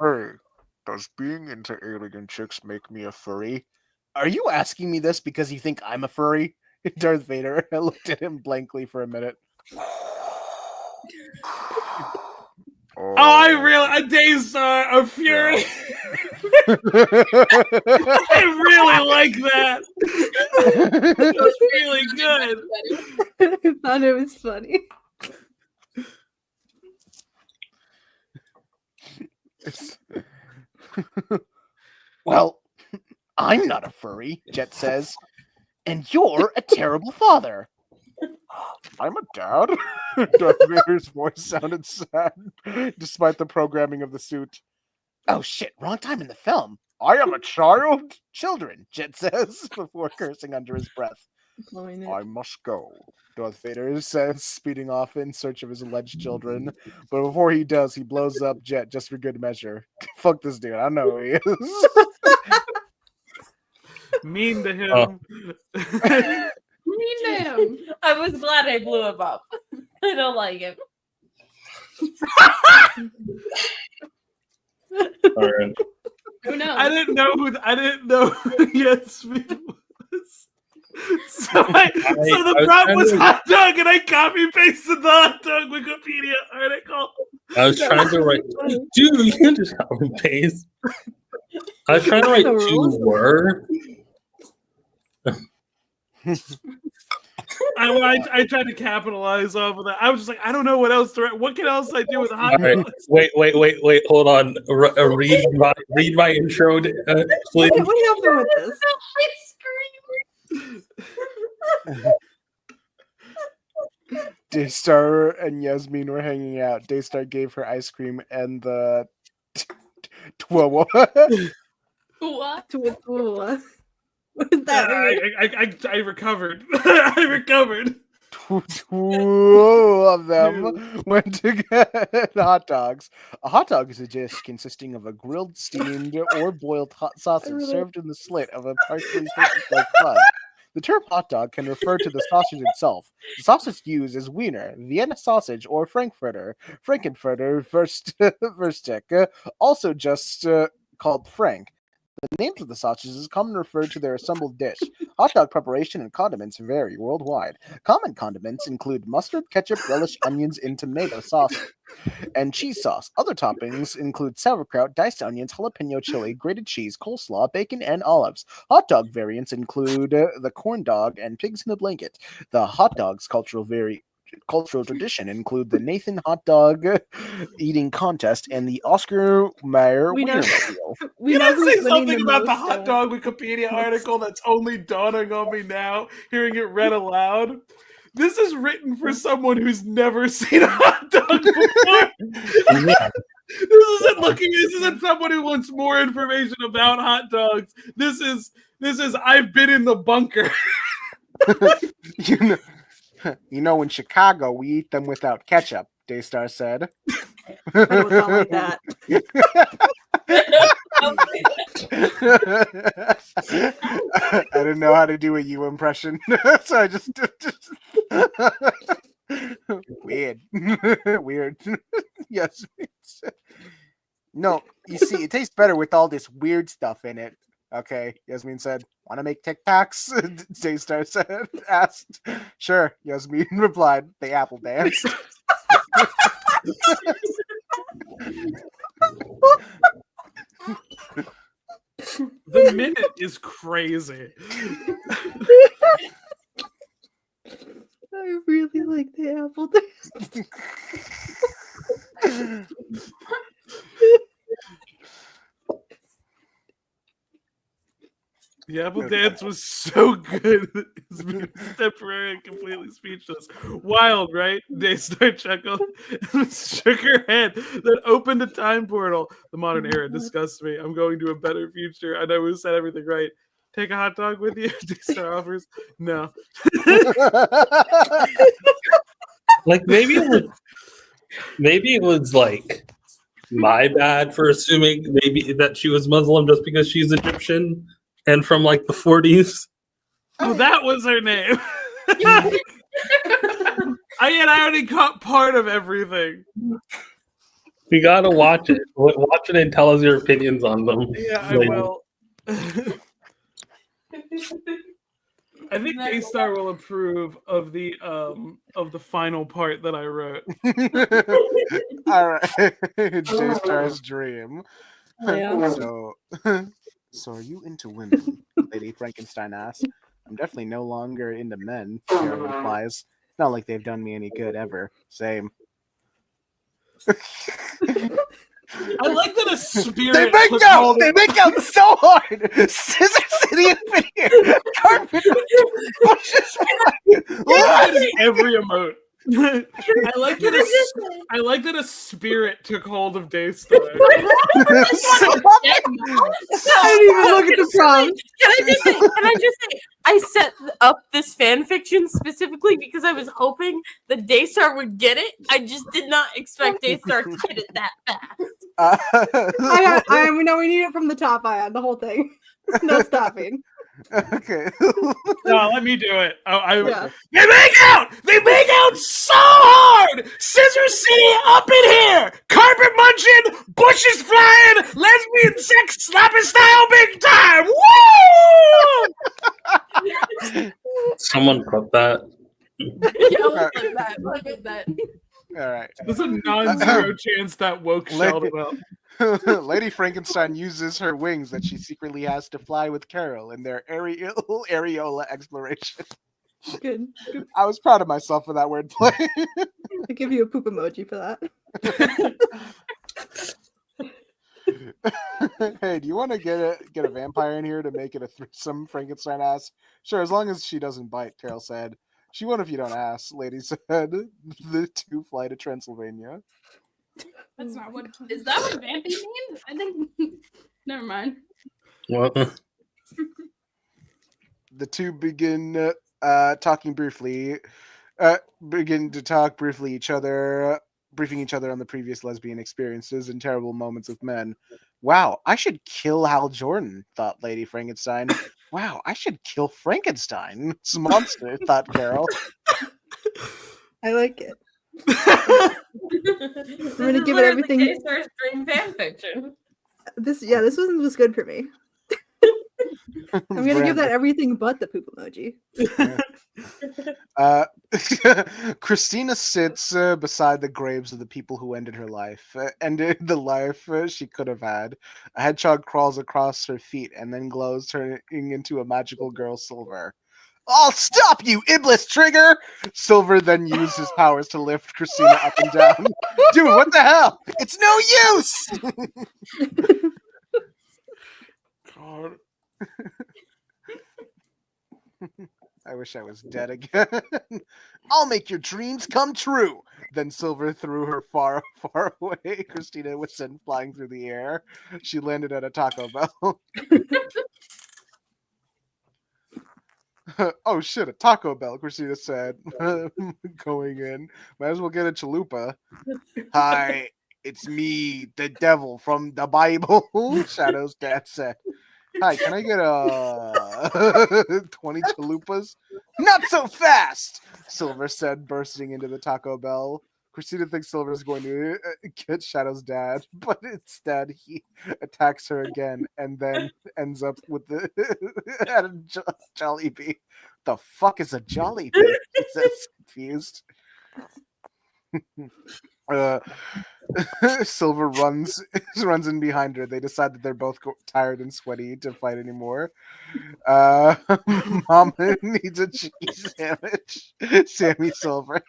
Hey, does being into alien chicks make me a furry? Are you asking me this because you think I'm a furry? Darth Vader looked at him blankly for a minute. Oh, I really, a Daystar, a Fury. I really like that. That was really good. I thought it was funny. Well, I'm not a furry, Jet says. And you're a terrible father. I'm a dad? Darth Vader's voice sounded sad, despite the programming of the suit. Oh shit, wrong time in the film. I am a child? Children, Jet says, before cursing under his breath. I must go, Darth Vader says, speeding off in search of his alleged children. But before he does, he blows up Jet just for good measure. Fuck this dude, I know who he is. Mean to him. Mean to him. I was glad I blew him up. I don't like him. All right. Who knows? I didn't know who Yasmin was. So the prompt was hot dog, and I copy pasted the hot dog Wikipedia article. I was trying to write, dude, you can't just copy paste. I was trying to write two words. I tried to capitalize off of that. I was just like, I don't know what else to write. What can else I do with a hot All right, dog? wait, hold on. Read my intro, please. What happened with this? Daystar and Yasmin were hanging out. Daystar gave her ice cream and the What? What? What does that mean? I recovered. I recovered. Two of them went to get hot dogs. A hot dog is a dish consisting of a grilled, steamed, or boiled hot sausage served in the slit of a partially like bun. The term hot dog can refer to the sausage itself. The sausage used is Wiener, Vienna sausage, or Frankfurter, Frankenfurter, Verstick, also just called Frank. The names of the sausages commonly refer to their assembled dish. Hot dog preparation and condiments vary worldwide. Common condiments include mustard, ketchup, relish, onions, and tomato sauce, and cheese sauce. Other toppings include sauerkraut, diced onions, jalapeno chili, grated cheese, coleslaw, bacon, and olives. Hot dog variants include the corn dog and pigs in a blanket. The hot dog's cultural tradition include the Nathan hot dog eating contest and the Oscar Mayer Wienermobile. Can I say something about the hot dog Wikipedia article that's only dawning on me now, hearing it read aloud? This is written for someone who's never seen a hot dog before. This isn't someone who wants more information about hot dogs. This is I've been in the bunker. You know, in Chicago, we eat them without ketchup, Daystar said. I don't sound like that. I didn't know how to do a you impression, so I just weird. Weird. Yes. No, you see, it tastes better with all this weird stuff in it. Okay, Yasmin said, want to make TikToks? Daystar said, asked. Sure, Yasmin replied. The apple danced. The minute is crazy. I really like the apple dance. The apple dance was so good. It's been temporary and completely speechless. Wild, right? Daystar chuckled and shook her head, then opened a time portal. The modern era disgusts me. I'm going to a better future. I know we said everything right. Take a hot dog with you? Daystar offers. No. Like maybe it was like my bad for assuming maybe that she was Muslim just because she's Egyptian and from like the 40s. Oh, that was her name. I already caught part of everything. You gotta watch it. Watch it and tell us your opinions on them. Yeah, I will. I think Daystar will approve of the final part that I wrote. All right, Daystar's dream. Yeah. So are you into women? Lady Frankenstein asked. I'm definitely no longer into men, Carol replies. It's not like they've done me any good ever. Same. I like that a spirit. They make out so hard. Scissor City up in here. Carpet bushes. Every emote. I like that a spirit took hold of Daystar. I didn't even look at the prompt. Can I just say, I set up this fan fiction specifically because I was hoping that Daystar would get it. I just did not expect Daystar to get it that fast. We know we need it from the top, Ayaan, the whole thing. No stopping. Okay. No, let me do it. Yeah. They make out so hard. Scissor City up in here. Carpet munching, bushes flying, lesbian sex slapping style, big time. Woo! Someone clip that. Yeah, look at that. All right. There's a non-zero chance that woke Sheldon up. Lady Frankenstein uses her wings that she secretly has to fly with Carol in their areola exploration. Good. I was proud of myself for that wordplay. I give you a poop emoji for that. Hey, do you want to get a vampire in here to make it a threesome? Frankenstein asked. Sure, as long as she doesn't bite, Carol said. She won't if you don't ask, Lady said. The two fly to Transylvania. That's not what. Is that what vampy means? I think. Never mind. What? The two begin talking briefly. Begin to talk briefly briefing each other on the previous lesbian experiences and terrible moments with men. Wow, I should kill Hal Jordan, thought Lady Frankenstein. Wow, I should kill Frankenstein. It's a monster, thought Carol. I like it. This gonna is give it literally everything- Daystar's dream fan fiction. This one was good for me. I'm gonna give that everything but the poop emoji. Christina sits beside the graves of the people who ended her life, ended the life she could have had. A hedgehog crawls across her feet and then glows, turning into a magical girl, Silver. I'll stop you, Iblis Trigger! Silver then used his powers to lift Christina up and down. Dude, what the hell? It's no use! God. I wish I was dead again. I'll make your dreams come true. Then Silver threw her far, far away. Christina was sent flying through the air. She landed at a Taco Bell. Oh shit, a Taco Bell, Christina said, going in. Might as well get a chalupa. Hi, it's me, the devil from the Bible, Shadow's dad said. Hi, can I get 20 chalupas? Not so fast, Silver said, bursting into the Taco Bell. Christina thinks Silver is going to get Shadow's dad, but instead he attacks her again and then ends up with the at a Jollibee. The fuck is a Jollibee? He says, confused. Silver runs in behind her. They decide that they're both tired and sweaty to fight anymore. Mom needs a chicky sandwich. Sammy Silver.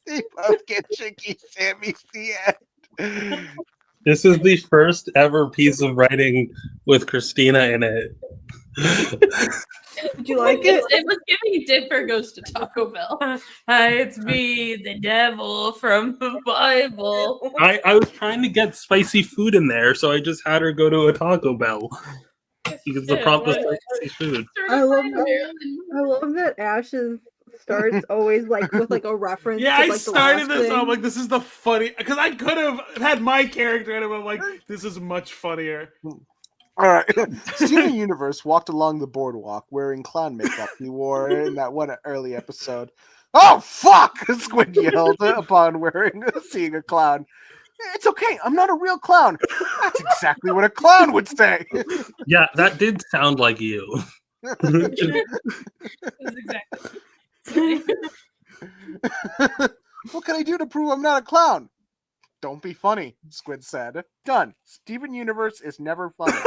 They both get chicky Sammy's the end. This is the first ever piece of writing with Christina in it. Did you like it? It was giving Dipper goes to Taco Bell. Hi, it's me, the devil from the Bible. I was trying to get spicy food in there, so I just had her go to a Taco Bell. Because the prompt was spicy food. I love that Ash's starts always like with like a reference. Yeah, to, I like, the started last this. thing. I'm like, this is the funny because I could have had my character in it. But I'm like, this is much funnier. All right. Steven Universe walked along the boardwalk wearing clown makeup he wore in that one early episode. Oh, fuck! Squid yelled upon seeing a clown. It's okay. I'm not a real clown. That's exactly what a clown would say. Yeah, that did sound like you. That's exactly. What can I do to prove I'm not a clown? Don't be funny, Squid said. Done. Steven Universe is never funny.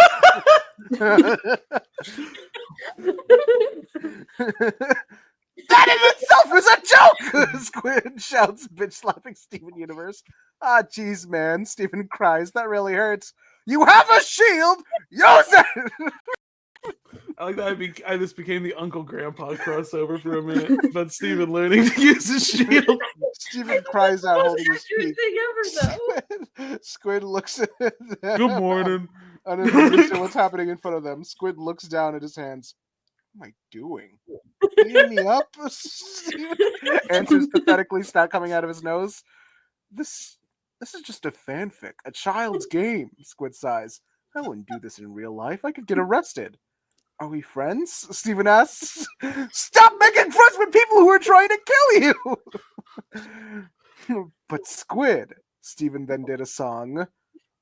That in itself is a joke! Squid shouts, bitch slapping Steven Universe. Ah, jeez, man. Steven cries. That really hurts. You have a shield! Use it! I like that I just became the Uncle Grandpa crossover for a minute, but Steven learning to use his shield. Steven cries out, holding his Accurate cheek. thing ever, though. Squid looks at them. Good morning. Uninterested in what's happening in front of them. Squid looks down at his hands. What am I doing? Beating me up? Steven answers pathetically, snot coming out of his nose. This is just a fanfic, a child's game, Squid sighs. I wouldn't do this in real life. I could get arrested. Are we friends? Steven asks. Stop making friends with people who are trying to kill you! But Squid, Steven then did a song.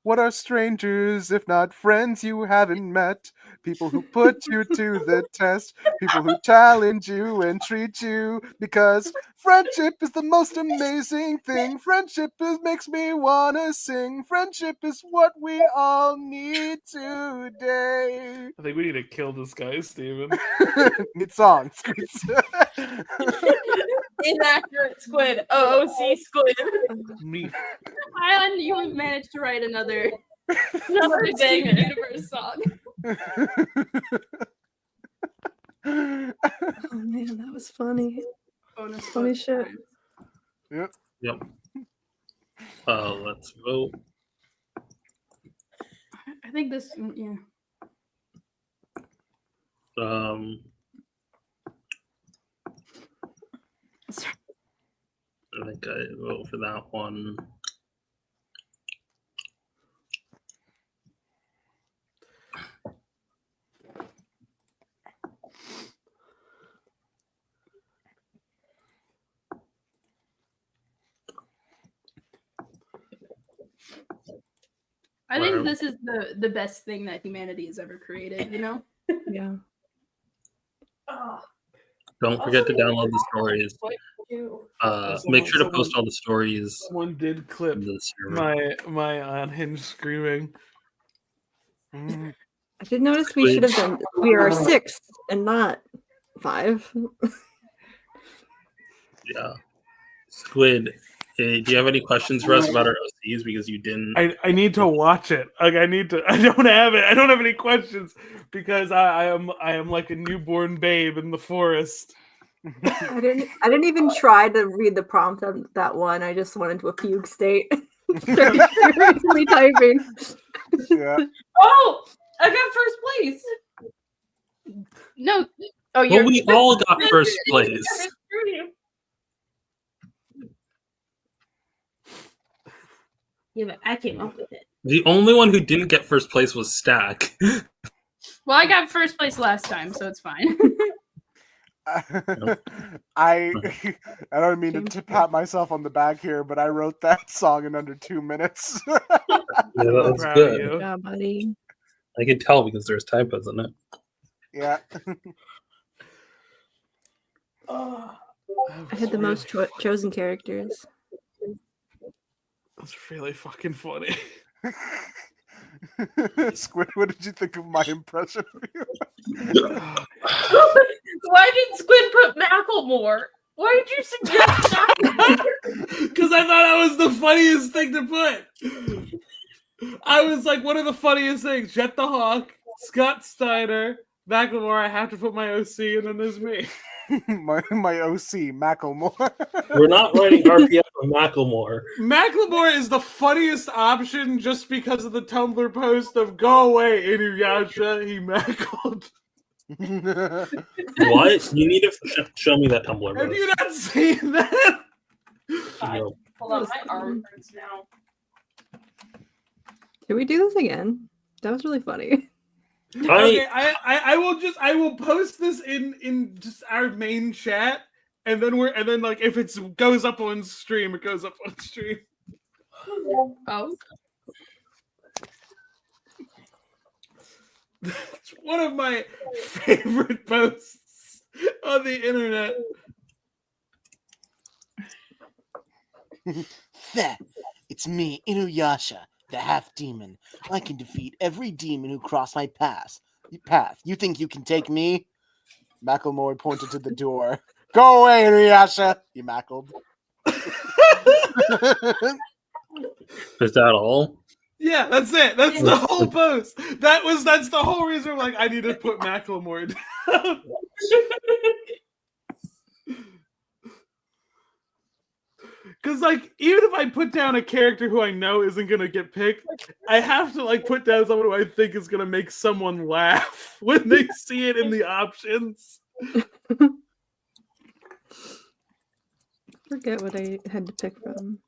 What are strangers if not friends you haven't met? People who put you to the test. People who challenge you and treat you. Because friendship is the most amazing thing. Friendship makes me want to sing. Friendship is what we all need today. I think we need to kill this guy, Steven. Need songs. Inaccurate Squid. OOC Squid. Me. Ayaan, you have managed to write another Another Steven banger. Universe song. Oh man, that was funny. Bonus Funny shit. Yep. Let's vote. I think this, yeah. Like I vote for that one. I think this is the best thing that humanity has ever created, you know? Yeah. Don't forget to download the stories. Make sure to post all the stories. Someone did clip my unhinged screaming. I did notice we should have done. We are 6 and not 5. Yeah. Squid, do you have any questions for us about our OCs? Because you didn't. I need to watch it. Like I don't have it. I don't have any questions because I am like a newborn babe in the forest. I didn't even try to read the prompt on that one. I just went into a fugue state. Started furiously typing. Yeah. Oh, I got first place. No. Oh, Well, we all got first place. Yeah, but I came up with it. The only one who didn't get first place was Stack. Well, I got first place last time, so it's fine. I don't mean to pat myself on the back here, but I wrote that song in under 2 minutes. Yeah, that's good. Good job, buddy. I could tell because there's typos in it. Yeah. I had the most chosen characters. That's really fucking funny. Squid, what did you think of my impression of you? Why did Squid put Macklemore? Why did you suggest Macklemore? Because I thought that was the funniest thing to put. I was like, what are the funniest things? Jet the Hawk, Scott Steiner, Macklemore. I have to put my OC, and then there's me. my OC, Macklemore. We're not writing RPF of Macklemore. Macklemore is the funniest option just because of the Tumblr post of "Go away, Inuyasha, he mackled." What? You need to show me that Tumblr post. Have you not seen that? No. Hold on, my arm hurts now. Did we do this again? That was really funny. Okay, I will post this in just our main chat, and then like if it goes up on stream, it goes up on stream. Oh. It's one of my favorite posts on the internet. It's me, Inuyasha, the half-demon. I can defeat every demon who crossed my path. You think you can take me? Macklemore pointed to the door. Go away, Inuyasha! He mackled. Is that all? Yeah, that's it. That's the whole post. That's the whole reason. Like, I need to put Macklemore down. Because, like, even if I put down a character who I know isn't going to get picked, I have to, like, put down someone who I think is going to make someone laugh when they see it in the options. Forget what I had to pick from.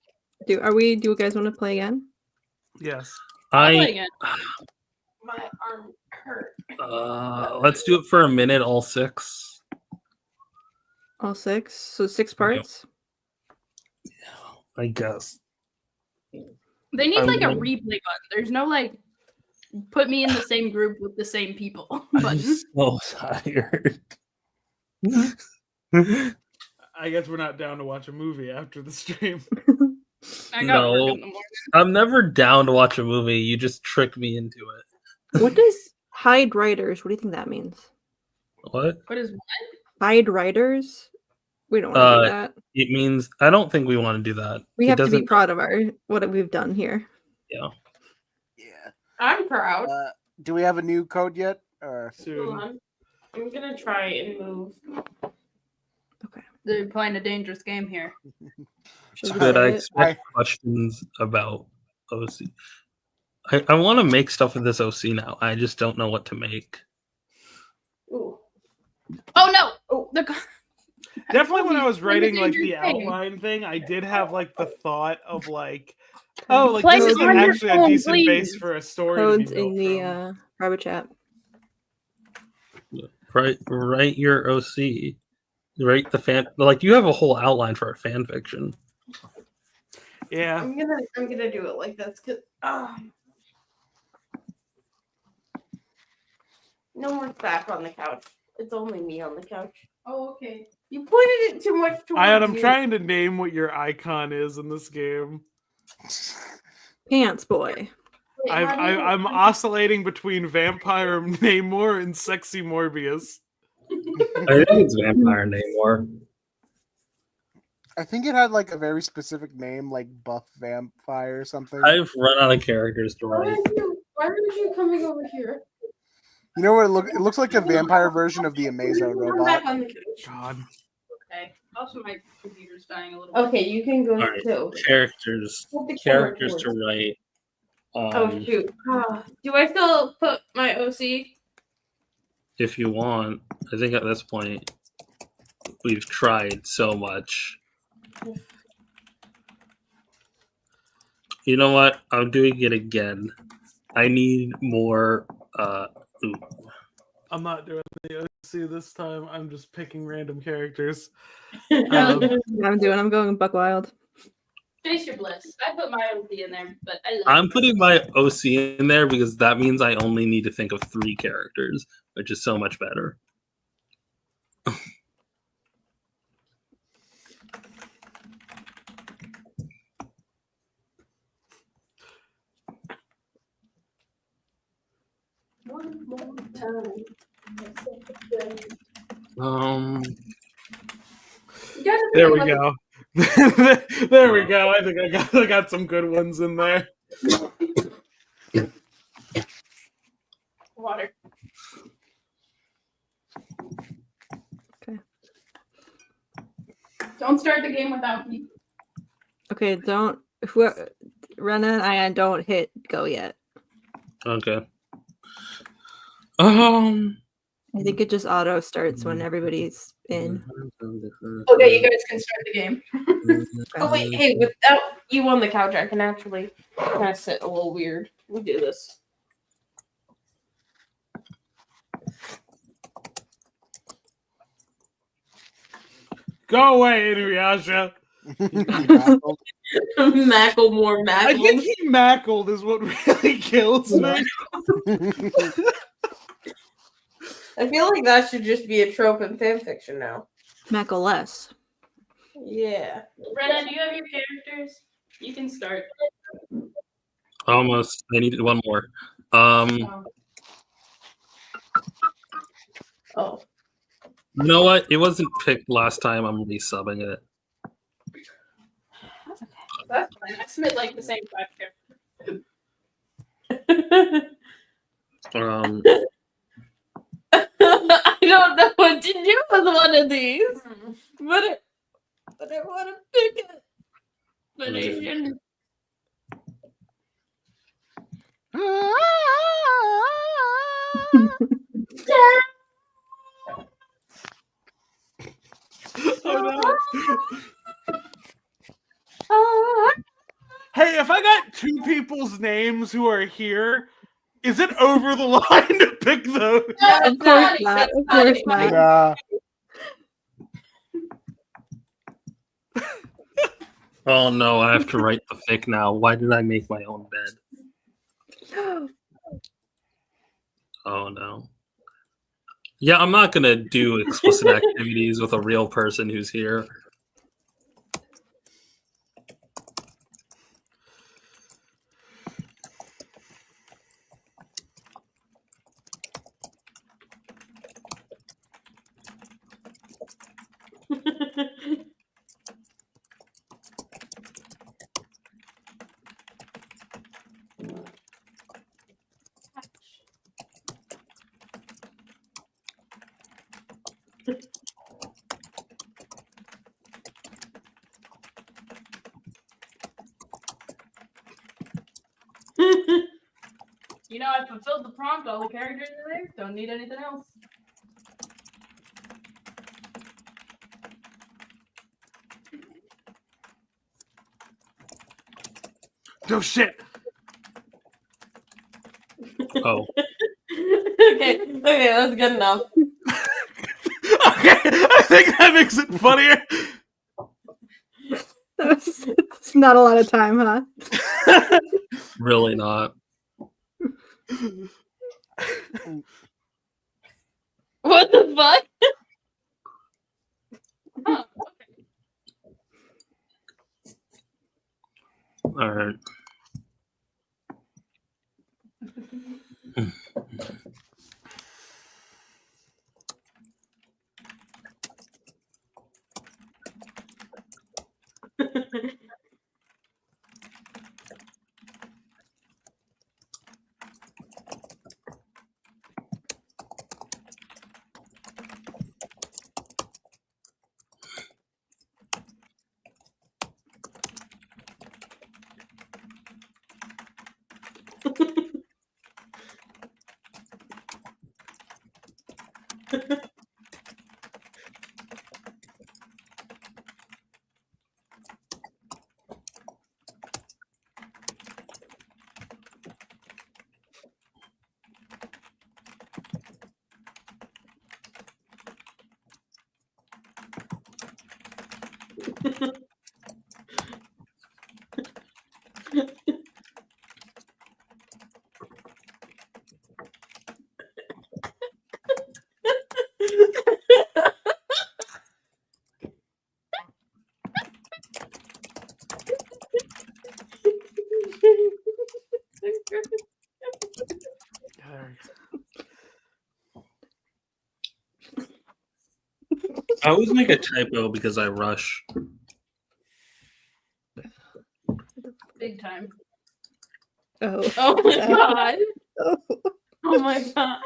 Do you guys want to play again? Yes. My arm hurt. Let's do it for a minute, all 6. All 6? So 6 parts? I guess. They need like a replay button. There's no like put me in the same group with the same people button. I'm so tired. I guess we're not down to watch a movie after the stream. I got work in the morning. I'm never down to watch a movie. You just trick me into it. What does hide writers? What do you think that means? What? What is what? Hide writers? We don't want to do that. It means I don't think we want to do that. We have to be proud of what we've done here. Yeah. Yeah. I'm proud. Do we have a new code yet? Or soon? Hold on. I'm gonna try and move. Okay. They're playing a dangerous game here. Good. I expect questions about OC. I want to make stuff with this OC now. I just don't know what to make. Ooh. Oh no! Oh, Definitely when I was writing like the Dangerous thing. outline thing, I did have like the thought of like, oh, like Place this it is on your actually a phone, decent base please. for a story Codes to be in built the from. private chat. Write your OC. Write the fan. Like you have a whole outline for a fan fiction. Yeah. I'm gonna do it like this because no one's back on the couch. It's only me on the couch. Oh, okay. You pointed it too much towards I'm you. trying to name what your icon is in this game. Pants boy. Wait, how do you- I'm oscillating between Vampire Namor and Sexy Morbius. I think it's Vampire Namor. I think it had like a very specific name, like Buff Vampire or something. I've run out of characters to Why write. aren't you coming over here? You know what? It looks like a vampire version of the Amazo Come robot. back on the couch. God. Okay. Also, my computer's dying a little Okay, you can go All right, too. characters Put the camera to towards- write. Oh shoot! Do I still put my OC? If you want. I think at this point we've tried so much. You know what? I'm doing it again. I need more. Ooh. I'm not doing the OC this time. I'm just picking random characters. I'm going buck wild. Chase your bliss. I put my OC in there, but I love I'm putting my OC in there because that means I only need to think of 3 characters, which is so much better. One more time. There we go. There we go. I think I got some good ones in there. water. Okay. Don't start the game without me. Okay, don't. Rena and Ayaan don't hit go yet. Okay. I think it just auto starts when everybody's in. Okay, you guys can start the game. Oh wait, hey, without you on the couch, I can actually kind of sit a little weird. We do this. Go away, Inuyasha. Macklemore, I think he mackled is what really kills me. I feel like that should just be a trope in fanfiction now. Mackle less. Yeah. Rena, do you have your characters? You can start. Almost. I need one more. Oh. You know what? It wasn't picked last time. I'm resubbing it. That's fine. I submit like the same 5 characters. I don't know what to do with one of these, but I want to pick it. But I shouldn't. Oh, no. Hey, if I got 2 people's names who are here, is it over the line to pick those? Of course not. Of course not. Yeah. Oh no, I have to write the fic now. Why did I make my own bed? Oh no. Yeah, I'm not gonna do explicit activities with a real person who's here. You know, I fulfilled the prompt. All the characters are there. Don't need anything else. No shit. Oh. Okay, that's good enough. Okay, I think that makes it funnier. It's not a lot of time, huh? Really not. What the fuck? Oh, All right. I always make a typo because I rush. big time. Oh. Oh my god. Oh. Oh my god.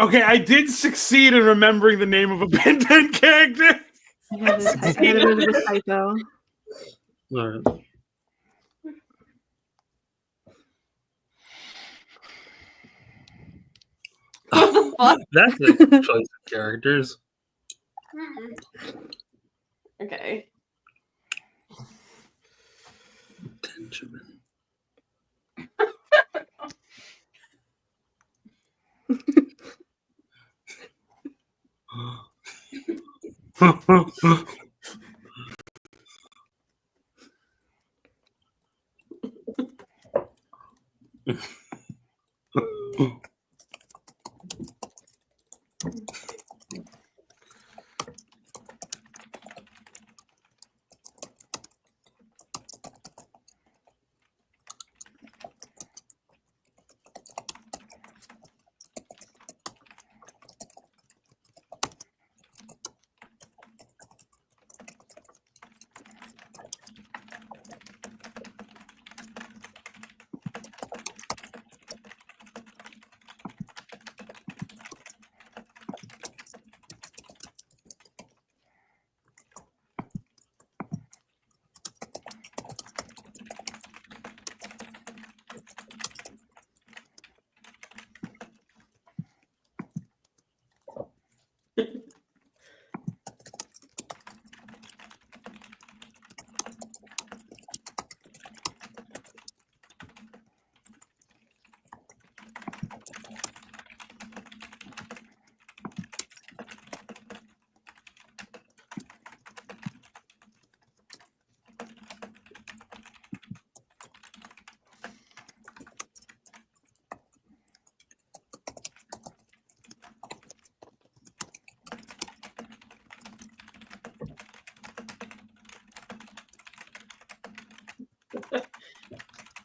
Okay, I did succeed in remembering the name of a Ben 10 character. I had a bit of a typo. All right. What the fuck? That's a choice of characters. Okay. Benjamin.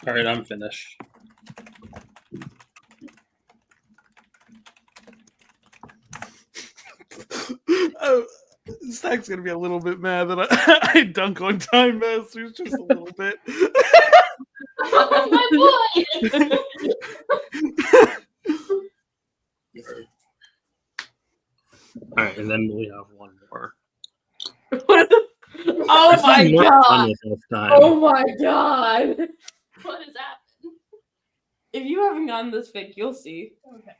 All right, I'm finished. Oh, Stack's gonna be a little bit mad that I dunk on Time Masters just a little bit. Oh my boy! All right, and then we have one more. Oh This is my more fun god! with this time. Oh my god! What has happened? If you haven't gotten this fic, you'll see. Okay.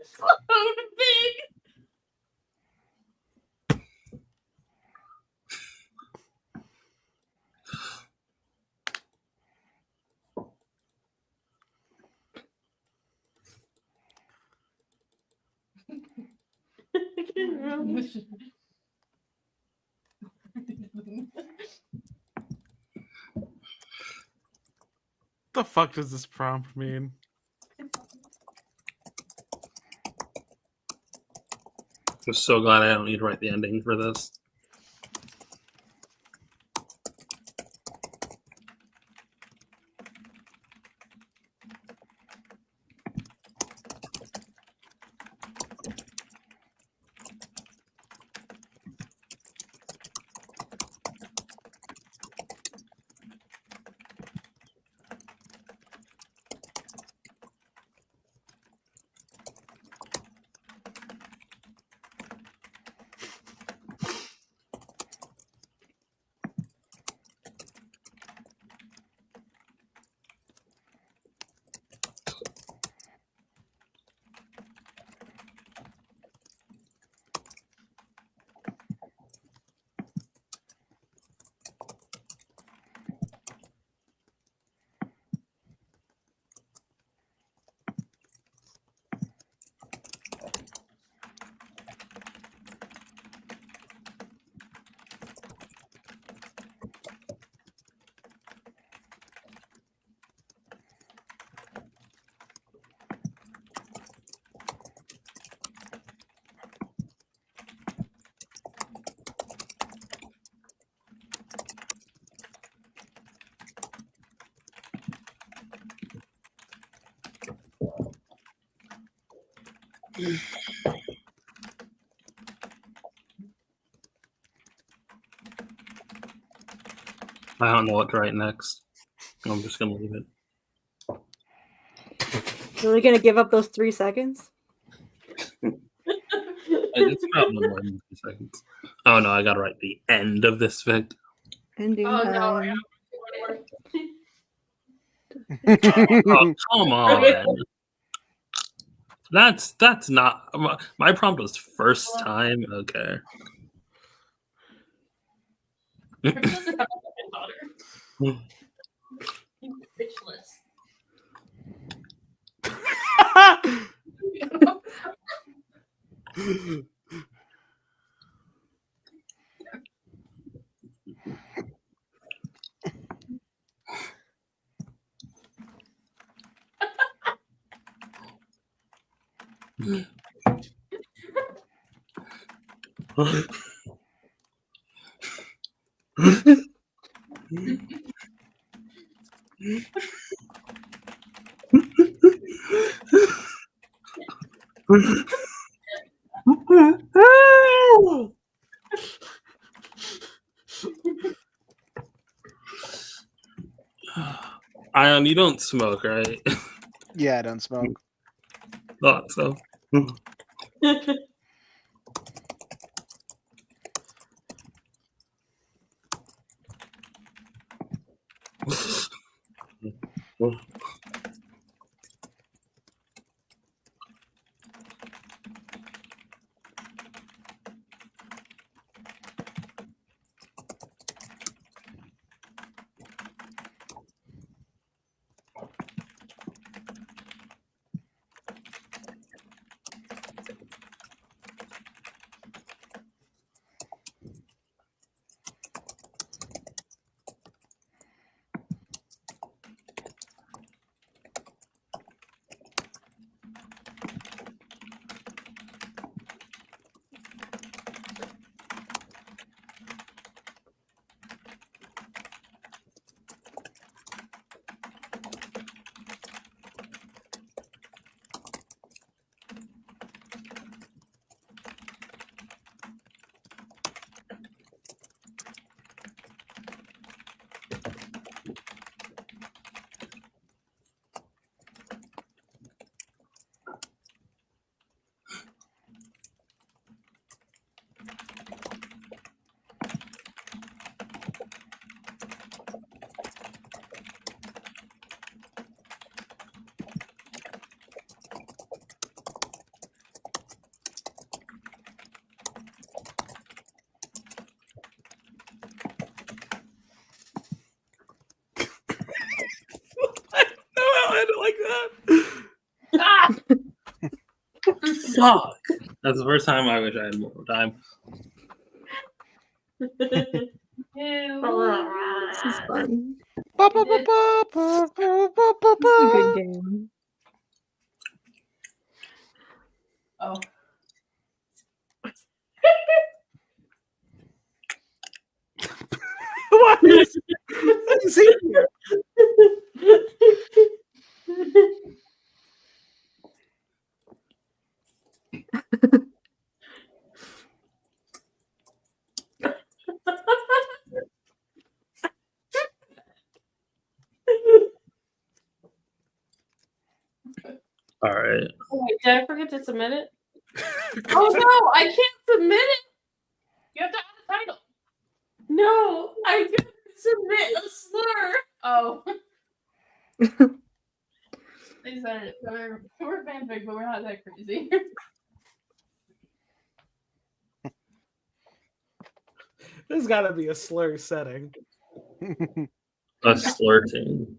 So big. The fuck does this prompt mean? I'm so glad I don't need to write the ending for this. I don't know what to write next. I'm just gonna leave it. Are we gonna give up those 3 seconds? It's probably more than 2 seconds. Oh no, I gotta write the end of this fic. Ending Oh no! time. Oh, come on. That's not my prompt was first time. Okay. Doesn't have a daughter. Bitchless. Ayaan, you don't smoke, right? Yeah, I don't smoke. Thought so. Fuck. That's the first time I wish I had more time. This is fun. This is a good game. Oh. What is here? All right. Oh, wait, did I forget to submit it? Oh no, I can't submit it. You have to add the title. No, I didn't submit a slur. Oh. They said it. We're fanfic, but we're not that crazy. There's got to be a slur setting. A slurting.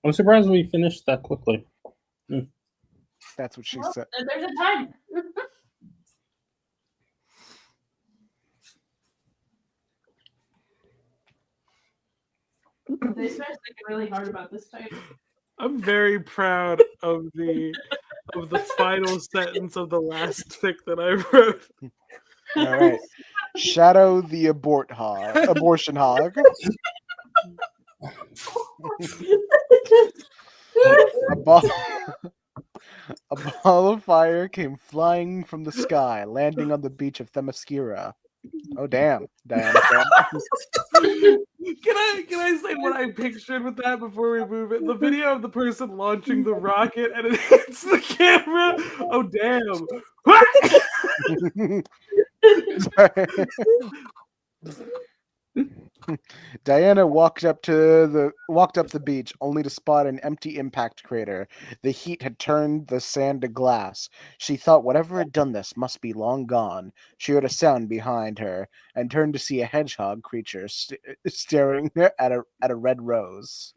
I'm surprised we finished that quickly. That's what she Well, said. there's a timer. They started thinking really hard about this title. I'm very proud of the final sentence of the last fic that I wrote. All right. Shadow the abortion hog. A ball of fire came flying from the sky, landing on the beach of Themyscira. Oh damn, Diana. Can I say what I pictured with that before we move it? The video of the person launching the rocket and it hits the camera. Oh damn. Diana walked up the beach only to spot an empty impact crater. The heat had turned the sand to glass. She thought whatever had done this must be long gone. She heard a sound behind her and turned to see a hedgehog creature staring at a red rose.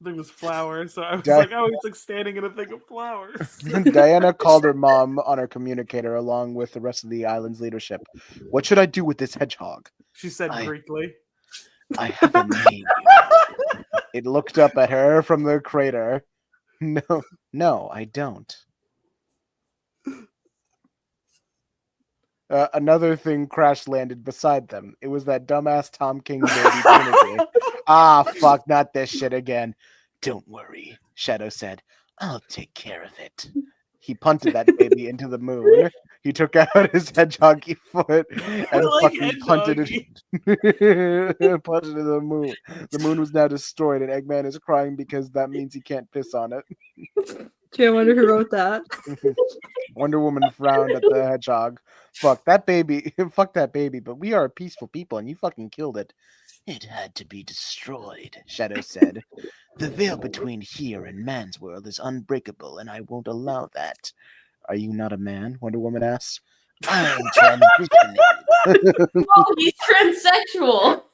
There was flowers, so I was like, oh, he's like standing in a thing of flowers. Diana called her mom on her communicator along with the rest of the island's leadership. What should I do with this hedgehog? She said Greekly. I have a name. It looked up at her from the crater. No, I don't. Another thing crash landed beside them. It was that dumbass Tom King baby Trinity. Ah, fuck, not this shit again. Don't worry, Shadow said. I'll take care of it. He punted that baby into the moon. He took out his hedgehoggy foot and fucking punted it. Punted it into the moon. The moon was now destroyed, and Eggman is crying because that means he can't piss on it. Gee, I wonder who wrote that. Wonder Woman frowned at the hedgehog. Fuck that baby. Fuck that baby. But we are a peaceful people, and you fucking killed it. It had to be destroyed, Shadow said. The veil between here and man's world is unbreakable, and I won't allow that. Are you not a man? Wonder Woman asked. I'm transitioning. Whoa, he's transsexual.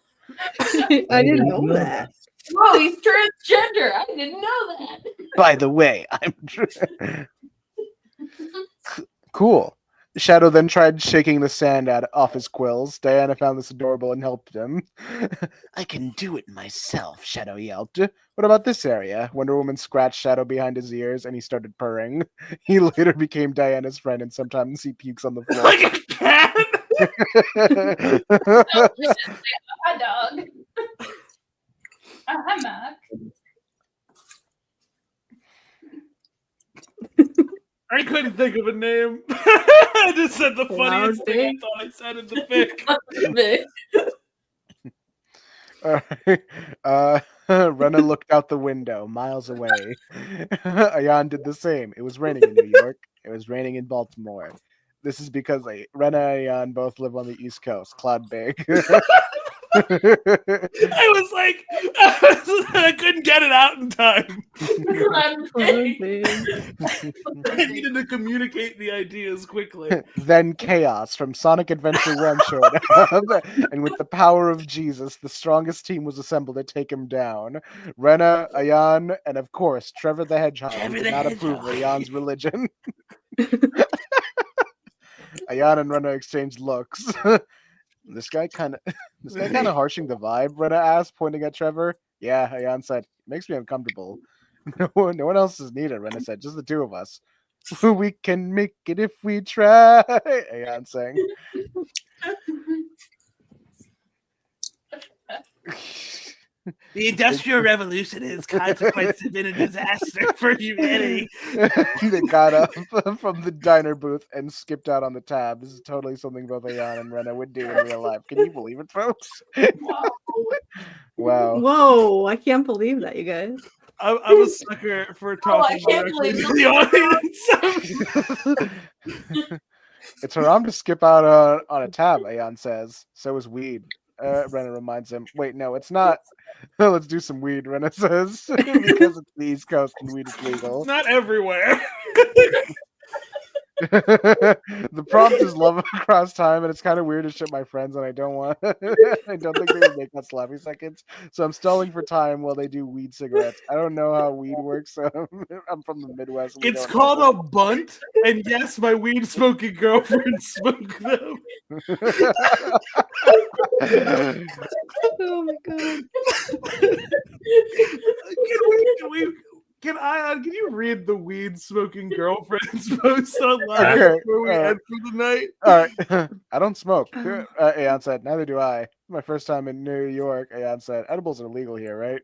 I didn't know that. Whoa, he's transgender. I didn't know that. By the way, I'm cool. Shadow then tried shaking the sand off his quills. Diana found this adorable and helped him. I can do it myself, Shadow yelped. What about this area? Wonder Woman scratched Shadow behind his ears and he started purring. He later became Diana's friend and sometimes he pukes on the floor. Like a cat? Hi, dog. Hi, Mark. I couldn't think of a name. I just said the funniest thing I thought I said in the fic. Rena looked out the window, miles away. Ayaan did the same. It was raining in New York. It was raining in Baltimore. This is because Rena and Ayaan both live on the East Coast. Cloud big. I was like, I couldn't get it out in time. I needed to communicate the ideas quickly. Then Chaos from Sonic Adventure 1 showed up, and with the power of Jesus, the strongest team was assembled to take him down. Rena, Ayaan, and of course, Trevor the Hedgehog, who did not approve of Ayaan's religion. Ayaan and Rena exchanged looks. This guy kind of harshing the vibe, Rena asked, pointing at Trevor. Yeah, Ayaan said, makes me uncomfortable. No one else is needed, Rena said, just the two of us. We can make it if we try, Ayaan sang. The Industrial Revolution and its consequences have been a disaster for humanity. They got up from the diner booth and skipped out on the tab. This is totally something both Ayaan and Rena would do in real life. Can you believe it, folks? Wow. Whoa, I can't believe that, you guys. I'm a sucker for talking directly to the audience. It's haram to skip out on a tab, Ayaan says. So is weed. Rena reminds him. Wait, no, it's not. Let's do some weed, Rena says. Because it's the East Coast and weed is legal. It's not everywhere. The prompt is love across time, and it's kind of weird to ship my friends, and I don't think they would make that slappy seconds. So I'm stalling for time while they do weed cigarettes. I don't know how weed works. So I'm from the Midwest. It's called a bunt, and yes, my weed smoking girlfriend smoked them. Oh my god! Can you read the weed smoking girlfriend's post online before we end for the night? All right. I don't smoke. Ayaan said, neither do I. My first time in New York, Ayaan said, edibles are legal here, right?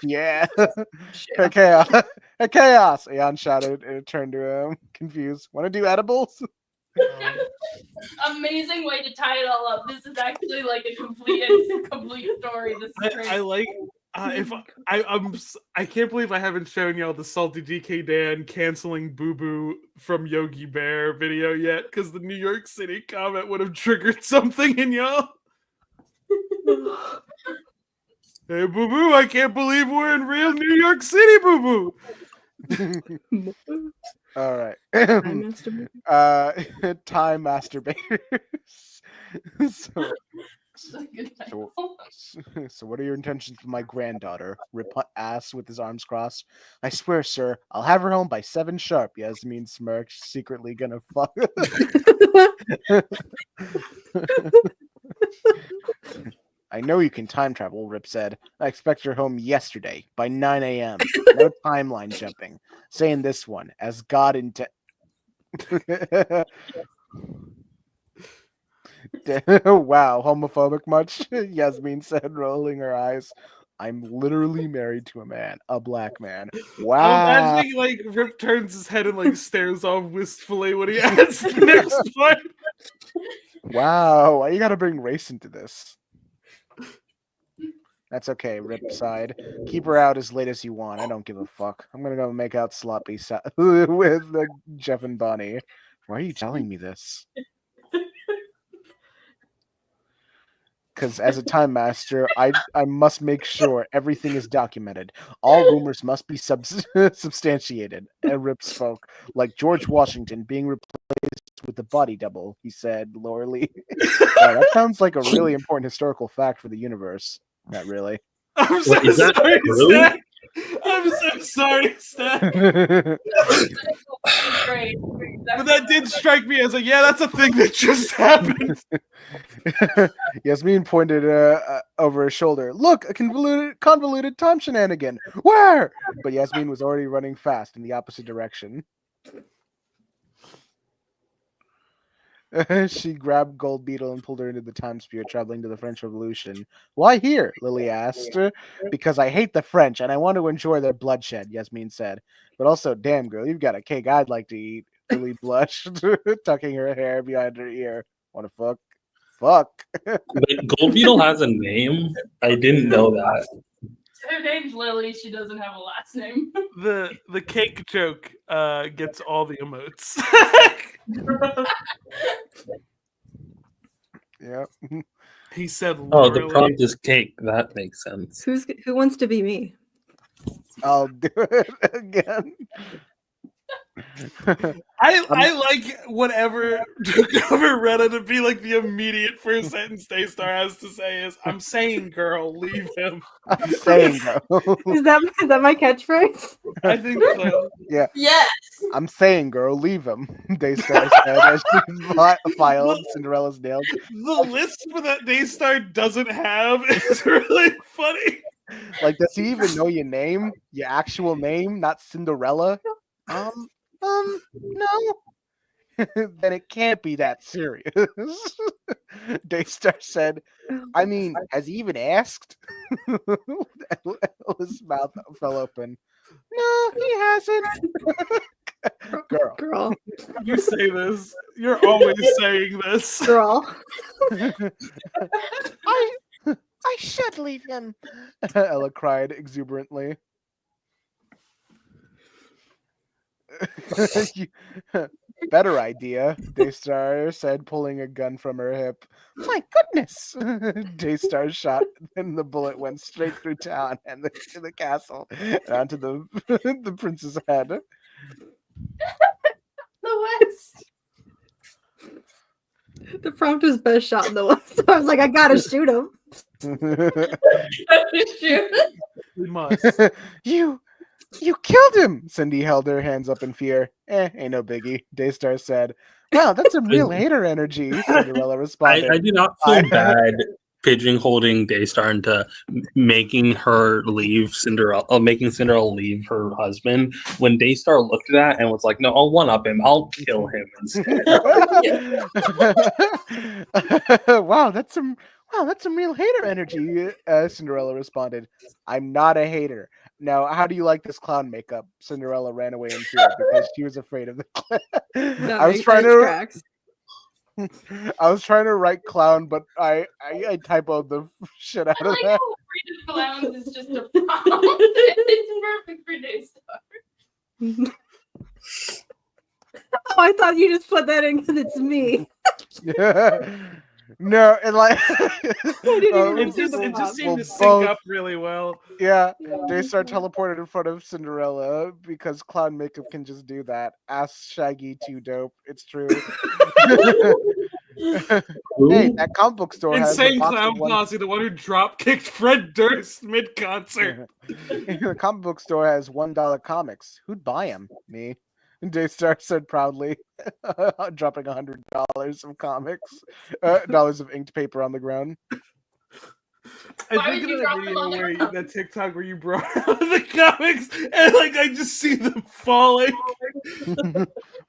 Yeah. Chaos. Chaos, Ayaan shouted and turned to him, confused. Want to do edibles? Amazing way to tie it all up. This is actually like a complete story. This is great. I like. I can't believe I haven't shown y'all the Salty DK Dan canceling Boo Boo from Yogi Bear video yet, because the New York City comment would have triggered something in y'all. Hey, Boo Boo! I can't believe we're in real New York City, Boo Boo. All right. Time masturbators. So what are your intentions with my granddaughter? Rip asked with his arms crossed. I swear, sir, I'll have her home by 7 sharp. Yasmin smirked, secretly gonna fuck. I know you can time travel, Rip said. I expect her home yesterday by 9 a.m. No timeline jumping. Saying this one, as God Wow, homophobic much? Yasmin said, rolling her eyes. I'm literally married to a man, a black man. Wow. I'm imagining like Rip turns his head and like stares off wistfully when he adds the next one. Wow, why you gotta bring race into this? That's okay, Rip sighed. Keep her out as late as you want. I don't give a fuck. I'm gonna go make out sloppy with Jeff and Bonnie. Why are you telling me this? Because as a time master, I must make sure everything is documented. All rumors must be substantiated. And Rip spoke like George Washington being replaced with the body double, he said lowerly. That sounds like a really important historical fact for the universe. Not really. I'm so sorry, Stat. I'm so sorry, Stat. But that did strike me as that's a thing that just happened. Yasmin pointed over his shoulder. Look, a convoluted time shenanigan. Where? But Yasmin was already running fast in the opposite direction. She grabbed Gold Beetle and pulled her into the time sphere, traveling to the French Revolution. Why here? Lily asked. Because I hate the French and I want to enjoy their bloodshed, Yasmin said. But also, damn girl, you've got a cake I'd like to eat. Lily blushed, tucking her hair behind her ear. Want to fuck? Fuck. Wait, Gold Beetle has a name? I didn't know that. Her name's Lily. She doesn't have a last name. The cake joke gets all the emotes. Yeah. He said, Oh, the literally. prompt is cake. That makes sense. Who wants to be me? I'll do it again. I like whatever took over Rena to be like the immediate first sentence Daystar has to say is, "I'm saying, girl, leave him." I'm saying, girl. Is that my catchphrase? I think so. Yeah. Yes. I'm saying, girl, leave him. Daystar said as she filed Cinderella's nails. The list for that Daystar doesn't have is really funny. Like, does he even know your name? Your actual name, not Cinderella? No. Then it can't be that serious. Daystar said, I mean, has he even asked? His mouth fell open. No, he hasn't. Girl. You say this. You're always saying this. Girl. I should leave him. Ella cried exuberantly. Better idea, Daystar said, pulling a gun from her hip. My goodness! Daystar shot, and the bullet went straight through town and to the castle, and onto the prince's head. The West. The prompt was best shot in the West. So I was like, I gotta shoot him. We must. You killed him! Cindy held her hands up in fear. Ain't no biggie, Daystar said. Wow, that's some real hater energy, Cinderella responded. I do not feel bad pigeonholing Daystar into making her leave Cinderella, making Cinderella leave her husband. When Daystar looked at that and was like, "No, I'll one up him. I'll kill him instead." Wow, that's some real hater energy, Cinderella responded. I'm not a hater. Now, how do you like this clown makeup? Cinderella ran away in fear because she was afraid of the clown. I was trying to write clown, but I typoed the shit out I of like that. how afraid of clowns is just a prompt. It's perfect for Daystar. Oh, I thought you just put that in because it's me. No, and like It just seemed to sync up really well. Yeah, Daystar teleported in front of Cinderella because clown makeup can just do that. Ask Shaggy too dope. It's true. Hey, that comic book store has a Insane box Clown of one. Posse, the one who drop kicked Fred Durst mid concert. The comic book store has $1 comics. Who'd buy them? Me. Daystar said proudly, dropping $100 of comics, dollars of inked paper on the ground. I think of that video where that TikTok where you brought out the comics and like I just see them falling.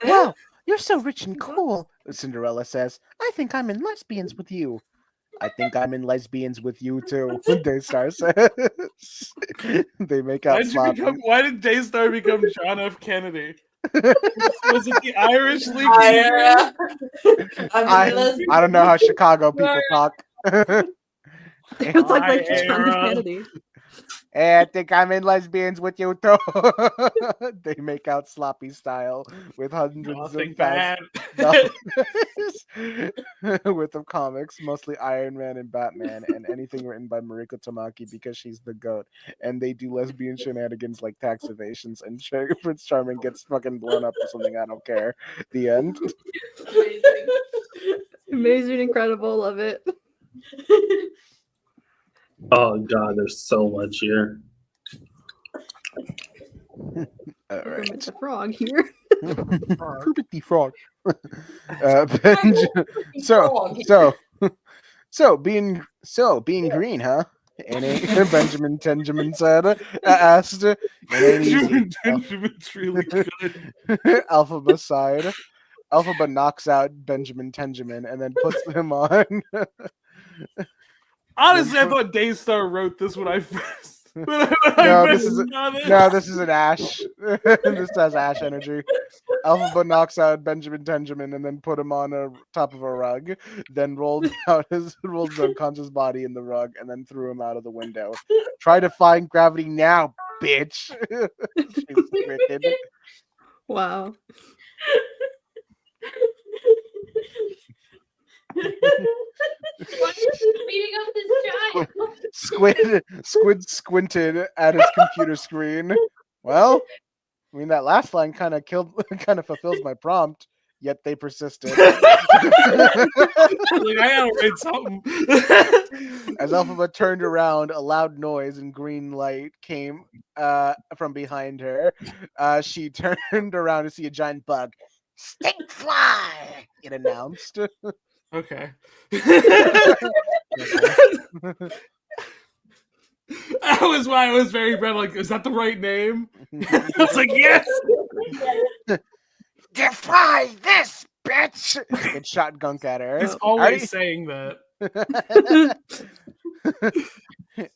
Wow, you're so rich and cool, Cinderella says. I think I'm in Lesbians with you. I think I'm in Lesbians with you too, Daystar says. They make out sloppy. Why did Daystar become John F. Kennedy? Was it the Irish leaking? I don't know how Chicago people talk. It was like John F. Kennedy. Hey, I think I'm in Lesbians with you too. They make out sloppy style with hundreds of worth of comics, mostly Iron Man and Batman, and anything written by Mariko Tamaki because she's the GOAT. And they do lesbian shenanigans like tax evasions, and Prince Charming gets fucking blown up or something. I don't care. The end. Amazing, incredible, love it. Oh god, there's so much here. All right. It's a frog here. Perfectly frog. So being green, huh? It ain't Benjamin Tenjamin said. Asked. It ain't easy. Benjamin's really good. Alphaba sighed. Alphaba knocks out Benjamin Tenjamin and then puts him on. Honestly, I thought Daystar wrote this when I first. This is an Ash. This has Ash energy. Alphaba knocks out Benjamin Tenjamin and then put him on top of a rug. Then rolled his unconscious body in the rug and then threw him out of the window. Try to find gravity now, bitch. She's wicked. Wow. Why is he beating up this child? Squid squinted at his computer screen. Well, I mean that last line kind of fulfills my prompt. Yet they persisted. Like, I gotta write something. As Elphaba turned around, a loud noise and green light came from behind her. She turned around to see a giant bug. Stink fly! It announced. Okay. That was why I was very red. Like, is that the right name? I was like, yes. Defy this, bitch! It shot gunk at her. He's always saying that.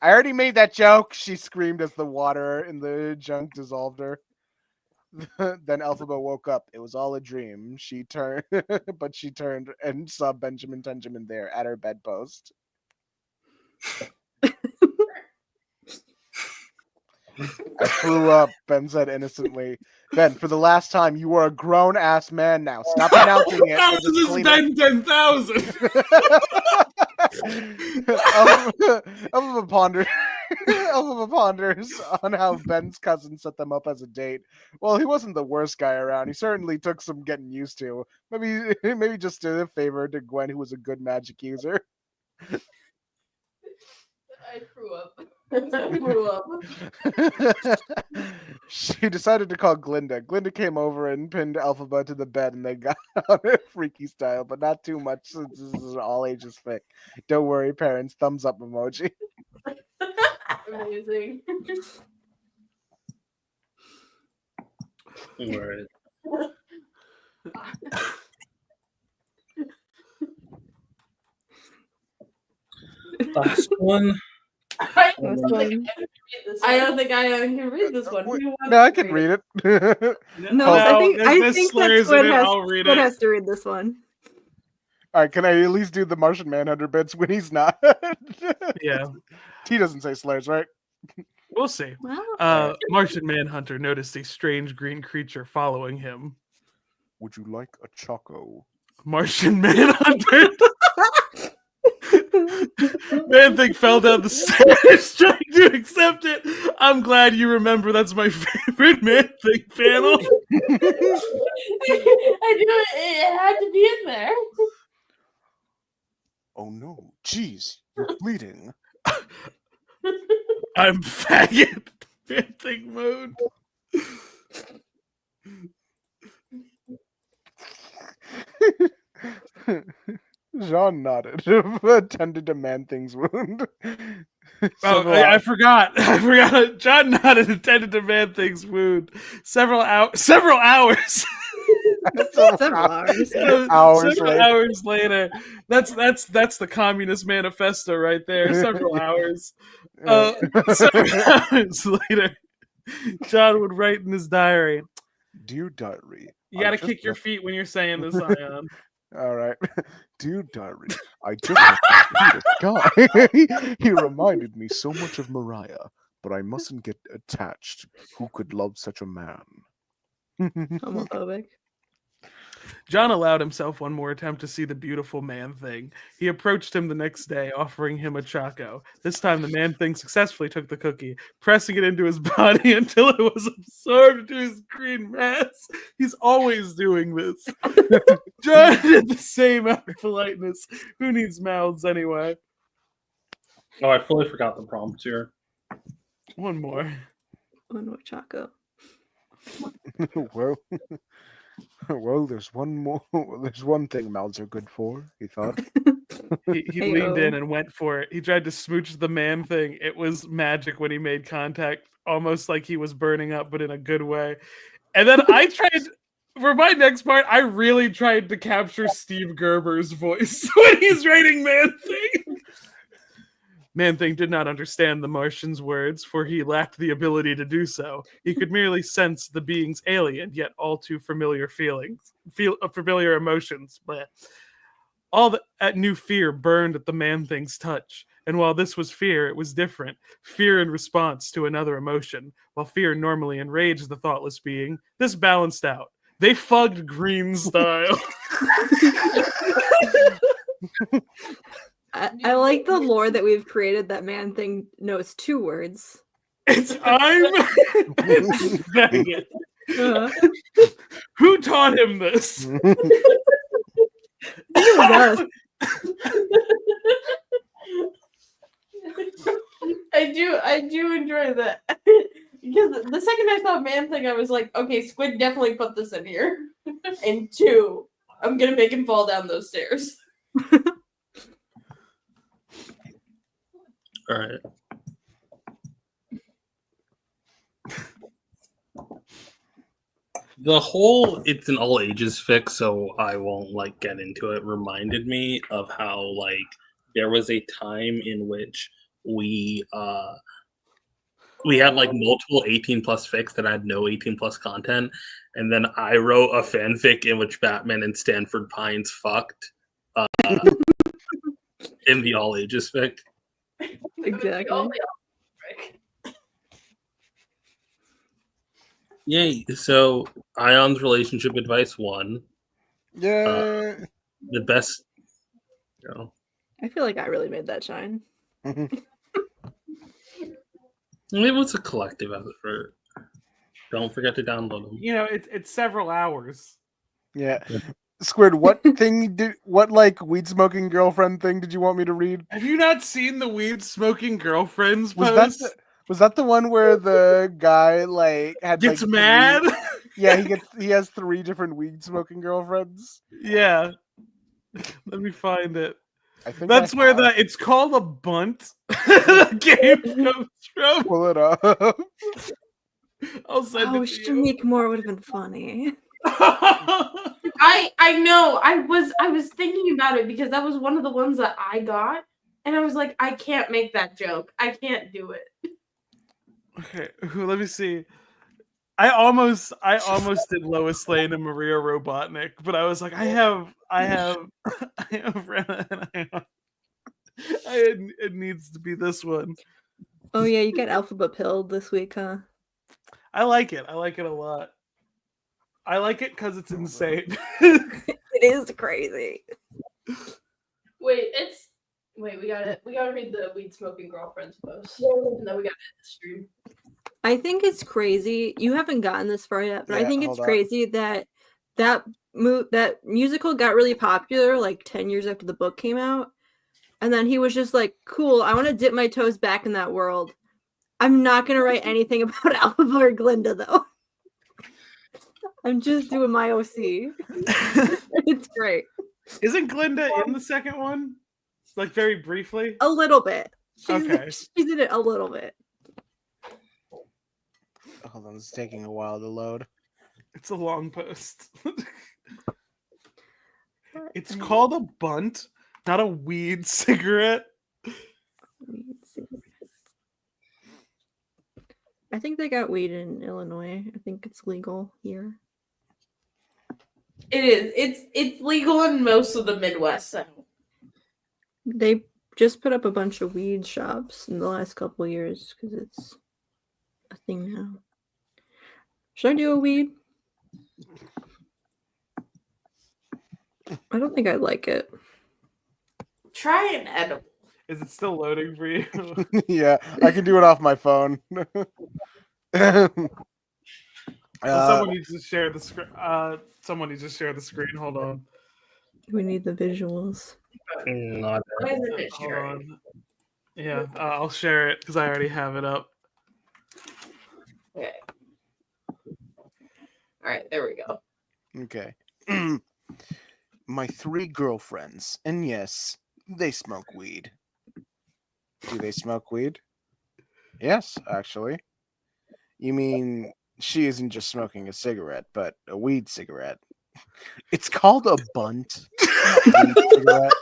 I already made that joke, she screamed as the water in the junk dissolved her. Then Elphaba woke up. It was all a dream. She turned and saw Benjamin Tenjamin there at her bedpost. I threw up, Ben said innocently. Ben, for the last time, you are a grown-ass man now. Stop announcing it. How is this Ben 10,000? Elphaba ponders on how Ben's cousin set them up as a date. Well, he wasn't the worst guy around. He certainly took some getting used to. Maybe just did a favor to Gwen, who was a good magic user. I threw up. I threw up. She decided to call Glinda. Glinda came over and pinned Elphaba to the bed, and they got on it freaky style, but not too much since this is an all ages fic. Don't worry, parents. Thumbs up emoji. Amazing. Word. Last one. I don't think I can read this one. No, I can read it. No, I think that Squid Squid has to read this one. All right, can I at least do the Martian Manhunter bits when he's not? Yeah. He doesn't say slurs, right? We'll see. Well, Martian Manhunter noticed a strange green creature following him. Would you like a choco? Martian Manhunter. Man-Thing fell down the stairs trying to accept it. I'm glad you remember that's my favorite Man-Thing panel. I knew it had to be in there. Oh no, jeez, you're bleeding. I'm faggot. Man-Thing mode. Jean nodded, attended to Man-Thing's wound. Oh, I forgot. John nodded, attended to Man-Thing's wound. Several hours. several hours. Hours later. That's the Communist Manifesto right there. Several hours. Several hours later, John would write in his diary. Dear diary. You gotta kick your feet when you're saying this, Ayaan. All right. Dear diary, I just met this guy. He reminded me so much of Mariah, but I mustn't get attached. Who could love such a man? Homophobic. John allowed himself one more attempt to see the beautiful Man-Thing. He approached him the next day, offering him a choco. This time, the Man-Thing successfully took the cookie, pressing it into his body until it was absorbed into his green mass. He's always doing this. John did the same out of politeness. Who needs mouths anyway? Oh, I fully forgot the prompt here. One more. One more choco. Well, there's one more. There's one thing mouths are good for, he thought. He leaned in and went for it. He tried to smooch the Man-Thing. It was magic when he made contact, almost like he was burning up, but in a good way. And then I tried, for my next part, I really tried to capture Steve Gerber's voice when he's writing Man-Thing. Man-Thing did not understand the Martian's words, for he lacked the ability to do so. He could merely sense the being's alien, yet all too familiar familiar emotions. Bleh. All that new fear burned at the Man-Thing's touch. And while this was fear, it was different. Fear in response to another emotion. While fear normally enraged the thoughtless being, this balanced out. They fucked green style. I like the lore that we've created that Man Thing knows 2 words. It's I'm faggot. Who taught him this? It was us. I do enjoy that. Because the second I saw Man Thing, I was like, okay, Squid definitely put this in here. And 2, I'm gonna make him fall down those stairs. All right. The whole it's an all ages fic, so I won't like get into it, reminded me of how like there was a time in which we had like multiple 18 plus fics that had no 18 plus content, and then I wrote a fanfic in which Batman and Stanford Pines fucked in the all ages fic. Exactly. Yay! So Ayon's relationship advice 1. Yeah. The best. You know, I feel like I really made that shine. it was a collective effort. Don't forget to download them. You know, it's several hours. Yeah. Squid, what like weed smoking girlfriend thing did you want me to read? Have you not seen the weed smoking girlfriends Was post? Was that the one where the guy like gets like, mad? Yeah, he has 3 different weed smoking girlfriends. Yeah. Let me find it. I think that's where it's called a bunt game comes from. Pull it up. I'll send it to you. Shamik Moore would have been funny. I know. I was thinking about it because that was one of the ones that I got, and I was like, I can't make that joke. I can't do it. Okay, let me see. I almost did Lois Lane and Maria Robotnik, but I was like, I have Rena and it needs to be this one. Oh yeah, you got alphabet pilled this week, huh? I like it. I like it a lot. I like it because it's insane. It is crazy. Wait, we gotta read the weed smoking girlfriends post, and then we gotta end the stream. I think it's crazy. You haven't gotten this far yet, but I think it's crazy that musical got really popular like 10 years after the book came out, and then he was just like, "Cool, I want to dip my toes back in that world. I'm not gonna write anything about Alpha or Glinda though. I'm just doing my OC." It's great. Isn't Glinda in the second one? Like very briefly? A little bit. Okay. She's in it a little bit. Hold on, it's taking a while to load. It's a long post. It's called a bunt, not a weed cigarette. Weed cigarette. I think they got weed in Illinois. I think it's legal here. It is. It's legal in most of the Midwest. So. They just put up a bunch of weed shops in the last couple of years because it's a thing now. Should I do a weed? I don't think I like it. Try an edible. Is it still loading for you? Yeah, I can do it off my phone. Someone needs to share the screen. Someone needs to share the screen. Hold on. We need the visuals. Not Hold on. Yeah, I'll share it because I already have it up. Okay. All right, there we go. Okay. My 3 girlfriends, and yes, they smoke weed. Do they smoke weed? Yes, actually. You mean she isn't just smoking a cigarette, but a weed cigarette? It's called a bunt. Weed cigarette.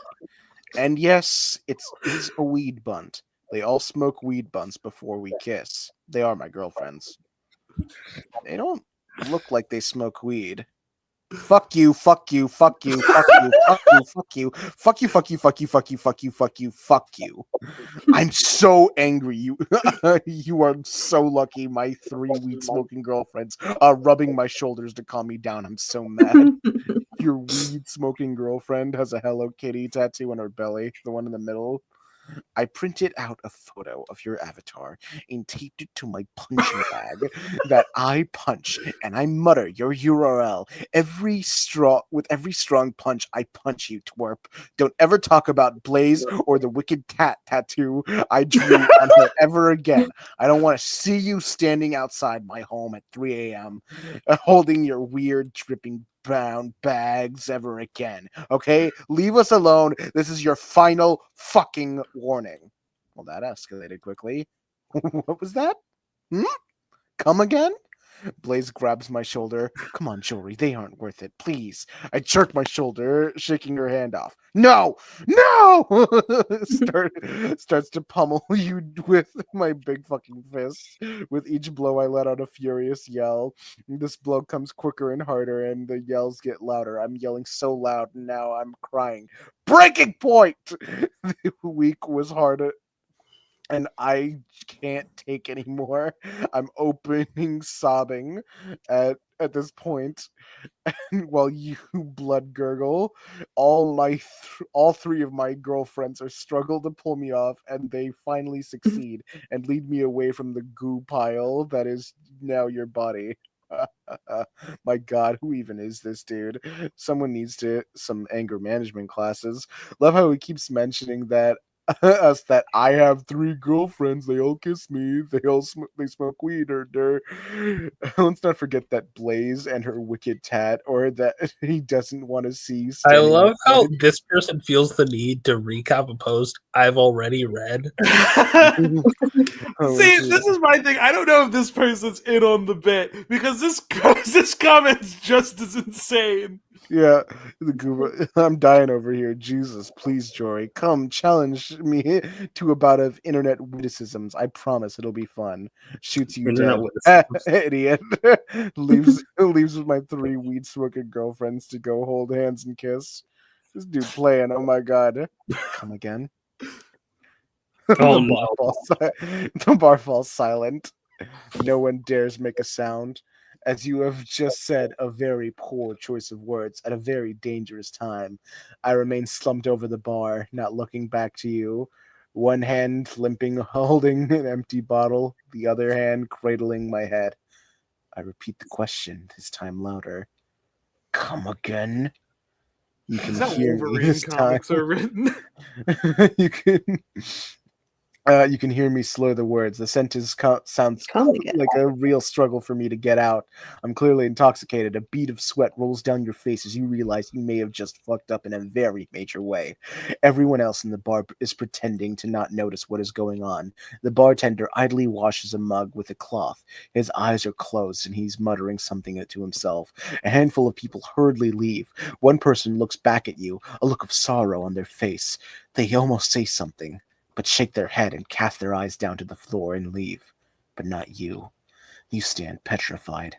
And yes, it is a weed bunt. They all smoke weed bunts before we kiss. They are my girlfriends. They don't look like they smoke weed. Fuck you, fuck you, fuck you, fuck you, fuck you, fuck you, fuck you, fuck you, fuck you, fuck you, fuck you, fuck you, fuck you. I'm so angry. You are so lucky. My 3 weed smoking girlfriends are rubbing my shoulders to calm me down. I'm so mad. Your weed-smoking girlfriend has a Hello Kitty tattoo on her belly, the one in the middle. I printed out a photo of your avatar and taped it to my punching bag that I punch, and I mutter your URL with every strong punch. I punch you, twerp. Don't ever talk about Blaze or the wicked cat tattoo I drew on her ever again. I don't want to see you standing outside my home at 3 a.m. Holding your weird dripping brown bags ever again. Okay? Leave us alone. This is your final fucking warning. Well, that escalated quickly. What was that? Come again? Blaze grabs my shoulder. Come on, Jory, they aren't worth it. Please. I jerk my shoulder, shaking her hand off. No! No! Starts to pummel you with my big fucking fist. With each blow, I let out a furious yell. This blow comes quicker and harder, and the yells get louder. I'm yelling so loud, and now I'm crying. Breaking point! The week was hard, and I can't take anymore. I'm opening sobbing at this point, while you blood gurgle. All three of my girlfriends are struggle to pull me off, and they finally succeed and lead me away from the goo pile that is now your body. My God, who even is this dude? Someone needs some anger management classes. Love how he keeps mentioning that us that I have 3 girlfriends. They all kiss me. They smoke weed. Or let's not forget that Blaze and her wicked tat, or that he doesn't want to see. I love how this person feels the need to recap a post I've already read. See, this is my thing. I don't know if this person's in on the bit because this comment's just as insane. Yeah, I'm dying over here. Jesus, please, Jory, come challenge me to a bout of internet witticisms. I promise it'll be fun. Shoots you dead, idiot. leaves with my 3 weed smoking girlfriends to go hold hands and kiss. This dude playing. Oh my God, come again. The bar falls silent. No one dares make a sound. As you have just said, a very poor choice of words at a very dangerous time. I remain slumped over the bar, not looking back to you. One hand limping, holding an empty bottle, the other hand cradling my head. I repeat the question, this time louder. Come again? You can hear me this time. Are written. You can hear me slur the words. The sentence sounds like a real struggle for me to get out. I'm clearly intoxicated. A bead of sweat rolls down your face as you realize you may have just fucked up in a very major way. Everyone else in the bar is pretending to not notice what is going on. The bartender idly washes a mug with a cloth. His eyes are closed and he's muttering something to himself. A handful of people hurriedly leave. One person looks back at you, a look of sorrow on their face. They almost say something, but shake their head and cast their eyes down to the floor and leave. But not you. You stand petrified.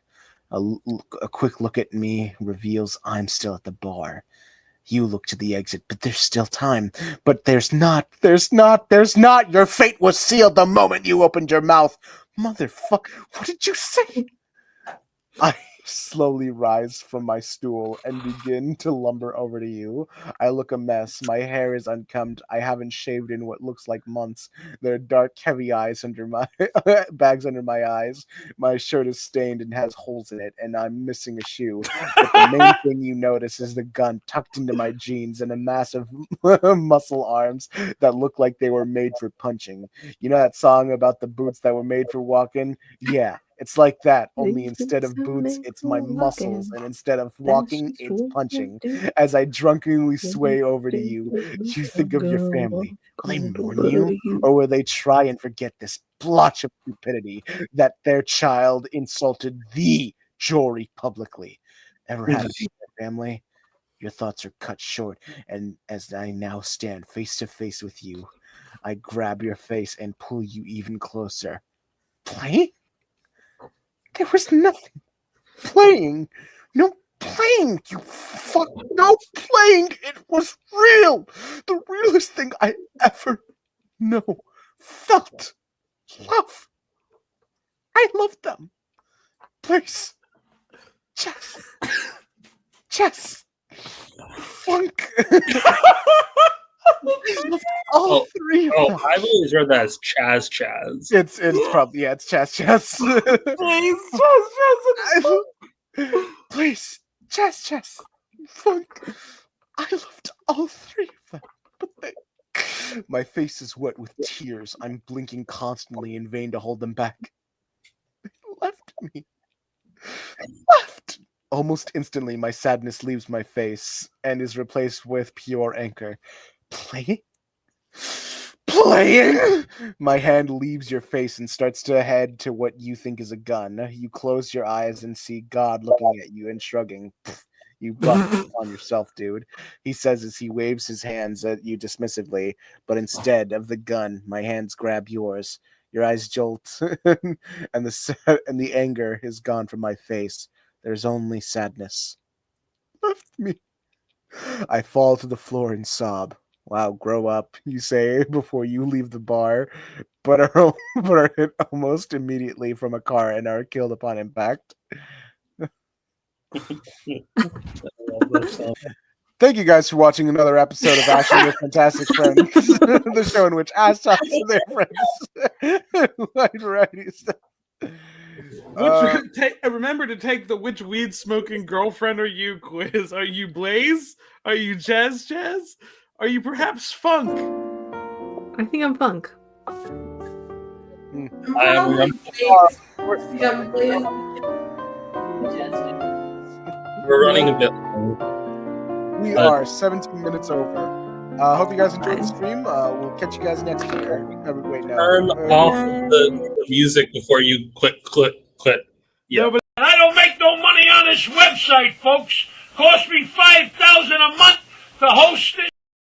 A quick look at me reveals I'm still at the bar. You look to the exit, but there's still time. But there's not. Your fate was sealed the moment you opened your mouth. Motherfucker, what did you say? I slowly rise from my stool and begin to lumber over to you. I look a mess. My hair is unkempt. I haven't shaved in what looks like months. There are dark, heavy eyes under my bags under my eyes. My shirt is stained and has holes in it, and I'm missing a shoe. But the main thing you notice is the gun tucked into my jeans and a massive muscle arms that look like they were made for punching. You know that song about the boots that were made for walking? Yeah. It's like that, only instead of boots, it's my muscles, and instead of walking, it's punching. As I drunkenly sway over to you, you think of your family. Will they mourn you? Or will they try and forget this blotch of stupidity that their child insulted the Jory publicly? Ever had a family? Your thoughts are cut short, and as I now stand face to face with you, I grab your face and pull you even closer. Play? There was nothing playing. No playing, you fuck. No playing. It was real. The realest thing I ever felt. Love. I loved them. Please. Jess. Funk. All three of them. I've always read that as Chaz. It's probably it's Chaz. Please, Chaz. Please, Chaz. Funk. I loved all three of them, but they. My face is wet with tears. I'm blinking constantly in vain to hold them back. They left me. Left. Almost instantly, my sadness leaves my face and is replaced with pure anger. Playing? My hand leaves your face and starts to head to what you think is a gun. You close your eyes and see God looking at you and shrugging. You brought it on yourself, dude. He says as he waves his hands at you dismissively, but instead of the gun, my hands grab yours. Your eyes jolt, and the anger is gone from my face. There's only sadness. Left me. I fall to the floor and sob. Wow, grow up, you say before you leave the bar, but are hit almost immediately from a car and are killed upon impact. Thank you guys for watching another episode of Ash and Your Fantastic Friends, the show in which Ash talks to their friends. Remember to take the which weed smoking girlfriend are you quiz. Are you Blaze? Are you Jazz? Are you perhaps Funk? I think I'm Funk. We're running a bit. We are 17 minutes over. Hope you guys enjoyed the stream. We'll catch you guys next year. Wait, no. Turn off the music before you quit. Yeah. No, but I don't make no money on this website, folks.